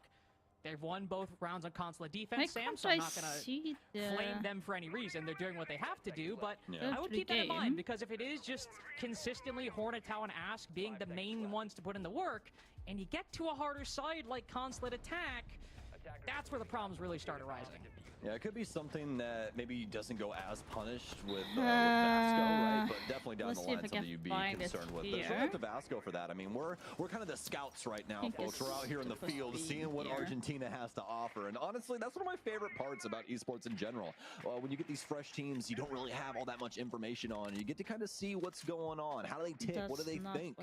They've won both rounds on Consulate defense, Sam, so I'm not going to flame them for any reason. They're doing what they have to do, but I would keep that in mind, because if it is just consistently Hornetail and Ask being the main ones to put in the work, and you get to a harder side like Consulate attack, that's where the problems really start arising. Yeah, it could be something that maybe doesn't go as punished with VASCO, right? But definitely down the line, something you'd be concerned with. But shout out to VASCO for that. I mean, we're kind of the scouts right now, folks. We're out here in the field seeing what Argentina has to offer. And honestly, that's one of my favorite parts about esports in general. When you get these fresh teams, you don't really have all that much information on. You get to kind of see what's going on. How do they tick? What do they think?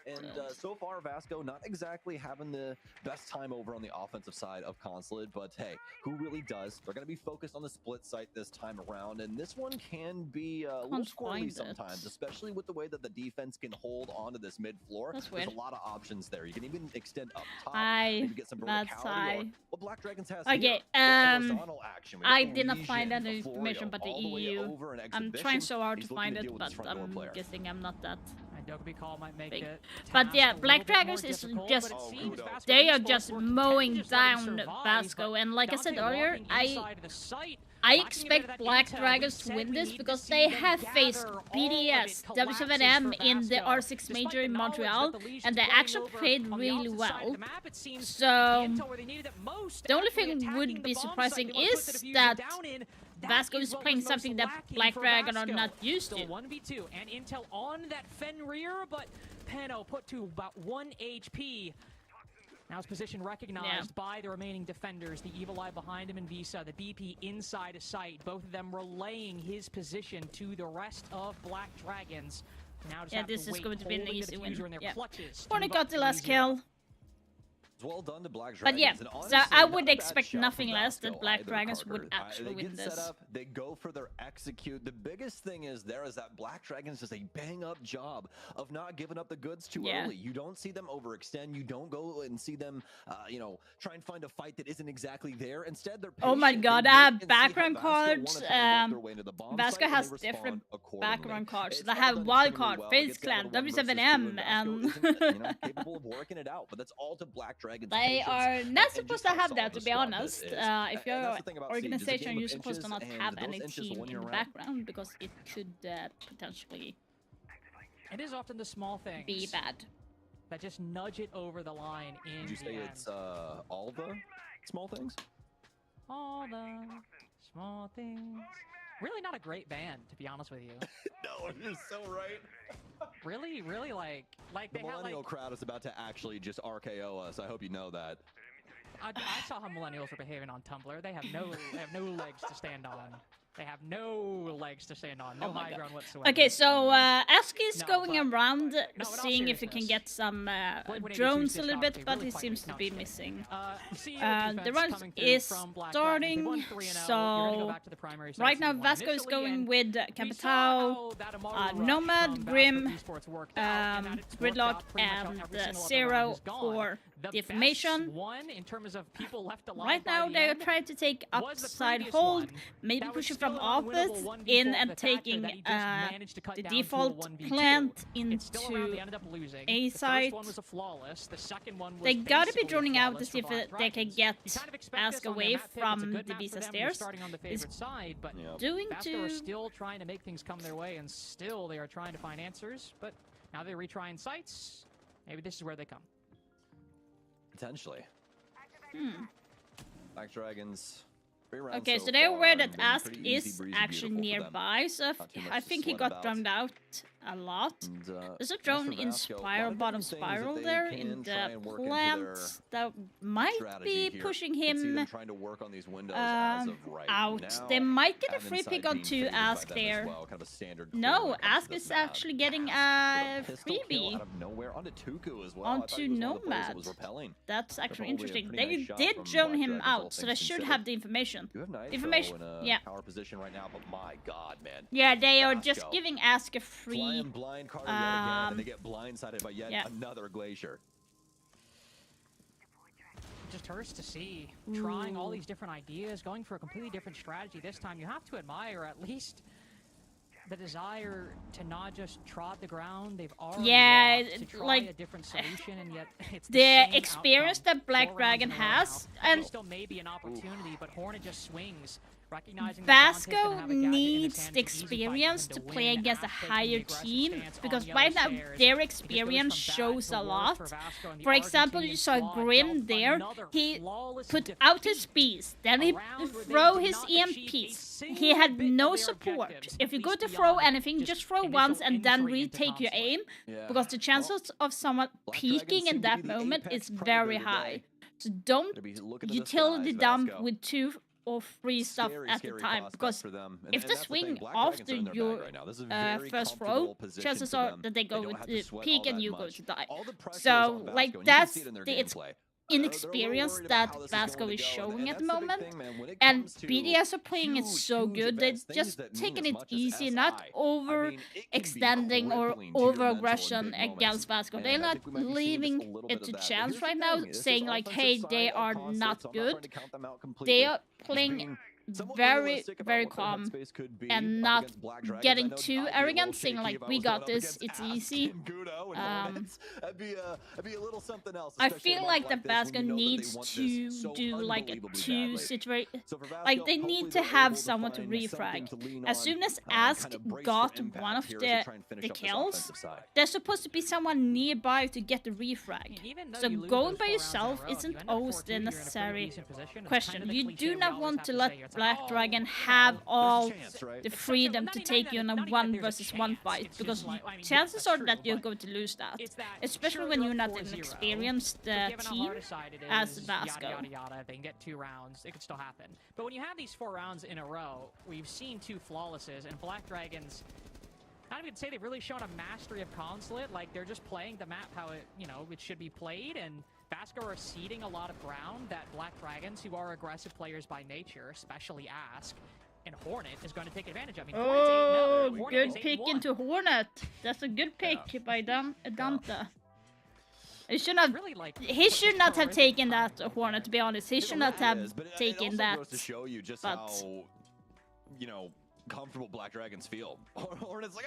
And so far, VASCO not exactly having the best time over on the offensive side of Consulate. But hey, who really does? They're going to be focused on the split site this time around, and this one can be a little squirrely sometimes, especially with the way that the defense can hold onto this mid floor. There's a lot of options there. You can even extend up top, maybe get some verticality. Or what Black Dragons has okay, action. I did not find that information about the EU. I'm trying so hard to find it, but I'm guessing I'm not that might make big. it But yeah, Black Dragons is just, they are just mowing down VASCO, and like I said earlier, I expect Black Dragons to win this because they have faced BDS, W7M in the R6 Major in Montreal, and they actually played really well. So the only thing that would be surprising is that VASCO is playing something that Black Dragon are not used to. 1v2 and intel on that Fenrir, but Peno put to about 1 HP. Now his position recognized by the remaining defenders. The Evil Eye behind him in Visa, the BP inside of sight. Both of them relaying his position to the rest of Black Dragons. Now just this is going to be an easy win. Yeah. Hornet got the last kill. Well done to Black But Dragons. yeah, Honestly, so I would expect shot nothing from less that VASCO Black either, Dragons Carter. would actually They win get this. set up, they go for their execute. The biggest thing is that Black Dragons does a bang-up job of not giving up the goods too early. You don't see them overextend. You don't go and see them, you know, try and find a fight that isn't exactly there. Instead, they're patient. Oh my god, I have background cards. VASCO has different background cards. They have Wildcard, FaZe Clan, W7M, and capable of working it out. But that's all to Black Dragons. They are not supposed to have that, to be honest. If you're an organization, you're supposed to not have any team in the background because it could potentially. It is often the small things be bad that just nudge it over the line. In Did you say it's all the small things? All the small things. Really not a great band, to be honest with you. No, you're so right. Really, like the millennial crowd is about to actually just RKO us. I hope you know that. I saw how millennials were behaving on Tumblr. They have no legs to stand on. They have no legs to stand on. No high ground whatsoever. Okay, so Ask is going around seeing if he can get some drones a little bit, but he seems to be missing. The run is starting, so right now VASCO is going with Capitao, Nomad, Grim, Gridlock, and Zero for defamation. Right now they are trying to take upside hold, maybe pushing from offense in and taking the default plant into A site. They gotta be droning out to see if they can get Ask away from the Visa stairs. It's doing to still trying to make things come their way, and still they are trying to find answers, but now they're retrying sites. Maybe this is where they come. Potentially. Black Dragons. Okay, so they're aware that Ask is actually nearby, so I think he got drummed out a lot. And, There's a as drone for in Vasco, a lot spiral, of bottom different things that spiral they there can in try the and work into plant their that might strategy be here. pushing You can see him them trying to work on these windows as of right out. now. They might get a Admin free side pick on being 2 favored by Ask them as there. well, kind of a standard No, call when it comes Ask to is this map. actually getting With a pistol kill freebie out of nowhere onto Tuku as well. I thought onto he was one of the players Nomad. that was repelling. That's actually probably a interesting. pretty They nice shot did from drone Black him Dragons, all out, so they things should considered. have the information. You have Nitro Information, in a yeah. power position right now, but my god, man. Yeah, they are just Vasco. giving Ask a free. Flying blind Carter yet again, and they get blindsided by yet yeah. another Glacier. Just hurts to see. Trying all these different ideas, going for a completely different strategy this time. You have to admire at least the desire to not just trot the ground. They've already to try like a different solution, and yet it's the same experience outcome. that Black 4 rounds Dragon in a row has, now. and There still may be an opportunity, but Hornet just swings. Recognizing that Dante's gonna Vasco have a gadget in his needs hand, the it's easy fight for him experience to to win play against a after taking higher the aggressive team, stance on because yellow right now stairs. their If it goes experience from bad shows to a worse lot. for Vasco and the For example, you Argentinian saw squad Grim dealt there. another He flawless put defeat. out his piece, then he throw his EMPs. He had no support. If you go to throw anything, just throw once and then retake your aim, because the chances of someone peeking in that moment is very high. So don't utility dump with 2 or 3 stuff at the time, because if they swing after your first throw, chances are that they go into peek and you go to die. So like that's the inexperience that Vasco is showing at the moment, and BDS are playing it so good. They're just taking it easy, not overextending or over-aggression against Vasco. They're not leaving it to chance right now, saying like, hey, they are not good. They are playing very, very calm and not getting too arrogant, saying like, we got this, it's easy. I feel like the Vasco needs to do like a 2 situation, like they need to have someone to refrag. As soon as Ask got one of the kills, there's supposed to be someone nearby to get the refrag. So going by yourself isn't always the necessary question. You do not want to let Black Dragon have all the freedom to take you in a 1 versus 1 fight, because chances are that you're going to lose that, especially when you're not an experienced team as Vasco. If they can get 2 rounds, it could still happen. But when you have these 4 rounds in a row, we've seen 2 flawlesses, and Black Dragons, not even say they've really shown a mastery of Consulate. Like, they're just playing the map how it, it should be played, and Vasco are ceding a lot of ground that Black Dragons, who are aggressive players by nature, especially Ask, and Hornet is going to take advantage of. I mean, oh, good pick into Hornet. That's a good pick by Dante. He should not. Really, like, he should not have taken that Hornet. To be honest, he should not have taken that. Goes to show you just how, comfortable Black Dragons feel. Hornet's like,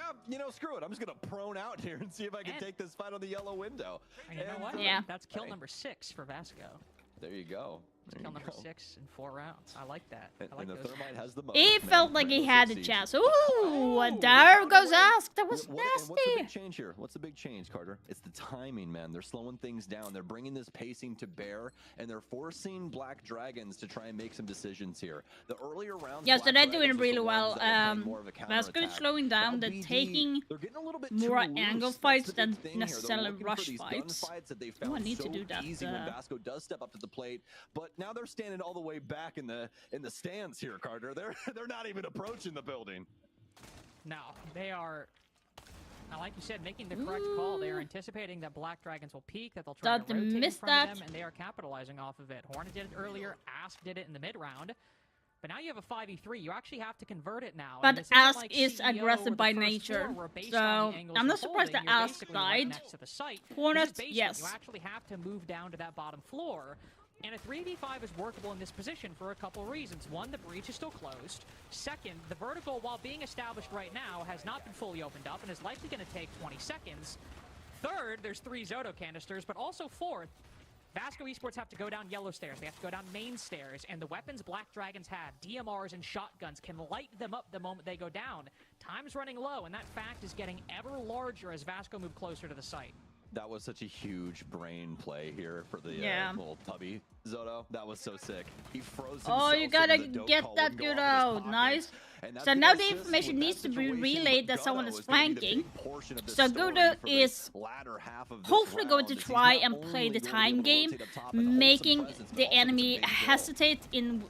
screw it. I'm just gonna prone out here and see if I can take this fight on the yellow window. And you know what? Yeah. That's kill number 6 for Vasco. There you go. Kill number 6 in 4 rounds. I like that. I like and the those. Thermite has the most, He felt like he had a chance. Ooh, there goes Ask. That was nasty. What's the big change here? What's the big change, Carter? It's the timing, man. They're slowing things down. They're bringing this pacing to bear, and they're forcing Black Dragons to try and make some decisions here. The earlier rounds, yeah, so they're doing really well. Vasco is slowing down. They're taking more angle fights than necessarily rush fights. Oh, I need to do that. Easy when Vasco does step up to the plate, but now they're standing all the way back in the stands here, Carter. They're not even approaching the building. No, they are. Now, like you said, making the correct call. They are anticipating that Black Dragons will peak, that they'll try to rotate in front of them, and they are capitalizing off of it. Hornet did it earlier. Ask did it in the mid round. But now you have a 5v3. You actually have to convert it now. But Ask is aggressive by nature, so I'm not surprised that Ask died. Hornet, yes. You actually have to move down to that bottom floor. And a 3v5 is workable in this position for a couple reasons. One, the breach is still closed. Second, the vertical, while being established right now, has not been fully opened up and is likely going to take 20 seconds. Third, there's 3 Zoto canisters, but also fourth, Vasco Esports have to go down yellow stairs. They have to go down main stairs, and the weapons Black Dragons have, DMRs and shotguns, can light them up the moment they go down. Time's running low, and that fact is getting ever larger as Vasco move closer to the site. That was such a huge brain play here for the little tubby. Zoto, that was so sick. He froze Oh, you gotta get that good out. Nice. So now the information needs to be relayed that someone is flanking. So Gudo is hopefully going to try and play the time game, making the enemy hesitate in...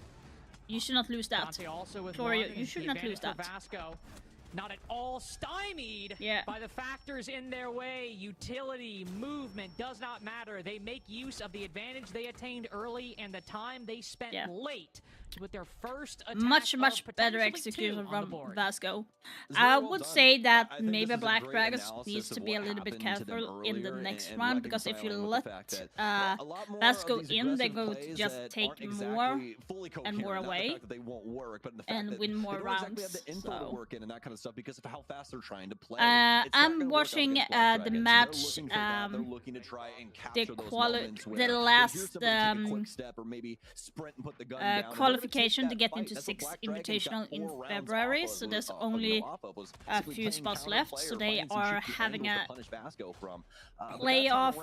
You should not lose that. Florio, you should not lose that. VASCO, not at all stymied by the factors in their way. Utility, movement, does not matter. They make use of the advantage they attained early and the time they spent late with their first attack. Much better execution from VASCO. I would say that maybe Black Dragons needs to be a little bit careful in the next round, because if you let VASCO in, they're going to just take more and more away and win more rounds. So. Because of how fast they're trying to play. I'm watching the match, the last qualification to get into 6 Invitational in February, so there's only a few spots left, so they are having a playoff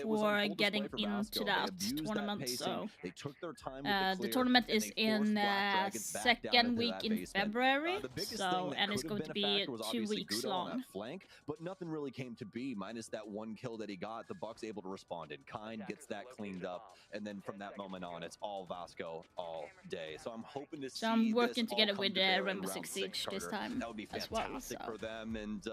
for getting into that tournament. So the tournament is in second week in February, so, and it's going to be 2 weeks long. But nothing really came to be, minus that one kill that he got. The Bucks able to respond in kind, gets that cleaned up, and then from that moment on, it's all VASCO all day. So I'm hoping to see. So I'm working together with Rainbow Six Siege this time. That would be fantastic for them, and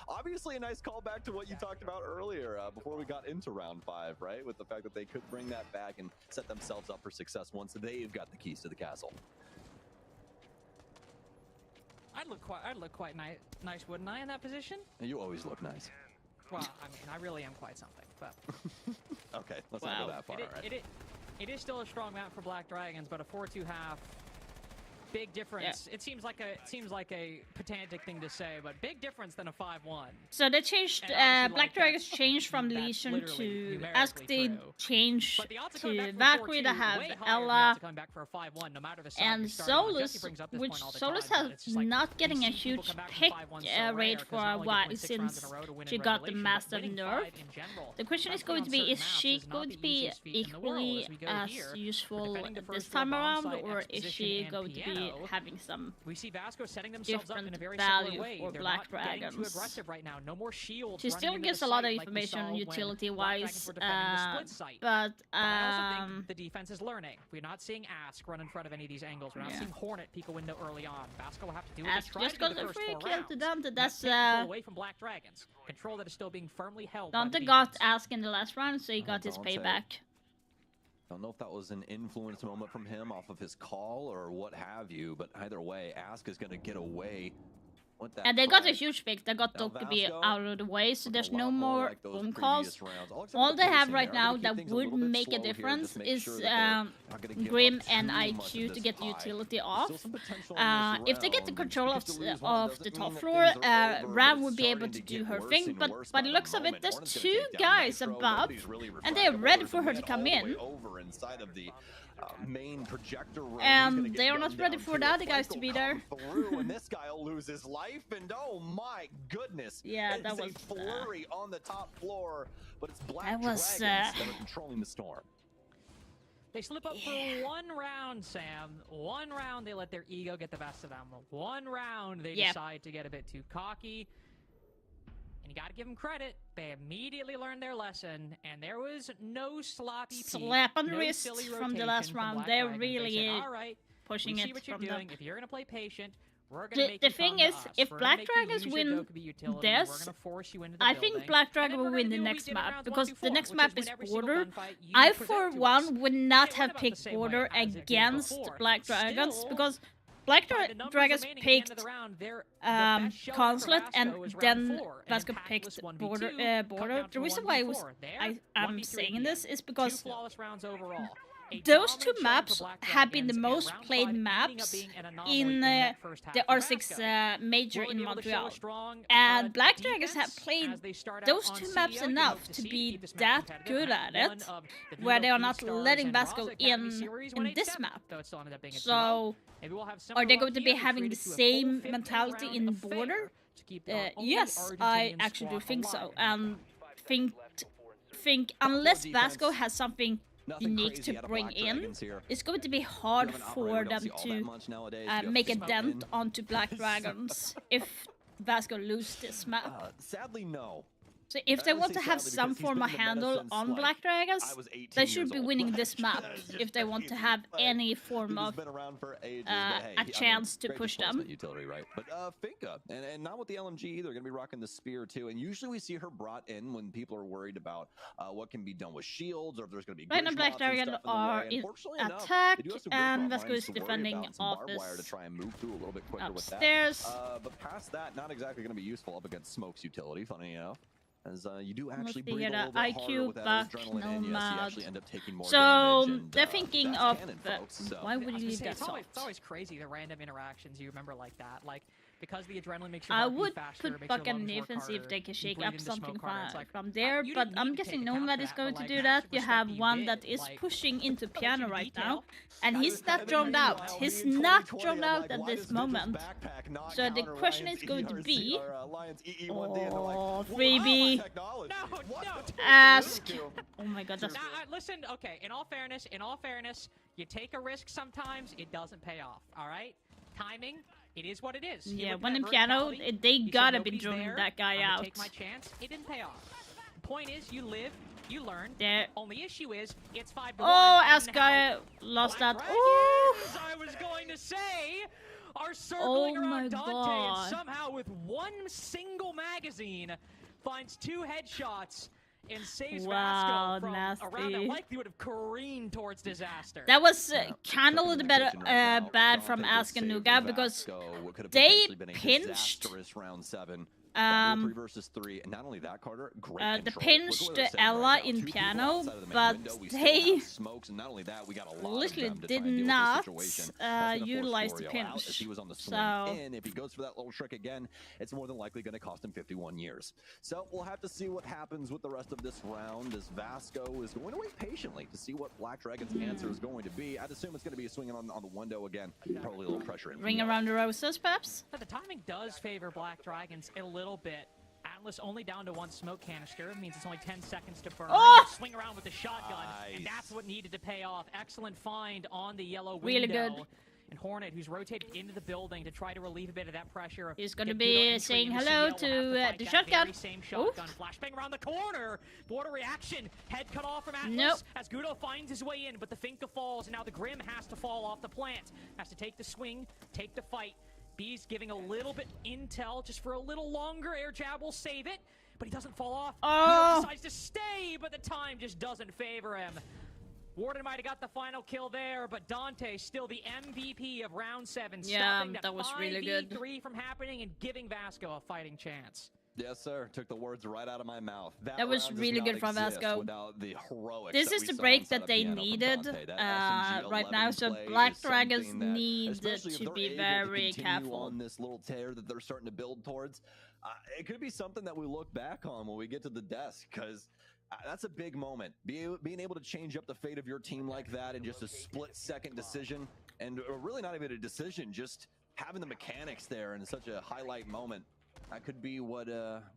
obviously a nice callback to what you talked about earlier before we got into round 5, right? With the fact that they could bring that back and set themselves up for success once they've got the keys to the castle. I'd look quite nice, wouldn't I, in that position? You always look nice. Well, I mean, I really am quite something, but... Okay, let's not go that far, right? It is still a strong map for Black Dragons, but a 4-2 half, big difference. It seems like a pedantic thing to say, but big difference than a 5-1. So they changed. Black Dragons changed from Legion to Ask. They changed to Valkyrie to have Ella and Solus, which Solus has not getting a huge pick rate for a while since she got the massive nerf. The question is going to be: is she going to be equally as useful this time around, or is she going to be having some different value for Black Dragons? Right now. No more shields. She still gives a lot of information utility-wise, but I also think the defense is learning. We're not seeing Ask run in front of any of these angles. We're not seeing Hornet peek a window early on. VASCO will have to do what they tried to do the first 4 rounds. To Dante. That's away from Black Dragons. Control that is still being firmly held. Dante got Ask in the last round, so he got his payback. I don't know if that was an influence moment from him off of his call or what have you, but either way, Ask is going to get away. And they got a huge pick. They got Dokkaebi out of the way, so there's no more phone calls. All they have right now that would make a difference is Grim and IQ to get the utility off. If they get the control of the top floor, Ram would be able to do her thing, but by the looks of it, there's 2 guys above, and they're ready for her to come in. Main projector room. And they are not ready for the other guys to be there. And this guy will lose his life, and oh my goodness. Yeah, that was a flurry on the top floor, but it's Black Dragons that are controlling the storm. They slip up for 1 round, Sam. 1 round, they let their ego get the best of them. 1 round, they decide to get a bit too cocky. And you gotta give them credit. They immediately learned their lesson, and there was no sloppy slap on the wrist from the last round. They're really pushing it what you're from doing. If you're gonna play patient, we're gonna make the thing is, if Black Dragons win this, I think Black Dragon will win the next map, because the next map is Border. I, for one, would not have picked Border against Black Dragons, because Black Dragons picked Consulate, and then VASCO picked Border. The reason why I'm saying this is because those 2 maps have been the most played maps in the R6 Major in Montreal. And Black Dragons have played those 2 maps enough to be that good at it, where they are not letting VASCO in this map. So, are they going to be having the same mentality in Border? Yes, I actually do think so. And think unless VASCO has something you need to bring in, it's going to be hard for them to make a dent onto Black Dragons if Vasco lose this map. Sadly, no. So if they want to have some form of handle on Black Dragons, they should be winning this map if they want to have any form of a chance to push them. Utility, right? But Finka, and not with the LMG either, going to be rocking the spear too. And usually we see her brought in when people are worried about what can be done with shields or if there's going to be. Right now, Black Dragon are in attack, and Vasco is defending office to try and move through a little bit quicker upstairs. With that. But past that, not exactly going to be useful up against Smoke's utility. Funny enough. As you do actually breathe a little bit harder with that adrenaline, and yes, you actually end up taking more damage. And, they're thinking of cannon, folks, so. Why would you leave that it's always crazy the random interactions you remember like that, like because the adrenaline makes your I heart would beat faster, put Buck and Nif and see if they can shake up something from there, but I'm guessing Nomad is going to do that. You have one that is pushing into piano right now, and he's not drowned out. He's not drowned out at this moment. So the question is going to be, oh, freebie, ask. Oh my god, that's... Listen, okay, in all fairness, you take a risk sometimes, it doesn't pay off, alright? Timing, it is what it is. Yeah, when in piano, they gotta be droning that guy out. Take my chance, it didn't pay off. The point is, you live, you learn. There. Only issue is, it's 5-1. Oh, Aska lost that. Oh! I was going to say, are circling around Dante, and somehow with one single magazine, finds 2 headshots and saves Vasco from around that likely would have careened towards disaster. That was kind of a little bit bad from Ask and Nuga because they pinched. 3 versus 3, and not only that, Carter, great the pinched Ella in piano, but they smokes, and not only that, we got a lot literally of them did not utilize the pinch. He was on the swing in. If he goes for that little trick again, it's more than likely going to cost him 51 years. So we'll have to see what happens with the rest of this round as Vasco is going to wait patiently to see what Black Dragon's answer is going to be. I'd assume it's going to be swinging on the window again. Probably a little pressure in. Ring around the roses, perhaps? But the timing does favor Black Dragons a little bit. Atlas only down to 1 smoke canister. It means it's only 10 seconds to burn. Oh! Swing around with the shotgun, and that's what needed to pay off. Excellent find on the yellow window. Really good. And Hornet, who's rotated into the building to try to relieve a bit of that pressure. He's going to be saying hello to the shotgun. Same shotgun. Flashbang around the corner. What a reaction. Head cut off from Atlas. Nope. As Gudo finds his way in, but the Finka falls, and now the Grim has to fall off the plant. Has to take the swing, take the fight. B's giving a little bit intel just for a little longer. Air jab will save it, but he doesn't fall off. Oh. He decides to stay, but the time just doesn't favor him. Warden might have got the final kill there, but Dante still the MVP of round 7. Yeah, that was really good. 5v3 from happening and giving Vasco a fighting chance. Yes, sir. Took the words right out of my mouth. That was really good from Vasco. This is the break that they needed right now, so Black Dragons need to be very careful. On this little tear that they're starting to build towards, it could be something that we look back on when we get to the desk, because that's a big moment. Being able to change up the fate of your team like that in just a split-second decision, and really not even a decision, just having the mechanics there in such a highlight moment. That could be what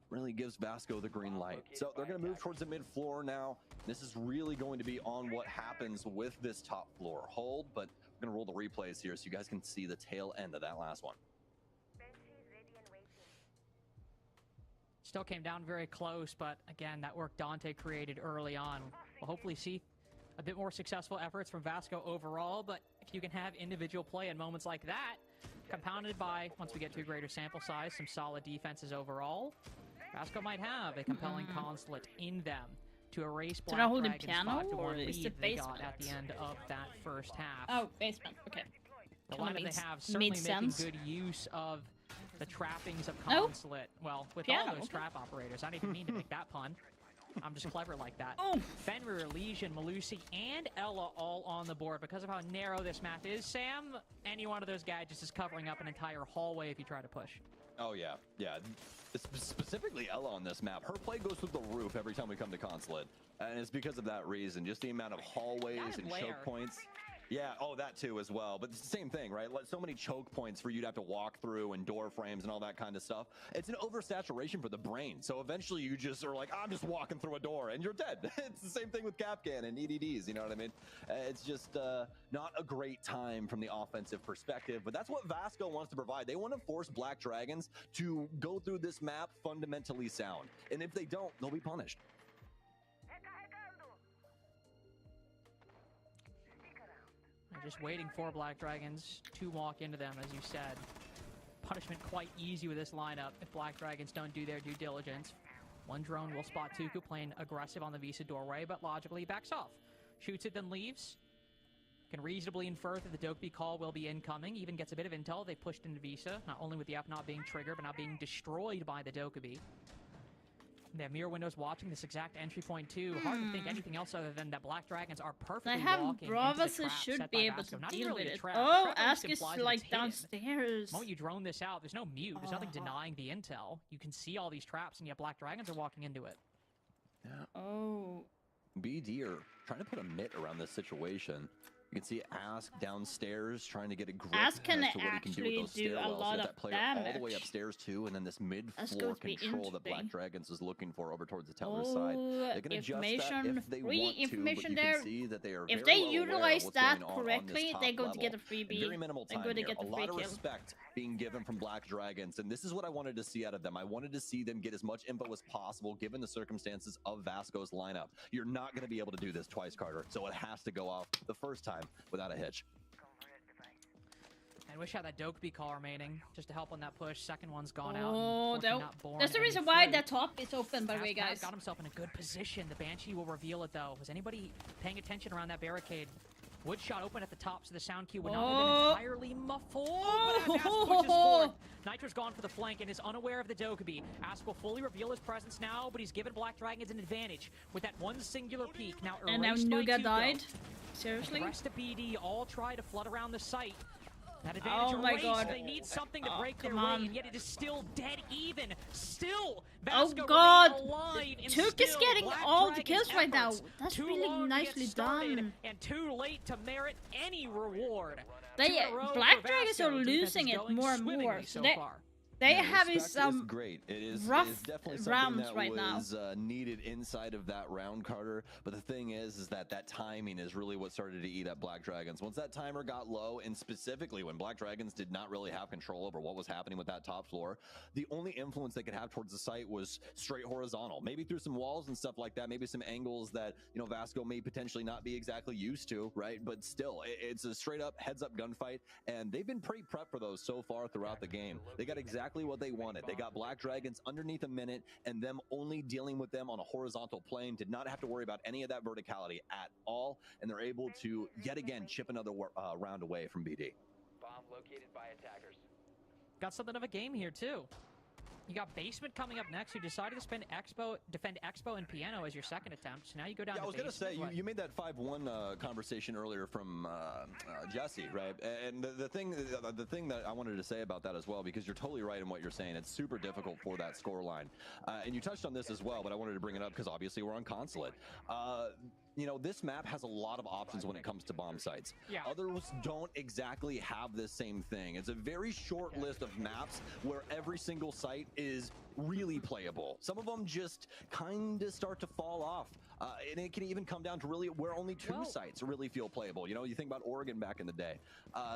really gives Vasco the green light. So they're going to move towards the mid-floor now. This is really going to be on what happens with this top floor hold, but we're going to roll the replays here so you guys can see the tail end of that last one. Still came down very close, but again, that work Dante created early on. We'll hopefully see a bit more successful efforts from Vasco overall, but if you can have individual play in moments like that, compounded by, once we get to a greater sample size, some solid defenses overall, Vasco might have a compelling consulate in them to erase Black Dragon's 5-1 lead they got at the end of that first half. Oh, basement. Okay. The lineup they have certainly making good use of the trappings of consulate. Well, with all those trap operators. I didn't even mean to make that pun. I'm just clever like that. Fenrir, Legion, Malusi, and Ella all on the board. Because of how narrow this map is, Sam, any one of those gadgets is covering up an entire hallway if you try to push. Oh, yeah. Yeah. Specifically Ella on this map. Her play goes through the roof every time we come to consulate. And it's because of that reason. Just the amount of hallways and choke points. Yeah, oh, that too as well. But it's the same thing, right? So many choke points for you to have to walk through and door frames and all that kind of stuff. It's an oversaturation for the brain. So eventually you just are like, I'm just walking through a door and you're dead. It's the same thing with Capcan and EDDs, you know what I mean? It's just not a great time from the offensive perspective, but that's what Vasco wants to provide. They want to force Black Dragons to go through this map fundamentally sound. And if they don't, they'll be punished. Just waiting for Black Dragons to walk into them, as you said. Punishment quite easy with this lineup if Black Dragons don't do their due diligence. One drone will spot Tuku playing aggressive on the Visa doorway, but logically backs off. Shoots it, then leaves. Can reasonably infer that the Dokkaebi call will be incoming. Even gets a bit of intel. They pushed into Visa, not only with the F not being triggered, but now being destroyed by the Dokkaebi. They have mirror windows watching this exact entry point too. Hard to think anything else other than that Black Dragons are perfectly I have walking Bravas into the who trap should set be by able Vasco. to Not deal really with a it. trap. Oh, The trap Ask is implies that like it's hidden. downstairs. The moment you drone this out, there's no mute. There's nothing denying the intel. You can see all these traps, and yet Black Dragons are walking into it. Yeah. Oh. BD are trying to put a mitt around this situation. You can see Ask downstairs trying to get a grip Ask can as to what he can do with those actually do a stairwells. lot You got of that player all the way damage. upstairs too, and then this That's mid-floor going to be control that Black interesting. Dragons is looking for over towards the tower side. Oh, They can adjust that information, if they free want to, information but you there. can see that they are If very they well aware of utilize what's that going on this correctly, top they're going to get a level. freebie. And very minimal They're time going to here. get the A free lot of kill. respect being given from Black Dragons, and this is what I wanted to see out of them. I wanted to see them get as much info as possible given the circumstances of Vasco's lineup. You're not going to be able to do this twice, Carter, so it has to go off the first time without a hitch. I wish I had that Dokkaebi call remaining, just to help on that push. Second one's gone out. Oh, Unfortunately not born that's the any reason why fruit. that top is open, by the way, Ask guys. got himself in a good position. The Banshee will reveal it, though. Was anybody paying attention around that barricade? Woodshot open at the top, so the sound cue would not have been entirely muffled. But as Ask pushes forward, Nitro's gone for the flank and is unaware of the Dokkaebi. Ask will fully reveal his presence now, but he's given Black Dragons an advantage with that one singular peek. Now And now erased by Nuga Tuco. died. Seriously? And the rest of BD all try to flood around the site. That advantage Oh my erased. god. They need something to break their come way, on. and yet it is still dead even. Still, Oh Vasco god. remain alive, and Took is still getting Black all the Dragon's kills right now. efforts That's too really long to nicely get started done. And too late to merit any reward. They, Two in a row Black for Dragons Vasco. are Defense losing is it going more and more. swimmingly So so far. they Yeah, having respect is some great. It is rough definitely something rounds that right now. was needed inside of that round, Carter. But the thing is that that timing is really what started to eat at Black Dragons. Once that timer got low, and specifically when Black Dragons did not really have control over what was happening with that top floor, the only influence they could have towards the site was straight horizontal. Maybe through some walls and stuff like that. Maybe some angles that, you know, Vasco may potentially not be exactly used to, right? But still, it's a straight up heads up gunfight, and they've been pretty prepped for those so far throughout the game. They got exactly what they wanted. They got Black Dragons underneath a minute, and them only dealing with them on a horizontal plane, did not have to worry about any of that verticality at all, and they're able to yet again chip another round away from BD. Bomb located by attackers. Got something of a game here too. You got Basement coming up next, who decided to defend Expo and Piano as your second attempt. So now you go down Yeah, to I was going to say, Basement. you made that 5-1 conversation earlier from Jesse, right? And the thing that I wanted to say about that as well, because you're totally right in what you're saying, it's super difficult for that score line. And you touched on this as well, but I wanted to bring it up because obviously we're on Consulate. You know, this map has a lot of options when it comes to bomb sites. Yeah. Others don't exactly have the same thing. It's a very short list of maps where every single site is really playable. Some of them just kind of start to fall off. And it can even come down to really where only two sites really feel playable. You know, you think about Oregon back in the day.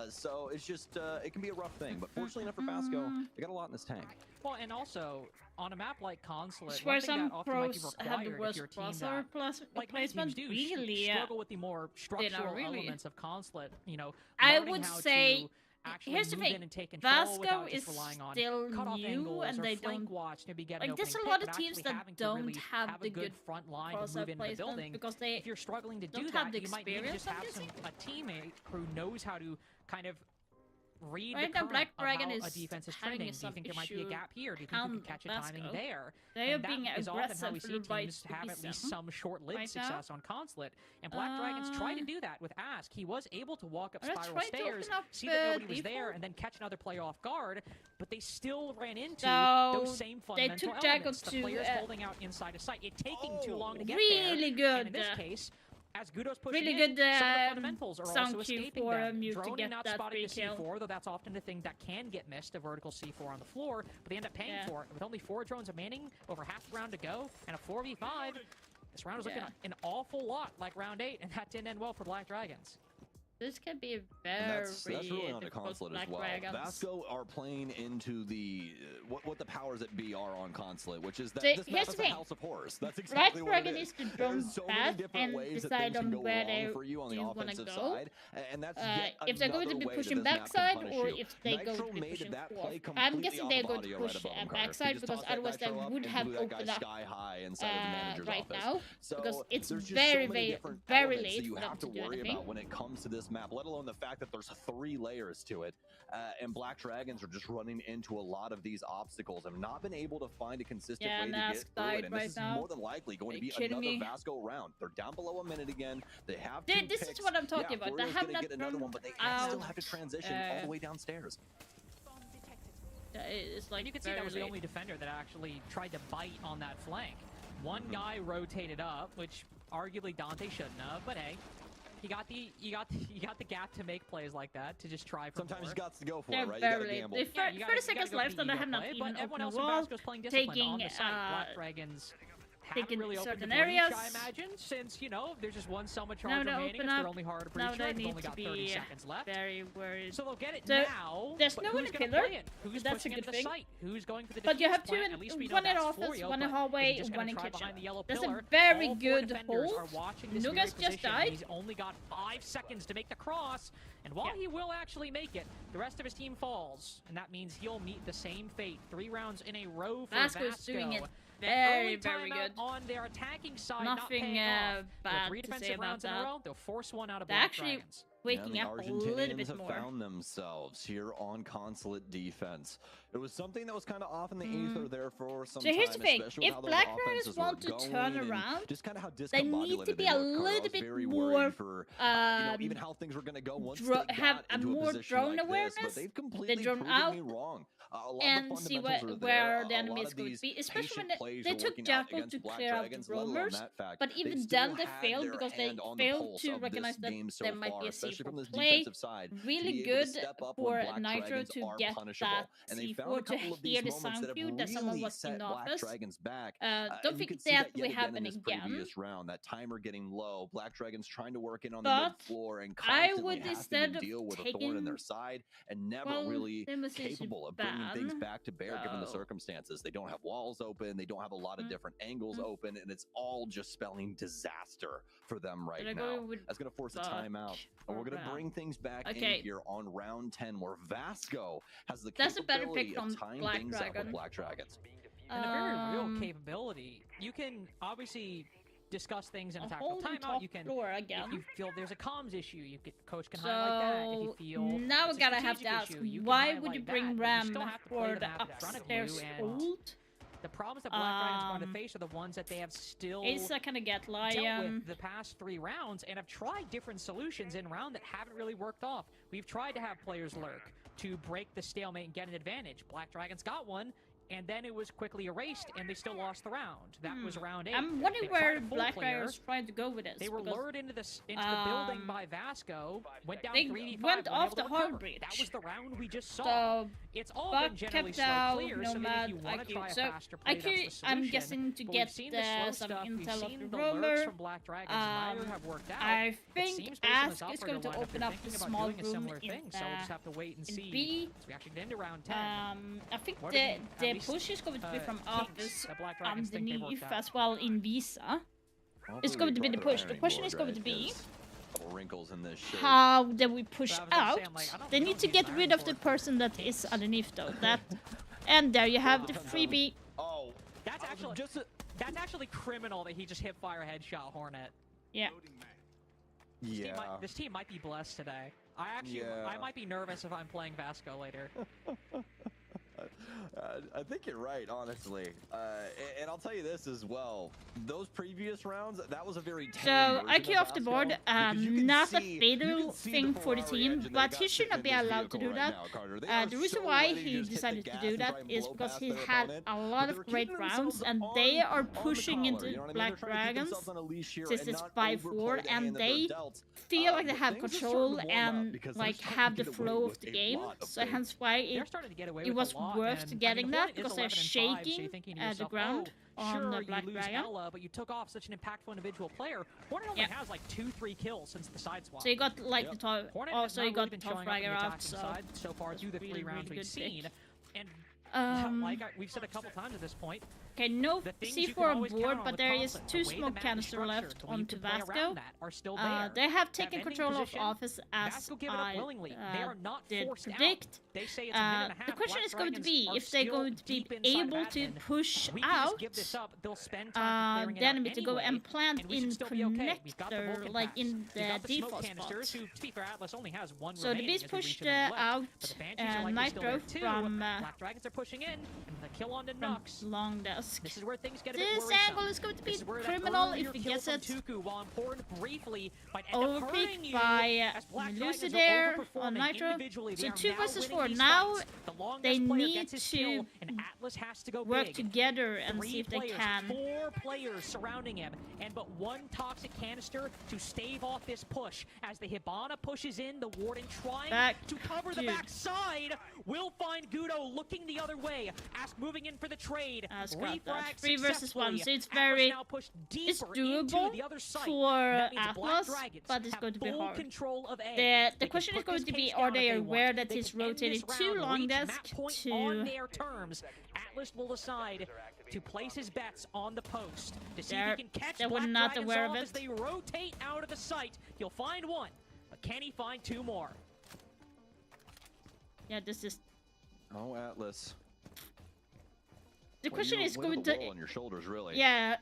So it's just, it can be a rough thing. But fortunately enough for Vasco, they got a lot in this tank. Well, and also, on a map like Consulate, It's where one thing some that often might be pros have the required if worst you're a team processor that, like many teams placement. do, Really, struggle with the more structural really. elements of Consulate, you know, I learning would how say, to actually here's the move thing, in and take control Vasco without is just relying on still cutoff new, angles and or they flank don't watch to be getting like. an There's a opening lot pick, of but teams actually that having to don't really have a the good good front line to processor move into the placement building because they if you're struggling to do don't that, have the you might need to just experience, have I'm a teammate who knows how to kind of read Right the now, current Black of Dragon how is a defense is having trending. Do you some think there might be a issue gap here? Do you think you can catch a timing Vasco. there? They are And that being is often how aggressive we see for the right teams to have be at least some some short-lived right now. success on Consulate. And Black Dragons tried to do that with Ask. He was able to walk up Let's spiral try to stairs, open up, see that nobody was default. there, and then catch another player off guard. But they still ran into So, those same they fundamental took Jacob elements. The to, players holding out inside a site, it taking too long to get really there. good. And in this case, as Gudo's pushing Really in, good some of the fundamentals are sound also cue escaping for them. Mute to Droning get not that spotting free the kill. C4, though that's often the thing that can get missed, a vertical C4 on the floor, but they end up paying for it. With only 4 drones remaining, over half the round to go, and a 4v5, this round is looking an awful lot like round 8, and that didn't end well for Black Dragons. This can be very And that's really on the difficult consulate Black as well. Dragons. Vasco are playing into the what the powers that be are on consulate, which is that So, this here's map the is a thing. house of horrors. That's exactly Black what it Dragon is. is to drone There's so many fast different and ways that decide things can on go where they wrong for you on the do want to offensive go. side, and that's yet If they're going to another be way pushing that this map can backside punish or you. if they go Nitro to be made pushing that forward. play I'm completely guessing off they're of going to audio right push above him, Carter. backside He just because tossed that otherwise they nitro up would and have blew that guy opened up sky high inside of the manager's right office. now So because it's there's just very, so many very, different very elements that late you for them have to to do worry anything. about when it comes to this map, let alone the fact that there's 3 layers to it, and Black Dragons are just running into a lot of these obstacles and not been able to find a consistent way to get through it. And this is more than likely going to be another Vasco round. They're down below a minute again. They have 2 This picks. is what I'm talking about. They Florio's have gonna not get another one, but they still have to transition all the way downstairs. It's like and you can see that was the only defender that actually tried to bite on that flank. One guy rotated up, which arguably Dante shouldn't have, but hey, you got the gap to make plays like that, to just try for Sometimes more. you got to go for They're it, right? You gotta very gamble. late. 30 seconds left and I have not even opened a Everyone else in wall, Vasco's playing disciplined on taking the site. Black Dragons haven't taking really opened the certain breach, areas. I imagine, since, you know, there's just one summer Now charge they remaining. open It's up. their only hard Now breacher. they They've need only to got 30 be seconds left. very worried. So they'll get it So, now. there's but no one who's in gonna pillar. play it? Who's That's a pushing good into thing. the site? Who's going for the But you have defuse 2 plant? At least we know one in that's office, Florio, one in but hallway, is he just one gonna in try kitchen. behind the yellow That's pillar? a very All 4 good defenders hold. are watching this Nugas very just position. died. He's only got 5 seconds to make the cross, and while he will actually make it, the rest of his team falls, and that means he'll meet the same fate 3 rounds in a row for Vasco's Vasco. doing it The very, early very timeout good. on their attacking side, Nothing not paying off. bad 3 to defensive say about rounds in a that. row, they'll force one out of They're Black actually Dragons. waking the up a little Argentinians bit have more. found themselves here on consulate defense. It was something that was kind of off in the ether there for some So here's time, the thing, especially with if how those Black offenses Dragons want were to going turn and around, just kind of how they need to discombobulated be they a looked. Carter, I little was bit very more, worried for even how things were going to go once they got have a into more a position drone like awareness. this, but they've They completely drone proven out me wrong. A lot and of the see fundamentals are where there. the A enemy lot is of going to these be, especially when patient plays they are took working out Jackal against to Black clear out Dragons, the let alone roamers, that fact. but They've even still then they had failed their because they hand on the failed pulse to of recognize this that game so there might far, be a especially from C4 this play. defensive side. To Really be able to good step up for when Black Nitro Dragons to are get punishable. that And they found C4 a to couple of hear these the moments sound that have cue that someone really was set in Black office. Dragons back. Don't And you think can see that that we yet have again in an this again. previous round. That timer getting low. Black Dragons trying to work in on the But mid floor and I constantly would having instead to of deal with a thorn in their side and never really capable of bringing things back to bear given the circumstances. They don't have walls open. They don't have a lot of different angles open, and it's all just spelling disaster for them right now. That's going to force a timeout, and we're going to bring things back in here on round 10, where Vasco has the capability of tying things up with Black Dragons. And a very real capability. You can obviously discuss things in a tactical timeout. You can, if you feel there's a comms issue, coach can highlight that. If you feel now we gotta have to ask, why would you bring Ram for the upstairs ult? The problems that Black Dragons are going to face are the ones that they have still Asa kind of get dealt with the past 3 rounds and have tried different solutions in round that haven't really worked off. We've tried to have players lurk to break the stalemate and get an advantage. Black Dragons got one, and then it was quickly erased, and they still lost the round. That was round 8. I'm wondering where Black Dragons trying to go with this. They were lured into the building by Vasco, went down they 3v5, went off the hard recover. breach. That was the round we just saw. So it's all Buck been generally kept slow out clear, so maybe if you want to try a So faster play, that's the IQ, solution. I'm guessing to But get we've seen the slow some stuff, we've intel seen of the the lurks roamer. from Black Dragons, neither have worked out. I It think seems based on this Ask is operator going to lineup, open they're up the thinking about small doing a room similar in, thing, so we'll just have to wait and see. B. So we actually get into round 10. I think What the are at least, push is going to be from kinks office that Black Dragons think they underneath worked out. as well in Visa. It's going to be the push. The question is going to be Wrinkles in this shirt. how do we push So I was out? saying, like, I don't They need to get rid of the person that is underneath though. That and there you have the freebie. Oh, that's actually criminal that he just hip fire headshot Hornet. Yeah. This team might be blessed today. I might be nervous if I'm playing Vasco later. I think you're right, honestly. And I'll tell you this as well. Those previous rounds, that was a very So IQ off the board, not a fatal thing for the team, but he should not be allowed to do that. The reason why he decided to do that is because he had a lot of great rounds, and they are pushing into Black Dragons since it's 5-4, and they feel like they have control and like have the flow of the game. So hence why it was worth getting that, because they're shaking the ground on the Black Dragon. Ella, but you took off such an impactful individual player. Hornet only has like 2-3 kills since the side swap. So you got like the top. Also, you got the top fragger out. So far through the 3 rounds we've seen, and like we've said a couple times at this point. Okay, no C4 on board, but there is 2 smoke canister left onto Vasco. They have taken control of office as I did predict. The question is going to be if they're going to be able to push out the enemy to go and plant in connector, like in the default spot. So the beast pushed out Nitro from long desk. This is where things get a bit worrisome. Angle is going to be criminal if he gets it. Overpeaked by Lucy there on Nitro. So 2 versus 4. Now they need to work together and see if they can. 4 players surrounding him, and but 1 toxic canister to stave off this push. As the Hibana pushes in, the Warden trying to cover the backside will find Gudo looking the other way. Ask moving in for the trade. 3 versus 1, so it's very doable for Atlas, but it's going to be hard. The question is going to be, are they aware that he's rotating too long desk to... On their terms, Atlas will decide to place his bets on the post to see if he can catch Black not Dragons aware off of it. as they rotate out of the site. He'll find 1, but can he find 2 more? Yeah, this is... Oh, Atlas. The question is going to... on your shoulders, really. Yeah.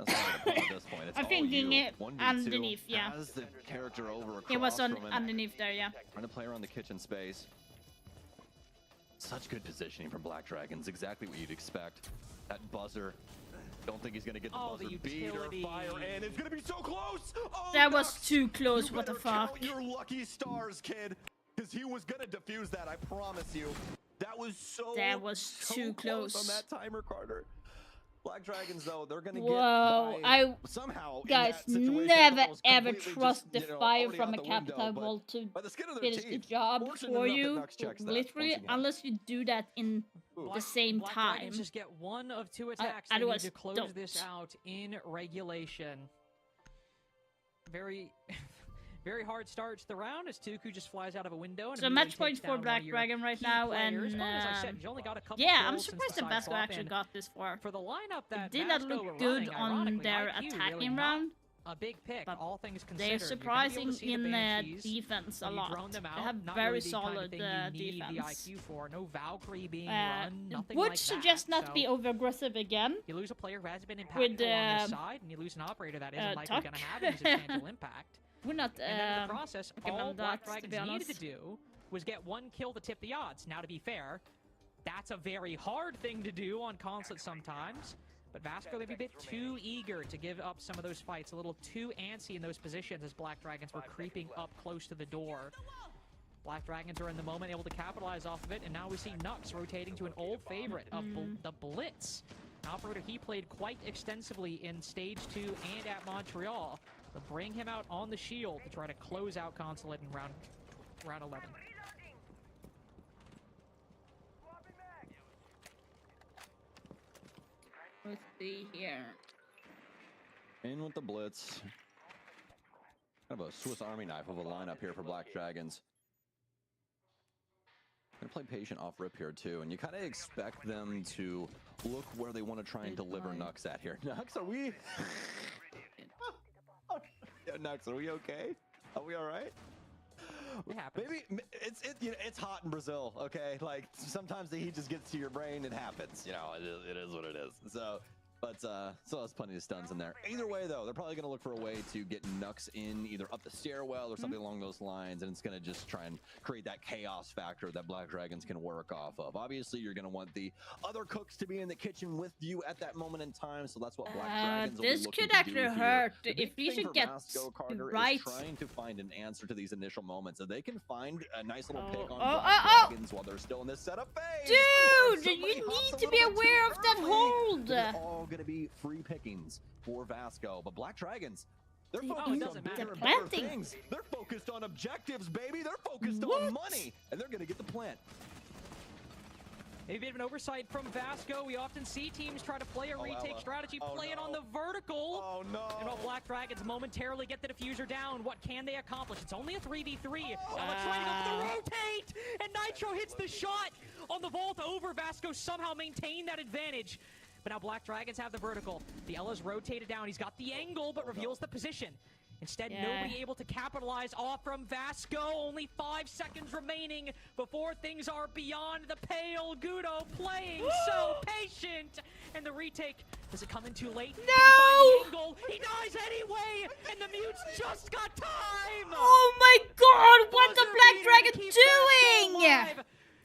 This point. I'm thinking it underneath, yeah. Has the character over it was on underneath there, yeah. Trying to play around the kitchen space. Such good positioning from Black Dragons. Exactly what you'd expect. That buzzer. Don't think he's going to get the buzzer beat or fire, and it's going to be so close. Oh, that was too close. What the fuck? Count your lucky stars, kid. Because he was going to defuse that, I promise you. That was so too close on that timer, Carter. Black Dragons, though, they're gonna get somehow. Guys, never ever trust the fire from a capital ball to finish the job for you. Literally, unless you do that in the same time. Just get 1 of 2 attacks. Otherwise, to close this out in regulation. Very hard start to the round as Tuku just flies out of a window. And so match point for Black Dragon right now, and yeah, I'm surprised that VASCO actually got this far. For the lineup that did not look good on their attacking round. A big pick, all things considered. They're surprising in defense a lot. They have very solid defense. The IQ for. No Valkyrie being run, nothing would like suggest that, not to be over aggressive again. You lose a player who has been impactful on this side, and you lose an operator that isn't likely going to have any substantial impact. We're not and in the process, all Black Dragons needed to do was get 1 kill to tip the odds. Now, to be fair, that's a very hard thing to do on Consulate sometimes. But VASCO may be a bit too eager to give up some of those fights, a little too antsy in those positions as Black Dragons were creeping up close to the door. Black Dragons are in the moment able to capitalize off of it, and now we see Nux rotating to an old favorite of the Blitz. An operator he played quite extensively in Stage 2 and at Montreal. They'll bring him out on the shield to try to close out Consulate in round 11. Let's see here. In with the Blitz. Kind of a Swiss Army knife of a lineup here for Black Dragons. Gonna play patient off rip here too, and you kind of expect them to look where they want to try and deliver Nux at here. Nux, are we? Yeah, Nux, are we okay? Are we all right? Maybe it's hot in Brazil, okay? Like sometimes the heat just gets to your brain. It happens, you know. It is what it is. So But still has plenty of stuns in there. Either way, though, they're probably going to look for a way to get Nux in either up the stairwell or something along those lines, and it's going to just try and create that chaos factor that Black Dragons can work off of. Obviously, you're going to want the other cooks to be in the kitchen with you at that moment in time, so that's what Black Dragons will be this looking could to actually do hurt here. if we should get Vasco, Carter, right. is trying to find an answer to these initial moments. If they can find a nice little pick on oh, Black oh. Dragons while they're still in this setup phase. Dude, you need to be aware of that hold. They're all going to be free pickings for Vasco, but Black Dragons, they're focused on bigger and better things. They're focused on objectives, baby. They're focused on money, and they're going to get the plant. Maybe a bit of an oversight from Vasco. We often see teams try to play a retake strategy, play it on the vertical. Oh no! And while Black Dragons momentarily get the diffuser down, what can they accomplish? It's only a 3v3. Alex trying to go for the rotate, and Nitro hits the shot on the vault over. Vasco somehow maintained that advantage. But now Black Dragons have the vertical. The Ella's rotated down. He's got the angle, but reveals the position. Instead, nobody able to capitalize off from Vasco. Only 5 seconds remaining before things are beyond the pale. Gudo playing so patient. And the retake, does it come in too late? No! Can he find the angle? He dies anyway! And the Mutes just got time! Oh my god, what the Black Dragon doing?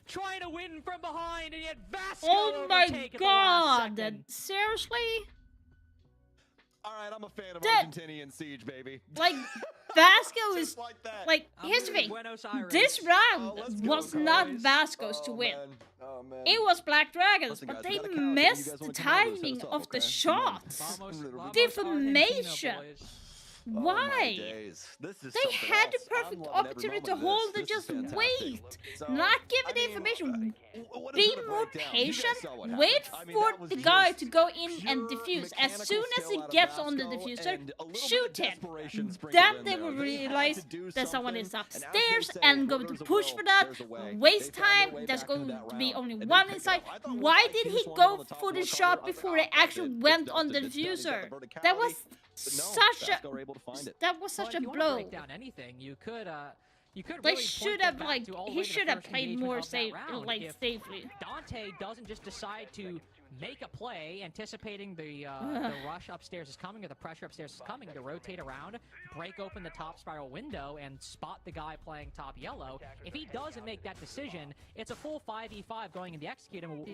Trying to win from behind, and yet Vasco oh my overtake at the last god, second. seriously? All right, I'm a fan of Argentinian Siege, baby. Like, Vasco is like here's the thing. Buenos Aires. This round was not Vasco's to win. It was Black Dragons, but they missed the timing of the shots. Defamation. Why? They had the perfect opportunity to hold and just wait. Not give the information. Be more patient. Wait for the guy to go in and defuse. As soon as he gets on the diffuser, shoot him. Then they will realize that someone is upstairs and going to push for that. Waste time. There's going to be only one inside. Why did he go for the shot before he actually went on the diffuser? That was such a blow. Break down anything. You could They really should point have that like back to all the he way to the should have first played engagement more of that safe, round. like If safely. Dante doesn't just decide to make a play, anticipating the rush upstairs is coming or the pressure upstairs is coming, to rotate around, break open the top spiral window, and spot the guy playing top yellow. If he doesn't make that decision, it's a full 5v5 going in the execute, and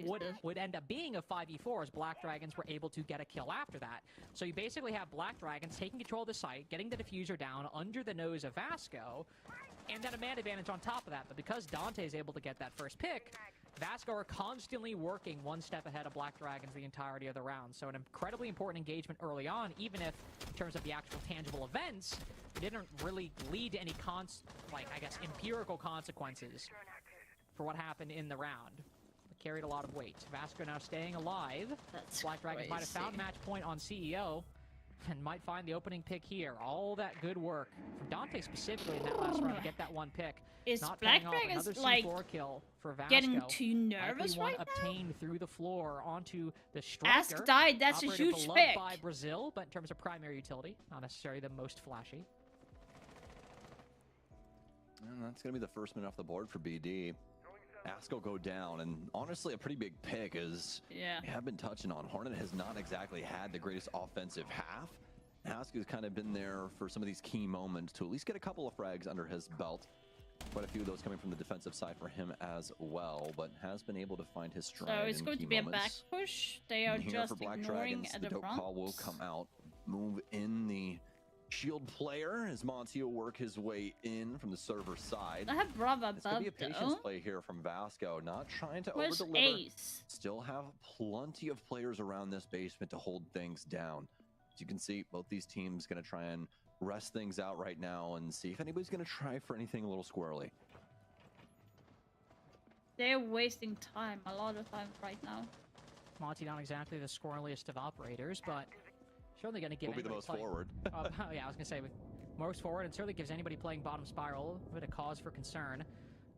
would end up being a 5v4 as Black Dragons were able to get a kill after that. So you basically have Black Dragons taking control of the site, getting the diffuser down under the nose of Vasco, and then a man advantage on top of that. But because Dante is able to get that first pick, Vasco are constantly working one step ahead of Black Dragons the entirety of the round. So an incredibly important engagement early on, even if, in terms of the actual tangible events, it didn't really lead to any empirical consequences for what happened in the round. It carried a lot of weight. Vasco now staying alive. Black Dragons might have found match point on CEO. And might find the opening pick here. All that good work from Dante specifically in that last round to get that one pick. Is Not Black paying off. Dragons Another like C4 kill for Vasco. getting too nervous Likely one right now? obtained through the floor onto the striker. Ask died, that's a Operator huge beloved pick. by Brazil, but in terms of primary utility, not necessarily the most flashy. And that's going to be the first minute off the board for BD. Asco go down, and honestly a pretty big pick, as we have been touching on. Hornet has not exactly had the greatest offensive half. Asco's kind of been there for some of these key moments to at least get a couple of frags under his belt. Quite a few of those coming from the defensive side for him as well, but has been able to find his stride. So it's going to be a back push. They are just ignoring at the dope front. call will come out. Move in the shield player as Monty will work his way in from the server side. I have Brava It's going to be a above patience though. play here from Vasco, not trying to Where's over-deliver. Ace? Still have plenty of players around this basement to hold things down. As you can see, both these teams going to try and rest things out right now and see if anybody's going to try for anything a little squirrely. They're wasting time, a lot of time right now. Monty not exactly the squirreliest of operators, but certainly going to give Will be the anybody most playing- forward. Yeah, I was going to say most forward, and certainly gives anybody playing bottom spiral a bit of cause for concern.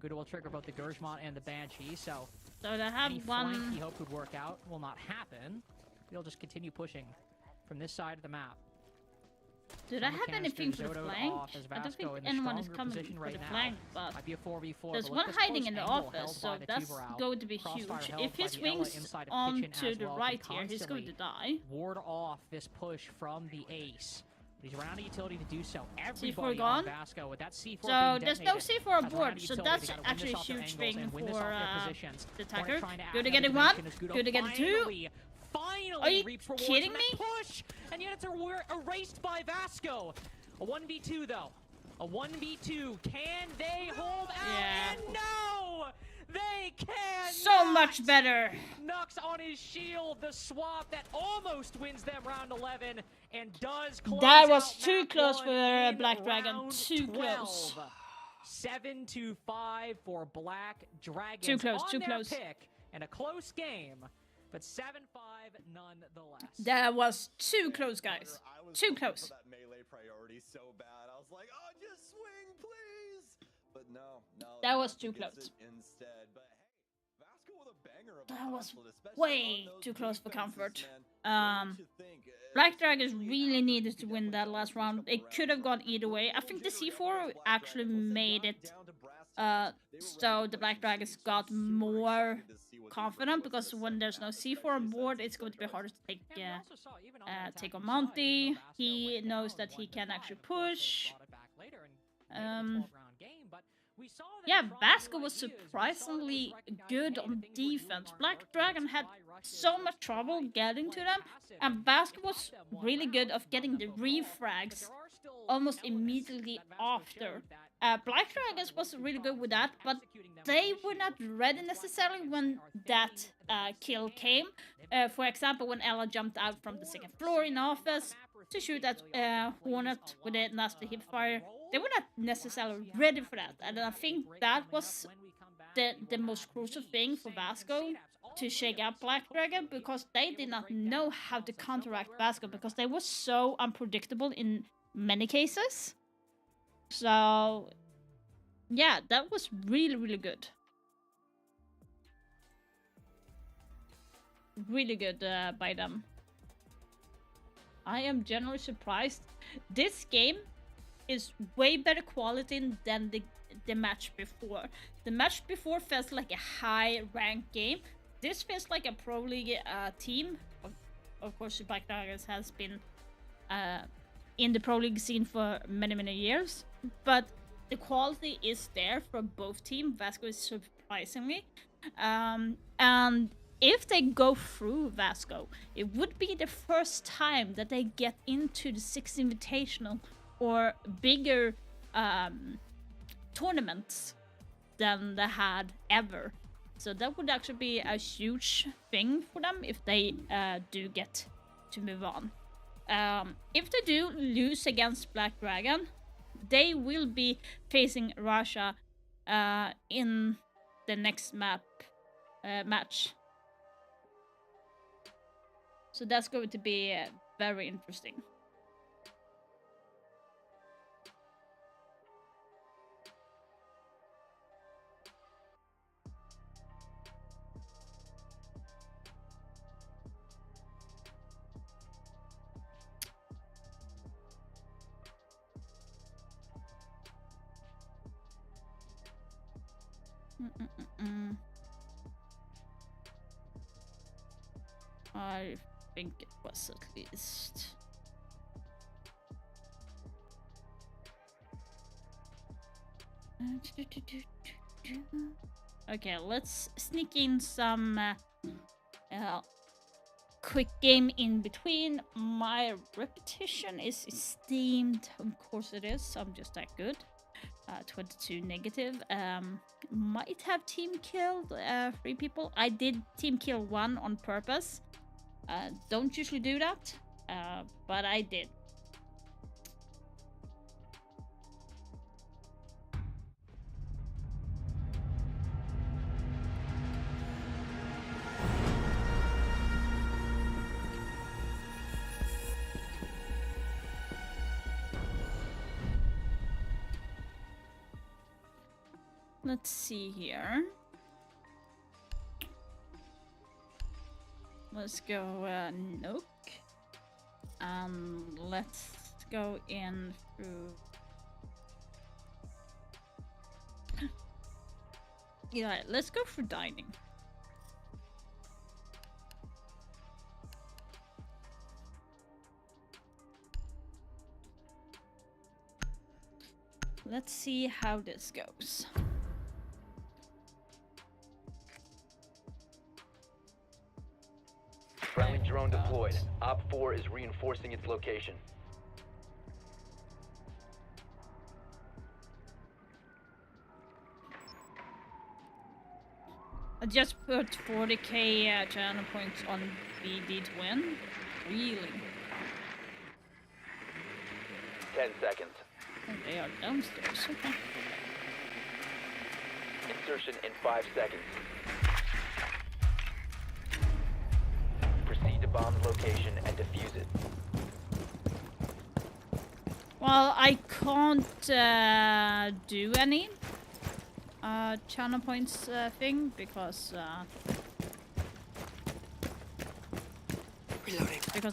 Good will trigger both the Gurjmont and the Banshee, so they have any one. flank he hoped would work out will not happen. He'll just continue pushing from this side of the map. Did I have anything for the flank? I don't think anyone is coming for the flank, but there's one hiding in the office, so that's going to be huge. If he swings on to the right here, he's going to die. Ward off this push from the ace. He's around a utility to do so. C4 gone. Vasco with that C4 so there's no C4 aboard, so that's actually a huge thing for the attacker. Good to getting one. Good to getting two. Are you kidding me? Push, and yet it's erased by Vasco. A 1v2 though. A 1v2. Can they hold out? Yeah. And no! They can. So much better. Nux on his shield, the swap that almost wins them round 11 and does close. That was too close for Black Dragon. Too close. 7-5 for Black Dragon. Too close. On too their close. Pick and a close game, but 7-5 nonetheless. That was too close, guys. Too close. That melee priority so bad. I was like, oh, just swing, please. But no. That was too close. Instead, but hey, Vasco with a banger of that was especially way too close for comfort. Black Dragons really needed to win that last round. It could have gone either way. I think the C4 actually made it so the Black Dragons got more confident, because when there's no C4 on board, it's going to be harder to take on Monty. He knows that he can actually push. Yeah, Vasco was surprisingly good on defense. Black Dragon had so much trouble getting to them, and Vasco was really good of getting the refrags almost immediately after. Black Dragons was really good with that, but they were not ready necessarily when that kill came. For example, when Ella jumped out from the second floor in office to shoot at Hornet with a nasty hip fire, they were not necessarily ready for that, and I think that was the most crucial thing for Vasco to shake out Black Dragon, because they did not know how to counteract Vasco, because they were so unpredictable in many cases. So yeah, that was really, really good. Really good by them. I am generally surprised. This game is way better quality than the match before. The match before felt like a high rank game. This feels like a Pro League team. Of course, the Black Dragons has been in the Pro League scene for many, many years. But the quality is there for both teams. Vasco is surprisingly. And if they go through Vasco, it would be the first time that they get into the 6th Invitational or bigger tournaments than they had ever. So that would actually be a huge thing for them if they do get to move on. If they do lose against Black Dragon, they will be facing Russia in the next match. So that's going to be very interesting. I think it was at least. Okay, let's sneak in some quick game in between. My repetition is esteemed. Of course it is. I'm just that good. 22 negative. Might have team killed 3 people. I did team kill 1 on purpose. Don't usually do that, but I did. Let's see here. Let's go Nook. And let's go in through. Yeah, let's go for dining. Let's see how this goes. Friendly drone deployed. Op 4 is reinforcing its location. I just put 40k channel points on BD to win. Really? 10 seconds. Oh, they are downstairs. Okay. Insertion in 5 seconds. Proceed to bomb's location and defuse it. Well, I can't do any channel points thing because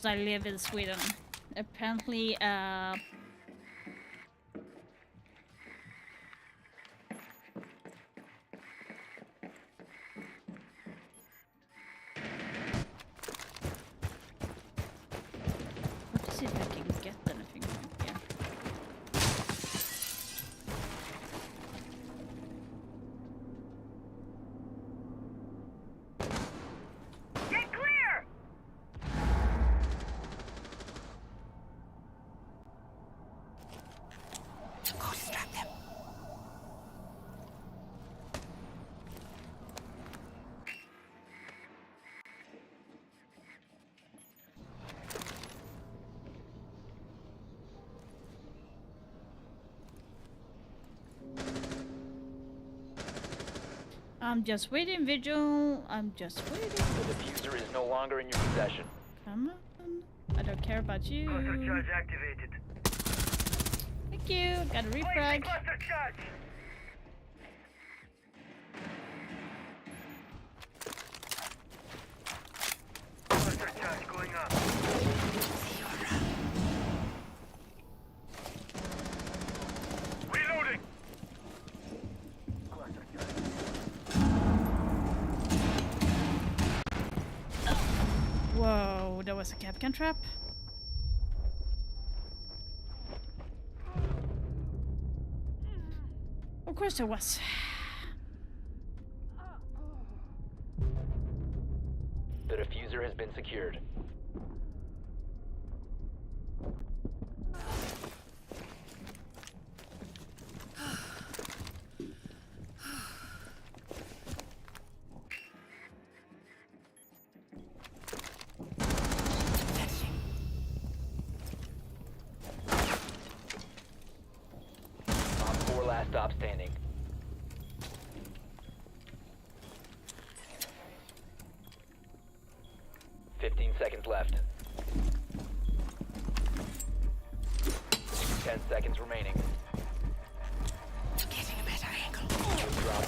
I live in Sweden. Apparently, let's see if I can get anything from here. Get clear! Go distract them. I'm just waiting, Vigil. I'm just waiting. The diffuser is no longer in your possession. Come on. I don't care about you. Cluster charge activated. Thank you. Got a refrag. Placing cluster charge. Cluster charge going up. Reloading. Cluster charge. Whoa, that was a Capcan trap. Of course there was. The diffuser has been secured. Op 4 last stop standing. Seconds left. 10 seconds remaining. Getting a better angle. Drop.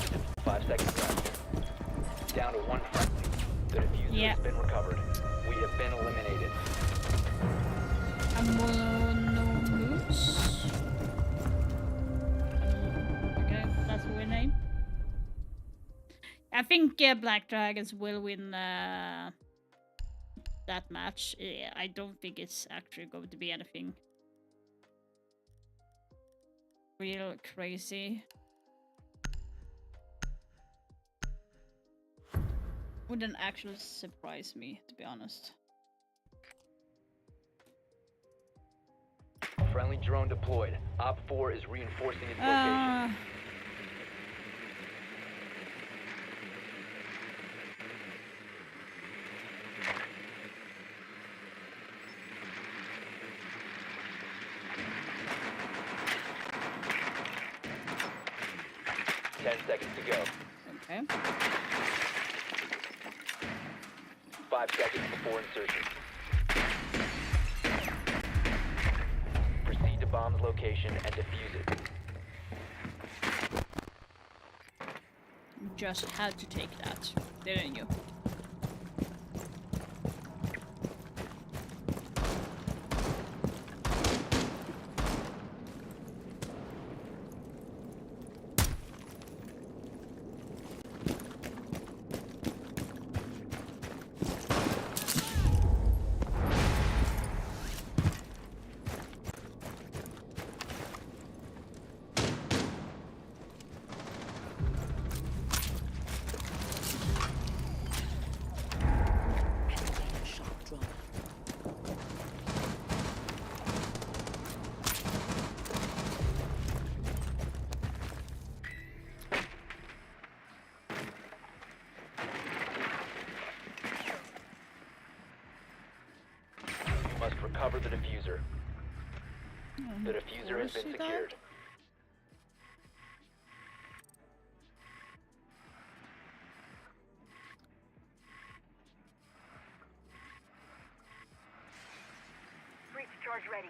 5 seconds left. Down to 1 friendly. The diffuser has been recovered. We have been eliminated. Moose. Okay, that's a weird name. I think Black Dragons will win that match. Yeah, I don't think it's actually going to be anything real crazy. Wouldn't actually surprise me, to be honest. Friendly drone deployed. Op 4 is reinforcing its location. 10 seconds to go. Okay. 5 seconds before insertion. Proceed to bomb's location and defuse it. You just had to take that, didn't you? recover the diffuser. The diffuser has been secured. Breach charge ready.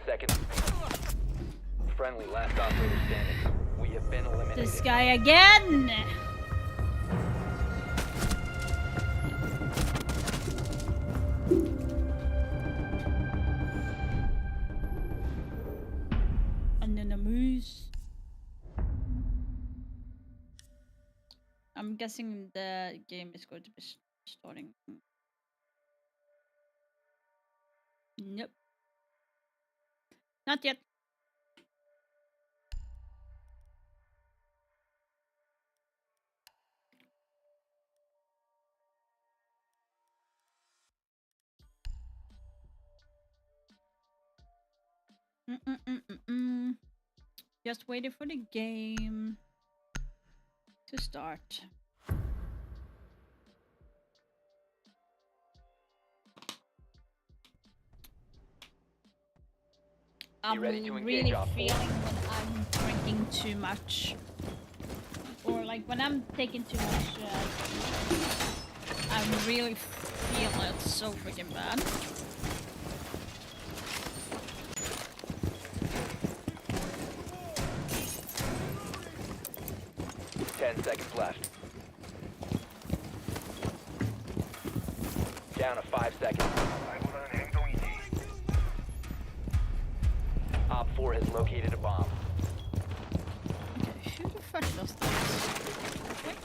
Seconds. Friendly last operator standing. We have been eliminated. This guy again. Anonymous. I'm guessing the game is going to be starting. Nope. Not yet. Just waiting for the game to start. I'm really feeling when I'm drinking too much, or like when I'm taking too much. I really feel it so freaking bad. Ten seconds left. Down to 5 seconds. Op 4 has located a bomb. Okay, who the fuck does this? Okay.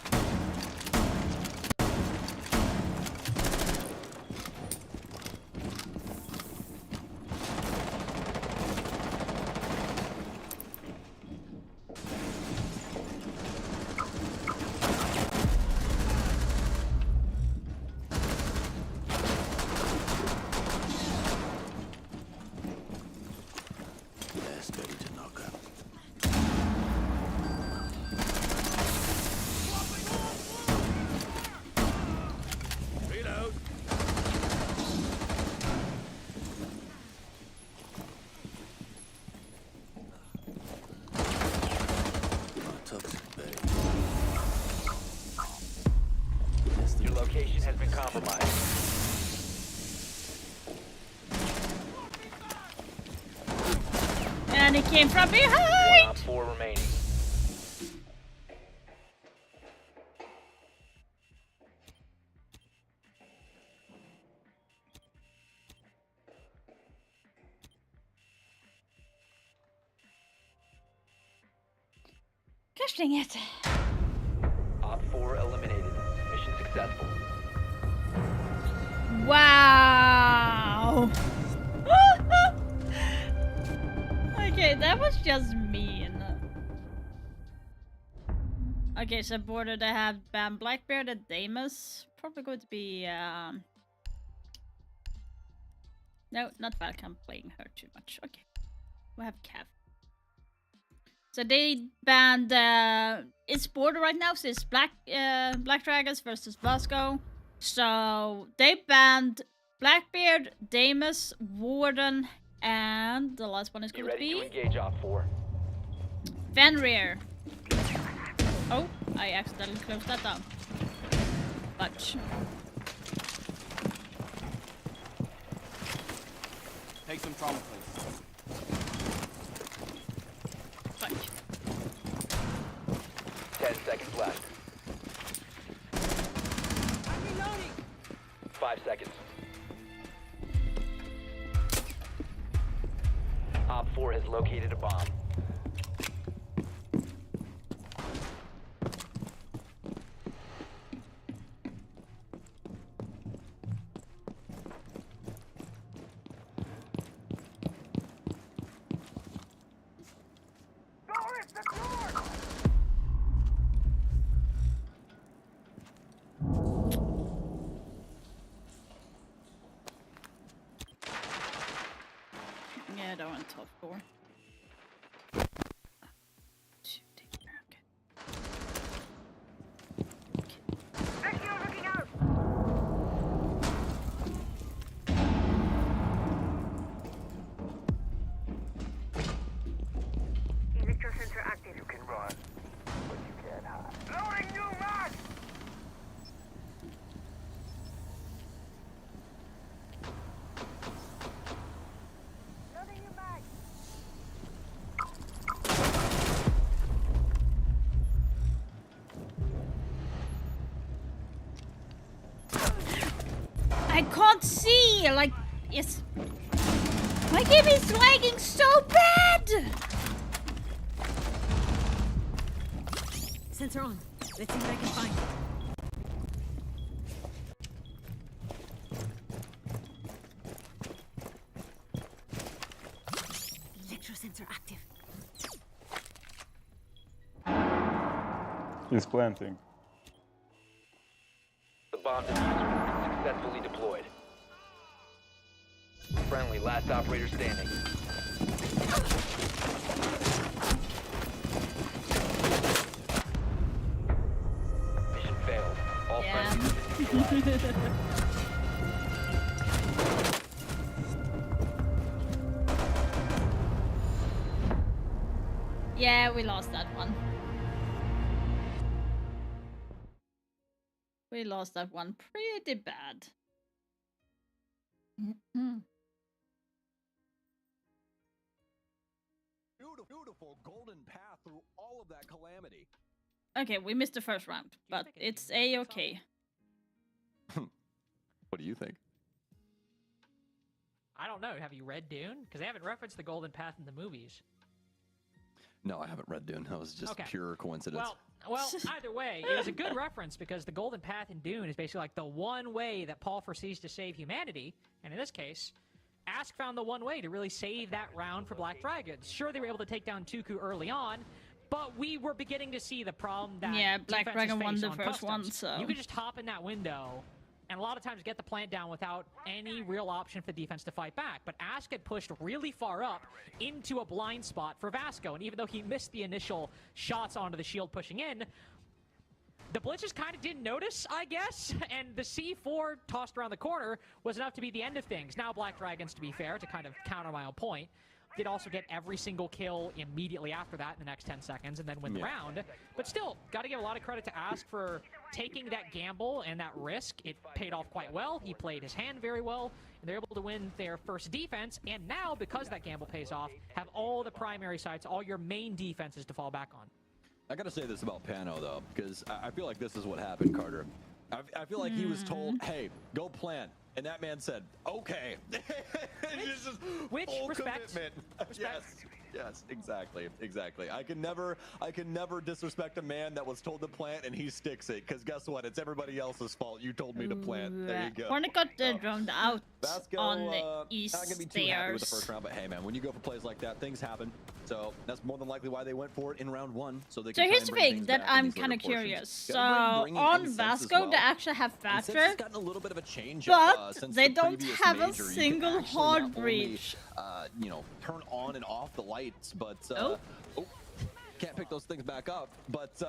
Your location has been compromised. And he came from behind! 1 Op 4 remaining. Gosh dang it. Op 4 eliminated. Mission successful. Wow! Okay, that was just mean. Okay, so border they have Blackbeard and Damus. Probably going to be no, not Valk. I'm playing her too much. Okay. We have Cav. So they banned it's border right now, so it's Black Dragons versus VASCO. So they banned Blackbeard, Damus, Warden, and the last one is going to Ready be to engage Op 4. Fenrir. Oh, I accidentally closed that down. Fudge. Take some trauma, please. Fudge. 10 seconds left. I'm reloading. 5 seconds. Op 4 has located a bomb. Yeah, I don't want top 4. Center active. You can run, but you can't hide. Loading new mag! Loading new mag! I can't see! Like, it's... My game is lagging so bad! Sensor on. Let's see what I can find. Electrosensor active. He's planting. The bomb diffuser successfully deployed. Friendly, last operator standing. Mission failed. All friendlies have been neutralized. Yeah, we lost that one. We lost that one pretty bad. Beautiful golden path through all of that calamity. Okay, we missed the first round, but it's A-okay. What do you think? I don't know. Have you read Dune? Because they haven't referenced the Golden Path in the movies. No, I haven't read Dune. That was just pure coincidence. Well, either way, it was a good reference because the Golden Path in Dune is basically like the one way that Paul foresees to save humanity, and in this case, Ask found the one way to really save that round for Black Dragons. Sure, they were able to take down Tuku early on, but we were beginning to see the problem that Black Dragon won the on first one, customs. so You could just hop in that window and a lot of times get the plant down without any real option for defense to fight back. But Ask had pushed really far up into a blind spot for Vasco, and even though he missed the initial shots onto the shield pushing in, the Blitzers kind of didn't notice, I guess, and the C4 tossed around the corner was enough to be the end of things. Now Black Dragons, to be fair, to kind of counter my own point, did also get every single kill immediately after that in the next 10 seconds and then win the round. But still, got to give a lot of credit to Ask for taking that gamble and that risk. It paid off quite well. He played his hand very well, and they're able to win their first defense. And now, because that gamble pays off, have all the primary sites, all your main defenses to fall back on. I gotta say this about Pano though, because I feel like this is what happened, Carter. I feel like he was told, "Hey, go plant," and that man said, "Okay." Which respect. Commitment. Yes, exactly. I can never disrespect a man that was told to plant and he sticks it, because guess what? It's everybody else's fault. You told me to plant. There you go. Hornet got droned out Vasco, on the east not gonna be too stairs. happy with the first round, but hey man, when you go for plays like that, things happen. So that's more than likely why they went for it in round one. So they. So can here's the thing that I'm kind of curious. So on Vasco, they actually have Thatcher, gotten a little bit of a change but since they the don't previous have a major. single hard breach. You know, turn on and off the lights, but can't pick those things back up, but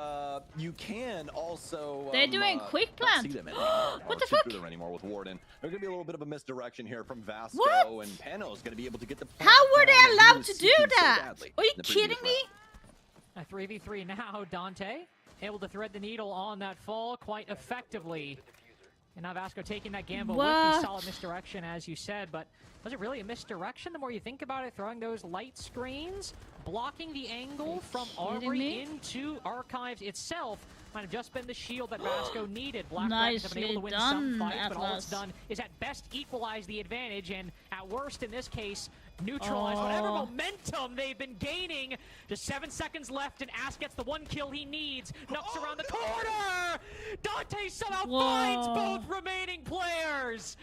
you can also They're doing quick not plant. see them anymore, What or the see fuck? through them anymore with Warden. There's gonna be a little bit of a misdirection here from Vasco, What? and Pano is gonna be able to get the How were down they that he allowed was to do seeking so that? badly Are you in the previous kidding me? round. A 3v3 now. Dante able to thread the needle on that fall quite effectively. And now Vasco taking that gamble with the solid misdirection, as you said, but was it really a misdirection the more you think about it? Throwing those light screens, blocking the angle from Armory into Archives itself might have just been the shield that Vasco needed. Black Dragons have been able to win some fights, but all it's done is at best equalize the advantage, and at worst in this case, neutralize whatever momentum they've been gaining. Just 7 seconds left, and Ass gets the one kill he needs. Knucks around the corner! Dante somehow finds both remaining players!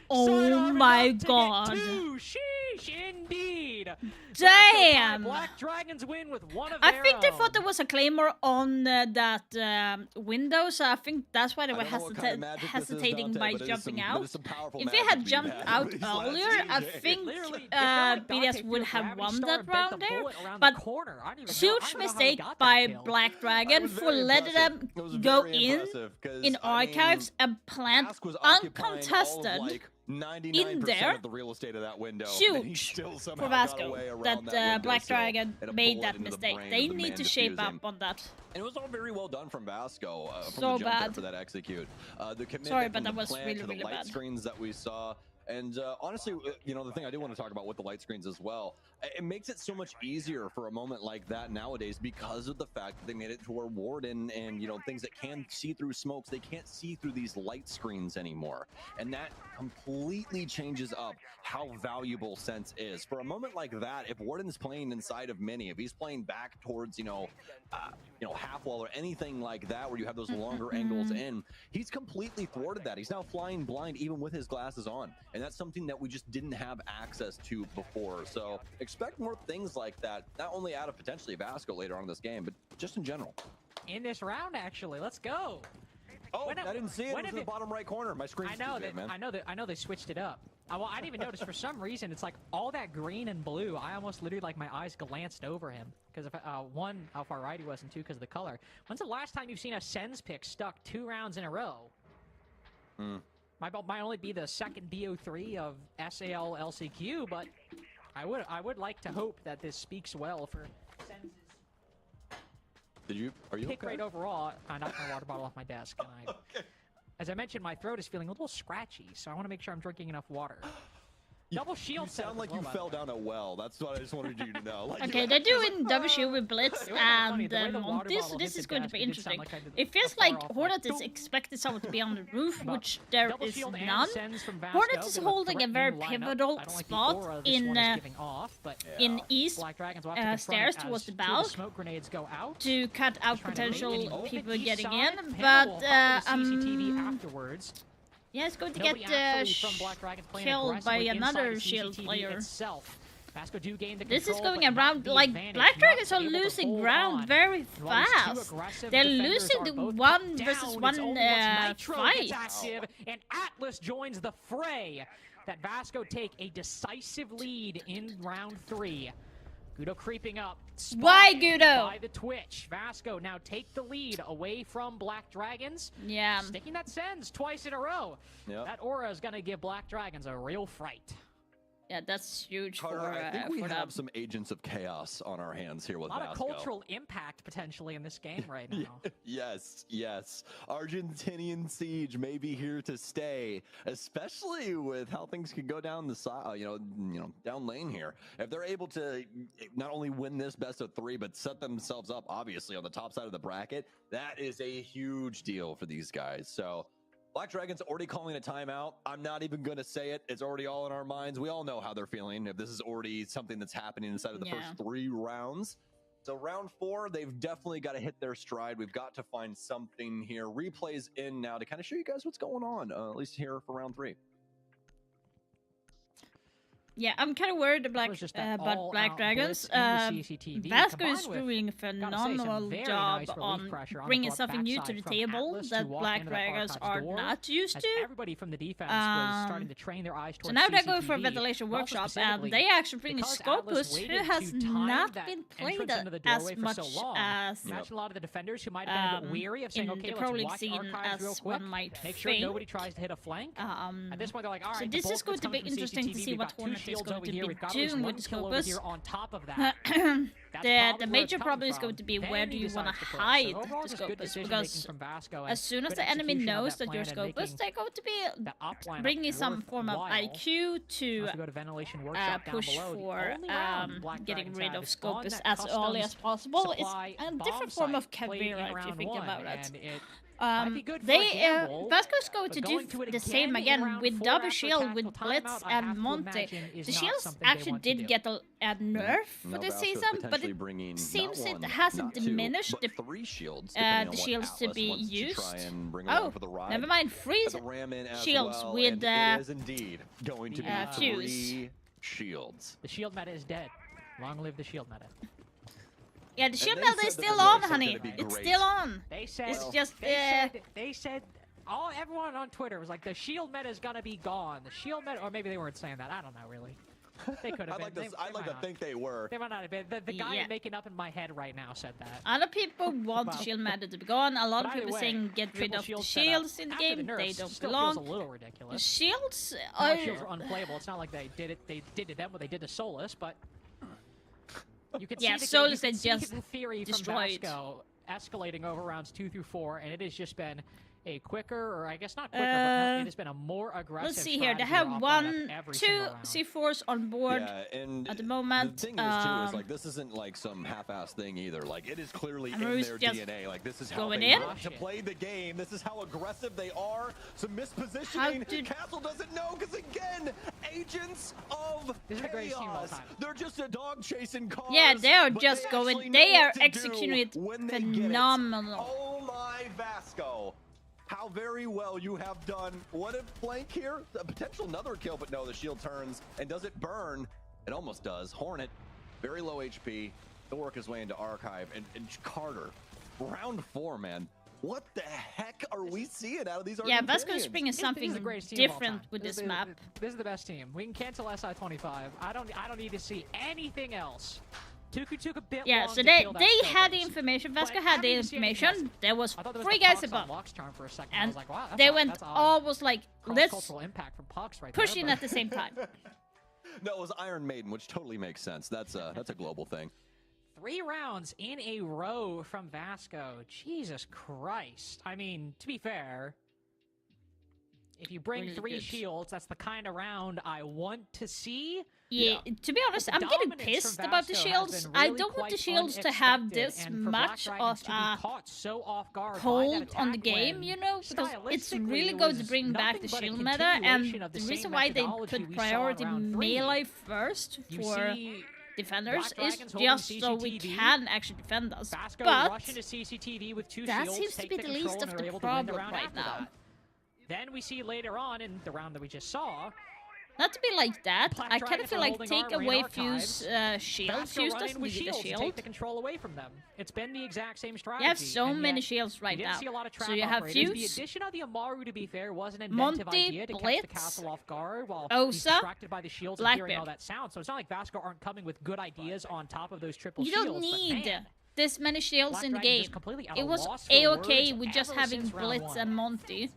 Oh my god. Sheesh, indeed. Damn. Black Dragons win with one of I their think they own. thought there was a claymore on that window, so I think that's why they were hesitating by jumping out. If they had jumped out earlier, I think BDS would have won that round there. But huge mistake by Black Dragon for letting them go in Archives and plant uncontested. 99% in there, of the real estate of that window. huge for Vasco that Black Dragon made that mistake. They need to shape up on that. And it was all very well done from Vasco from So the jump there bad. for that execute. The commitment Sorry, but from that the was plant really, to the really light bad. screens that we saw. And honestly, you know, the thing I do want to talk about with the light screens as well, it makes it so much easier for a moment like that nowadays because of the fact that they made it to where Warden and, you know, things that can see through smokes, they can't see through these light screens anymore. And that completely changes up how valuable Sense is. For a moment like that, if Warden's playing inside of Mini, if he's playing back towards, you know, half wall or anything like that, where you have those longer angles in, he's completely thwarted that. He's now flying blind even with his glasses on. And that's something that we just didn't have access to before. So expect more things like that, not only out of potentially Vasco later on in this game, but just in general. In this round, actually, let's go. Oh, I didn't see it. It was in the bottom right corner. My screen's too big, man. I know they switched it up. Well, I didn't even notice for some reason. It's like all that green and blue. I almost literally like my eyes glanced over him because of one, how far right he was, and two, because of the color. When's the last time you've seen a Sens pick stuck 2 rounds in a row? Might only be the second BO3 of SAL LCQ, but I would like to hope that this speaks well for Sens' Are you pick okay? rate overall. I knocked my water bottle off my desk, and as I mentioned, my throat is feeling a little scratchy, so I want to make sure I'm drinking enough water. Double shield. You sound like you fell down a well. That's what I just wanted you to know. Like, Okay, they're doing double shield with Blitz and Monty, so this is going to be interesting. It feels like Hornet is expecting someone to be on the roof, which there is none. Hornet is holding a very pivotal spot in east stairs towards the bulk to cut out potential people getting in, but yeah, it's going to get killed by another shield player. This is going around, like, Black Dragons are losing ground very fast. They're losing the 1 versus 1 fight. And Atlas joins the fray. That Vasco take a decisive lead in round 3. Gudo creeping up. Why, Gudo? By the Twitch. Vasco now take the lead away from Black Dragons. Yeah. Sticking that Sens twice in a row. Yep. That aura is going to give Black Dragons a real fright. Yeah, that's huge Carter, for I think we for have them. some agents of chaos on our hands here with A lot Vasco. of cultural impact potentially in this game right now. Yes. Argentinian Siege may be here to stay, especially with how things can go down the side, down lane here. If they're able to not only win this best of 3, but set themselves up, obviously, on the top side of the bracket, that is a huge deal for these guys. So Black Dragon's already calling a timeout. I'm not even going to say it. It's already all in our minds. We all know how they're feeling if this is already something that's happening inside of the first 3 rounds. So round 4, they've definitely got to hit their stride. We've got to find something here. Replays in now to kind of show you guys what's going on, at least here for round 3. Yeah, I'm kind of worried about Black Dragons. VASCO is doing a phenomenal job on bringing something new to the table that Black Dragons are not used to. Everybody from the defense was starting to train their eyes towards so now they're going CCTV. for a ventilation workshop, and they actually bring Scopus, who has not been played as much as Imagine a lot of the defenders who might have been a bit weary of saying, okay, let's watch archives real quick, make sure nobody tries to hit a flank. At this point, they're like, all right, so this is going to be interesting to see what Hornet is going to be doing with Scopus. On top of that, the major problem is going to be where do you want to hide the Scopus, because as soon as the enemy knows that you're Scopus, they're going to be bringing some form of IQ to push for getting rid of Scopus as early as possible. It's a different form of Caveira if you think about it. VASCO's going to do the same again with double shield, with Blitz and Monte. The shields actually did get a nerf for this season, but it seems it hasn't diminished the shields to be used. Oh, never mind, 3 shields with fuse. Shields. The shield meta is dead. Long live the shield meta. Yeah, the shield meta is still on, honey. It's still on. They said, it's just they said everyone on Twitter was like, the shield meta is gonna be gone. The shield meta, or maybe they weren't saying that. I don't know really. They could have been. I'd like to think they were. They might not have been. The guy making up in my head right now said that. Other people want the shield meta to be gone. A lot of people saying get rid of the shields in the game. They don't belong. Feels a little ridiculous. The shields shields are unplayable. It's not like they did it. They did to them what they did to Solus, but. You can see Solus they just the theory destroyed. From VASCO escalating over rounds 2 through 4, and it has just been a quicker, or I guess not quicker, but it has been a more aggressive. Let's see here. They have 2 C4s on board at the moment. The thing is too is like this isn't like some half-ass thing either. Like it is clearly in their DNA. Like this is how they want to play the game. This is how aggressive they are. Some mispositioning. Castle doesn't know because again, agents of chaos. They're just a dog chasing cars. Yeah, they are just going. They are executing it phenomenal. Oh my VASCO. How very well you have done. What a flank here. A potential another kill, but no, the shield turns. And does it burn? It almost does. Hornet, very low HP. He'll work his way into Archive. And Carter, round 4, man. What the heck are we seeing out of these Argentinians? Yeah, VASCO's bringing something different with this map. This is the best team. We can cancel SI-25. I don't need to see anything else. Tuku took a bit long so to they kill that had the information. VASCO had the information. There was 3 guys above, and like, wow, they went almost like let's impact from Pucks right push in there, at the same time. No, it was Iron Maiden, which totally makes sense. That's a global thing. 3 rounds in a row from VASCO. Jesus Christ. I mean, to be fair, if you bring 3 shields, that's the kind of round I want to see. Yeah, to be honest, I'm getting pissed about the shields. I don't want the shields to have this much of a hold on the game, you know, because it's really going to bring back the shield meta, and the reason why they put priority melee first for defenders is just so we can actually defend us. But that seems to be the least of the problem right now. Then we see later on in the round that we just saw. Not to be like that, I kind of feel like take away Fuse shield. Fuse doesn't need a shield. Take the control away from them. It's been the exact same strategy. You have so many shields right now. So you have Fuse, the addition of the Amaru, to be fair, was an inventive idea to catch the castle off guard while distracted by the shields and hearing all that sound. So it's not like VASCO aren't coming with good ideas on top of those triple shields. You don't need this many shields in the game. It was A-okay with just having Blitz and Monty.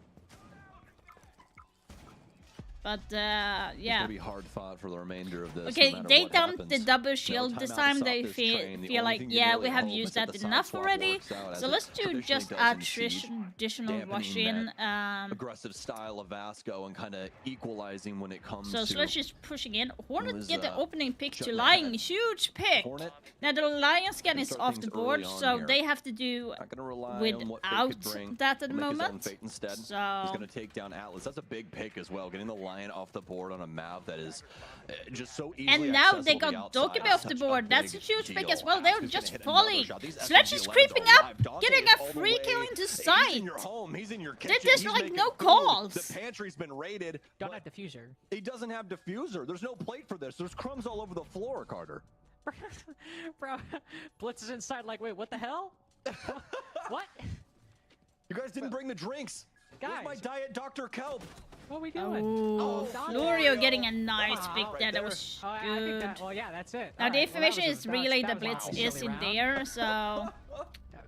But yeah. It's gonna be hard fought for the remainder of this. Okay, they dumped the double shield this time. They feel like, yeah, we have used that enough already. So let's do just a traditional rush in. Aggressive style of VASCO and kind of equalizing when it comes to. So let's just pushing in. Hornet get the opening pick to Lion, huge pick. Now the Lion scan is off the board, so they have to do without that at the moment. So he's gonna take down Atlas. That's a big pick as well. Getting the flying off the board on a map that is just so easily And now they accessible got to the Dokkaebi outside. off the board. That's a huge pick deal. as well. They're Vasco's just gonna hit another falling. shot. These Sledge is SMG11s creeping are up, alive. Dante getting is a all the free way. kill into He's sight. in your home. He's in your kitchen. There's He's like making no food. calls. The pantry's been raided. Don't have diffuser. He doesn't have diffuser. There's no plate for this. There's crumbs all over the floor, Carter. Bro, Blitz is inside like, wait, what the hell? What? You guys didn't bring the drinks. Where's my Guys. Diet Dr. Kelp? What are we doing? Oh, Florio getting a nice pick there. That was I think good. that, well, yeah, that's it. Now All the right, information well, that was is a- really that the was Blitz a is silly in round. there, so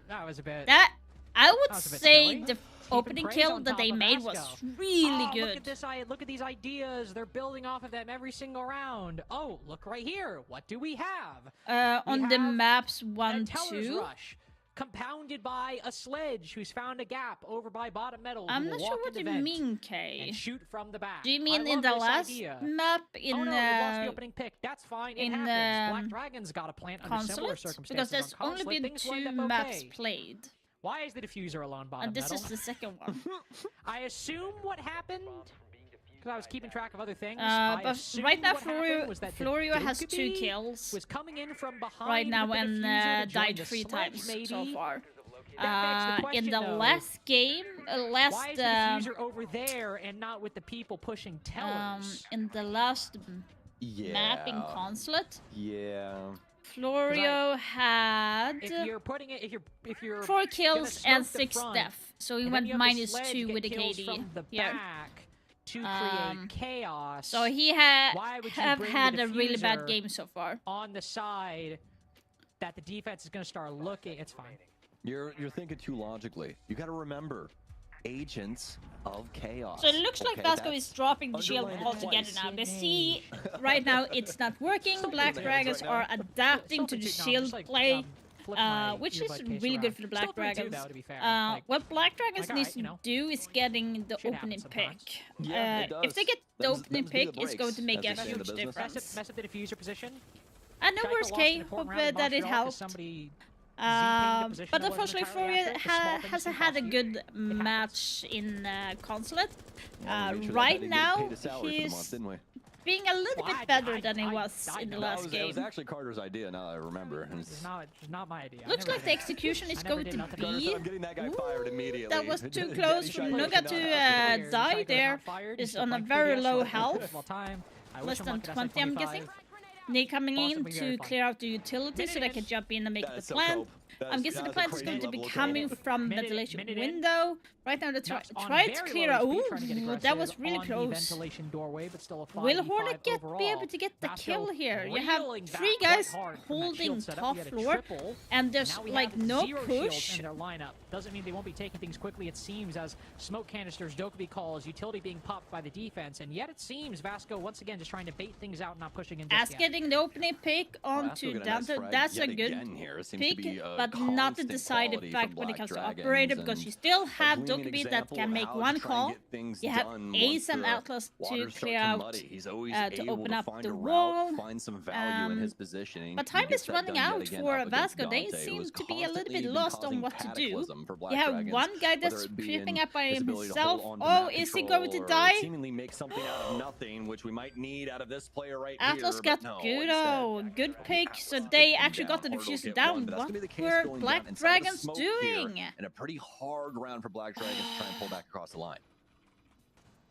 That was a bit. that I would That was a bit say silly. the Heaping opening praise kill on that top they of made Vasco. was really Look good. at this! Look at these ideas. They're building off of them every single round. Oh, look right here. What do we have? On the have maps a 1, teller's 2. rush, compounded by a Sledge who's found a gap over by bottom metal. I'm who not will sure walk what in you the vent mean, Kay. and shoot from the back. Do you I mean in love the this last idea. map in oh no, they lost the opening pick. That's fine. It in happens. Black Dragon's got a plant under similar Consulate? circumstances. Because there's on only Consulate. been Things lined 2 up maps okay. played. Why is the diffuser alone bottom And this metal? is the second one. I assume what happened, because I was keeping track of other things. But right now Florio was that Florio has 2 Dokkaebi kills. Was coming in from behind Right now with the and diffuser to join died the 3 Sledge, times maybe. so far. That begs In the question, though. last game, Why is the diffuser over there and not with the people pushing tellers? in the last map in Consulate, Yeah. Florio had If you're putting it, if you're 4 gonna kills smoke and the 6 front, death, so he and then went you have the minus Sledge 2 get with the kills KD. from the Yeah. back to create chaos. So he Why would you have bring had the a really bad diffuser game so far. on the side that the defense is going to start looking. It's fine. You're thinking too logically. You got to remember, agents of chaos. So it looks like Okay, Vasco that's is dropping the shield underlined altogether twice. now. They see right now it's not working. Black Dragons are adapting to the shield play, which is really good for the Black Dragons. What Black Dragons needs to do is getting the opening pick. If they get the opening pick, it's going to make a huge difference. Mess up the diffuser position. I know where's K. Hope that it helped. But unfortunately, Florio hasn't had a good match in Consulate. Right now, he's being a little bit better than he was in the last It game. was actually Carter's idea, now that I remember. It's not my idea. Looks like the execution is going to be... I'm getting that guy fired immediately. That was too close for Nuga to die there. Is on a very low health. Less than 20, I'm guessing. They coming in to clear out the utilities so they can jump in and make the plant. I'm guessing the plant is going to be coming from ventilation window. Right now, they're trying to clear out. Ooh, that was really close. Will Hornet be able to get the kill here? You have 3 guys holding top floor, and there's like no push. In their lineup. Doesn't mean they won't be taking things quickly, it seems, as smoke canisters, Dokkaebi calls, utility being popped by the defense, and yet it seems Vasco once again just trying to bait things out, not pushing in just yet. Getting the opening pick onto Dante, that's a good pick, but not the decided fact when it comes to operator, because you still have Dokkaebi that can make 1 call. You have Ace and Atlas to clear out, to open up the wall. Find some value in his positioning. But time is running out for Vasco. They seem to be a little bit lost on what to do. You have 1 guy that's creeping up by himself. Oh, is he going to die? Seemingly make something out of nothing, which we might need out of this player right Atlas here. got good pick, so they actually got the diffuser down. What were Black Dragons doing? And a pretty hard round for Black Dragons to try and pull back across the line.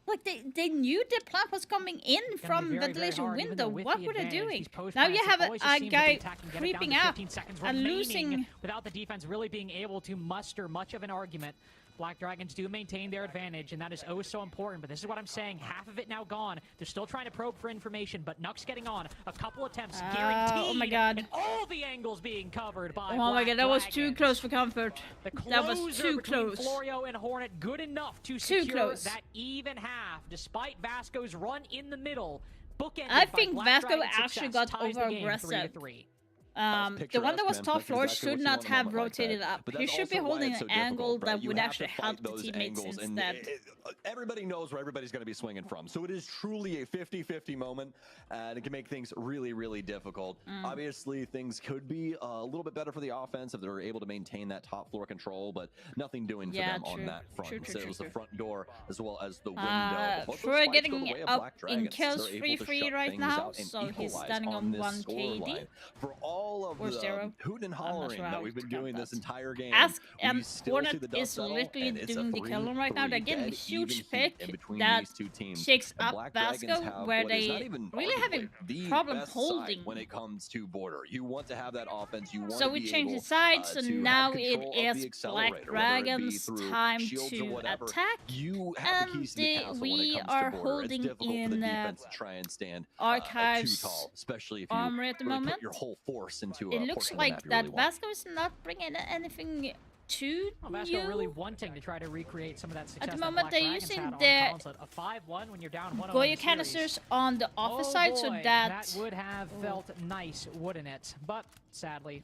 Like they knew the plant was coming in from ventilation window. What were they doing? Now you have a guy creeping up and losing. Without the defense really being able to muster much of an argument. Black Dragons do maintain their advantage, and that is oh so important. But this is what I'm saying. Half of it now gone. They're still trying to probe for information, but Nuck's getting on. A couple attempts guaranteed. Oh my god. And all the angles being covered by Oh my god, that was too close for comfort. That was too close. Florio and Hornet good enough to secure that even half, despite Vasco's run in the middle. Bookended I by think Black Vasco Dragon's actually success, got ties the game over-aggressive. 3-3. The one that was top floor should not have rotated up. He should be holding an angle that would actually help the teammates instead. Everybody knows where everybody's going to be swinging from. So it is truly a 50-50 moment, and it can make things really, really difficult. Obviously, things could be a little bit better for the offense if they're able to maintain that top floor control, but nothing doing for them on that front. So it was the front door as well as the window. We're getting up in kills 3-3 right now, so he's standing on 1 KD. For all of the hooting and hollering that we've been doing this entire game, Ask and Hornet is literally doing the killing right now. They're getting a huge pick that shakes up VASCO, where they really have a problem holding. When it comes to border, you want to have that offense. You want so we changed the side, so now it is Black Dragon's time to attack, and we are holding in Archives especially if you Armory at the moment. Put your whole force into it looks like that VASCO is not bringing anything to VASCO really wanting to try to recreate some of that success. At the moment, they're using their Goyo canisters on the office side, so that would have felt nice, wouldn't it? But sadly,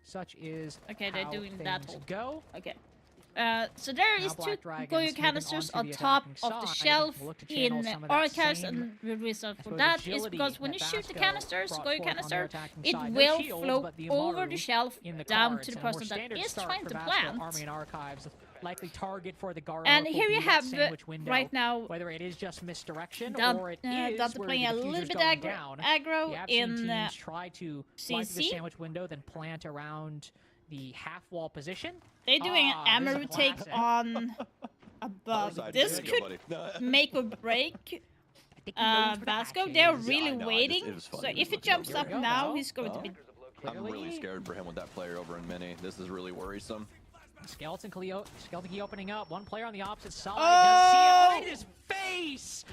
such is okay. They're doing that. Go. Okay. So there is 2 Goyo canisters on top of the shelf in Archives, and the reason for that is because when you shoot the canisters, Goyo canister, it will float over the shelf down to the person that is trying to plant. Likely target for the Garo. And here you have right now, whether it is just misdirection or it is playing a little bit aggro in try to light the sandwich window, then plant around the half wall position. They're doing an Amaru take on a bug. This could make or break VASCO. They're really waiting. So if he jumps up now, he's going to be. I'm really scared for him with that player over in mini. This is really worrisome. Skeleton key opening up. One player on the opposite side. Does see him right in his face.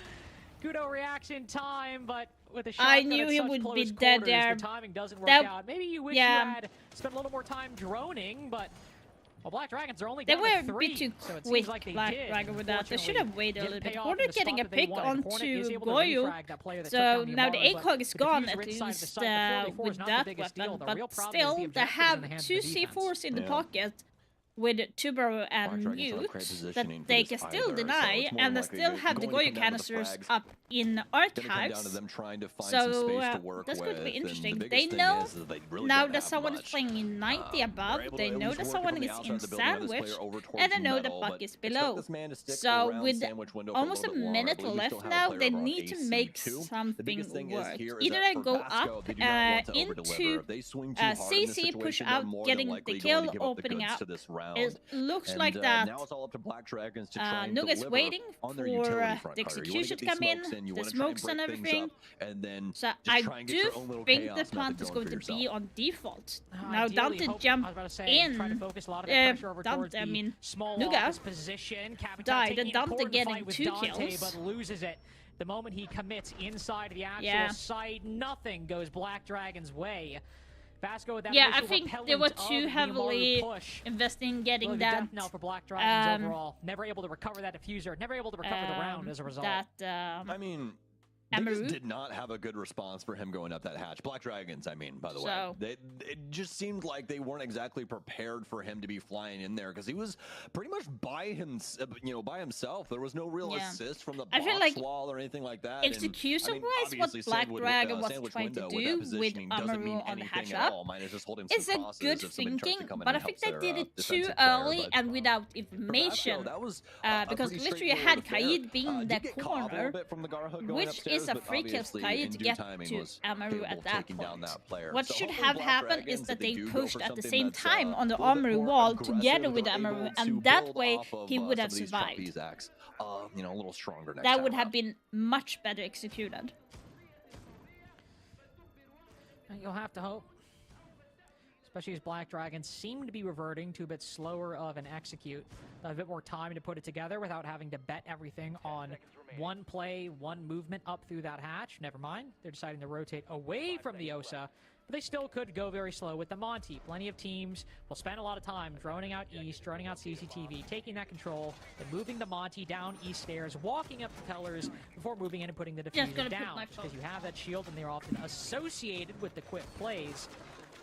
Kudo reaction time, but with a shot I knew he would be dead there. The timing doesn't work out. Maybe you wish you had spent a little more time droning, but well, Black Dragons are only down to 3. They were a bit too quick, like Black Dragon, with that. They should have waited a little bit. Hornet getting a pick onto Goyo, so now the ACOG is gone at least with that weapon, but still, they have 2 C4s in the pocket with Tubero and Mute that they can still deny, and they still have the Goyo canisters up in Archives. So that's going to be interesting. They know now that someone is playing in 90 above, they know that someone is in Sandwich, and they know the puck is below. So with almost a minute left now, they need to make something work. Either they go up into CC, push out, getting the kill, opening out. It looks like that Nuga is waiting for the execution to come in, the smokes and everything. So I do think the plant is going to be on default. Now Dante jump in, Dante, I mean Nuga died, and Dante getting 2 kills. But loses it. The moment he commits inside the actual site, nothing goes Black Dragon's way. VASCO with that I think they were too heavily investing in getting that. Now for Black Dragons overall, never able to recover that diffuser, never able to recover the round as a result. I mean, they just did not have a good response for him going up that hatch. Black Dragons, I mean, by the way. It just seemed like they weren't exactly prepared for him to be flying in there, because he was pretty much by himself. There was no real assist from the box wall or anything like that. Execution-wise, what Black Dragon was trying to do with Amaru on the hatch up is a good thinking, but I think they did it too early and without information. Because literally you had Kaid being in that corner, which is a free kill Kaid to get to Amaru at that point. What should have happened is that they pushed at the same time on the Amaru wall together with Amaru, and that way he would have survived. A little stronger next that would have been much better executed. You'll have to hope. Especially as Black Dragons seem to be reverting to a bit slower of an execute. A bit more time to put it together without having to bet everything on one play, one movement up through that hatch. Never mind. They're deciding to rotate away from the Osa. But they still could go very slow with the Monty. Plenty of teams will spend a lot of time droning out east, droning out CCTV, taking that control, and moving the Monty down east stairs, walking up the pillars before moving in and putting the diffuser down. Because you have that shield and they're often associated with the quick plays.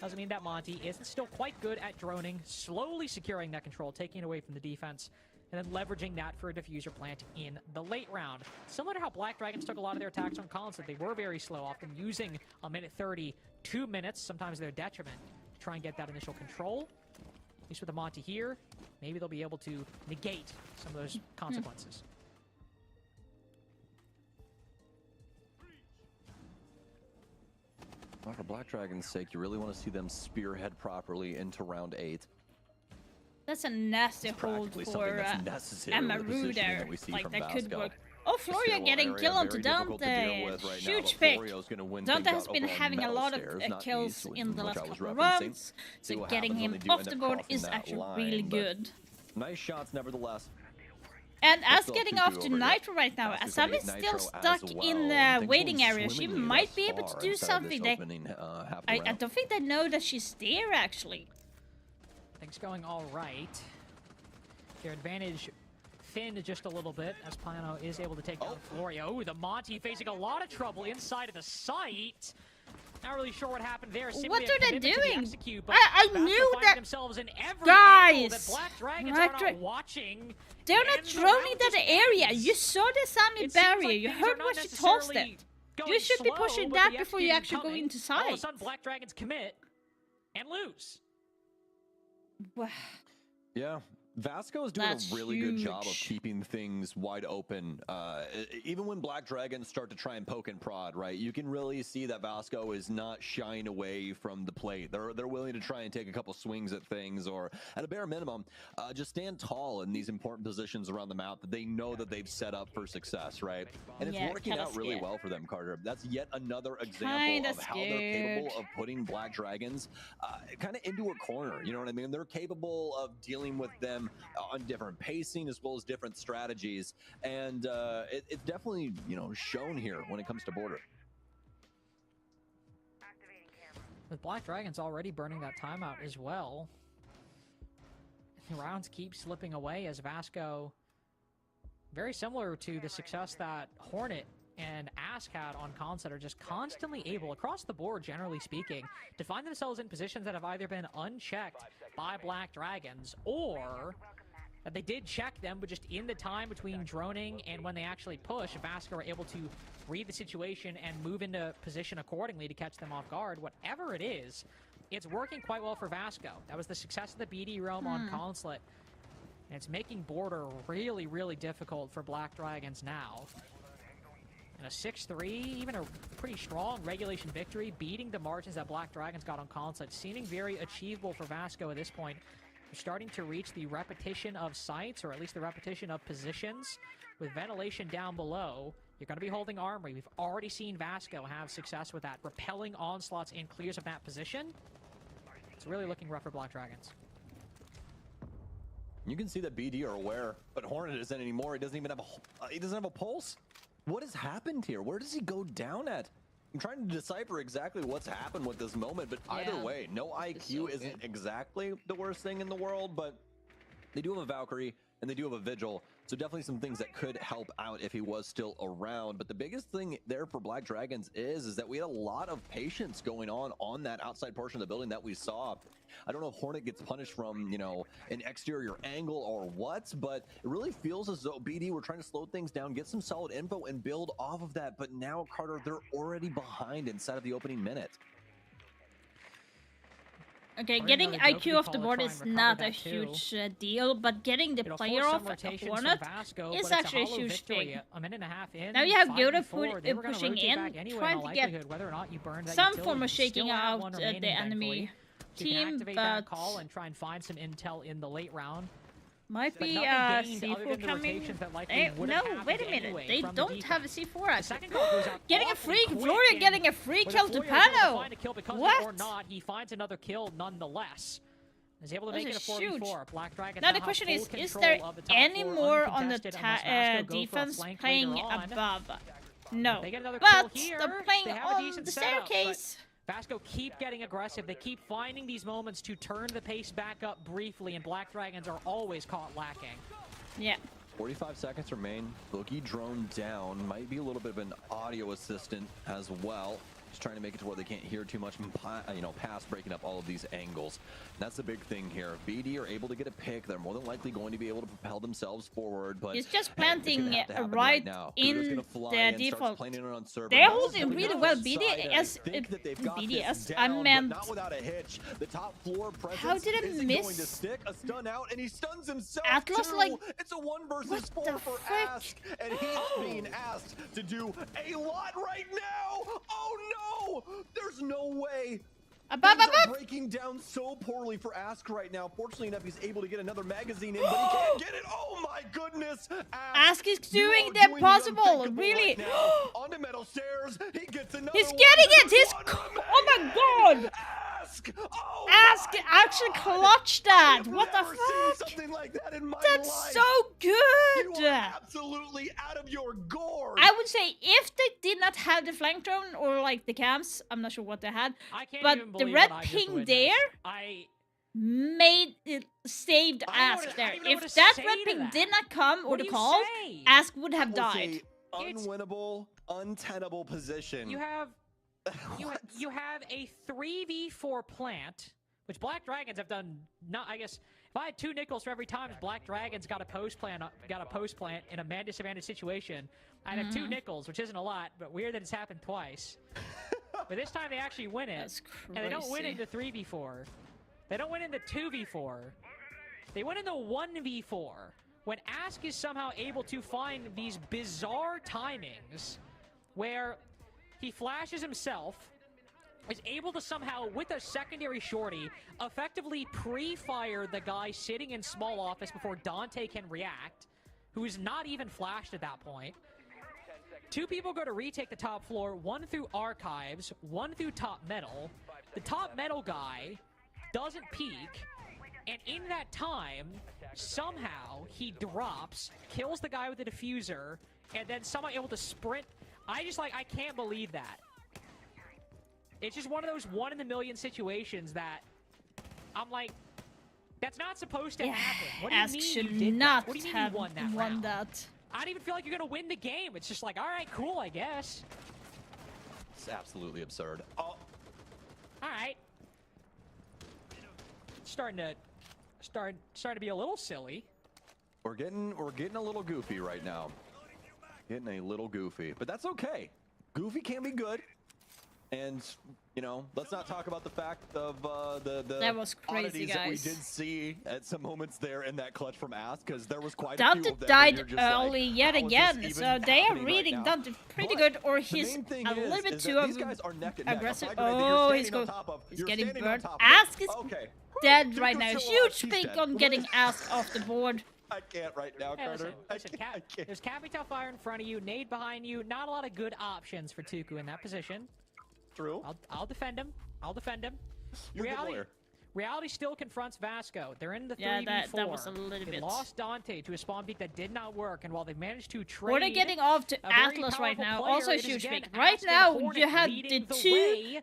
doesn't mean that Monty isn't still quite good at droning, slowly securing that control, taking it away from the defense, and then leveraging that for a diffuser plant in the late round. Similar to how Black Dragons took a lot of their attacks on constant, they were very slow, often using a minute 30, 2 minutes, sometimes to their detriment, to try and get that initial control. At least with the Monty here, maybe they'll be able to negate some of those consequences. Well, for Black Dragon's sake, you really want to see them spearhead properly into round 8. That's a nasty hold for Amaru there. Like, that could work. Oh, Floria getting kill onto Dante. Huge pick. Dante has been having a lot of kills in the last couple of rounds, so getting him off the board is actually really good. Nice shots, nevertheless. And as getting off to Nitro right now, Asami is still stuck in the waiting area. She might be able to do something. I don't think they know that she's there, actually. Things going all right. Their advantage thinned just a little bit as Pano is able to take down Florio. Oh, the Monty facing a lot of trouble inside of the site. Not really sure what happened there. What are they doing? LCQ, I knew that. Themselves in every guys, that Black Dragons are not watching. They're not droning that area. You saw the Sami barrier. Like you heard what she tossed it. You should be pushing that before you actually go into sight. All of a sudden, Black Dragons commit and lose. Yeah. Vasco is doing a really good job of keeping things wide open. Even when Black Dragons start to try and poke and prod, right? You can really see that Vasco is not shying away from the plate. They're willing to try and take a couple swings at things, or at a bare minimum, just stand tall in these important positions around the map that they know that they've set up for success, right? And it's working out really well for them, Carter. That's yet another example of how they're capable of putting Black Dragons kind of into a corner. You know what I mean? They're capable of dealing with them on different pacing as well as different strategies, and it's definitely, you know, shown here when it comes to border. With Black Dragons already burning that timeout as well, the rounds keep slipping away as Vasco, very similar to the success that Hornet and Ask had on Concept, are just constantly able, across the board generally speaking, to find themselves in positions that have either been unchecked by Black Dragons, or that they did check them, but just in the time between droning and when they actually push, Vasco are able to read the situation and move into position accordingly to catch them off guard. Whatever it is, it's working quite well for Vasco. That was the success of the BD roam on Consulate, and it's making border really, really difficult for Black Dragons now. And a 6-3, even a pretty strong regulation victory, beating the margins that Black Dragons got on Consulate, seeming very achievable for Vasco at this point. We're starting to reach the repetition of sites, or at least the repetition of positions. With ventilation down below, you're going to be holding armory. We've already seen Vasco have success with that, repelling onslaughts and clears of that position. It's really looking rough for Black Dragons. You can see that BD are aware, but Hornet isn't anymore. He doesn't even have a pulse. What has happened here? Where does he go down at? I'm trying to decipher exactly what's happened with this moment, but either way, no IQ isn't exactly the worst thing in the world, but they do have a Valkyrie and they do have a Vigil, so definitely some things that could help out if he was still around. But the biggest thing there for Black Dragons is that we had a lot of patience going on that outside portion of the building that we saw. I don't know if Hornet gets punished from, you know, an exterior angle or what, but it really feels as though BD were trying to slow things down, get some solid info, and build off of that. But now, Carter, they're already behind inside of the opening minute. Okay, getting IQ off the board is not a huge deal, but getting the player off a Hornet is actually a huge thing. Now you have Yoda pushing in, trying to get some form of shaking out the enemy team, but call and try and find some intel in the late round. Might be C4 coming. No, wait a minute. They don't have a C4 actually. Getting a free, Gloria getting a free kill to Pano. What? He finds another kill nonetheless. Is able to make it a 4v4. Black Dragon. Now the question is there any more on the defense playing above? No. But they're playing on the staircase. Vasco keep getting aggressive. They keep finding these moments to turn the pace back up briefly, and Black Dragons are always caught lacking. Yeah. 45 seconds remain. Boogie drone down. Might be a little bit of an audio assistant as well. Just trying to make it to where they can't hear too much, past breaking up all of these angles. And that's the big thing here. BD are able to get a pick. They're more than likely going to be able to propel themselves forward. But he's just planting right in the default. They're holding really well. BDS. I meant. Not without a hitch. The top floor presence how did it miss? Going to stick a stun out, and he stuns himself. Atlas, too. like, it's a 1 versus 4 for Ask, and he's being asked to do a lot right now. Oh no! There's no way. Things are breaking down so poorly for Ask right now. Fortunately enough, he's able to get another magazine in, but he can't get it. Oh my goodness! Ask is doing the impossible, really. Right on the metal stairs, he gets another. He's getting it. He's. Oh my god! Ask actually clutched that. What the fuck? Something like that in my That's life. so good. You are absolutely out of your gourd. I would say if they did not have the flank drone or like the cams, I'm not sure what they had, but the red ping there made it saved Ask there. If that red ping did not come or the call, Ask would have died. Unwinnable, untenable position. You have you have a 3v4 plant, which Black Dragons have done. Not, I guess, if I had 2 nickels for every time Black Dragons got a post plant in a man disadvantaged situation, I'd have 2 nickels, which isn't a lot, but weird that it's happened twice. But this time they actually win it, That's crazy. and they don't win into 3v4. They don't win into 2v4. They win into 1v4. When Ask is somehow able to find these bizarre timings, where he flashes himself, is able to somehow, with a secondary shorty, effectively pre-fire the guy sitting in small office before Dante can react, who is not even flashed at that point. 2 people go to retake the top floor, 1 through archives, 1 through top metal. The top metal guy doesn't peek, and in that time, somehow he drops, kills the guy with the diffuser, and then somehow able to sprint. I can't believe that. It's just one of those 1 in a million situations that I'm like, that's not supposed to happen. What do you Ask mean should you did not that? What do you mean have you won that won round? that. I don't even feel like you're gonna win the game. It's just like, all right, cool, I guess. It's absolutely absurd. Oh. All right. Starting to be a little silly. We're getting a little goofy right now. Getting a little goofy, but that's okay. Goofy can be good. And, let's not talk about the fact of the that was crazy, oddities guys. that we did see at some moments there in that clutch from Ask, because there was quite a Dante few of them. died early yet again, so they are reading Dante pretty good, or he's a little bit too aggressive. Oh, he's getting burned. Ask is dead right now. Huge pick on getting Ask off the board. I can't right now, Carter. Listen, there's Capital Fire in front of you, nade behind you. Not a lot of good options for Tuku in that position. True. I'll defend him. I'll defend him. You're Reality still confronts Vasco. They're in the 3v4. Yeah, that was a little they bit. lost Dante to a spawn peak that did not work, and while they managed to trade, Or they're getting off to Atlas right now. Also a huge pick. Right now, you have the 2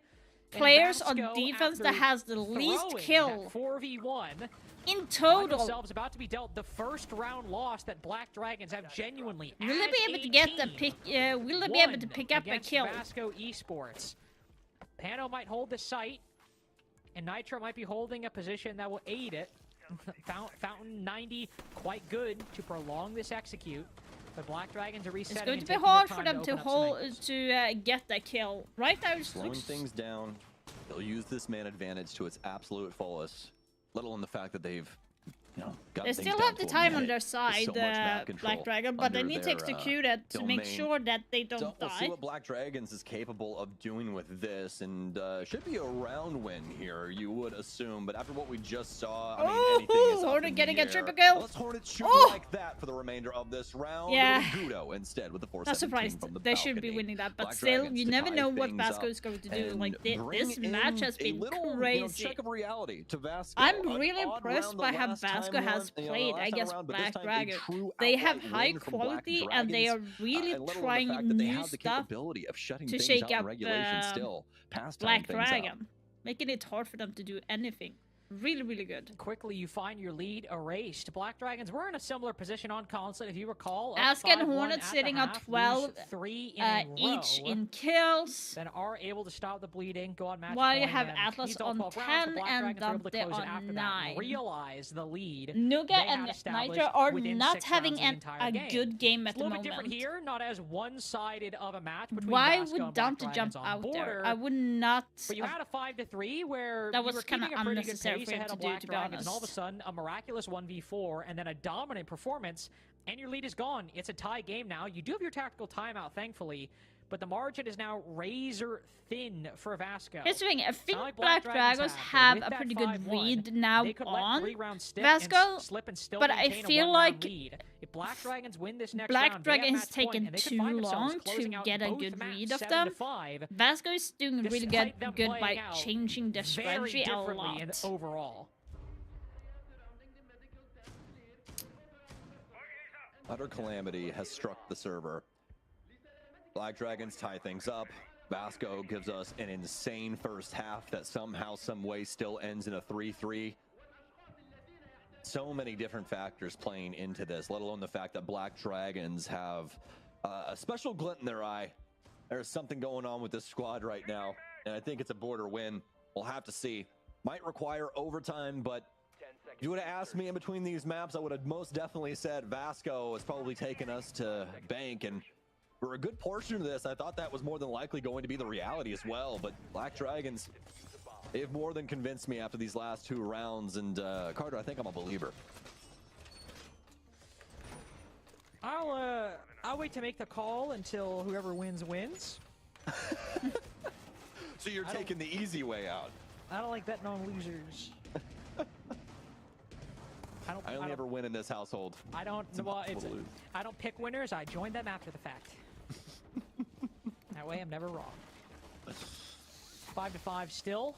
players on defense that has the least kill 4v1 in total. Themselves about to be dealt the first round loss that Black Dragons have genuinely. Will they be able to get the pick? Will they be able to pick up a kill? Vasco Esports. Pano might hold the site, and Nitro might be holding a position that will aid it. Fountain 90 quite good to prolong this execute. But Black Dragons are resetting. It's going to be hard for them to get that kill. Right now, it's slowing things down. They'll use this man advantage to its absolute fullest. Let alone the fact that they've, they still have the time on their side, Black Dragon, but they need to execute it to make sure that they don't die. We'll see what Black Dragons is capable of doing with this, and should be a round win here, you would assume. But after what we just saw, I mean, anything is Hornet getting a triple kill. Let's Hornet shoot like that for the remainder of this round. Yeah. Gudo instead with the 417 Not surprised. from the They should be winning that, but Black still, Dragons you to never tie know what things Vasco up is going to do. and Like bring this match has been crazy. check of reality to Vasco. I'm really impressed by how Vasco has played against Black Dragon. They have high quality and they are really trying new stuff to shake up Black Dragon, making it hard for them to do anything. Really, really good. Quickly, you find your lead erased. Black Dragons were in a similar position on console, if you recall. Ask and Hornet sitting at 12 each in kills. Then are able to stop the bleeding, go on match while you point, have and Atlas he's all on 12 rounds, 10 the Black and Dragons were able to Dante close it on after 9. that. Realize the lead Nuga they had and established Nitro are within not 6 having rounds of the entire a game. good game at It's a the little bit moment. different here, not as one-sided of a match between Why Vasco would and Black Dante Dragons jump on out border, there? I would not. But you had a 5-3 where That you was were kinda keeping a pretty good unnecessary pace for him ahead to of do, Black to be Dragons, and all of a honest. sudden a miraculous 1v4 and then a dominant performance, and your lead is gone. It's a tie game now. You do have your tactical timeout, thankfully, but the margin is now razor thin for Vasco. Here's the thing, I think Like Black Dragons have a pretty good read now on Vasco, but I feel like if Black Dragons win this next Black round, Dragon has taken too long to get a good read of them. Vasco is doing really good by changing their strategy a lot. Overall. Utter calamity has struck the server. Black Dragons tie things up. Vasco gives us an insane first half that somehow, some way still ends in a 3-3. So many different factors playing into this, let alone the fact that Black Dragons have a special glint in their eye. There's something going on with this squad right now, and I think it's a border win. We'll have to see. Might require overtime, but if you would have asked me in between these maps, I would have most definitely said Vasco has probably taken us to bank, and for a good portion of this, I thought that was more than likely going to be the reality as well. But Black Dragons, they've more than convinced me after these last 2 rounds. And Carter, I think I'm a believer. I'll wait to make the call until whoever wins wins. So you're taking the easy way out. I don't like betting on losers. I only ever win in this household. I don't. Well, I don't pick winners. I join them after the fact. That way, I'm never wrong. 5-5 still.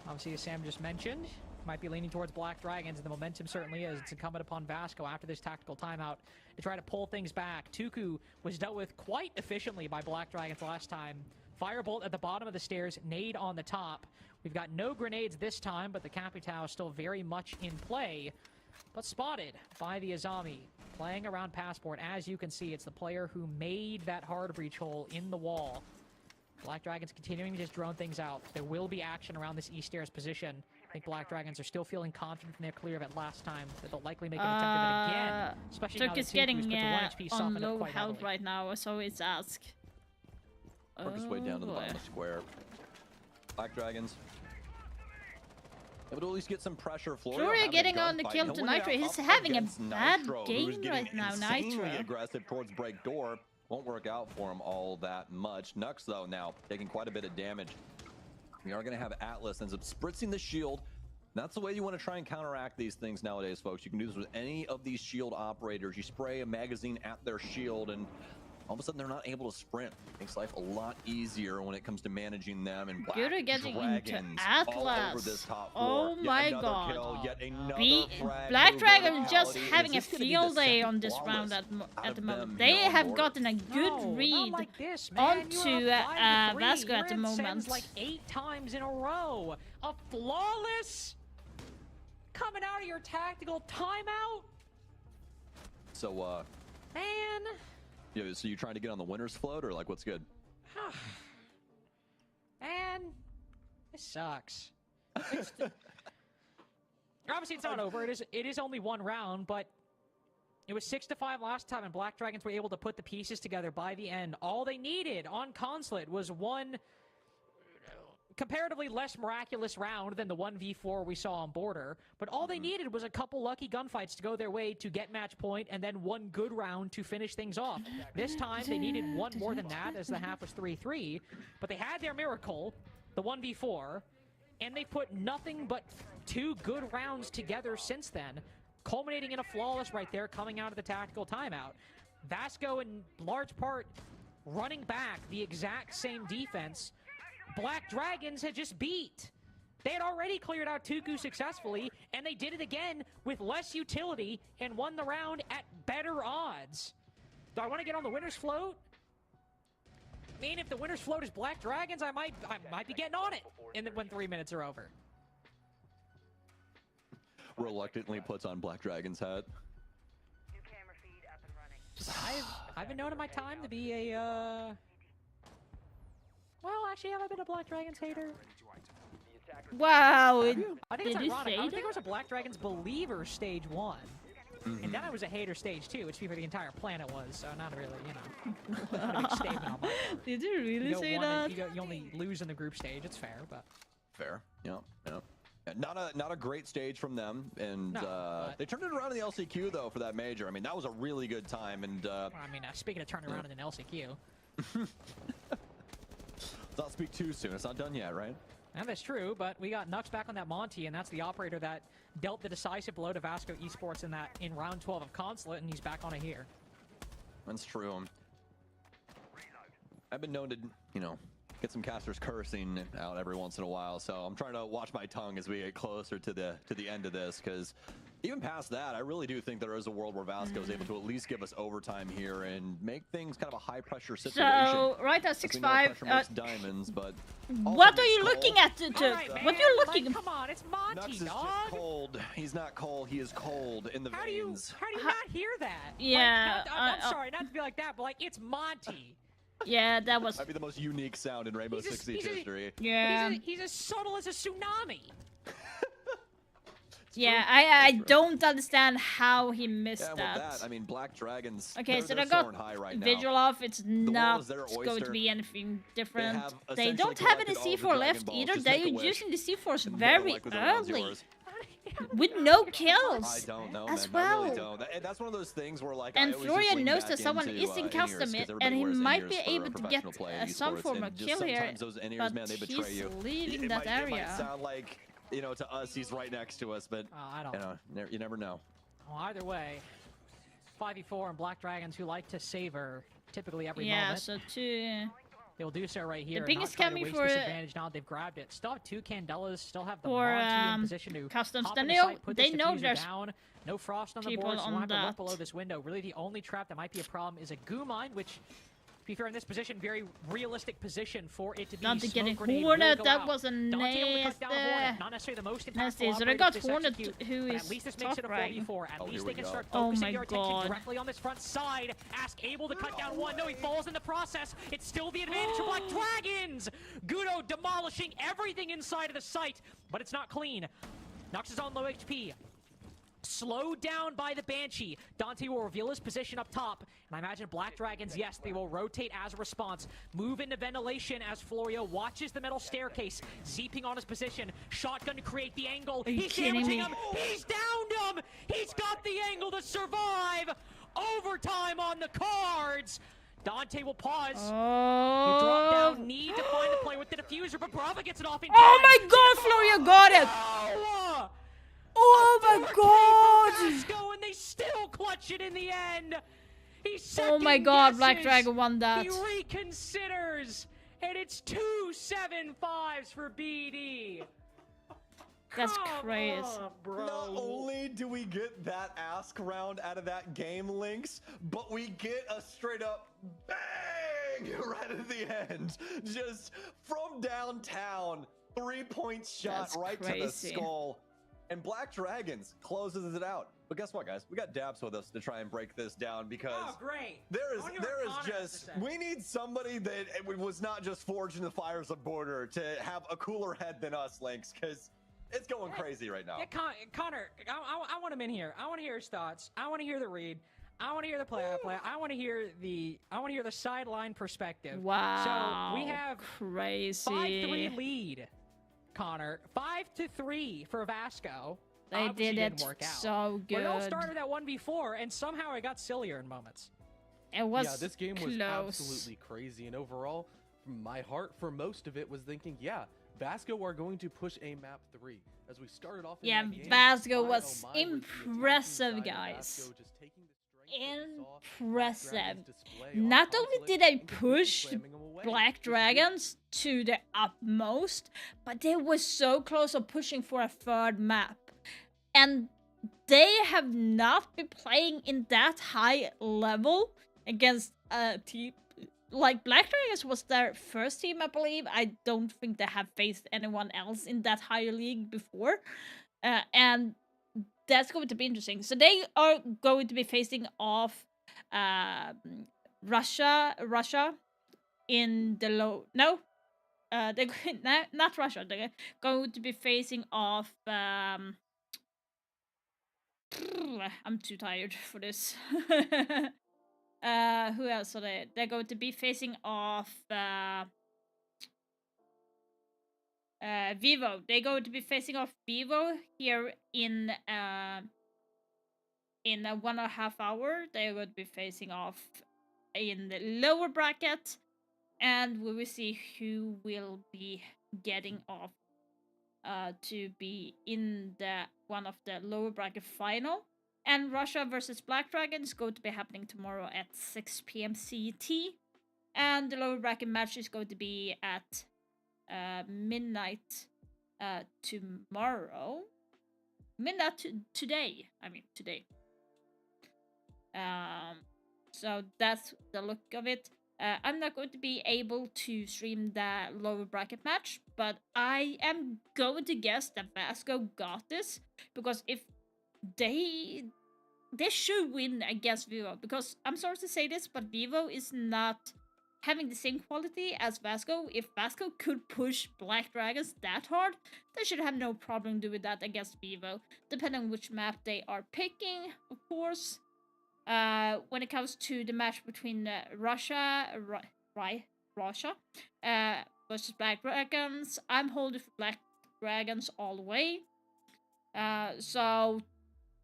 Obviously, as Sam just mentioned, might be leaning towards Black Dragons, and the momentum certainly is. It's incumbent upon Vasco after this tactical timeout to try to pull things back. Tuku was dealt with quite efficiently by Black Dragons last time. Firebolt at the bottom of the stairs, nade on the top. We've got no grenades this time, but the Capitao is still very much in play. But spotted by the Azami. Playing around Passport. As you can see, it's the player who made that hard breach hole in the wall. Black Dragons continuing to just drone things out. There will be action around this east stairs position. I think Black Dragons are still feeling confident in their clear of it last time. That they'll likely make an attempt at it again. Especially now that Tuku's getting put the 1 HP on softened it low quite health heavily. right now, so it's Ask. Work his way down to the bottom of the square. Black Dragons able to at least get some pressure. Florida getting on the kill to Nitro. He's having a bad game right now, Nitro. Aggressive towards break door. Won't work out for him all that much. Nux, though, now taking quite a bit of damage. We are going to have Atlas ends up spritzing the shield. That's the way you want to try and counteract these things nowadays, folks. You can do this with any of these shield operators. You spray a magazine at their shield, and all of a sudden they're not able to sprint. Makes life a lot easier when it comes to managing them. And Black Good at getting into Dragons all over this Atlas. top floor. Oh Yet my another god. kill, yet another frag Black for Dragon just verticality. having a Is this gonna be field the day second on this flawless round at the of moment. them They here on have board? gotten a good No, read not like this, man. onto You're up 5-3. Vasco You're at the in moment. Sens like 8 times in a row. A flawless coming out of your tactical timeout. So, Man. yeah, so you trying to get on the winner's float, or like what's good? Man, this sucks. Obviously, it's not over. It is only 1 round, but it was 6-5 last time, and Black Dragons were able to put the pieces together by the end. All they needed on Consulate was one comparatively less miraculous round than the 1v4 we saw on Border, but all they needed was a couple lucky gunfights to go their way to get match point, and then 1 good round to finish things off. This time, they needed 1 more than that, as the half was 3-3, but they had their miracle, the 1v4, and they put nothing but 2 good rounds together since then, culminating in a flawless right there coming out of the tactical timeout. Vasco, in large part, running back the exact same defense Black Dragons had just beat. They had already cleared out Tuku successfully, and they did it again with less utility and won the round at better odds. Do I want to get on the winner's float? I mean, if the winner's float is Black Dragons, I might be getting on it when 3 minutes are over. reluctantly puts on Black Dragon's hat. I've been known in my time to be a well, actually, have I been a Black Dragons hater? Wow, I think did it's you ironic. say I think I that? was a Black Dragons believer stage 1. And then I was a hater stage 2, which for the entire planet was, so not really, you know. Not a big statement on my part. Did you really You go say one and that? you only lose in the group stage, it's fair, but... Fair, yeah. Not a great stage from them, and No, they turned it around in the LCQ though for that major. I mean, that was a really good time, and I mean, speaking of turning around in an LCQ... let's not speak too soon. It's not done yet, right? And that's true, but we got Nux back on that Monty, and that's the operator that dealt the decisive blow to Vasco Esports in round 12 of Consulate, and he's back on it here. That's true. I've been known to, you know, get some casters cursing out every once in a while, so I'm trying to watch my tongue as we get closer to the end of this, because even past that, I really do think there is a world where Vasco is able to at least give us overtime here and make things kind of a high pressure situation. So right at 6-5. Makes diamonds, but What are you looking at? Right, what are you looking? Like, come on, it's Monty, Nux is dog. just cold. He's not cold. He is cold in the veins. How do you not hear that? Yeah, Like, I'm sorry, not to be like that, but like it's Monty. Yeah, that was. Might be the most unique sound in Rainbow Six Siege history. Yeah. He's as subtle as a tsunami. Yeah, I don't understand how he missed Yeah, that. with that, I mean, Black Dragons. Okay, so they're they got soaring high right visual now. off. It's world not is their going to oyster. be anything different. have They don't essentially have any collected all of the C4 Dragon left Balls. either. Just They're make a wish. using the C4s And very like with the rounds early. yours. With no I kills don't know, as man. I well. really don't. And that's one of those things where, like, And I always just Florian lean knows back that someone into, is in in-ears, custom 'cause it, everybody and he wears might in-ears be for able to get professional play in some esports, form and of just kill here. sometimes those in-ears, But man, they betray he's you. leaving It that might area. sound like, you know, to us, he's right next to us, but I don't. you know, you never know. Well, either way, 5v4 and Black Dragons who like to savor typically every Yeah, moment. so two. They'll do so right here. ping not is trying to coming waste for this advantage now. They've grabbed it. Still have 2 Candelas. Still have the for Monty in position to customs. hop They into know sight, put this they know diffuser there's down. No frost on the people board, so on we'll have to look that. below this window. Really, the only trap that might be a problem is a goo mine, which, to be fair, in this position, very realistic position for it to be. Not to get a Smoke grenade will Hornet. go that out. was a Dante able to cut down Hornet. nasty. Not necessarily the most impactful Nasty. So they operator got to this Hornet, execute, who but is at least this makes it a top rank. 4v4. At Oh, least here they we can go. start Oh focusing my their attention God. directly on this front side. Ask able to cut down one. No, he falls in the process. It's still the advantage for Black Dragons. Gudo demolishing everything inside of the site, but it's not clean. Nux is on low HP. Slowed down by the Banshee. Dante will reveal his position up top. And I imagine Black Dragons, yes, they will rotate as a response. Move into ventilation as Florio watches the metal staircase. Zeeping on his position. Shotgun to create the angle. Are you He's kidding damaging me? him. He's downed him. He's got the angle to survive. Overtime on the cards. Dante will pause. Oh. You drop down, need to find the play with the diffuser, but Brava gets it off in Oh time. my God, Florio got it! Oh! Oh my God! Vasco, and they still clutch it in the end. He's Oh my God, Black guesses. Dragon won that. He reconsiders, and it's 2 7-5s for BD. That's Come crazy. on, bro. Not only do we get that ask round out of that game, Lynx, but we get a straight up bang right at the end. Just from downtown, 3-point shot That's right to the crazy. skull. And Black Dragons closes it out. But guess what, guys? We got Dabs with us to try and break this down because Oh, great. there I is wanna hear what Connor has to just say. we need somebody that was not just forged in the fires of border to have a cooler head than us, Lynx, because it's going crazy right now. Yeah, Connor, I want him in here. I want to hear his thoughts. I want to hear the read. I want to hear the play-by-play. I want to hear the sideline perspective. Wow. So we have crazy. 5-3 lead, Connor. 5-3 for Vasco. They Obviously did didn't it work out. so But it all good. started at 1v4, and somehow it got sillier in moments. It was yeah, this game was close. absolutely crazy. And overall, from my heart, for most of it, was thinking, yeah, Vasco are going to push a map 3. As we started off in Yeah, that game, Vasco my, was oh my, was the attacking impressive, side of guys. Vasco just taking the strength that we saw Impressive. Black Dragons display on Not only Consulate did they and completely push slamming them away. Black Dragons to the utmost, but they were so close of pushing for a third map. And they have not been playing in that high level against a team. Like, Black Dragons was their first team, I believe. I don't think they have faced anyone else in that higher league before. And that's going to be interesting. So they are going to be facing off Russia in the low. No, they're not Russia. They're going to be facing off. I'm too tired for this. Who else are they? They're going to be facing off Vivo. They're going to be facing off Vivo here in 1.5 hours. They're going to be facing off in the lower bracket, and we will see who will be getting off to be in the one of the lower bracket final. And Russia versus Black Dragon is going to be happening tomorrow at 6 p.m. CET, and the lower bracket match is going to be at midnight tomorrow. Midnight today. I mean today. So that's the look of it. I'm not going to be able to stream the lower bracket match, but I am going to guess that VASCO got this, because if they should win against Vivo, because I'm sorry to say this, but Vivo is not having the same quality as VASCO. If VASCO could push Black Dragons that hard, they should have no problem doing that against Vivo, depending on which map they are picking, of course. When it comes to the match between Russia versus Black Dragons, I'm holding for Black Dragons all the way. So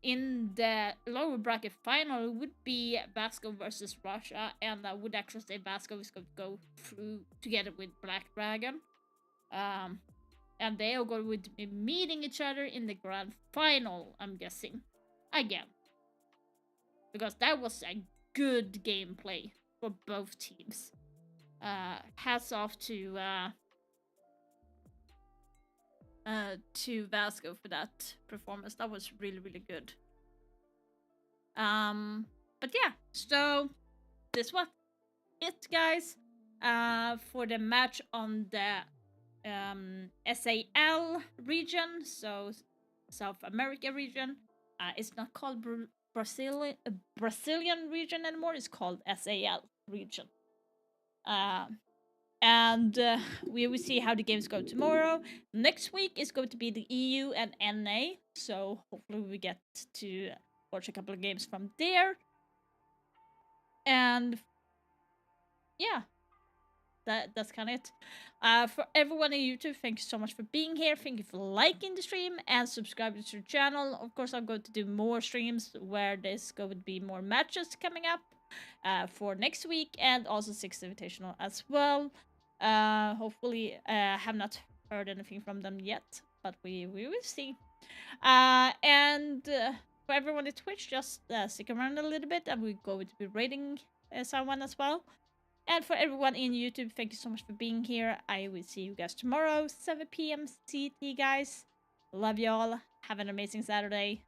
in the lower bracket final, it would be VASCO versus Russia, and I would actually say VASCO is going to go through together with Black Dragon. And they are going to be meeting each other in the grand final, I'm guessing, again. Because that was a good gameplay for both teams. Hats off to VASCO for that performance. That was really, really good. But yeah, so this was it, guys. For the match on the SAL region, so South America region. It's not called Brazilian region anymore. It's called SAL region. And we will see how the games go tomorrow. Next week is going to be the EU and NA, so hopefully we get to watch a couple of games from there. And yeah, that's kind of it. For everyone on YouTube, thank you so much for being here. Thank you for liking the stream and subscribing to the channel. Of course, I'm going to do more streams where there's going to be more matches coming up for next week, and also 6th Invitational as well. Hopefully, have not heard anything from them yet, but we will see. And for everyone at Twitch, just stick around a little bit, and we're going to be rating someone as well. And for everyone in YouTube, thank you so much for being here. I will see you guys tomorrow, 7 p.m. CT, guys. Love y'all. Have an amazing Saturday.